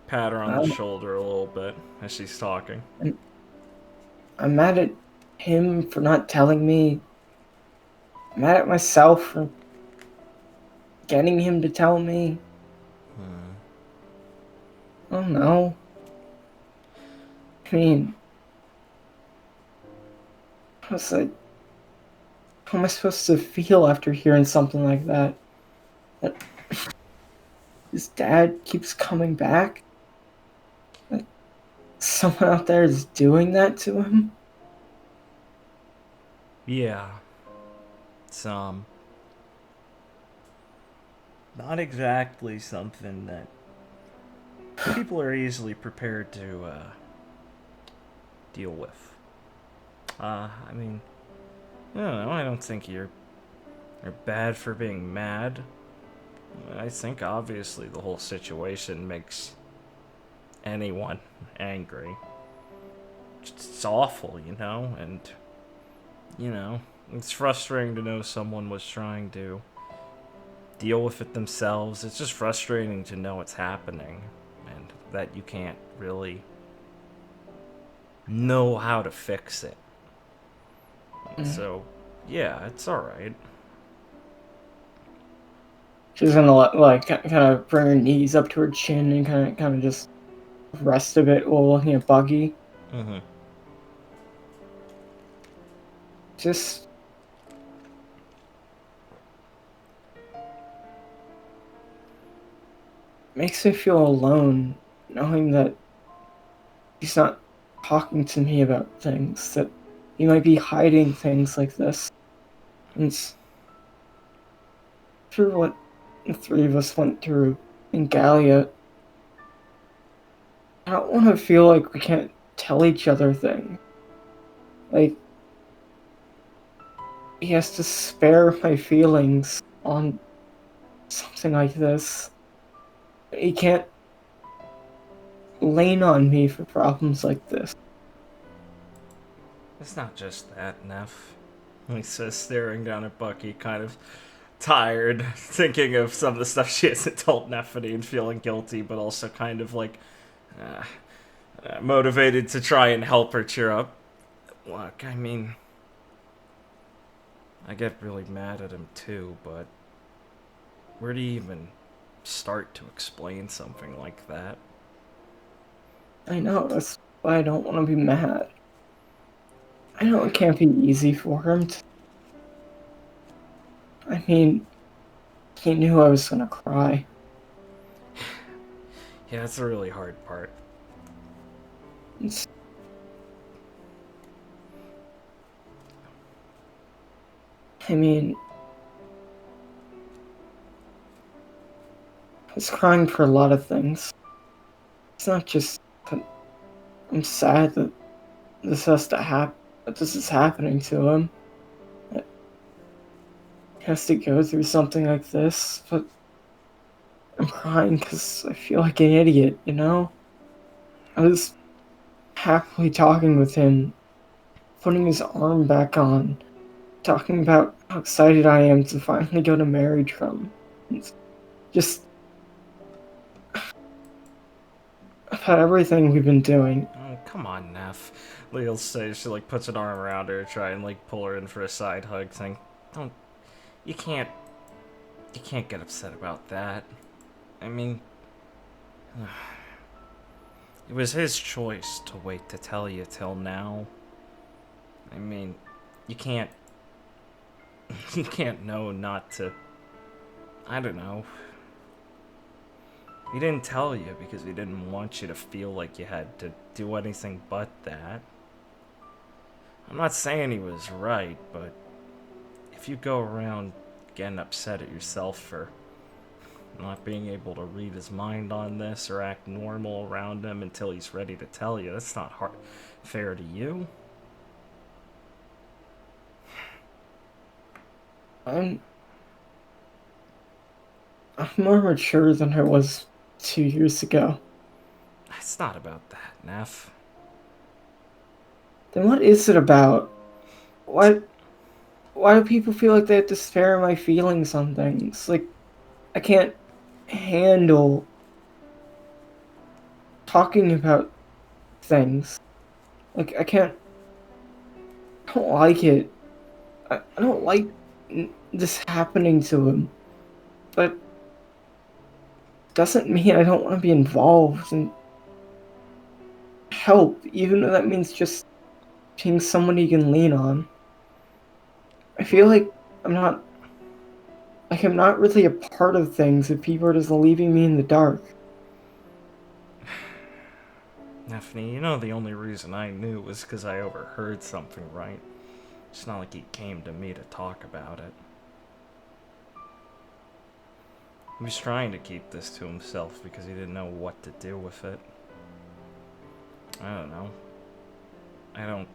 pat her on the shoulder a little bit as she's talking. I'm mad at him for not telling me. I'm mad at myself for getting him to tell me. I don't know. I mean, how am I supposed to feel after hearing something like that? That his dad keeps coming back? That someone out there is doing that to him? Yeah. It's, not exactly something that people are easily prepared to, deal with. I mean, I don't know, I don't think you're bad for being mad. I think obviously the whole situation makes anyone angry. It's awful, and, it's frustrating to know someone was trying to deal with it themselves. It's just frustrating to know it's happening and that you can't really know how to fix it. So, yeah, it's alright. She's gonna kind of bring her knees up to her chin and kind of just rest a bit while looking at Buggy. Mm-hmm. Just makes me feel alone, knowing that he's not talking to me about things, that he might be hiding things like this. And through what the three of us went through in Gallia, I don't want to feel like we can't tell each other things. Like, he has to spare my feelings on something like this. He can't lean on me for problems like this. It's not just that, Neff. He says, staring down at Bucky, kind of tired, thinking of some of the stuff she hasn't told Neffany and feeling guilty, but also kind of like motivated to try and help her cheer up. Look, I mean, I get really mad at him too, but where do you even start to explain something like that? I know, that's why I don't want to be mad. I know it can't be easy for him to... I mean, he knew I was gonna cry. Yeah, that's a really hard part. It's... I mean... I was crying for a lot of things. It's not just that I'm sad that this has to happen, that this is happening to him. That he has to go through something like this, but I'm crying because I feel like an idiot, you know? I was happily talking with him, putting his arm back on, talking about how excited I am to finally go to Merrydrum. It's just about everything we've been doing. Oh, come on, Neff. Leal says she like puts an arm around her, try and like pull her in for a side hug, saying, "Don't, you can't get upset about that. I mean, it was his choice to wait to tell you till now. I mean, you can't know not to. I don't know. He didn't tell you because he didn't want you to feel like you had to do anything but that. I'm not saying he was right, but if you go around getting upset at yourself for not being able to read his mind on this or act normal around him until he's ready to tell you, that's not fair to you. I'm more mature than I was 2 years ago. It's not about that, Neff. Then what is it about? Why do people feel like they have to spare my feelings on things? Like, I can't handle talking about things. Like, I don't like it. I don't like this happening to him. But doesn't mean I don't want to be involved and help, even though that means just being someone you can lean on. I feel like I'm not really a part of things if people are just leaving me in the dark. Neffany, you know the only reason I knew was because I overheard something, right? It's not like he came to me to talk about it. He was trying to keep this to himself because he didn't know what to do with it. I don't know. I don't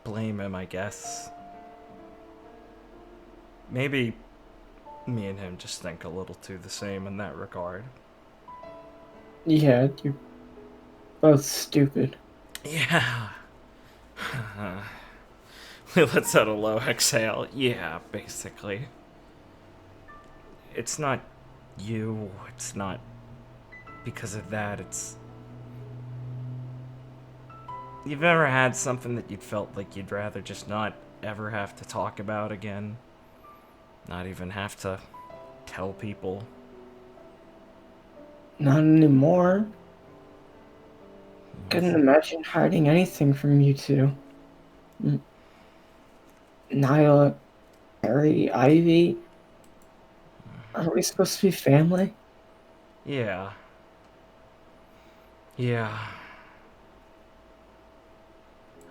blame him, I guess. Maybe me and him just think a little too the same in that regard. Yeah, you're both stupid. Yeah. He lets out a low exhale. Yeah, basically. It's not you. It's not because of that. It's... You've never had something that you'd felt like you'd rather just not ever have to talk about again? Not even have to tell people? Not anymore. Couldn't imagine hiding anything from you two. Nyla, Harry, Ivy. Aren't we supposed to be family? Yeah. Yeah.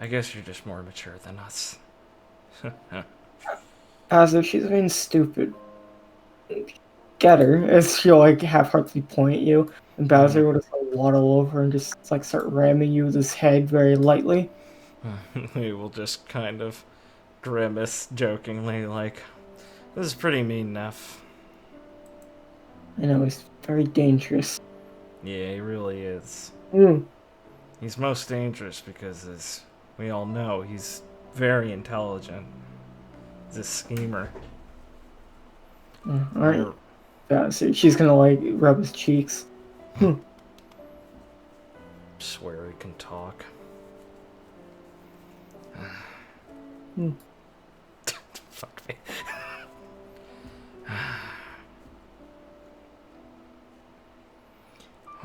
I guess you're just more mature than us. Bowser, she's being stupid. Get her, as she'll like half-heartedly point at you, and Bowser will just like waddle over and just like start ramming you with his head very lightly. He will just kind of grimace jokingly, like, this is pretty mean enough. I know, he's very dangerous. Yeah, he really is. Mm. He's most dangerous because, as we all know, he's very intelligent. He's a schemer. Alright. Bowser, she's gonna like rub his cheeks. Swear he can talk. Fuck me.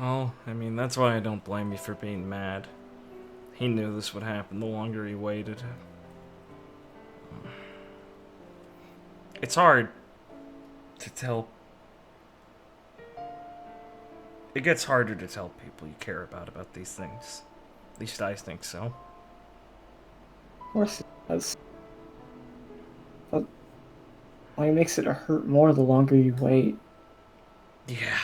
Well, I mean, that's why I don't blame you for being mad. He knew this would happen the longer he waited. It's hard to tell. It gets harder to tell people you care about these things. At least I think so. Of course it does. But it makes it hurt more the longer you wait. Yeah.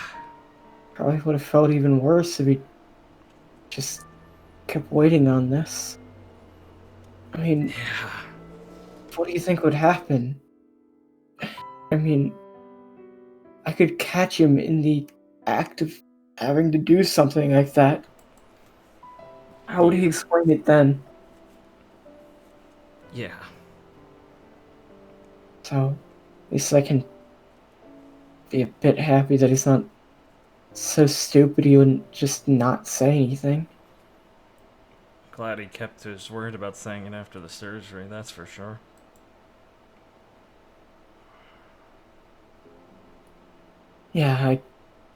Probably would have felt even worse if he just kept waiting on this. I mean, Yeah. what do you think would happen? I mean, I could catch him in the act of having to do something like that. How would he explain it then? Yeah. So, at least I can be a bit happy that he's not so stupid he wouldn't just not say anything. Glad he kept to his word about saying it after the surgery, that's for sure. Yeah, I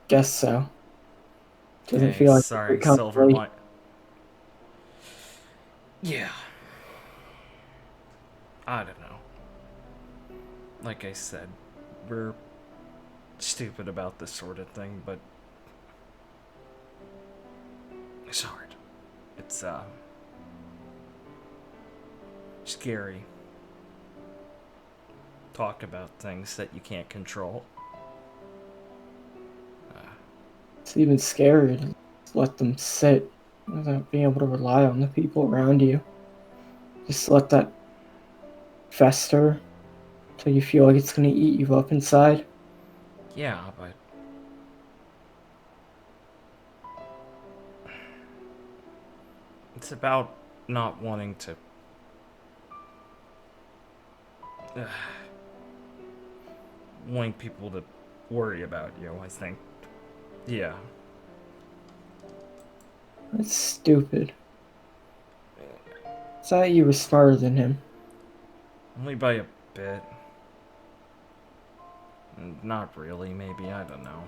guess so. Doesn't Hey, feel like sorry, a Silver compliment. Line. Yeah. I don't know. Like I said, we're stupid about this sort of thing, but it's hard. It's scary. Talk about things that you can't control. It's even scarier to let them sit without being able to rely on the people around you. Just let that fester till you feel like it's gonna eat you up inside. Yeah, but it's about not wanting to wanting people to worry about you, I think. Yeah. That's stupid. I thought you were smarter than him. Only by a bit. Not really, maybe, I don't know.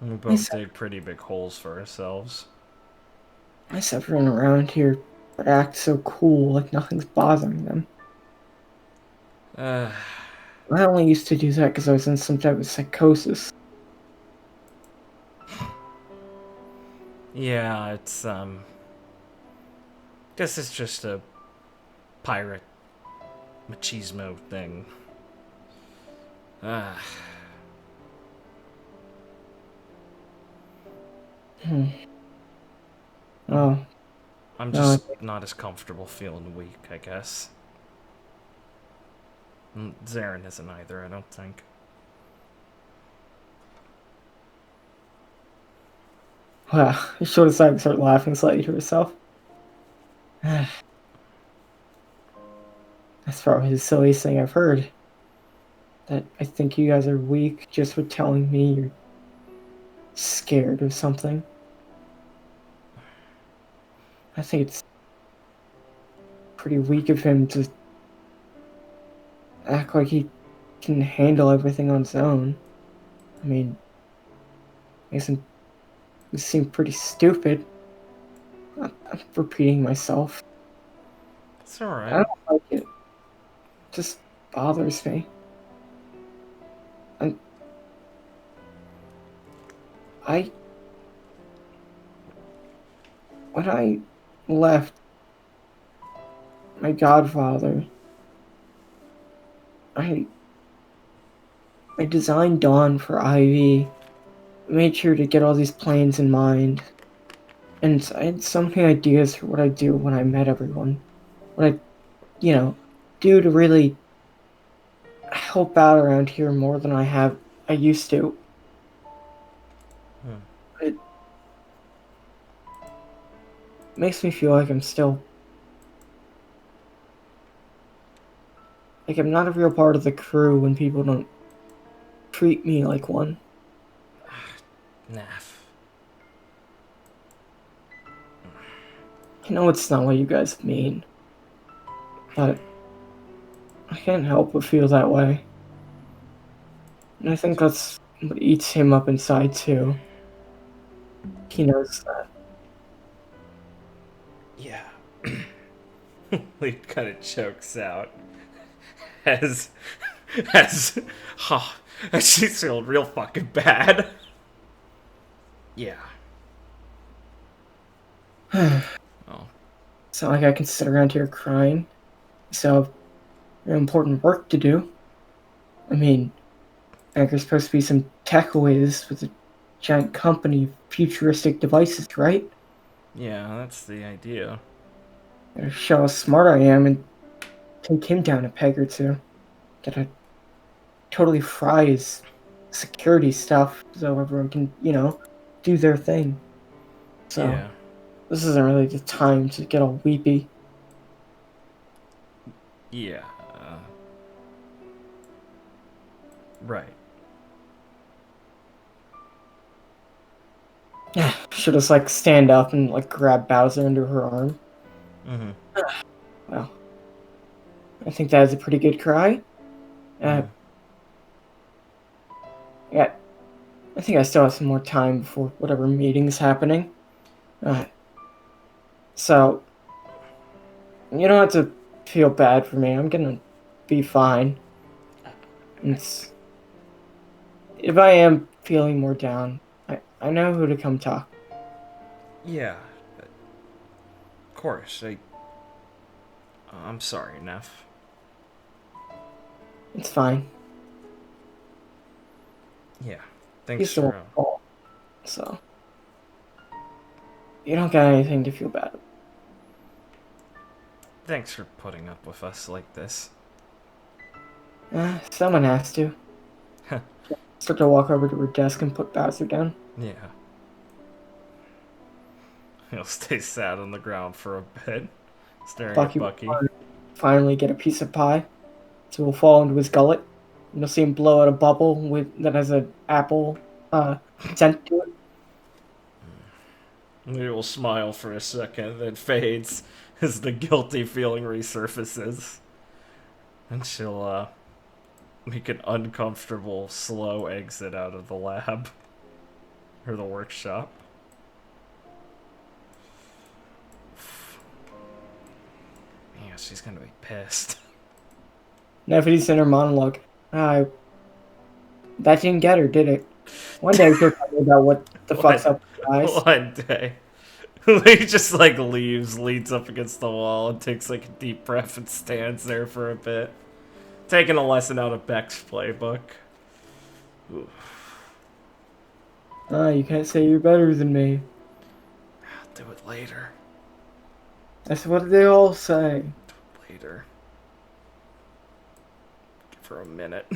We both dig pretty big holes for ourselves. Why does everyone around here act so cool, like nothing's bothering them? I only used to do that because I was in some type of psychosis. Yeah, it's, guess it's just a pirate machismo thing. Oh. I'm just not as comfortable feeling weak, I guess. Zarin isn't either, I don't think. Well, she'll decide to start laughing slightly to herself. That's probably the silliest thing I've heard. That I think you guys are weak just for telling me you're scared of something. I think it's pretty weak of him to act like he can handle everything on his own. I mean, makes him seem pretty stupid. I'm repeating myself. It's I alright. don't like it. It just bothers me. And when I left my godfather, I designed Dawn for Ivy. Made sure to get all these plans in mind. And I had so many ideas for what I'd do when I met everyone. What I'd, do to really help out around here more than I used to. It makes me feel like I'm still... Like I'm not a real part of the crew when people don't treat me like one. Naff. I know it's not what you guys mean, but I can't help but feel that way. And I think that's what eats him up inside too. He knows that. Yeah. He kind of chokes out as as she's feeling real fucking bad. Yeah. Oh. It's not like I can sit around here crying. So, very important work to do. I mean, Banker's supposed to be some tech whiz with a giant company of futuristic devices, right? Yeah, that's the idea. Gotta show how smart I am and take him down a peg or two. Gotta totally fry his security stuff so everyone can, do their thing. So, Yeah. this isn't really the time to get all weepy. Yeah. Right. She'll just, stand up and, grab Bowser under her arm. Mm-hmm. Well, I think that is a pretty good cry. Yeah, I think I still have some more time before whatever meeting's happening. So, you don't have to feel bad for me. I'm gonna be fine. It's, if I am feeling more down, I know who to come talk. Yeah. Of course. I'm sorry, Neff. It's fine. Yeah. Thanks He's the for... one, so you don't got anything to feel bad about. Thanks for putting up with us like this. Someone has to. Start to walk over to her desk and put Bowser down. Yeah. He'll stay sad on the ground for a bit, staring at Bucky. Will finally get a piece of pie, so it will fall into his gullet. And you'll see him blow out a bubble that has an apple scent to it. He will smile for a second, then fades as the guilty feeling resurfaces. And she'll make an uncomfortable, slow exit out of the lab. Or the workshop. Yeah, she's gonna be pissed. Nefertiti's inner monologue. That didn't get her, did it? One day she'll tell me about what the fuck's up with her eyes. One day. He just leaves, leans up against the wall, and takes a deep breath and stands there for a bit. Taking a lesson out of Beck's playbook. Oof. You can't say you're better than me. I'll do it later. That's what they all say. Later. Give her a minute.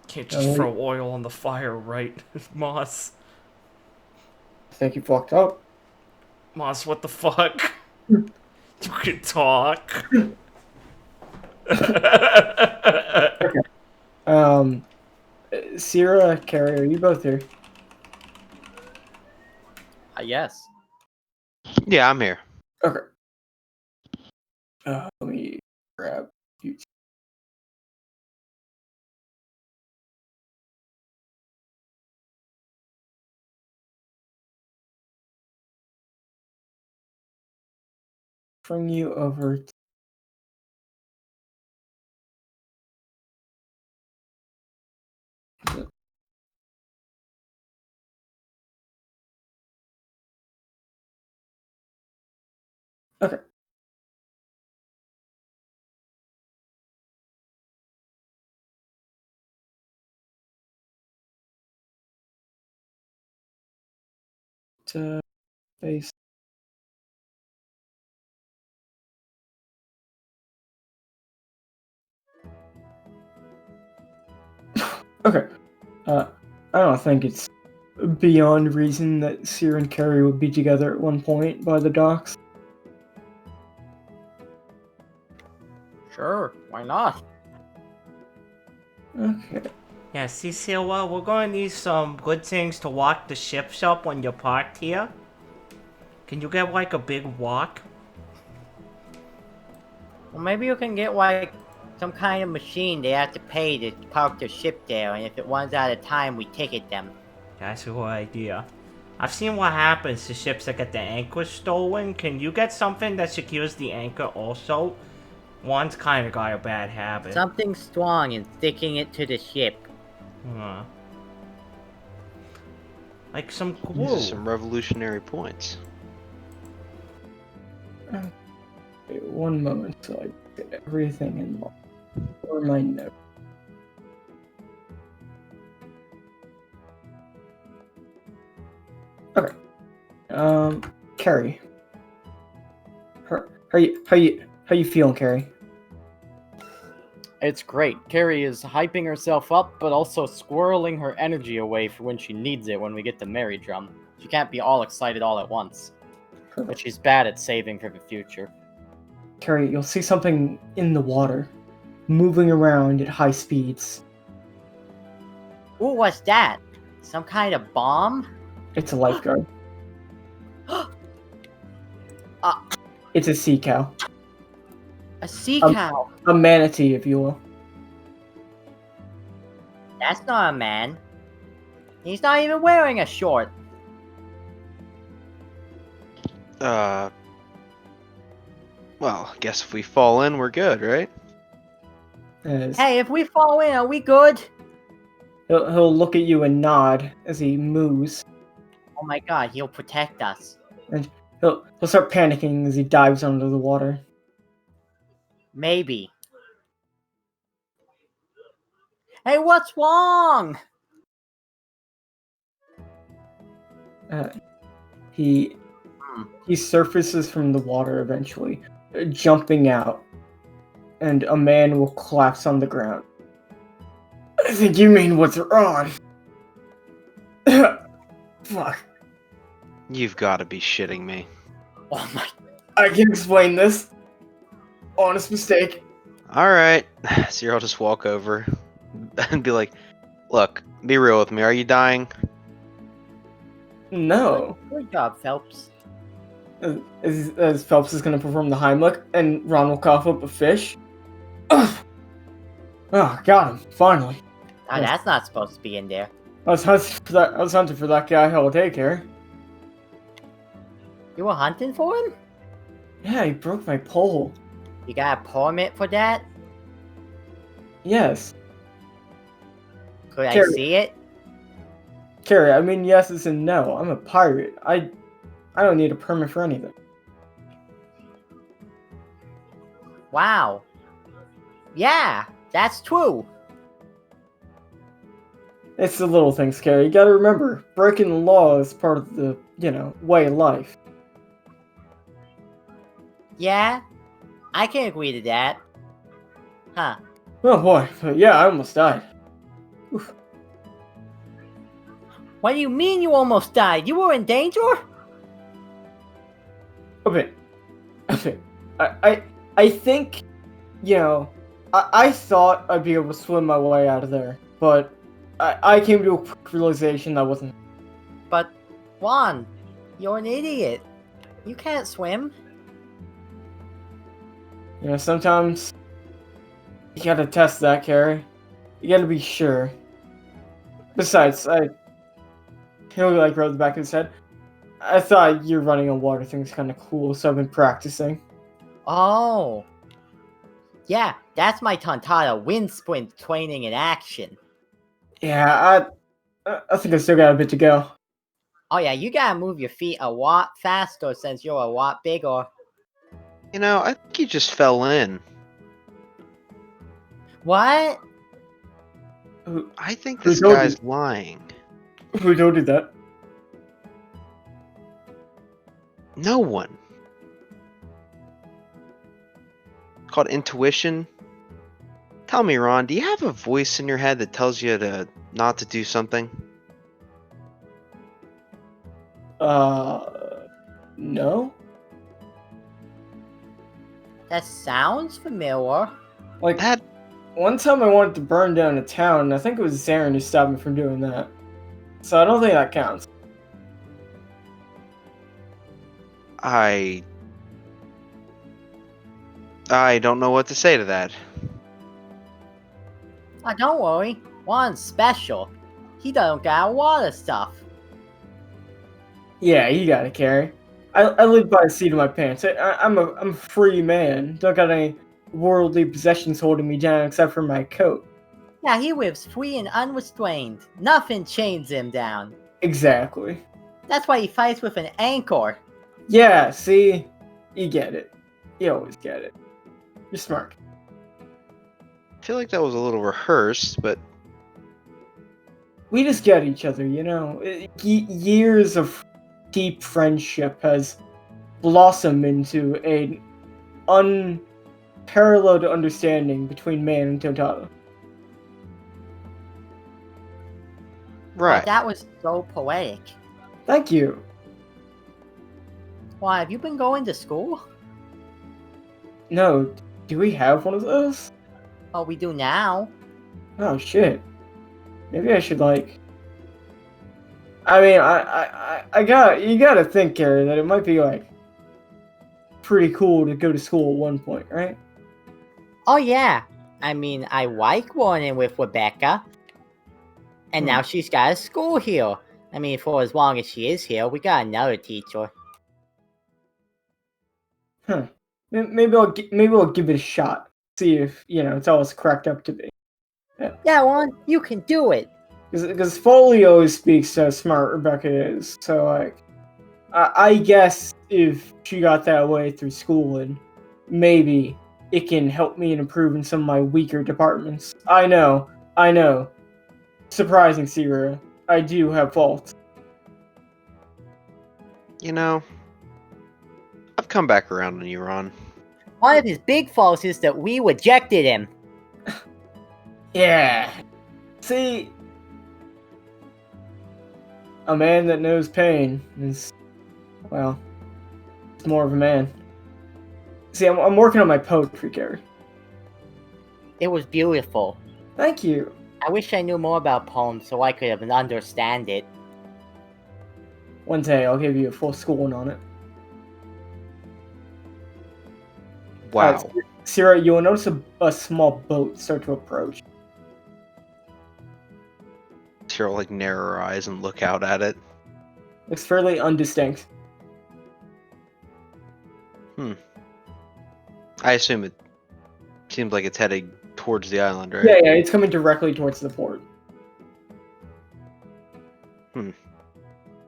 Can't just throw oil on the fire, right, Moss? I think you fucked up. Moss, what the fuck? You can talk. Sierra, Carrie, are you both here? Yes. Yeah, I'm here. Okay. Let me grab you. Bring you over. Okay. To face. Okay. I don't think it's beyond reason that Sierra and Carrie would be together at one point by the docks. Sure, why not? Okay. Yeah, Cecilia, we're gonna need some good things to walk the ships up when you're parked here. Can you get like a big walk? Well, maybe you can get like some kind of machine they have to pay to park their ship there, and if it runs out of time, we ticket them. That's a good idea. I've seen what happens to ships that get the anchor stolen. Can you get something that secures the anchor also? One's kind of got a bad habit. Something strong and sticking it to the ship. Huh. Like some These glue. are some revolutionary points. Wait, one moment so I get everything in or my note. Okay. Carrie. How you feeling, Carrie? It's great. Carrie is hyping herself up, but also squirreling her energy away for when she needs it when we get to Merrydrum. She can't be all excited all at once. But she's bad at saving for the future. Carrie, you'll see something in the water, moving around at high speeds. Ooh, what's that? Some kind of bomb? It's a lifeguard. Uh. It's a sea cow. A sea cow? A manatee, if you will. That's not a man. He's not even wearing a short. Well, I guess if we fall in, we're good, right? Hey, if we fall in, are we good? He'll look at you and nod as he moves. Oh my god, he'll protect us. And he'll start panicking as he dives under the water. Maybe. Hey, what's wrong? He surfaces from the water eventually, jumping out, and a man will collapse on the ground. I think you mean what's wrong. Fuck. You've got to be shitting me. Oh my... I can explain this. Honest mistake. Alright. So I'll just walk over and be like, look, be real with me. Are you dying? No. Good job, Phelps. As Phelps is going to perform the Heimlich, and Ron will cough up a fish. Ugh. Oh, got him. Finally. Oh, that's not supposed to be in there. I was hunting for that guy all day, Carrie. You were hunting for him? Yeah, he broke my pole. You got a permit for that? Yes. Could I Carrie. see it? Carrie, I mean yes as in no. I'm a pirate. I don't need a permit for anything. Wow. Yeah, that's true. It's the little things, Carrie. You gotta remember, breaking the law is part of the, way of life. Yeah, I can agree to that. Huh. Oh boy, but yeah, I almost died. Oof. What do you mean you almost died? You were in danger? A bit. I think, I thought I'd be able to swim my way out of there, but I came to a quick realization that wasn't. But, Juan, you're an idiot. You can't swim. Sometimes you gotta test that, Carrie. You gotta be sure. Besides, he'll rub the back of his head. I thought you running on water thing's kind of cool, so I've been practicing. Oh. Yeah, that's my Tontata wind sprint training in action. Yeah, I think I still got a bit to go. Oh yeah, you gotta move your feet a lot faster since you're a lot bigger. I think you just fell in. What? I think Who this told guy's you? lying. Who told you that? No one. It's called intuition. Tell me, Ron, do you have a voice in your head that tells you not to do something? No? That sounds familiar. Like, That one time I wanted to burn down a town, and I think it was Zarin who stopped me from doing that. So I don't think that counts. I don't know what to say to that. Oh, don't worry. Juan's special. He don't got a lot of stuff. Yeah, you got it, Carrie. I live by the seat of my pants. I'm a free man. Don't got any worldly possessions holding me down except for my coat. Yeah, he lives free and unrestrained. Nothing chains him down. Exactly. That's why he fights with an anchor. Yeah, see? You get it. You always get it. You're smart. I feel like that was a little rehearsed, but We just get each other, Years of deep friendship has blossomed into an unparalleled understanding between man and Totata. right. That was so poetic. Thank you. Why, have you been going to school? No, do we have one of those? Oh, we do now. Oh shit. Maybe I should I mean, you gotta think, Gary, that it might be pretty cool to go to school at one point, right? Oh yeah. I mean, I like running with Rebecca. And now she's got a school here. I mean, for as long as she is here, we got another teacher. Huh. Maybe I'll give it a shot. See if it's all it's cracked up to be. Yeah, Juan, you can do it. Because Foley always speaks how smart Rebecca is. So I guess if she got that way through schooling, maybe it can help me in improving some of my weaker departments. I know. Surprising, Sierra. I do have faults. I've come back around on you, Ron. One of his big faults is that we rejected him. Yeah. See, a man that knows pain is, well, it's more of a man. See, I'm working on my poetry, Gary. It was beautiful. Thank you. I wish I knew more about poems so I could have understand it. One day I'll give you a full schooling on it. Wow. Sierra, you will notice a small boat start to approach. She'll narrow her eyes and look out at it. Looks fairly undistinct. I assume it seems like it's heading towards the island, right? Yeah, it's coming directly towards the port.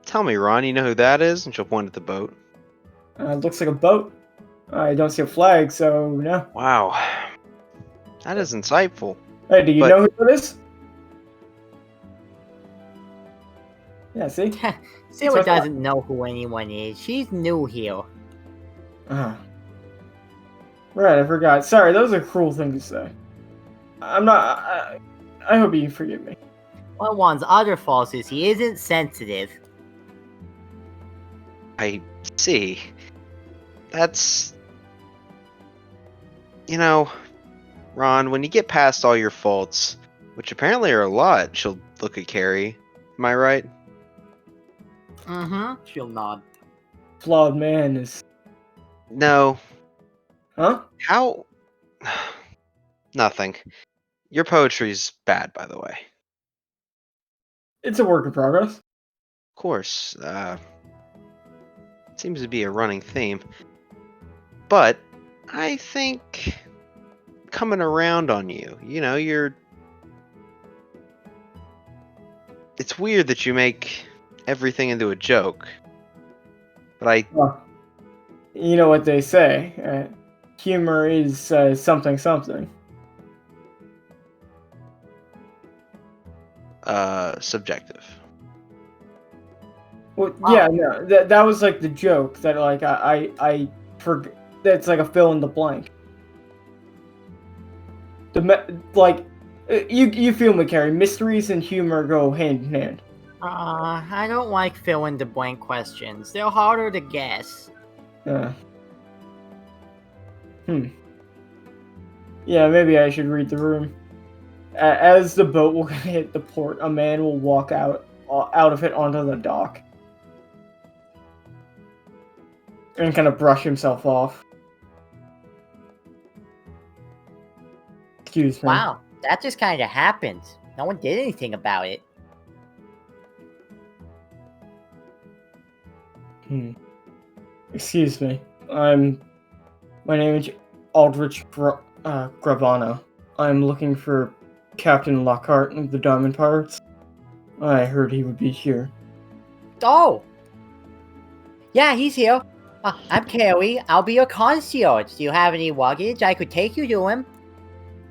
Tell me, Ron, you know who that is? And she'll point at the boat. Looks like a boat. I don't see a flag, so no. Wow. That is insightful. Hey, do you know who it is? Yeah, see? Sarah doesn't know who anyone is. She's new here. Right, I forgot. Sorry, that was a cruel thing to say. I'm not. I hope you forgive me. Well, Juan's other fault is he isn't sensitive. I see. That's You know, Ron, when you get past all your faults, which apparently are a lot, she'll look at Carrie. Am I right? Mm-hmm. She'll nod. Flawed man is... No. Huh? How? Nothing. Your poetry's bad, by the way. It's a work in progress. Of course. Seems to be a running theme. But I think coming around on you, you're... It's weird that you make everything into a joke. But Well, you know what they say. Humor is something something. Subjective. Well, yeah, no, that was like the joke that like I forgot. That's like a fill in the blank. You feel me, Carrie. Mysteries and humor go hand in hand. I don't like fill in the blank questions. They're harder to guess. Yeah. Yeah, maybe I should read the room. As the boat will hit the port, a man will walk out of it onto the dock and kind of brush himself off. Excuse me. Wow, that just kind of happened. No one did anything about it. Excuse me. My name is Aldrich Gravano. I'm looking for Captain Lockhart of the Diamond Pirates. I heard he would be here. Oh! Yeah, he's here. I'm Carrie. I'll be your concierge. Do you have any luggage? I could take you to him.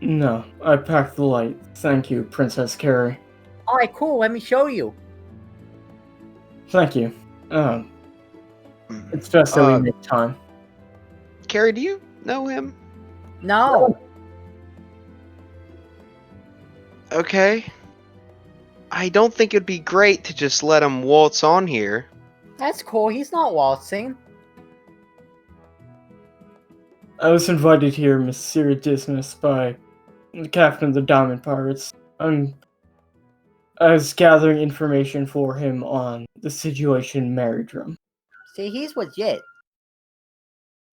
No, I packed the light. Thank you, Princess Carrie. Alright, cool. Let me show you. Thank you. It's best that we make time. Carrie, do you know him? No. Okay. I don't think it'd be great to just let him waltz on here. That's cool. He's not waltzing. I was invited here, Miss Siri Dismas, by the captain of the Diamond Pirates. I was gathering information for him on the situation in Merrydrum. See, he's legit.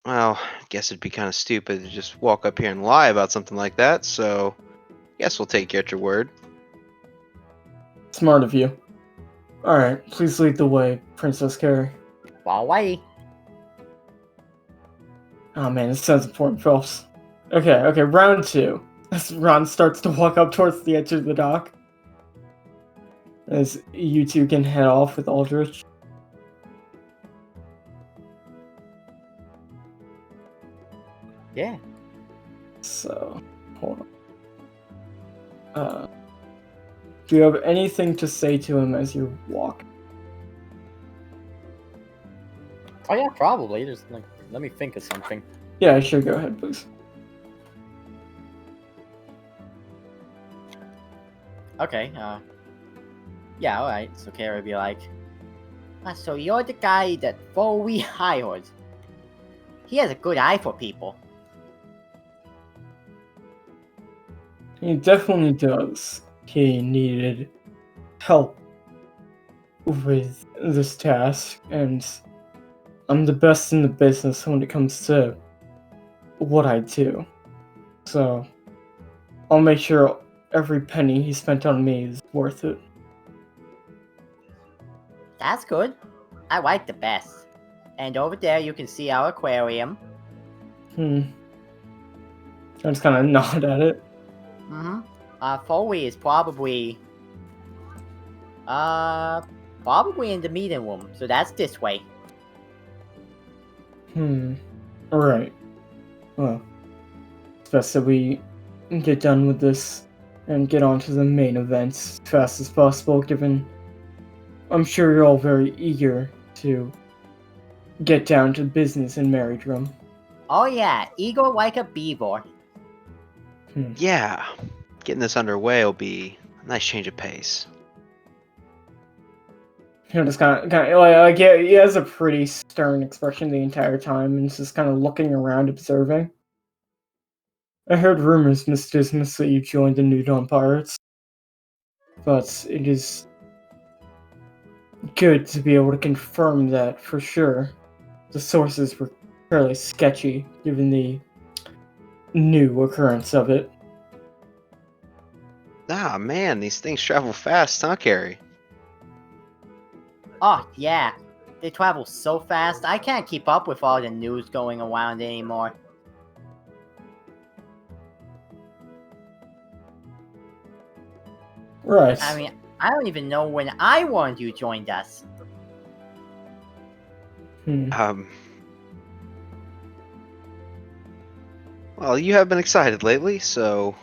Well, I guess it'd be kind of stupid to just walk up here and lie about something like that, so guess we'll take you at your word. Smart of you. Alright, please lead the way, Princess Carrie. Alrighty. Oh man, this sounds important, Phelps. Okay, round 2. As Ron starts to walk up towards the edge of the dock. As you two can head off with Aldrich. Yeah. So, hold on. Do you have anything to say to him as you walk? Oh yeah, probably. Just like, let me think of something. Yeah, sure. Go ahead, please. Okay, yeah, alright. So Kara would be like, so you're the guy that we hired. He has a good eye for people. He definitely does. He needed help with this task, and I'm the best in the business when it comes to what I do. So, I'll make sure every penny he spent on me is worth it. That's good. I like the best. And over there you can see our aquarium. I just kind of nod at it. Foley is probably in the meeting room, so that's this way. Alright. Well, it's best that we get done with this and get on to the main events as fast as possible, given I'm sure you're all very eager to get down to business in Merrydrum. Oh yeah, eager like a beaver. Yeah, getting this underway will be a nice change of pace. Just kind of like he has a pretty stern expression the entire time, and he's just kind of looking around, observing. I heard rumors, Miss Dismas, that you joined the New Dawn Pirates, but it is good to be able to confirm that for sure. The sources were fairly sketchy, given the new occurrence of it. Ah, man, these things travel fast, huh, Carrie? Oh, yeah. They travel so fast, I can't keep up with all the news going around anymore. Right. I mean, I don't even know when I warned you joined us. Well, you have been excited lately, so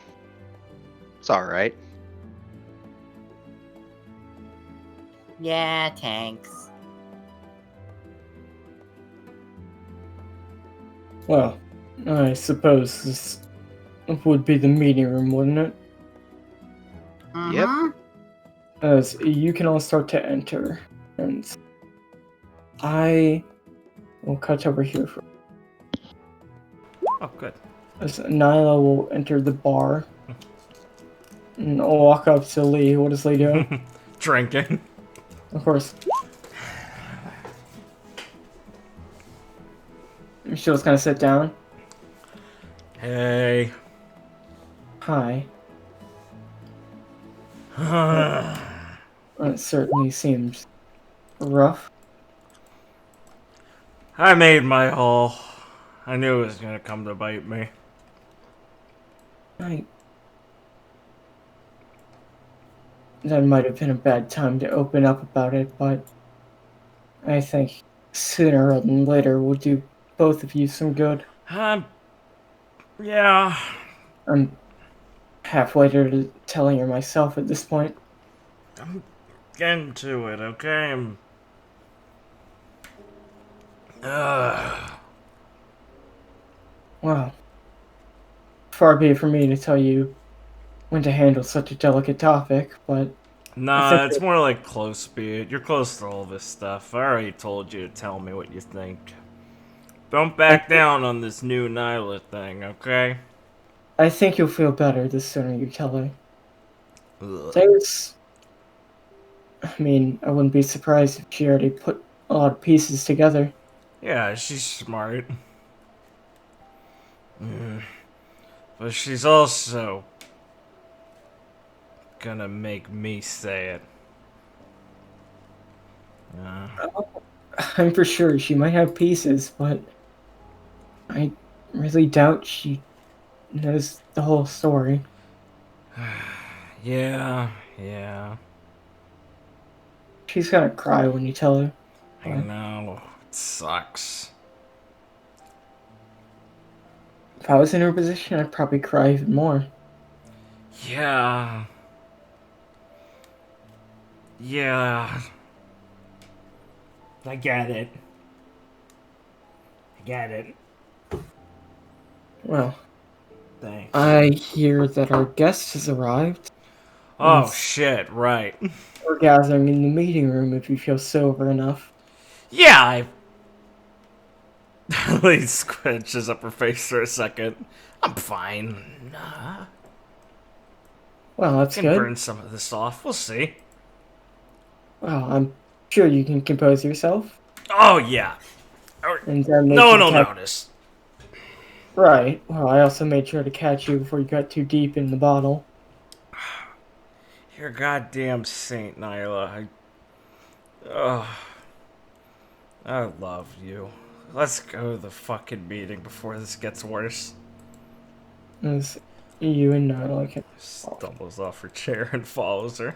it's alright. Yeah, thanks. Well, I suppose this would be the meeting room, wouldn't it? Yep. Mm-hmm. As you can all start to enter, and I will cut over here for. Oh, good. As Nyla will enter the bar, and I'll walk up to Lee. What is Lee doing? Drinking. Of course. She'll just kind of sit down. Hey. Hi. It certainly seems rough. I made my haul. I knew it was gonna come to bite me. That might have been a bad time to open up about it, but I think sooner rather than later will do both of you some good. Yeah. I'm halfway to telling her myself at this point. I'm getting to it, okay? Well, far be it from me to tell you when to handle such a delicate topic, but I think Nah, it's more like close speed. You're close to all this stuff. I already told you to tell me what you think. Don't back down on this new Nyla thing, okay? I think you'll feel better the sooner you tell her. Ugh. I mean, I wouldn't be surprised if she already put a lot of pieces together. Yeah, she's smart. But she's also gonna make me say it. I'm for sure she might have pieces, but I really doubt she knows the whole story. Yeah. She's gonna cry when you tell her. I know. It sucks. If I was in her position, I'd probably cry even more. Yeah. I get it. Well, Thanks. I hear that our guest has arrived. Oh, shit, right. We're gathering in the meeting room if you feel sober enough. Yeah, Lee squinches up her face for a second. I'm fine. Nah. Well, that's Can good. burn some of this off. We'll see. Well, I'm sure you can compose yourself. Oh, yeah. And No one will notice. Right. Well, I also made sure to catch you before you got too deep in the bottle. You're a goddamn saint, Nyla. I love you. Let's go to the fucking meeting before this gets worse. As you and Nyla can. Stumbles off her chair and follows her.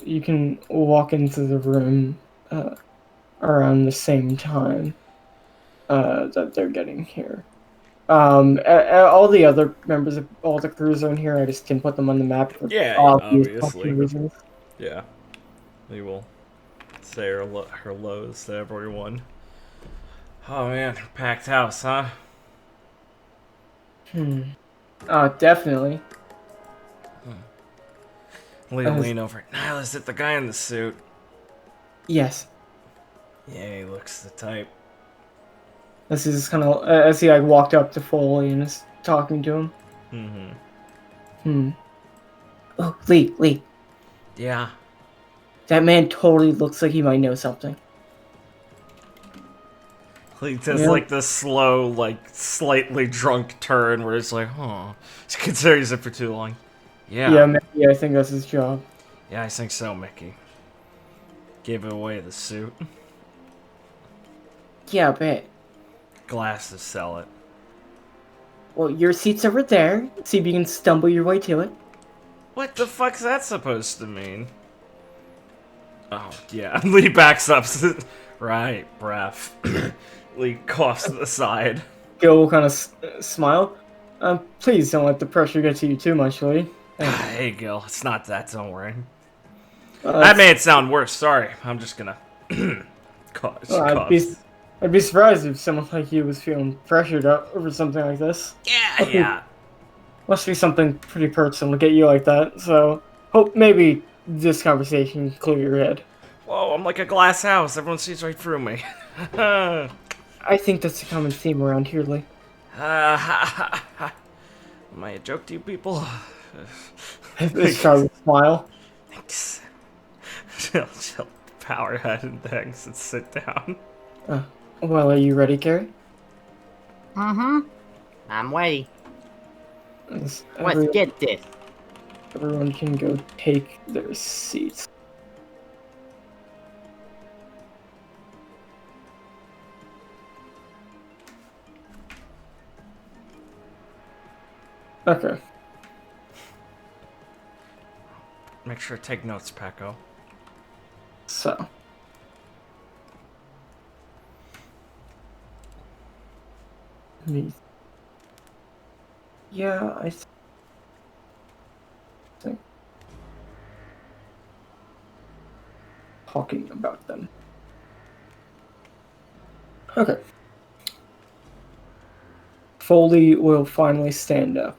You can walk into the room around the same time that they're getting here. All the other members of all the crews are in here. I just didn't put them on the map for obvious fucking reasons. Yeah. We will say her lows to everyone. Oh man, packed house, huh? Definitely. Lean over. Nyla, is it the guy in the suit? Yes. Yeah, he looks the type. As he's kind of as he like walked up to Foley and is talking to him. Mm-hmm. Oh, Lee, Yeah. that man totally looks like he might know something. He does Yeah. like this slow, like slightly drunk turn where it's like, huh. He considers it for too long. Yeah, maybe I think that's his job. Yeah, I think so, Mickey. Gave away the suit. Yeah, I bet. Glasses sell it. Well, your seat's over there. See if you can stumble your way to it. What the fuck's that supposed to mean? Oh, yeah. Lee backs up. Right, breath. Lee coughs to the side. Gil will kind of smile. Please don't let the pressure get to you too much, Lee. Hey, Gil. It's not that, don't worry. That It's- made it sound worse. Sorry. I'm just gonna... cough. I'd be surprised if someone like you was feeling pressured over something like this. Yeah. Must be something pretty personal to get you like that, so hope maybe this conversation can clear your head. Whoa, I'm like a glass house. Everyone sees right through me. I think that's a common theme around here, Lee. Am I a joke to you people? This child will smile. Thanks. She'll power head and thanks and sit down. Well, are you ready, Carrie? I'm ready. Yes, Let's get this. Everyone can go take their seats. Okay. Make sure to take notes, Paco. So. Yeah, I think talking about them. Okay. Foley will finally stand up.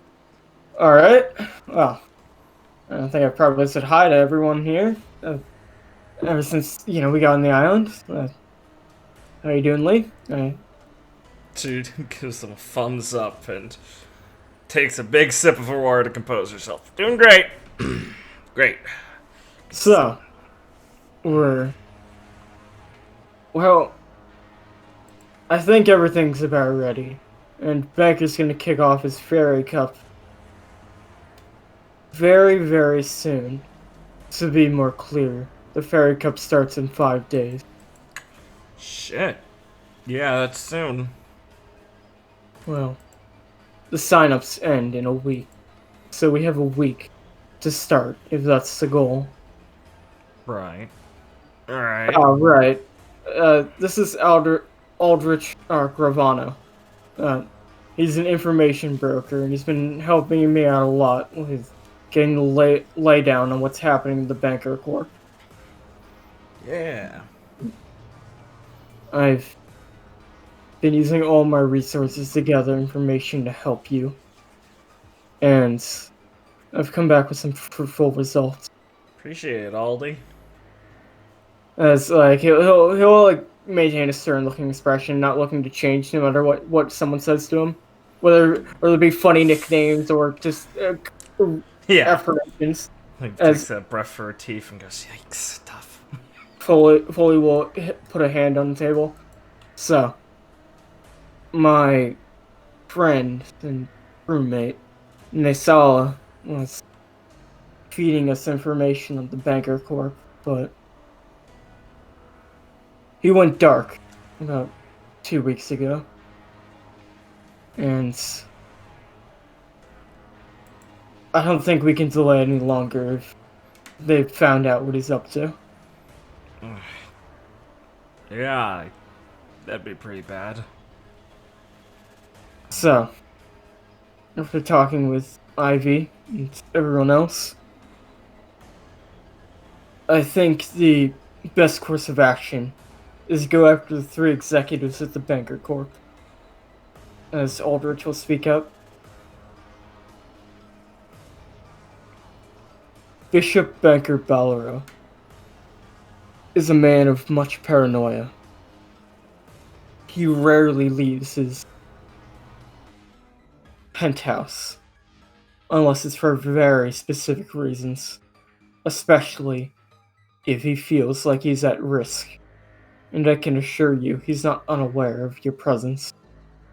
Alright. Well, I think I probably said hi to everyone here. Ever since, we got on the island. How you doing, Lee? Dude gives them a thumbs up and takes a big sip of her water to compose herself. Doing great. Great. So, I think everything's about ready. And Banker's gonna kick off his Fairy Cup very, very soon. To be more clear, the Fairy Cup starts in 5 days. Shit. Yeah, that's soon. Well, the sign-ups end in a week. So we have a week to start, if that's the goal. Right. Alright. Right. This is Aldrich Gravano. He's an information broker, and he's been helping me out a lot with getting the lay down on what's happening in the Banker Corp. Yeah. I've been using all my resources to gather information to help you, and I've come back with some fruitful results. Appreciate it, Aldi. As he'll like maintain a stern looking expression, not looking to change no matter what someone says to him, whether they be funny nicknames or just Yeah. affirmations. Like, As- takes a breath for her teeth and goes, yikes, tough. Foley will put a hand on the table. So, my friend and roommate, Nesala, was feeding us information on the Banker Corp, but he went dark about 2 weeks ago. And I don't think we can delay any longer if they've found out what he's up to. Yeah, that'd be pretty bad. So, after talking with Ivy and everyone else, I think the best course of action is go after the 3 executives at the Banker Corp. As Aldrich will speak up. Bishop Banker Ballero is a man of much paranoia. he rarely leaves his penthouse unless it's for very specific reasons, especially if he feels like he's at risk. And I can assure you, he's not unaware of your presence,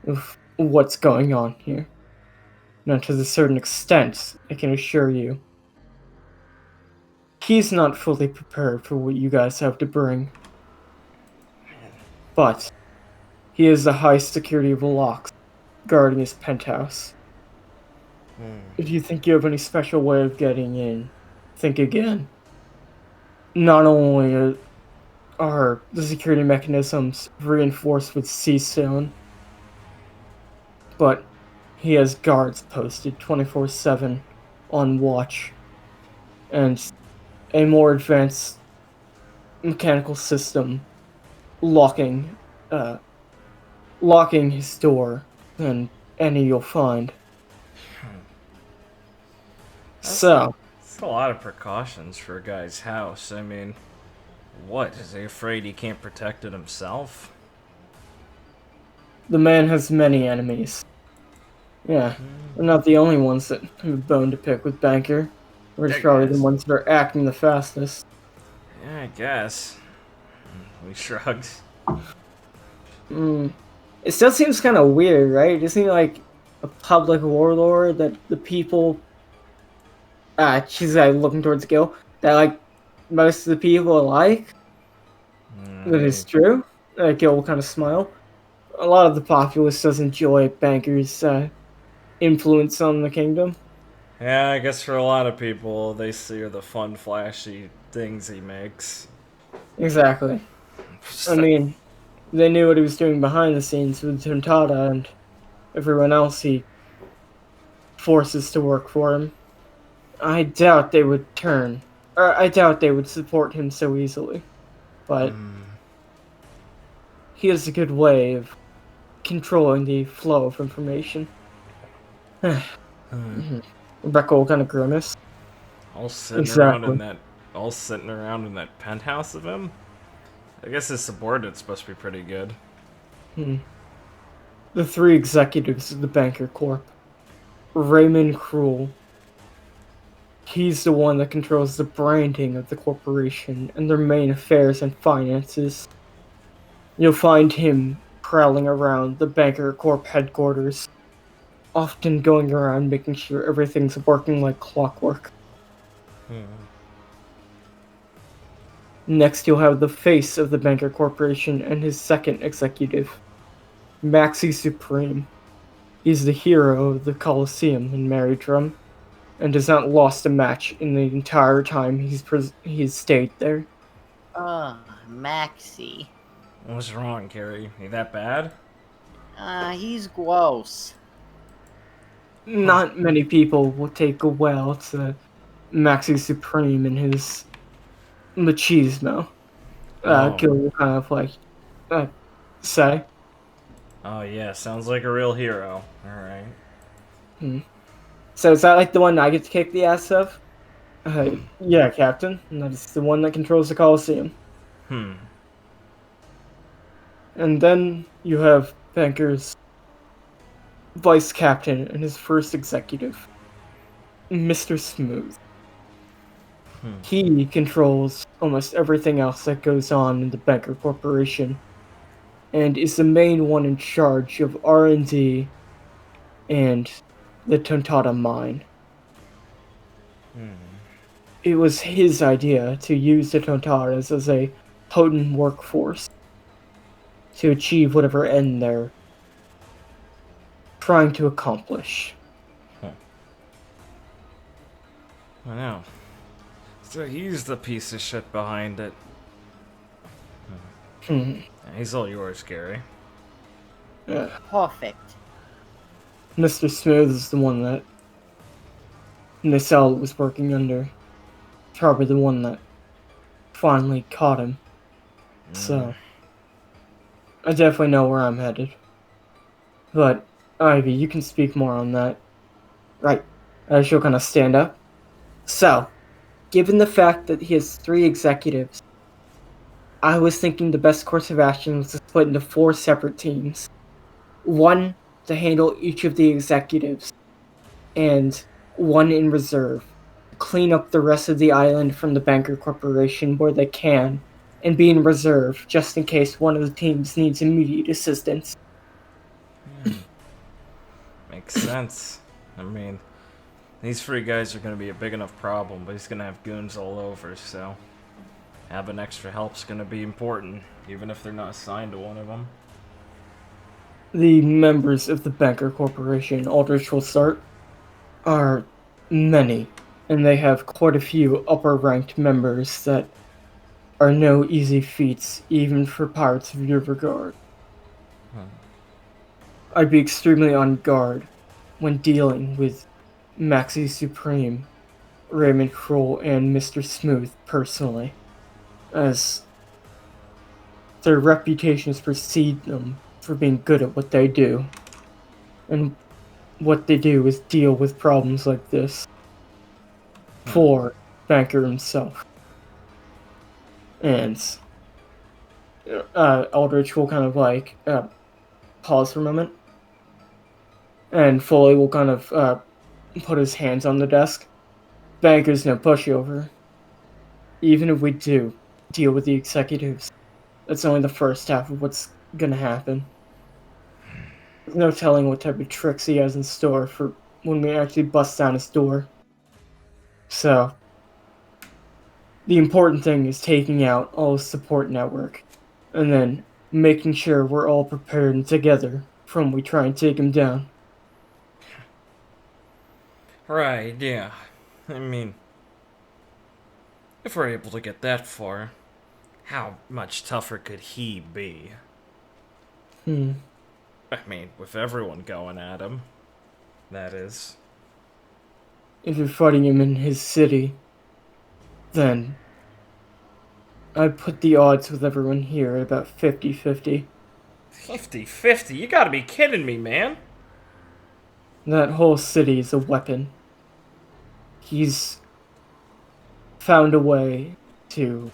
of what's going on here. Now, to a certain extent, I can assure you, he's not fully prepared for what you guys have to bring. But he is the high security of locks guarding his penthouse. If you think you have any special way of getting in, think again. Not only are the security mechanisms reinforced with sea stone, but he has guards posted 24/7 on watch, and a more advanced mechanical system locking his door than any you'll find. So, It's a lot of precautions for a guy's house. I mean, what? Is he afraid he can't protect it himself? the man has many enemies. Yeah, they're not the only ones that have a bone to pick with Banker. We're I probably guess. the ones that are acting the fastest. Yeah, I guess. We shrugged. It still seems kind of weird, right? Isn't he like a public warlord that the people... she's like looking towards Gil. That like most of the people like? That is true. Gil will kind of smile. A lot of the populace does enjoy Banker's influence on the kingdom. Yeah, I guess for a lot of people, they see the fun, flashy things he makes. Exactly. I mean, they knew what he was doing behind the scenes with Tontata and everyone else he forces to work for him. I doubt they would I doubt they would support him so easily. But he has a good way of controlling the flow of information. Rebecca will kind of grimace. All sitting Exactly. around in that penthouse of him. I guess his subordinates must be pretty good. The three executives of the Banker Corp. Raymond Cruel. He's the one that controls the branding of the corporation and their main affairs and finances. You'll find him prowling around the Banker Corp headquarters, often going around making sure everything's working like clockwork. Next, you'll have the face of the Banker Corporation and his second executive, Maxi Supreme. He's the hero of the Coliseum in Merrydrum, and has not lost a match in the entire time he's stayed there. Maxie. What's wrong, Carrie? He that bad? He's gross. Not many people will take well to Maxi Supreme and his machismo. Gil will kind of like say. Oh yeah, sounds like a real hero. Alright. So is that like the one I get to kick the ass of? Yeah, Captain. And that's the one that controls the Coliseum. And then you have Banker's vice captain and his first executive, Mr. Smooth. He controls almost everything else that goes on in the Banker Corporation, and is the main one in charge of R&D and the Tontata mine. It was his idea to use the Tontatas as a potent workforce to achieve whatever end they're trying to accomplish. I know. So he's the piece of shit behind it. He's all yours, Gary. Perfect. Mr. Smooth is the one that Nacelle was working under. Probably the one that finally caught him. So, I definitely know where I'm headed. But, Ivy, you can speak more on that. Right. She'll kind of stand up. So, given the fact that he has three executives, I was thinking the best course of action was to split into 4 separate teams. One to handle each of the executives, and one in reserve. Clean up the rest of the island from the Banker Corporation where they can, and be in reserve just in case one of the teams needs immediate assistance. Makes sense. I mean, these 3 guys are going to be a big enough problem, but he's going to have goons all over, so having extra help's going to be important, even if they're not assigned to one of them. The members of the Banker Corporation, Aldrich will start, are many, and they have quite a few upper-ranked members that are no easy feats, even for pirates of your regard. I'd be extremely on guard when dealing with Maxi Supreme, Raymond Kroll, and Mr. Smooth personally, as their reputations precede them for being good at what they do. And what they do is deal with problems like this for Banker himself. And Aldrich will kind of like pause for a moment, and Foley will kind of put his hands on the desk. Banker's no pushover. Even if we do deal with the executives, that's only the first half of what's gonna happen. There's no telling what type of tricks he has in store for when we actually bust down his door. So, the important thing is taking out all his support network, and then making sure we're all prepared and together from when we try and take him down. Right, yeah. I mean, if we're able to get that far, how much tougher could he be? I mean, with everyone going at him, that is. If you're fighting him in his city, then I'd put the odds with everyone here at about 50-50. 50-50? You gotta be kidding me, man. That whole city is a weapon. He's found a way to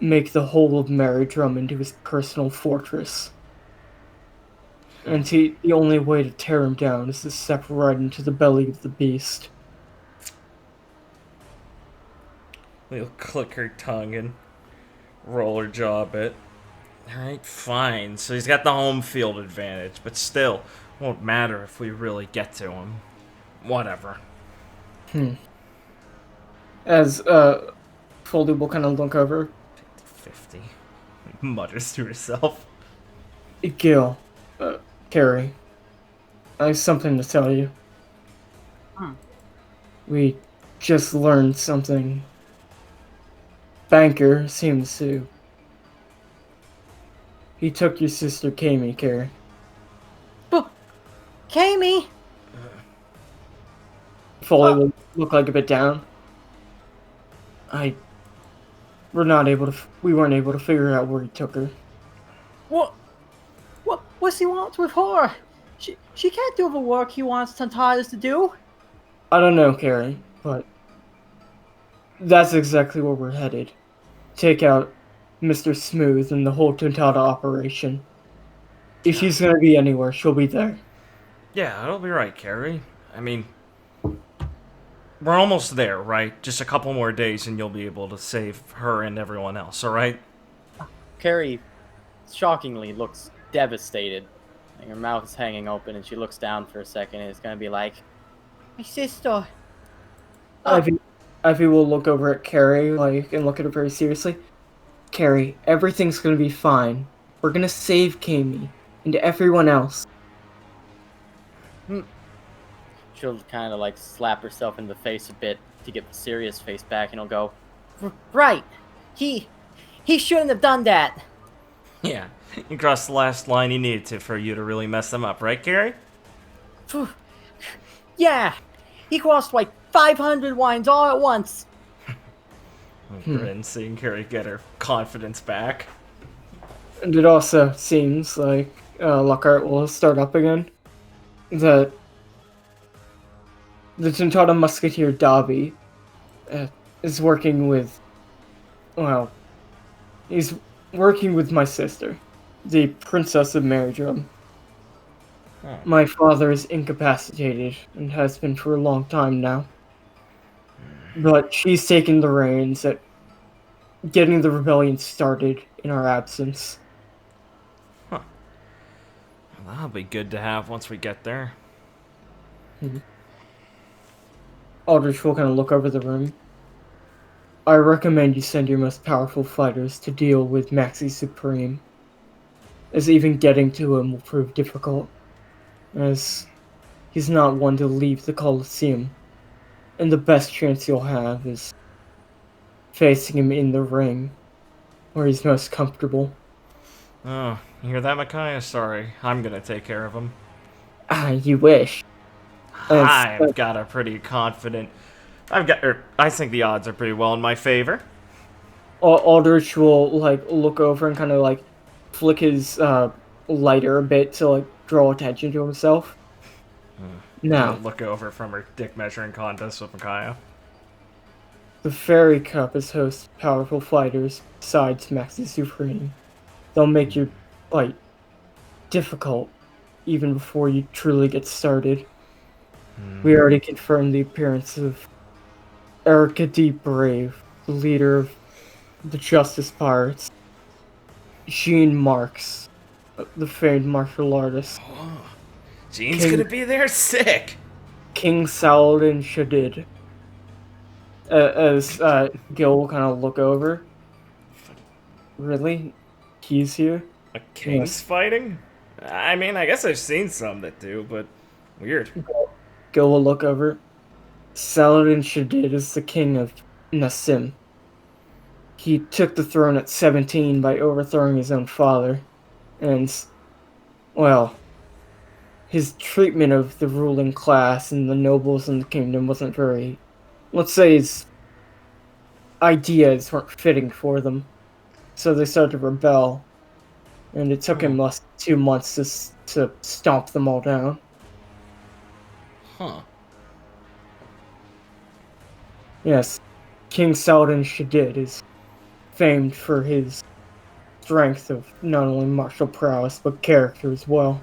make the whole of Merrydrum into his personal fortress. And the only way to tear him down is to step right into the belly of the beast. We'll click her tongue and roll her jaw a bit. Alright, fine. So he's got the home field advantage, but still, won't matter if we really get to him. Whatever. As, Foley will kind of look over. 50. Mutters to herself. Gil, Carrie, I have something to tell you. We just learned something. Banker seems to... He took your sister, Kami, Carrie. Kami! Foley will look like a bit down. We weren't able to figure out where he took her. What's he want with her? She can't do the work he wants Tantadas to do. I don't know, Carrie, but that's exactly where we're headed. Take out Mr. Smooth and the whole Tontata operation. If she's gonna be anywhere, she'll be there. Yeah, it'll be right, Carrie. I mean, we're almost there, right? Just a couple more days and you'll be able to save her and everyone else, alright? Carrie shockingly looks devastated. Like her mouth is hanging open and she looks down for a second and it's gonna be like, My sister. Ivy will look over at Carrie, and look at her very seriously. Carrie, everything's gonna be fine. We're gonna save Kami and everyone else. she'll kind of like slap herself in the face a bit to get the serious face back and he'll go, Right. He shouldn't have done that. Yeah, you crossed the last line you needed to for you to really mess them up, right, Carrie? Yeah. He crossed like 500 lines all at once. Grin, seeing Carrie get her confidence back. And it also seems like Lockhart will start up again. That the Tontata Musketeer Dobby is working with, well, He's working with my sister, the Princess of Merrydrum. Huh. My father is incapacitated and has been for a long time now. But she's taken the reins at getting the rebellion started in our absence. Well, that'll be good to have once we get there. Aldrich will kind of look over the room. I recommend you send your most powerful fighters to deal with Maxi Supreme, as even getting to him will prove difficult, as he's not one to leave the Colosseum, and the best chance you'll have is facing him in the ring, where he's most comfortable. Oh, you hear that, Micaiah? Sorry, I'm gonna take care of him. You wish. I've got a pretty confident... I think the odds are pretty well in my favor. Aldrich will, look over and kind of, flick his, lighter a bit to, draw attention to himself. Now, Look over from her dick measuring contest with Micaiah. the Fairy Cup has hosted powerful fighters besides Maxi Supreme. They'll make your fight difficult even before you truly get started. We already confirmed the appearance of Erica D. Brave, the leader of the Justice Pirates. Jean Marks, the famed martial artist. Jean's gonna be there? Sick! King Saladin Shadid. As Gil will kind of look over. Really? He's here? A king's fighting? I mean, I guess I've seen some that do, but weird. Gil will look over. Saladin Shadid is the king of Nassim. He took the throne at 17 by overthrowing his own father. And, well, his treatment of the ruling class and the nobles in the kingdom wasn't very... Let's say his ideas weren't fitting for them. So they started to rebel. And it took him less than 2 months to stomp them all down. Huh. Yes, King Saladin Shadid is famed for his strength of not only martial prowess, but character as well.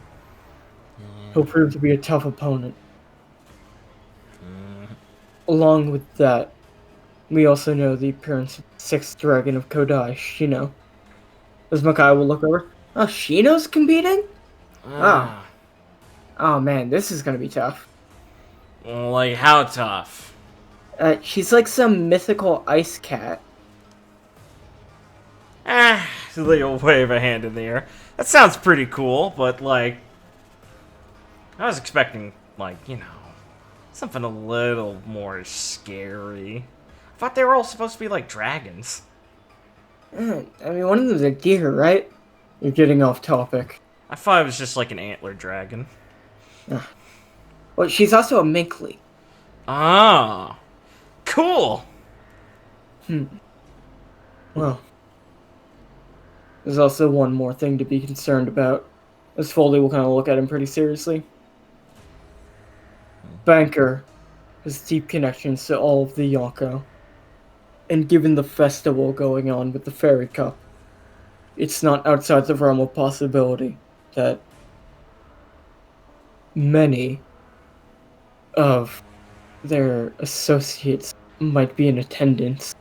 He'll prove to be a tough opponent. Along with that, we also know the appearance of the Sixth Dragon of Kodai, Shino. As Makai will look over, oh, Shino's competing? Oh man, this is gonna be tough. Like, how tough? She's like some mythical ice cat. They'll wave a hand in the air. That sounds pretty cool, but, like... I was expecting, like, something a little more scary. I thought they were all supposed to be like dragons. I mean, one of them's a deer, right? You're getting off topic. I thought it was just like an antler dragon. Well, she's also a Minkley. Ah, cool. Well, there's also one more thing to be concerned about. As Foley will kind of look at him pretty seriously. Banker has deep connections to all of the Yonko. And given the festival going on with the Fairy Cup, it's not outside the realm of possibility that many of their associates might be in attendance.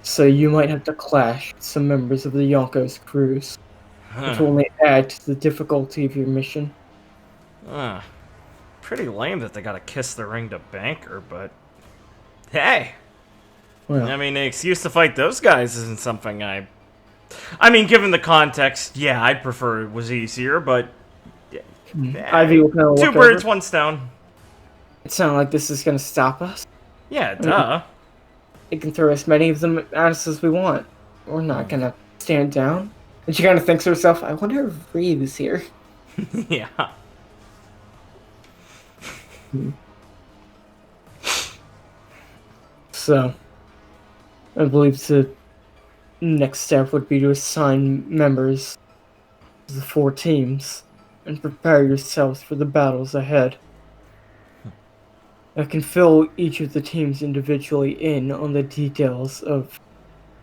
So you might have to clash with some members of the Yonko's crews, which will only add to the difficulty of your mission. Pretty lame that they gotta kiss the ring to Banker, but... Hey! Well, I mean, the excuse to fight those guys isn't something I mean, given the context, yeah, I'd prefer it was easier, but... Ivy will kind of Two look birds, over. one stone. It sounds like this is going to stop us. Yeah, duh. It can throw as many of them at us as we want. We're not going to stand down. And she kind of thinks to herself, I wonder if Reeve is here. Yeah. So, I believe the next step would be to assign members to the 4 teams and prepare yourselves for the battles ahead. I can fill each of the teams individually in on the details of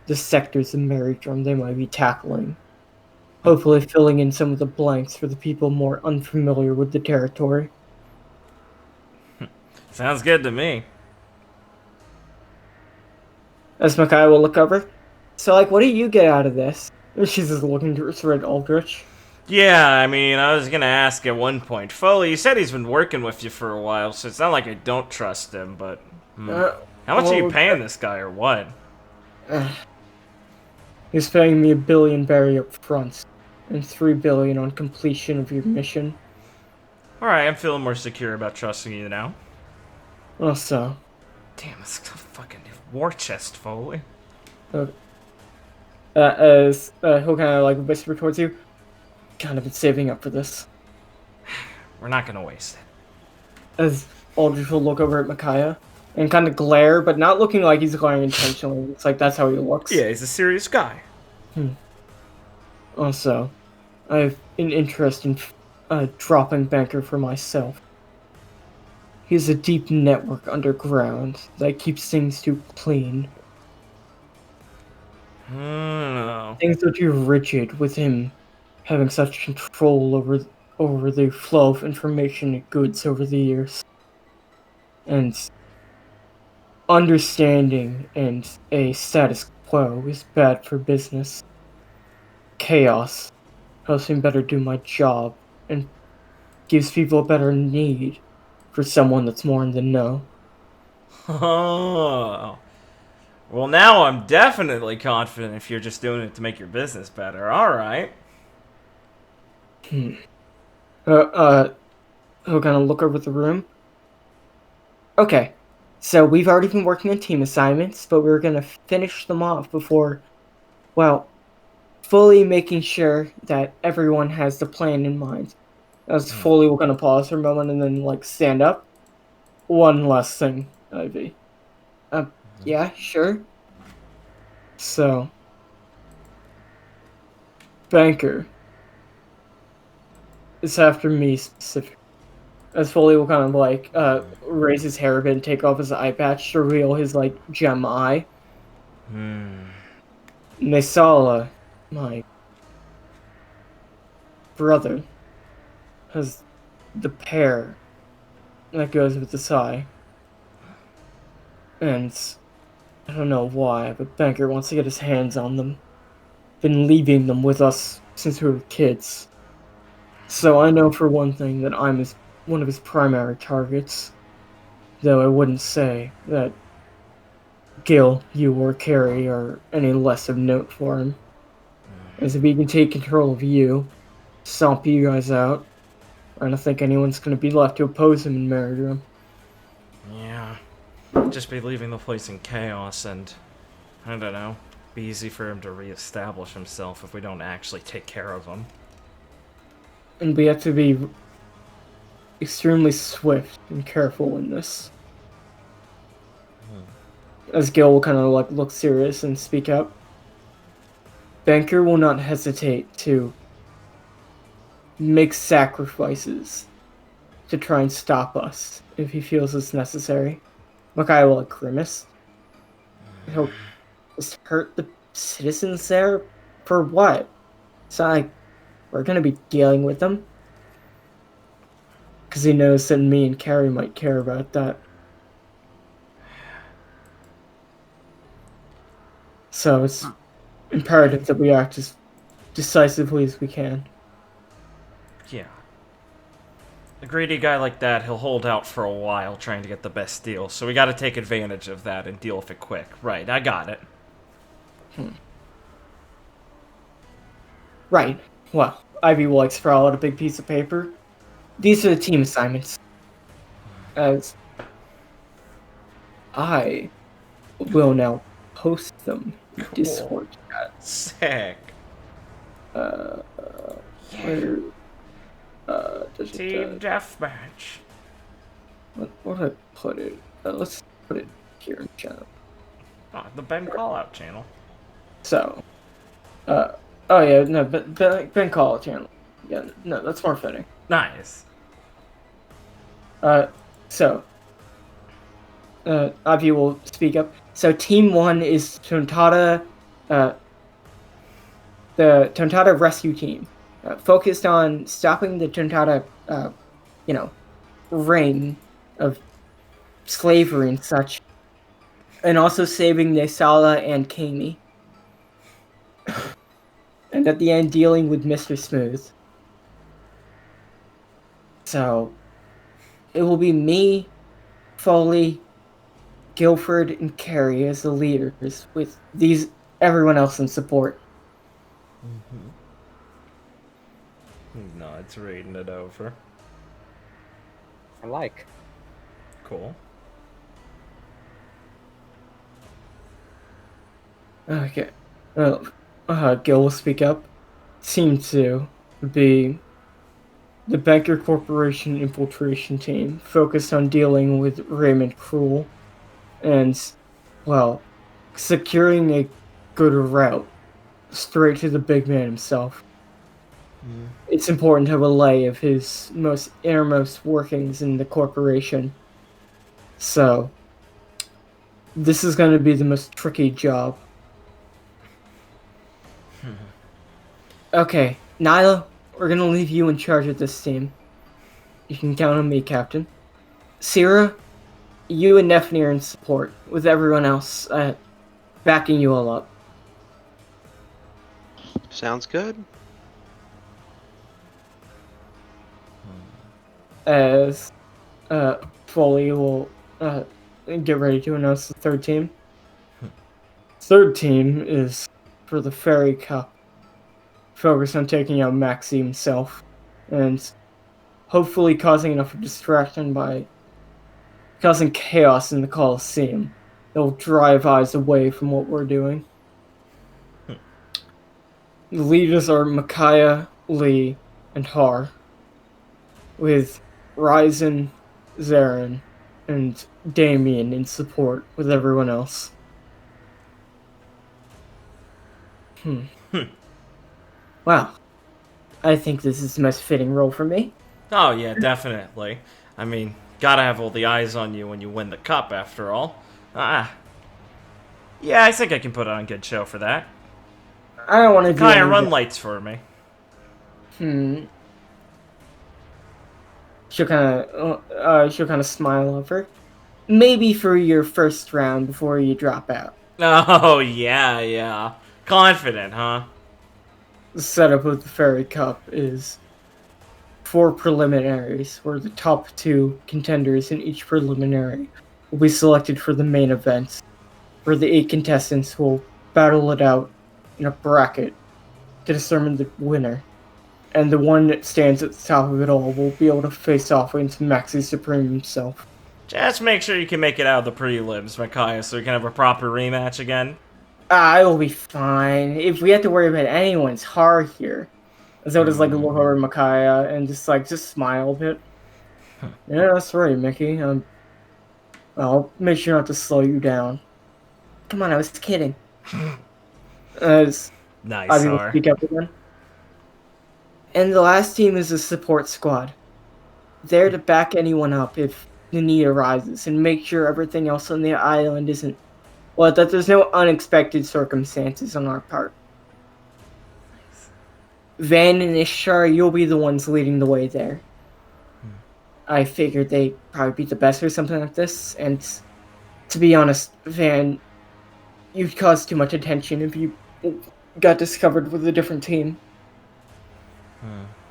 the sectors of Merrydrum they might be tackling. Hopefully filling in some of the blanks for the people more unfamiliar with the territory. Sounds good to me. As Makai will look over. So, like, what do you get out of this? She's just looking towards Red Aldrich. Yeah, I mean, I was gonna ask at one point. Foley, you said he's been working with you for a while, so it's not like I don't trust him, but... How much are you paying this guy, or what? He's paying me $1 billion Barry up front, and $3 billion on completion of your mission. Alright, I'm feeling more secure about trusting you now. Also, Damn, it's a fucking war chest, Foley. as he'll kind of like whisper towards you, kind of been saving up for this. We're not gonna waste it. As Aldrich will look over at Micaiah and kind of glare, but not looking like he's glaring intentionally. It's like that's how he looks. Yeah, he's a serious guy. Also, I have an interest in dropping Banker for myself. He has a deep network underground that keeps things too clean. No. Things are too rigid with him having such control over the flow of information and goods over the years. And understanding and a status quo is bad for business. Chaos helps me better do my job and gives people a better need for someone that's more in the know. Oh. Well, now I'm definitely confident if you're just doing it to make your business better. Alright. He'll kind of look over the room. Okay, so we've already been working on team assignments, but we're gonna finish them off before, well, fully making sure that everyone has the plan in mind. As Foley will kind of pause for a moment and then, like, stand up. One last thing, Ivy. Yeah, sure. So, Banker is after me specifically. As Foley will kind of, like, raise his hair a bit and take off his eye patch to reveal his, like, gem eye. Mesala, my brother, has the pair that goes with this eye. And I don't know why, but Banker wants to get his hands on them. Been leaving them with us since we were kids. So I know for one thing that I'm one of his primary targets. Though I wouldn't say that Gil, you, or Carrie are any less of note for him. As if he can take control of you, stomp you guys out, I don't think anyone's going to be left to oppose him in Merrydrum. Yeah. Just be leaving the place in chaos and, I don't know, be easy for him to reestablish himself if we don't actually take care of him. And we have to be extremely swift and careful in this. As Gil will kind of like look serious and speak up. Banker will not hesitate to make sacrifices to try and stop us if he feels it's necessary. Makai will grimace. He'll just hurt the citizens there? For what? It's not like we're gonna be dealing with them. Because he knows that me and Carrie might care about that. So it's imperative that we act as decisively as we can. Yeah. A greedy guy like that, he'll hold out for a while trying to get the best deal, so we gotta take advantage of that and deal with it quick. Right, I got it. Right. Well, Ivy will like sprawl out a big piece of paper. These are the team assignments. As I will now post them in Discord chat. Sick. Where, Team deathmatch. what do I put it? Let's put it here in chat. Oh, the Ben Callout channel. So, oh yeah, no, Ben Call channel. Yeah, no, that's more fitting. Nice. So, Avi will speak up. So, Team 1 is Tontata, uh, the Tontata rescue team, focused on stopping the Tontata, reign of slavery and such, and also saving Nesala and Kami. And at the end, dealing with Mr. Smooth. So, it will be me, Foley, Guilford, and Carrie as the leaders, with everyone else in support. No, it's reading it over. I like. Cool. Okay. Well, Gil will speak up. Seems to be the Banker Corporation infiltration team, focused on dealing with Raymond Cruel and, well, securing a good route straight to the big man himself. It's important to have a lay of his most innermost workings in the corporation. So, this is going to be the most tricky job. Okay, Nyla, we're going to leave you in charge of this team. You can count on me, Captain. Sierra, you and Nephany are in support, with everyone else backing you all up. Sounds good. As Foley will get ready to announce the third team. Third team is for the Fairy Cup, focused on taking out Maxi himself, and hopefully causing enough distraction by causing chaos in the Coliseum that will drive eyes away from what we're doing. The leaders are Micaiah, Lee, and Har, with Ryzen, Zarin, and Damien in support with everyone else. Wow. I think this is the most fitting role for me. Oh, yeah, definitely. I mean, gotta have all the eyes on you when you win the cup, after all. Yeah, I think I can put on a good show for that. I don't want to do Kaya, run anything. lights for me. She'll kind of smile over. Maybe for your first round before you drop out. Oh, yeah. Confident, huh? The setup of the Fairy Cup is 4 preliminaries, where the top 2 contenders in each preliminary will be selected for the main event, where the 8 contestants will battle it out in a bracket to determine the winner. And the one that stands at the top of it all will be able to face off against Maxi Supreme himself. Just make sure you can make it out of the prelims, Micaiah, so we can have a proper rematch again. I will be fine. If we have to worry about anyone's Har here. So just look over at Micaiah and just smile a bit. Yeah, that's right, Mickey. I'll make sure not to slow you down. Come on, I was kidding. As Nice, I will Har. speak up again. And the last team is a support squad. There to back anyone up if the need arises and make sure everything else on the island isn't... Well, that there's no unexpected circumstances on our part. Van and Ishtar, you'll be the ones leading the way there. I figured they'd probably be the best or something like this, and to be honest, Van, you'd cause too much attention if you got discovered with a different team.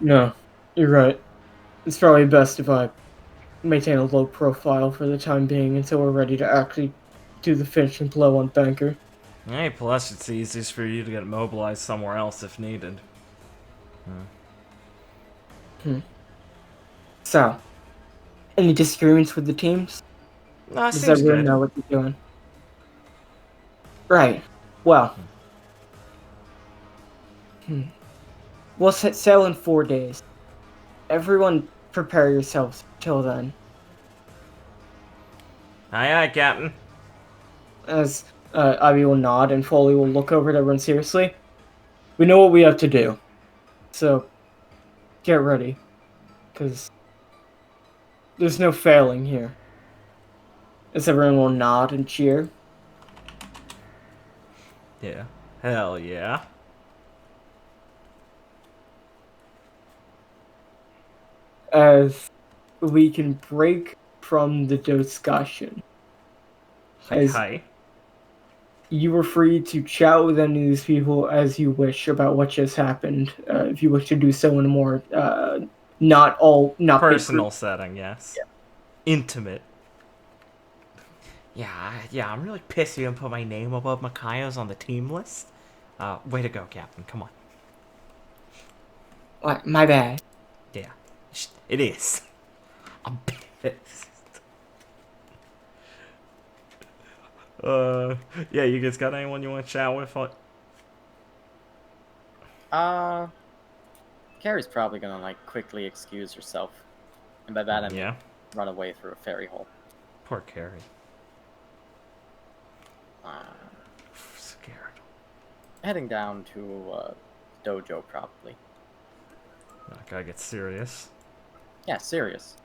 No, you're right. It's probably best if I maintain a low profile for the time being until we're ready to actually do the finishing blow on Banker. Hey, plus it's the easiest for you to get mobilized somewhere else if needed. So, any disagreements with the teams? No, Does seems everyone good. know what they're doing? Right. Well. We'll set sail in 4 days. Everyone prepare yourselves till then. Aye, Captain. As Ivy will nod and Foley will look over at everyone seriously. We know what we have to do. So, get ready. Because there's no failing here. As everyone will nod and cheer. Yeah. Hell yeah. As we can break from the discussion. As Okay. you are free to chat with any of these people as you wish about what just happened. If you wish to do so in a more not big Personal group. setting, yes. Intimate. Yeah, I'm really pissed you didn't put my name above Makaya's on the team list. Way to go, Captain. Come on. What? My bad. Yeah, it is. I'm pissed. Yeah, you guys got anyone you want to chat with? Carrie's probably gonna like quickly excuse herself, and by that I mean Yeah, run away through a fairy hole. poor Carrie. Uh, Scared. Heading down to dojo probably. I gotta get serious. Yeah, serious.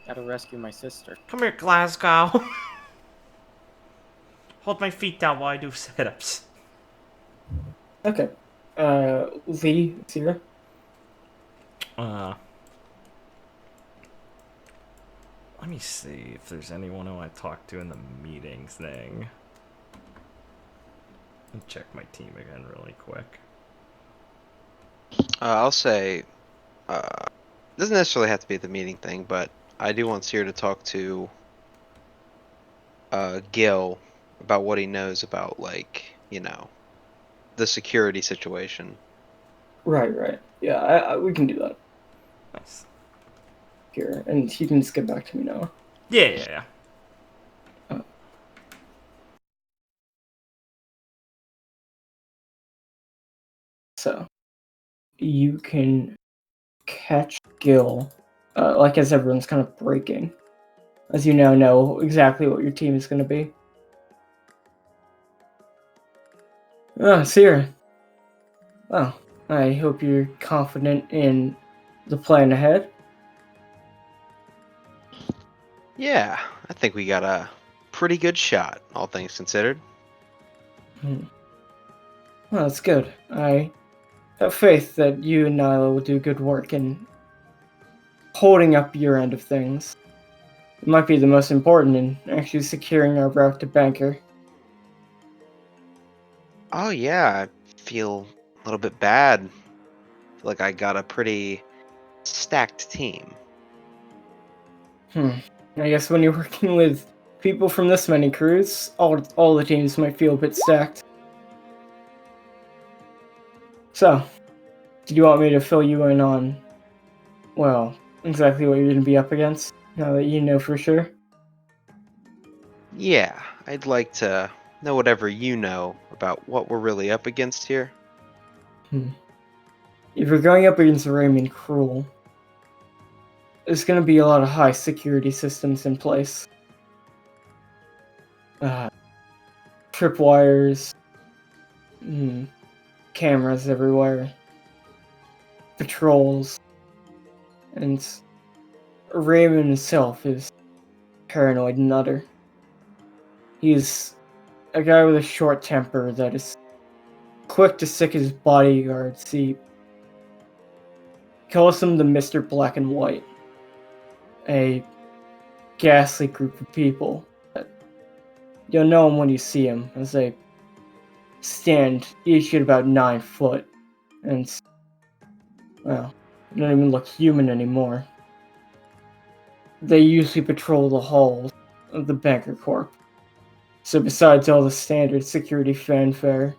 Gotta rescue my sister. Come here, Glasgow. Hold my feet down while I do sit-ups. Okay. Lee, Sierra. Let me see if there's anyone who I talked to in the meeting thing. Let me check my team again really quick. I'll say, doesn't necessarily have to be the meeting thing, but I do want Seer to talk to Gil about what he knows about, like, the security situation. Right. Yeah, we can do that Nice. here, and he can just get back to me now. Yeah. So you can catch Gil, like as everyone's kind of breaking, as you now know exactly what your team is going to be. Sierra. Well, I hope you're confident in the plan ahead. Yeah, I think we got a pretty good shot, all things considered. Well, that's good. I have faith that you and Nyla will do good work in holding up your end of things. It might be the most important in actually securing our route to Banker. Oh yeah, I feel a little bit bad. I feel like I got a pretty stacked team. I guess when you're working with people from this many crews, all the teams might feel a bit stacked. So, did you want me to fill you in on, well, exactly what you're going to be up against, now that you know for sure? Yeah, I'd like to know whatever you know about what we're really up against here. If you're going up against Raymond Cruel, there's going to be a lot of high security systems in place. Tripwires, cameras everywhere, patrols, and Raymond himself is paranoid and utter. He's a guy with a short temper that is quick to sick his bodyguards. He calls them the Mr. Black and White, a ghastly group of people. You'll know them when you see them, as they stand each at about 9 foot, and, well, they don't even look human anymore. They usually patrol the halls of the Banker Corp. So besides all the standard security fanfare,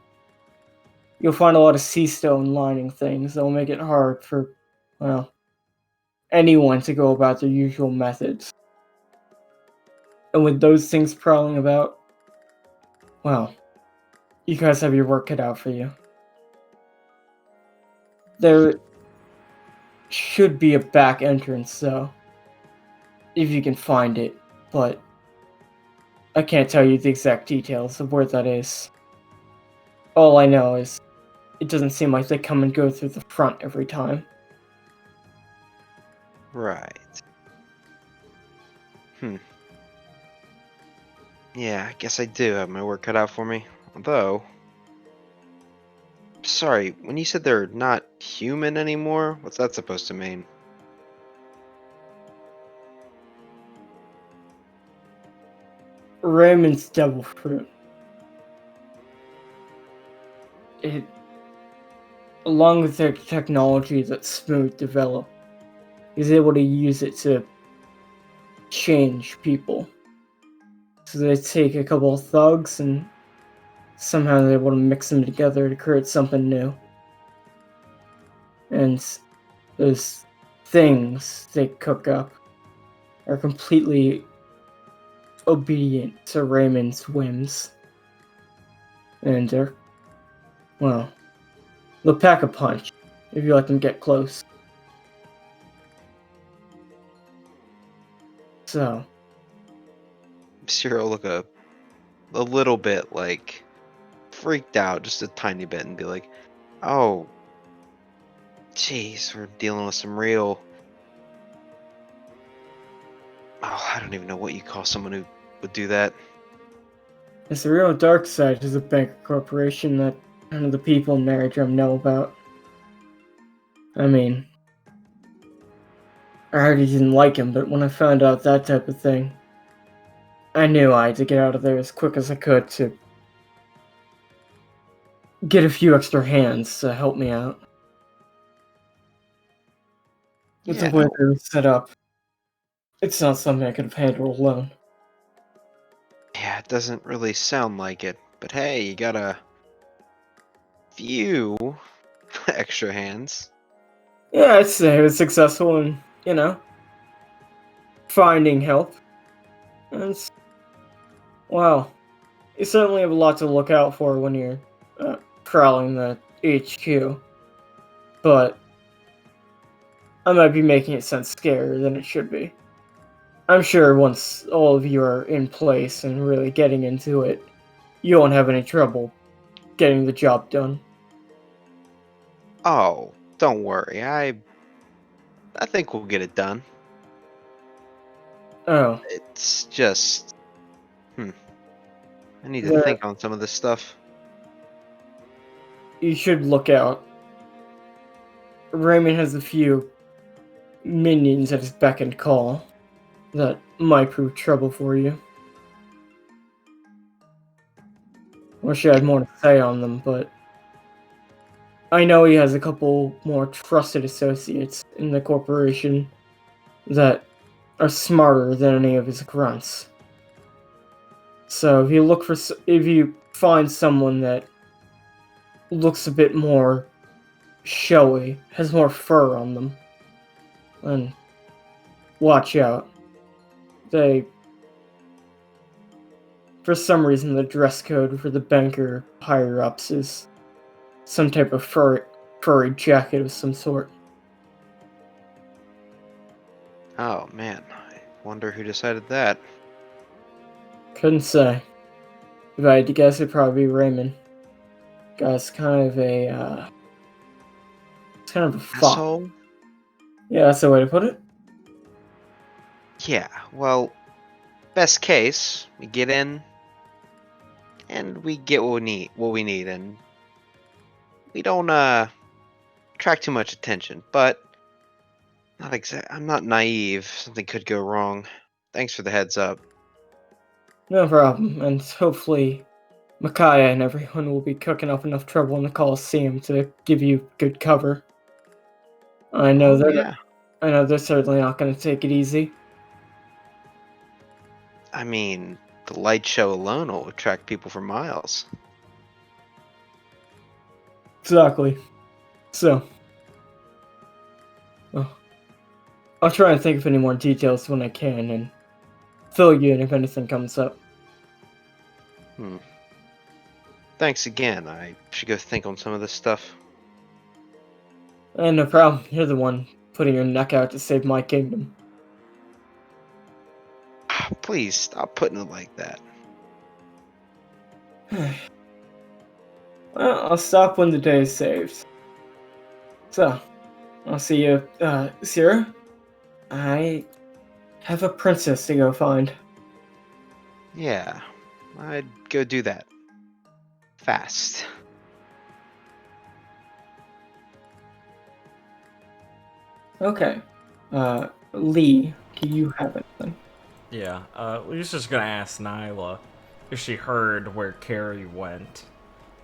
you'll find a lot of sea stone lining things that will make it hard for, well, anyone to go about their usual methods. And with those things prowling about, well, you guys have your work cut out for you. There should be a back entrance, though, if you can find it, but I can't tell you the exact details of where that is. All I know is it doesn't seem like they come and go through the front every time. Right. Yeah, I guess I do have my work cut out for me. Although, sorry, when you said they're not human anymore, what's that supposed to mean? Raymond's devil fruit. It, along with the technology that Smooth developed, is able to use it to change people. So they take a couple of thugs and somehow they're able to mix them together to create something new. And those things they cook up are completely obedient to Raymond's whims. And they're, well, they'll pack a punch if you let them get close. So, Cyril look a little bit like freaked out, just a tiny bit, and be like, "Oh, jeez, we're dealing with some real. Oh, I don't even know what you call someone who would do that." it's the real dark side of the Banker Corporation that none of the people in Merrydrum know about. I mean, I already didn't like him, but when I found out that type of thing, I knew I had to get out of there as quick as I could to get a few extra hands to help me out. With the Yeah, way they were set up, it's not something I could have handled alone. yeah, it doesn't really sound like it, but hey, you got a few extra hands. Yeah, I'd say I was successful in, finding help. And well, you certainly have a lot to look out for when you're prowling the HQ. But I might be making it sound scarier than it should be. I'm sure once all of you are in place and really getting into it, you won't have any trouble getting the job done. Oh, don't worry, I think we'll get it done. Oh, It's just, I need to the, think on some of this stuff. you should look out. Raymond has a few minions at his beck and call that might prove trouble for you. Wish I had more to say on them, but I know he has a couple more trusted associates in the corporation that are smarter than any of his grunts. So if you find someone that looks a bit more showy, has more fur on them, then watch out. For some reason, the dress code for the banker higher-ups is some type of furry jacket of some sort. Oh man, I wonder who decided that. Couldn't say. If I had to guess, it'd probably be Raymond. Guy's kind of a fox. Asshole? Yeah, that's the way to put it. Yeah, well, best case, we get in and we get what we need, and we don't attract too much attention, but I'm not naive. Something could go wrong. Thanks for the heads up. No problem, and hopefully Micaiah and everyone will be cooking up enough trouble in the Coliseum to give you good cover. I know Yeah. they're certainly not going to take it easy. I mean, the light show alone will attract people for miles. Exactly. So, I'll try and think of any more details when I can, and fill you in if anything comes up. Thanks again. I should go think on some of this stuff. And no problem, you're the one putting your neck out to save my kingdom. Please stop putting it like that. Well, I'll stop when the day is saved. So, I'll see you, Sierra. I have a princess to go find. Yeah, I'd go do that. Fast. Okay. Lee, do you have anything? Yeah, we was just gonna ask Nyla if she heard where Carrie went.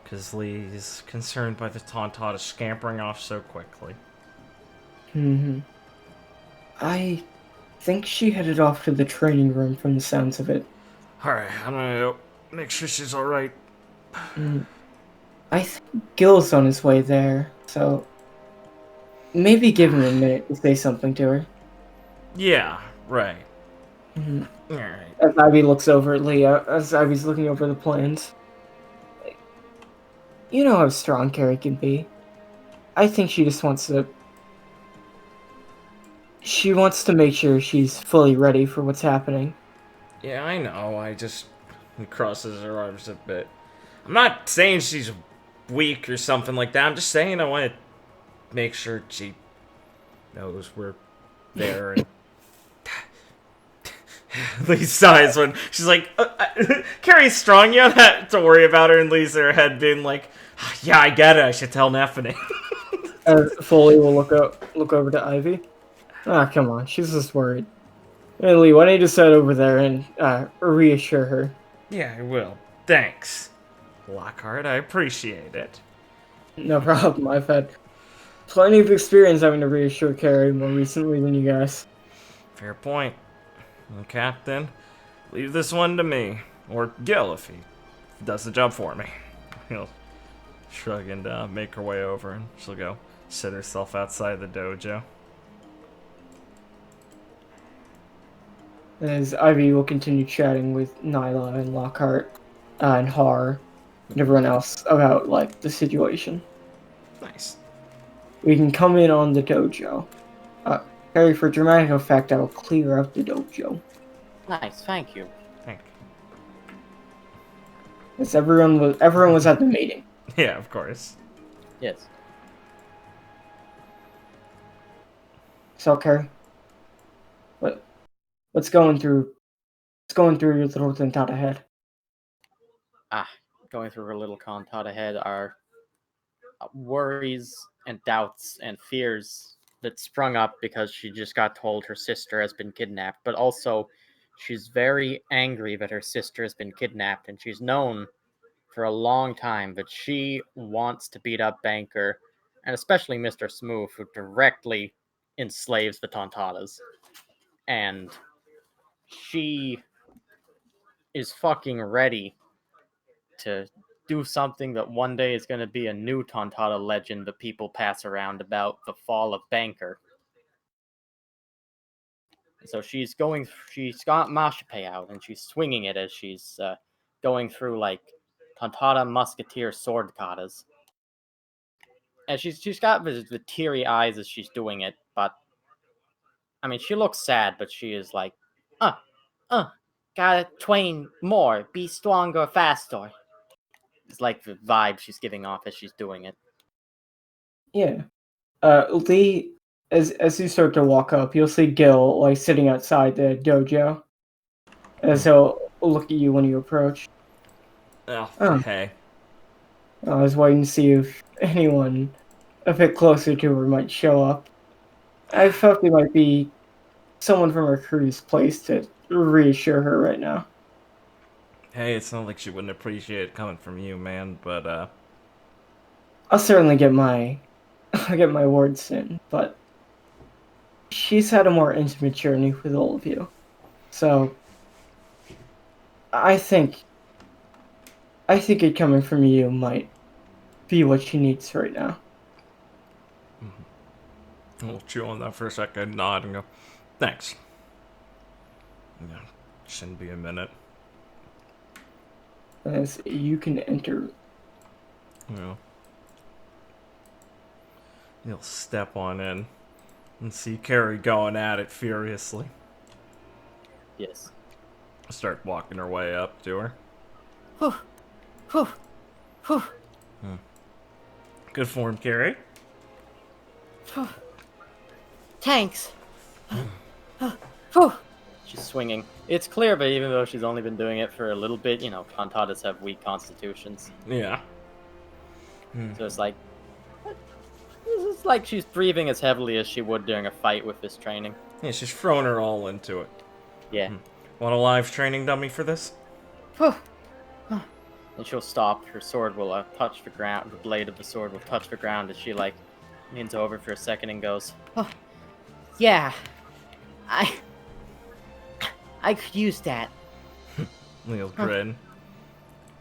Because Lee's concerned by the Tauntauta scampering off so quickly. I think she headed off to the training room from the sounds of it. Alright, I'm gonna make sure she's alright. I think Gil's on his way there, so maybe give him a minute to say something to her. Yeah, right. Alright. As Ivy looks over at Leah, as Ivy's looking over the plans. You know how strong Carrie can be. I think she just wants to... She wants to make sure she's fully ready for what's happening. Yeah, I know, he crosses her arms a bit. I'm not saying she's weak or something like that, I'm just saying I want to make sure she knows we're there and... Lee sighs when she's like, Carrie's strong, you don't have to worry about her, and Lee's in her head being like, yeah, I get it, I should tell Neffany. Foley will look over to Ivy. Ah, come on, she's just worried. Hey Lee, why don't you just head over there and reassure her? Yeah, I will. Thanks, Lockhart, I appreciate it. No problem, I've had plenty of experience having to reassure Carrie more recently than you guys. Fair point. Well, Captain, leave this one to me. Or Gil, if he does the job for me. He'll shrug and make her way over, and she'll go sit herself outside the dojo. As Ivy will continue chatting with Nyla and Lockhart and Har and everyone else about, like, the situation. Nice. We can come in on the dojo. Harry, for dramatic effect, I will clear out the dojo. Nice, thank you. Thank As everyone was at the meeting. you. Yeah, of course. Yes. So, Carrie, what's going through your little Tauntauta head? Going through her little Tauntauta head are worries and doubts and fears that sprung up because she just got told her sister has been kidnapped, but also she's very angry that her sister has been kidnapped, and she's known for a long time that she wants to beat up Banker, and especially Mr. Smooth, who directly enslaves the Tauntautas. And she is fucking ready to do something that one day is going to be a new Tauntauta legend that people pass around about the fall of Banker. So she's got Mashape out, and she's swinging it as she's going through, like, Tauntauta Musketeer sword katas. And she's got the teary eyes as she's doing it, but, I mean, she looks sad, but she is like, gotta train more, be stronger, faster. It's like the vibe she's giving off as she's doing it. Yeah. Lee, as you start to walk up, you'll see Gil, like, sitting outside the dojo. As he'll look at you when you approach. Oh, hey. I was waiting to see if anyone a bit closer to her might show up. I felt it might be someone from her crew's place to reassure her right now. Hey, it's not like she wouldn't appreciate it coming from you, man, but, I'll certainly get my words in, but she's had a more intimate journey with all of you. So I think it coming from you might be what she needs right now. We'll chew on that for a second, nod, and go, thanks. Yeah, shouldn't be a minute. As you can enter. Yeah. You'll step on in and see Carrie going at it furiously. Yes. Start walking her way up to her. Whew. Whew. Whew. Good form, Carrie. Whew. Thanks. Whew. She's swinging. It's clear, but even though she's only been doing it for a little bit, you know, Tauntautas have weak constitutions. Yeah. So it's like, It's like she's breathing as heavily as she would during a fight with this training. Yeah, she's thrown her all into it. Yeah. Want a live training dummy for this? And she'll stop. Her sword will touch the ground. The blade of the sword will touch the ground as she leans over for a second and goes, Oh, yeah. I could use that. He'll grin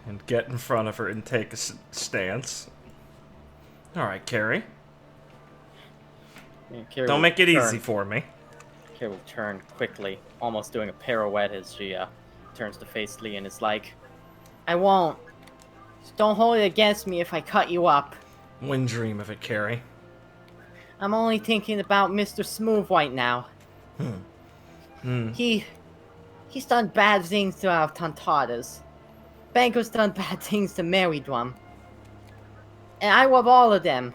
and get in front of her and take a stance. Alright, Carrie. Carrie Don't will make it turn- easy for me. Carrie will turn quickly, almost doing a pirouette as she turns to face Lee and is like, I won't. Just don't hold it against me if I cut you up. Wouldn't dream of it, Carrie. I'm only thinking about Mr. Smooth right now. He's done bad things to our Tontatas. Banker's done bad things to Merrydrum. And I love all of them.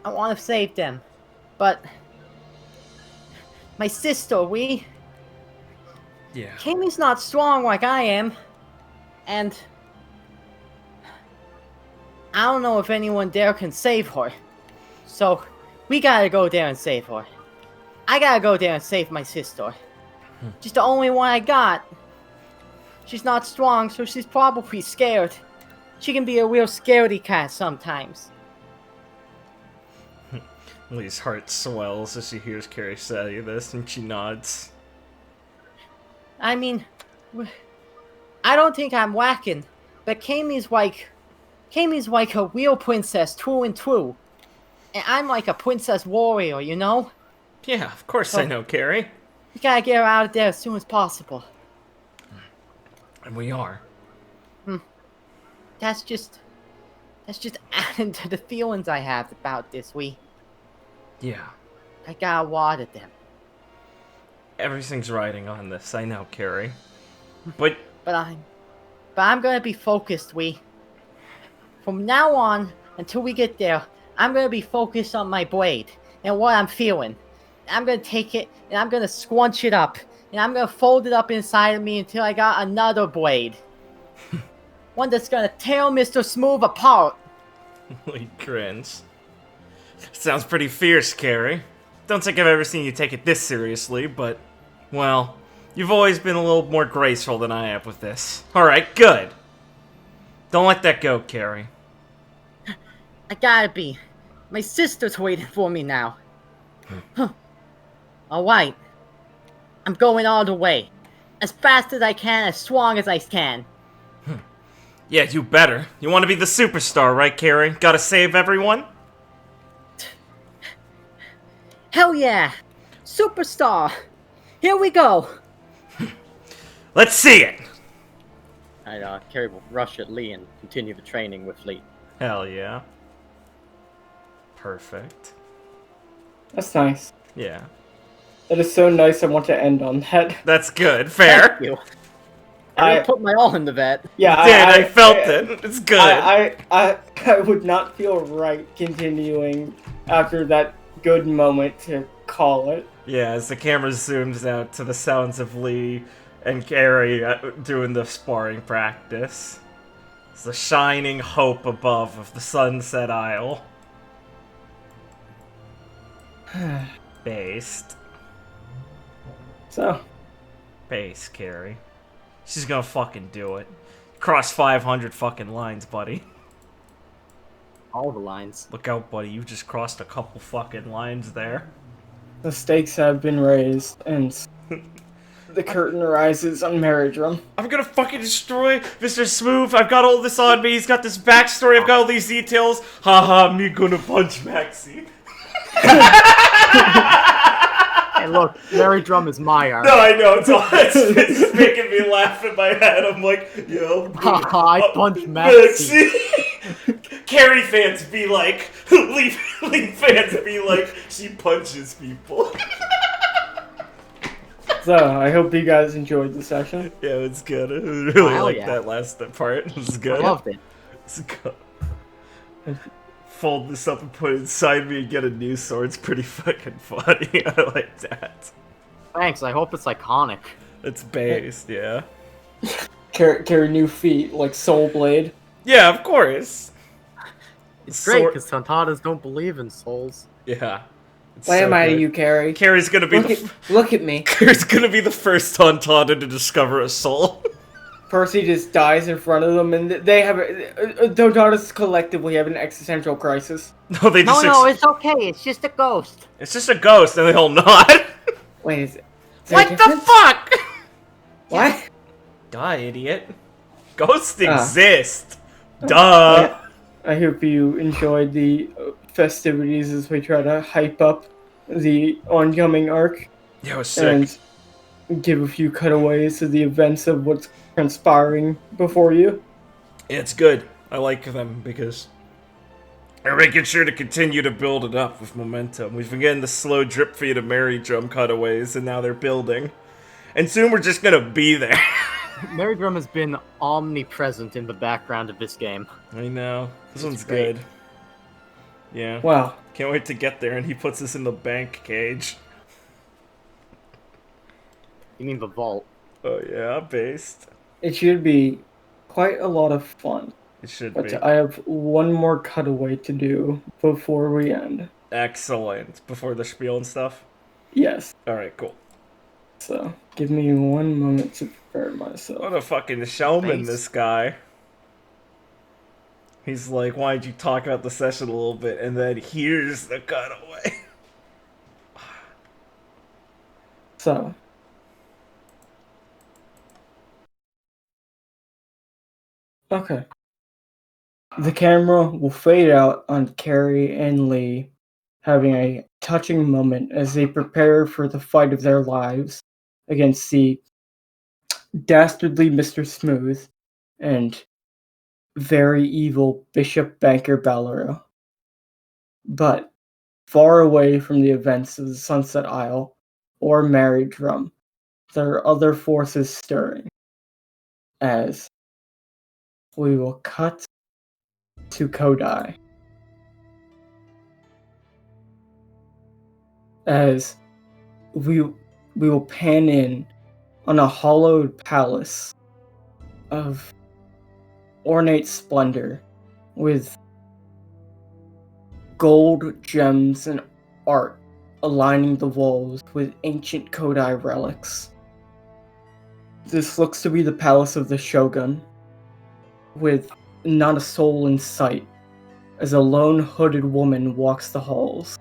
I want to save them. But my sister, Yeah. Kami's not strong like I am. And I don't know if anyone there can save her. So we gotta go there and save her. I gotta go there and save my sister. She's the only one I got. She's not strong, so she's probably scared. She can be a real scaredy cat sometimes. Lee's heart swells as she hears Carrie say this, and she nods. I mean, I don't think I'm whacking, but Kami's like a real princess, true and true. And I'm like a princess warrior, you know? Yeah, of course I know, Carrie. We gotta get her out of there as soon as possible. And we are. That's just adding to the feelings I have about this. Yeah. I got a lot of them. Everything's riding on this, I know, Carrie. But But I'm gonna be focused, From now on, until we get there, I'm gonna be focused on my blade and what I'm feeling. I'm gonna take it and I'm gonna squunch it up. And I'm gonna fold it up inside of me until I got another blade. One that's gonna tear Mr. Smooth apart. Lee grins. Sounds pretty fierce, Carrie. Don't think I've ever seen you take it this seriously, but, well, you've always been a little more graceful than I have with this. Alright, good. Don't let that go, Carrie. I gotta be. My sister's waiting for me now. Alright. I'm going all the way. As fast as I can, as strong as I can. Yeah, you better. You want to be the superstar, right, Carrie? Gotta save everyone? Hell yeah! Superstar! Here we go! Let's see it! and Carrie will rush at Lee and continue the training with Lee. Hell yeah. Perfect. That's nice. Yeah. That is so nice. I want to end on that. That's good. Fair. Thank you. I put my all in the vet. Yeah, I felt it. It's good. I would not feel right continuing after that good moment to call it. Yeah, as the camera zooms out to the sounds of Lee and Carrie doing the sparring practice. It's the shining hope above of the Sunset Isle. Based. So, Base, Carrie. She's gonna fucking do it. Cross 500 fucking lines, buddy. All the lines. Look out, buddy. You just crossed a couple fucking lines there. the stakes have been raised, and the curtain rises on Merrydrum. I'm gonna fucking destroy Mr. Smooth. I've got all this on me. He's got this backstory. I've got all these details. Haha, me gonna punch Maxie. Hey, look, Merrydrum is my art. No, I know. It's making me laugh in my head. I'm like, yo. I punch Maxie. Carrie fans be like, Lee fans be like, she punches people. So, I hope you guys enjoyed the session. Yeah, it's good. I really Hell like yeah. that last part. It was good. I loved it. It's good. Fold this up and put it inside me and get a new sword. It's pretty fucking funny. I like that. Thanks, I hope it's iconic. It's based, yeah. Carry new feet, like Soul Blade. Yeah, of course. It's great Sword- because Tantanas don't believe in souls. Yeah. It's What so am I to good. you, Carrie? Carrie's gonna be Look at me. Carrie's gonna be the first Tantana to discover a soul. Percy just dies in front of them, and they have the daughters collectively have an existential crisis. No, they just No, it's okay. It's just a ghost. it's just a ghost, and they'll nod. Wait, is there a What the difference? fuck? What? Die, idiot. Ghosts Ah. exist. Duh. I hope you enjoyed the festivities as we try to hype up the oncoming arc Yeah, it was sick. and give a few cutaways to the events of what's transpiring before you. Yeah, it's good. I like them because they're making sure to continue to build it up with momentum. We've been getting the slow drip feed of Merrydrum cutaways, and now they're building. And soon we're just gonna be there. Merrydrum has been omnipresent in the background of this game. I know. This one's great. good. Yeah. Wow. Can't wait to get there, and he puts us in the bank cage. You mean the vault? Oh yeah, based. It should be quite a lot of fun. It should But be. I have one more cutaway to do before we end. Excellent. Before the spiel and stuff? Yes. Alright, cool. So, give me one moment to prepare myself. What a fucking showman, Thanks. this guy. He's like, why don't you talk about the session a little bit, and then here's the cutaway. So, okay. The camera will fade out on Carrie and Lee having a touching moment as they prepare for the fight of their lives against the dastardly Mr. Smooth and very evil Bishop Banker Ballero. But far away from the events of the Sunset Isle or Merrydrum, there are other forces stirring, as we will cut to Kodai. As we will pan in on a hollowed palace of ornate splendor with gold, gems, and art aligning the walls with ancient Kodai relics. This looks to be the palace of the Shogun, with not a soul in sight, as a lone hooded woman walks the halls,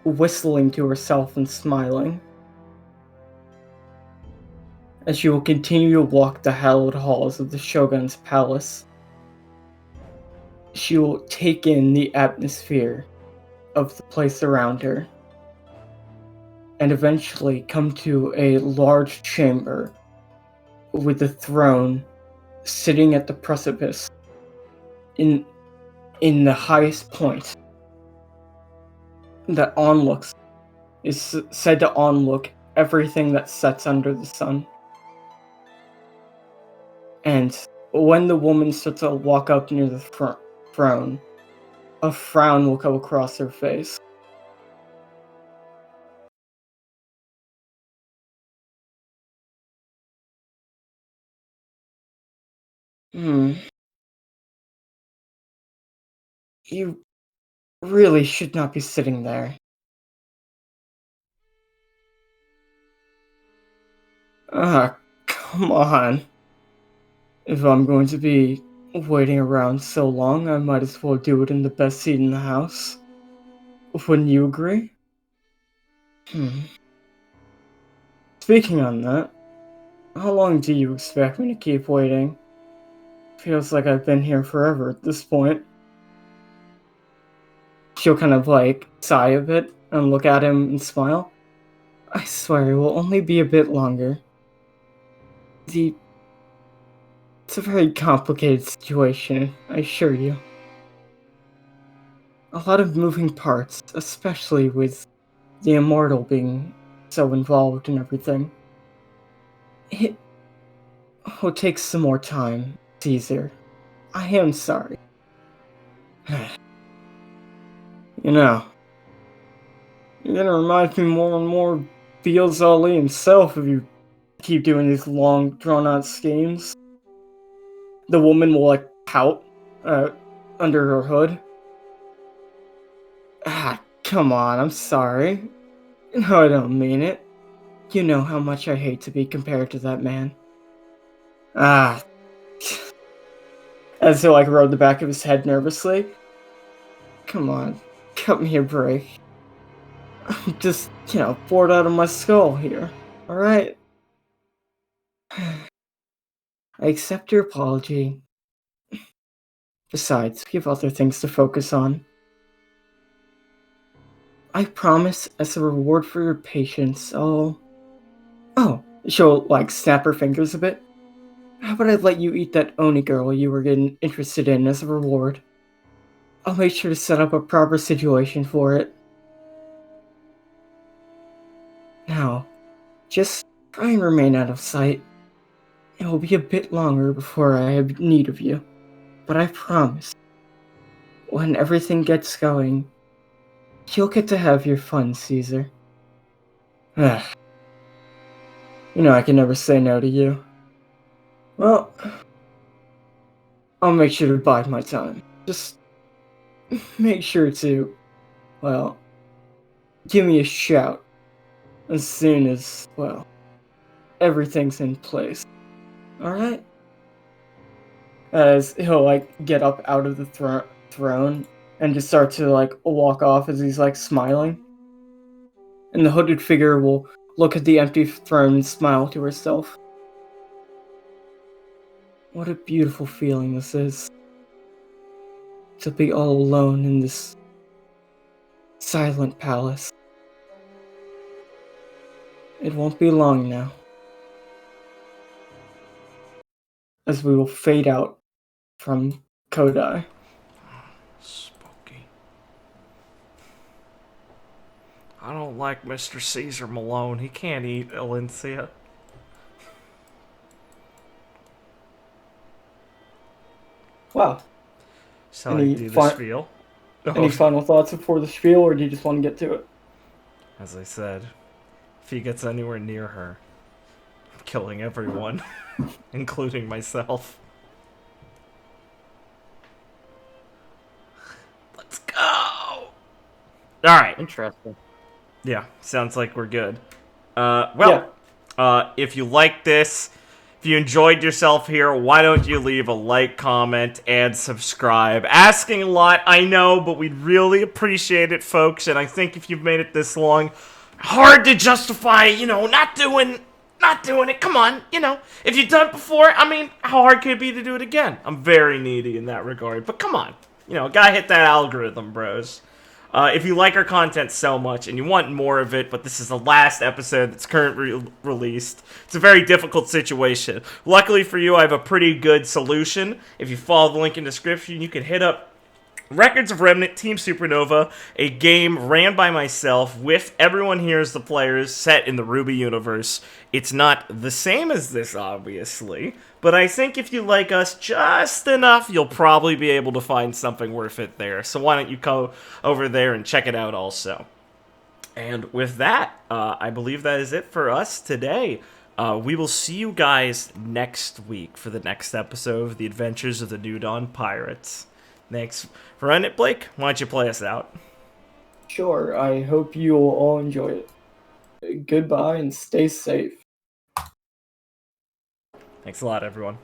whistling to herself and smiling. As she will continue to walk the hallowed halls of the Shogun's palace, she will take in the atmosphere of the place around her, and eventually come to a large chamber with a throne sitting at the precipice in the highest point that onlooks is said to onlook everything that sets under the sun. And when the woman starts to walk up near the throne, a frown will come across her face. You really should not be sitting there. Come on. If I'm going to be waiting around so long, I might as well do it in the best seat in the house. Wouldn't you agree? Speaking on that, how long do you expect me to keep waiting? Feels like I've been here forever at this point. She'll kind of sigh a bit and look at him and smile. I swear it will only be a bit longer. It's a very complicated situation, I assure you. A lot of moving parts, especially with the immortal being so involved in everything. It will take some more time, Caesar. I am sorry. You're gonna remind me more and more of Beals Ali himself if you keep doing these long, drawn-out schemes. The woman will pout, under her hood. Ah, come on, I'm sorry. No, I don't mean it. You know how much I hate to be compared to that man. Ah. As he rode the back of his head nervously. Come on, cut me a break. I'm just, bored out of my skull here. Alright? I accept your apology. Besides, we have other things to focus on. I promise, as a reward for your patience, I'll... Oh, she'll, snap her fingers a bit. How about I let you eat that Oni girl you were getting interested in as a reward? I'll make sure to set up a proper situation for it. Now, just try and remain out of sight. It will be a bit longer before I have need of you, but I promise, when everything gets going, you'll get to have your fun, Caesar. I can never say no to you. Well, I'll make sure to bide my time. Just make sure to, give me a shout as soon as, everything's in place. Alright? As he'll, get up out of the throne and just start to, walk off as he's, smiling. And the hooded figure will look at the empty throne and smile to herself. What a beautiful feeling this is. To be all alone in this silent palace. It won't be long now. As we will fade out from Kodai. Spooky. I don't like Mr. Caesar Malone. He can't eat Alencia. Wow. So I do the spiel. Any final thoughts before the spiel, or do you just want to get to it? As I said, if he gets anywhere near her, I'm killing everyone, including myself. Let's go! Alright. Interesting. Yeah, sounds like we're good. If you like this, if you enjoyed yourself here, why don't you leave a like, comment, and subscribe? Asking a lot, I know, but we'd really appreciate it, folks. And I think if you've made it this long, hard to justify, not doing it. Come on, if you've done it before, how hard could it be to do it again? I'm very needy in that regard, but come on, gotta hit that algorithm, bros. If you like our content so much and you want more of it, but this is the last episode that's currently released, it's a very difficult situation. Luckily for you, I have a pretty good solution. If you follow the link in the description, you can hit up Records of Remnant Team Supernova, a game ran by myself with everyone here as the players set in the Ruby universe. It's not the same as this, obviously, but I think if you like us just enough, you'll probably be able to find something worth it there. So why don't you go over there and check it out also. And with that, I believe that is it for us today. We will see you guys next week for the next episode of The Adventures of the New Dawn Pirates. Thanks for running it, Blake. Why don't you play us out? Sure, I hope you will all enjoy it. Goodbye and stay safe. Thanks a lot, everyone.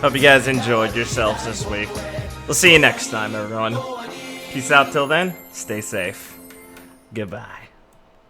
Hope you guys enjoyed yourselves this week. We'll see you next time, everyone. Peace out till then. Stay safe. Goodbye.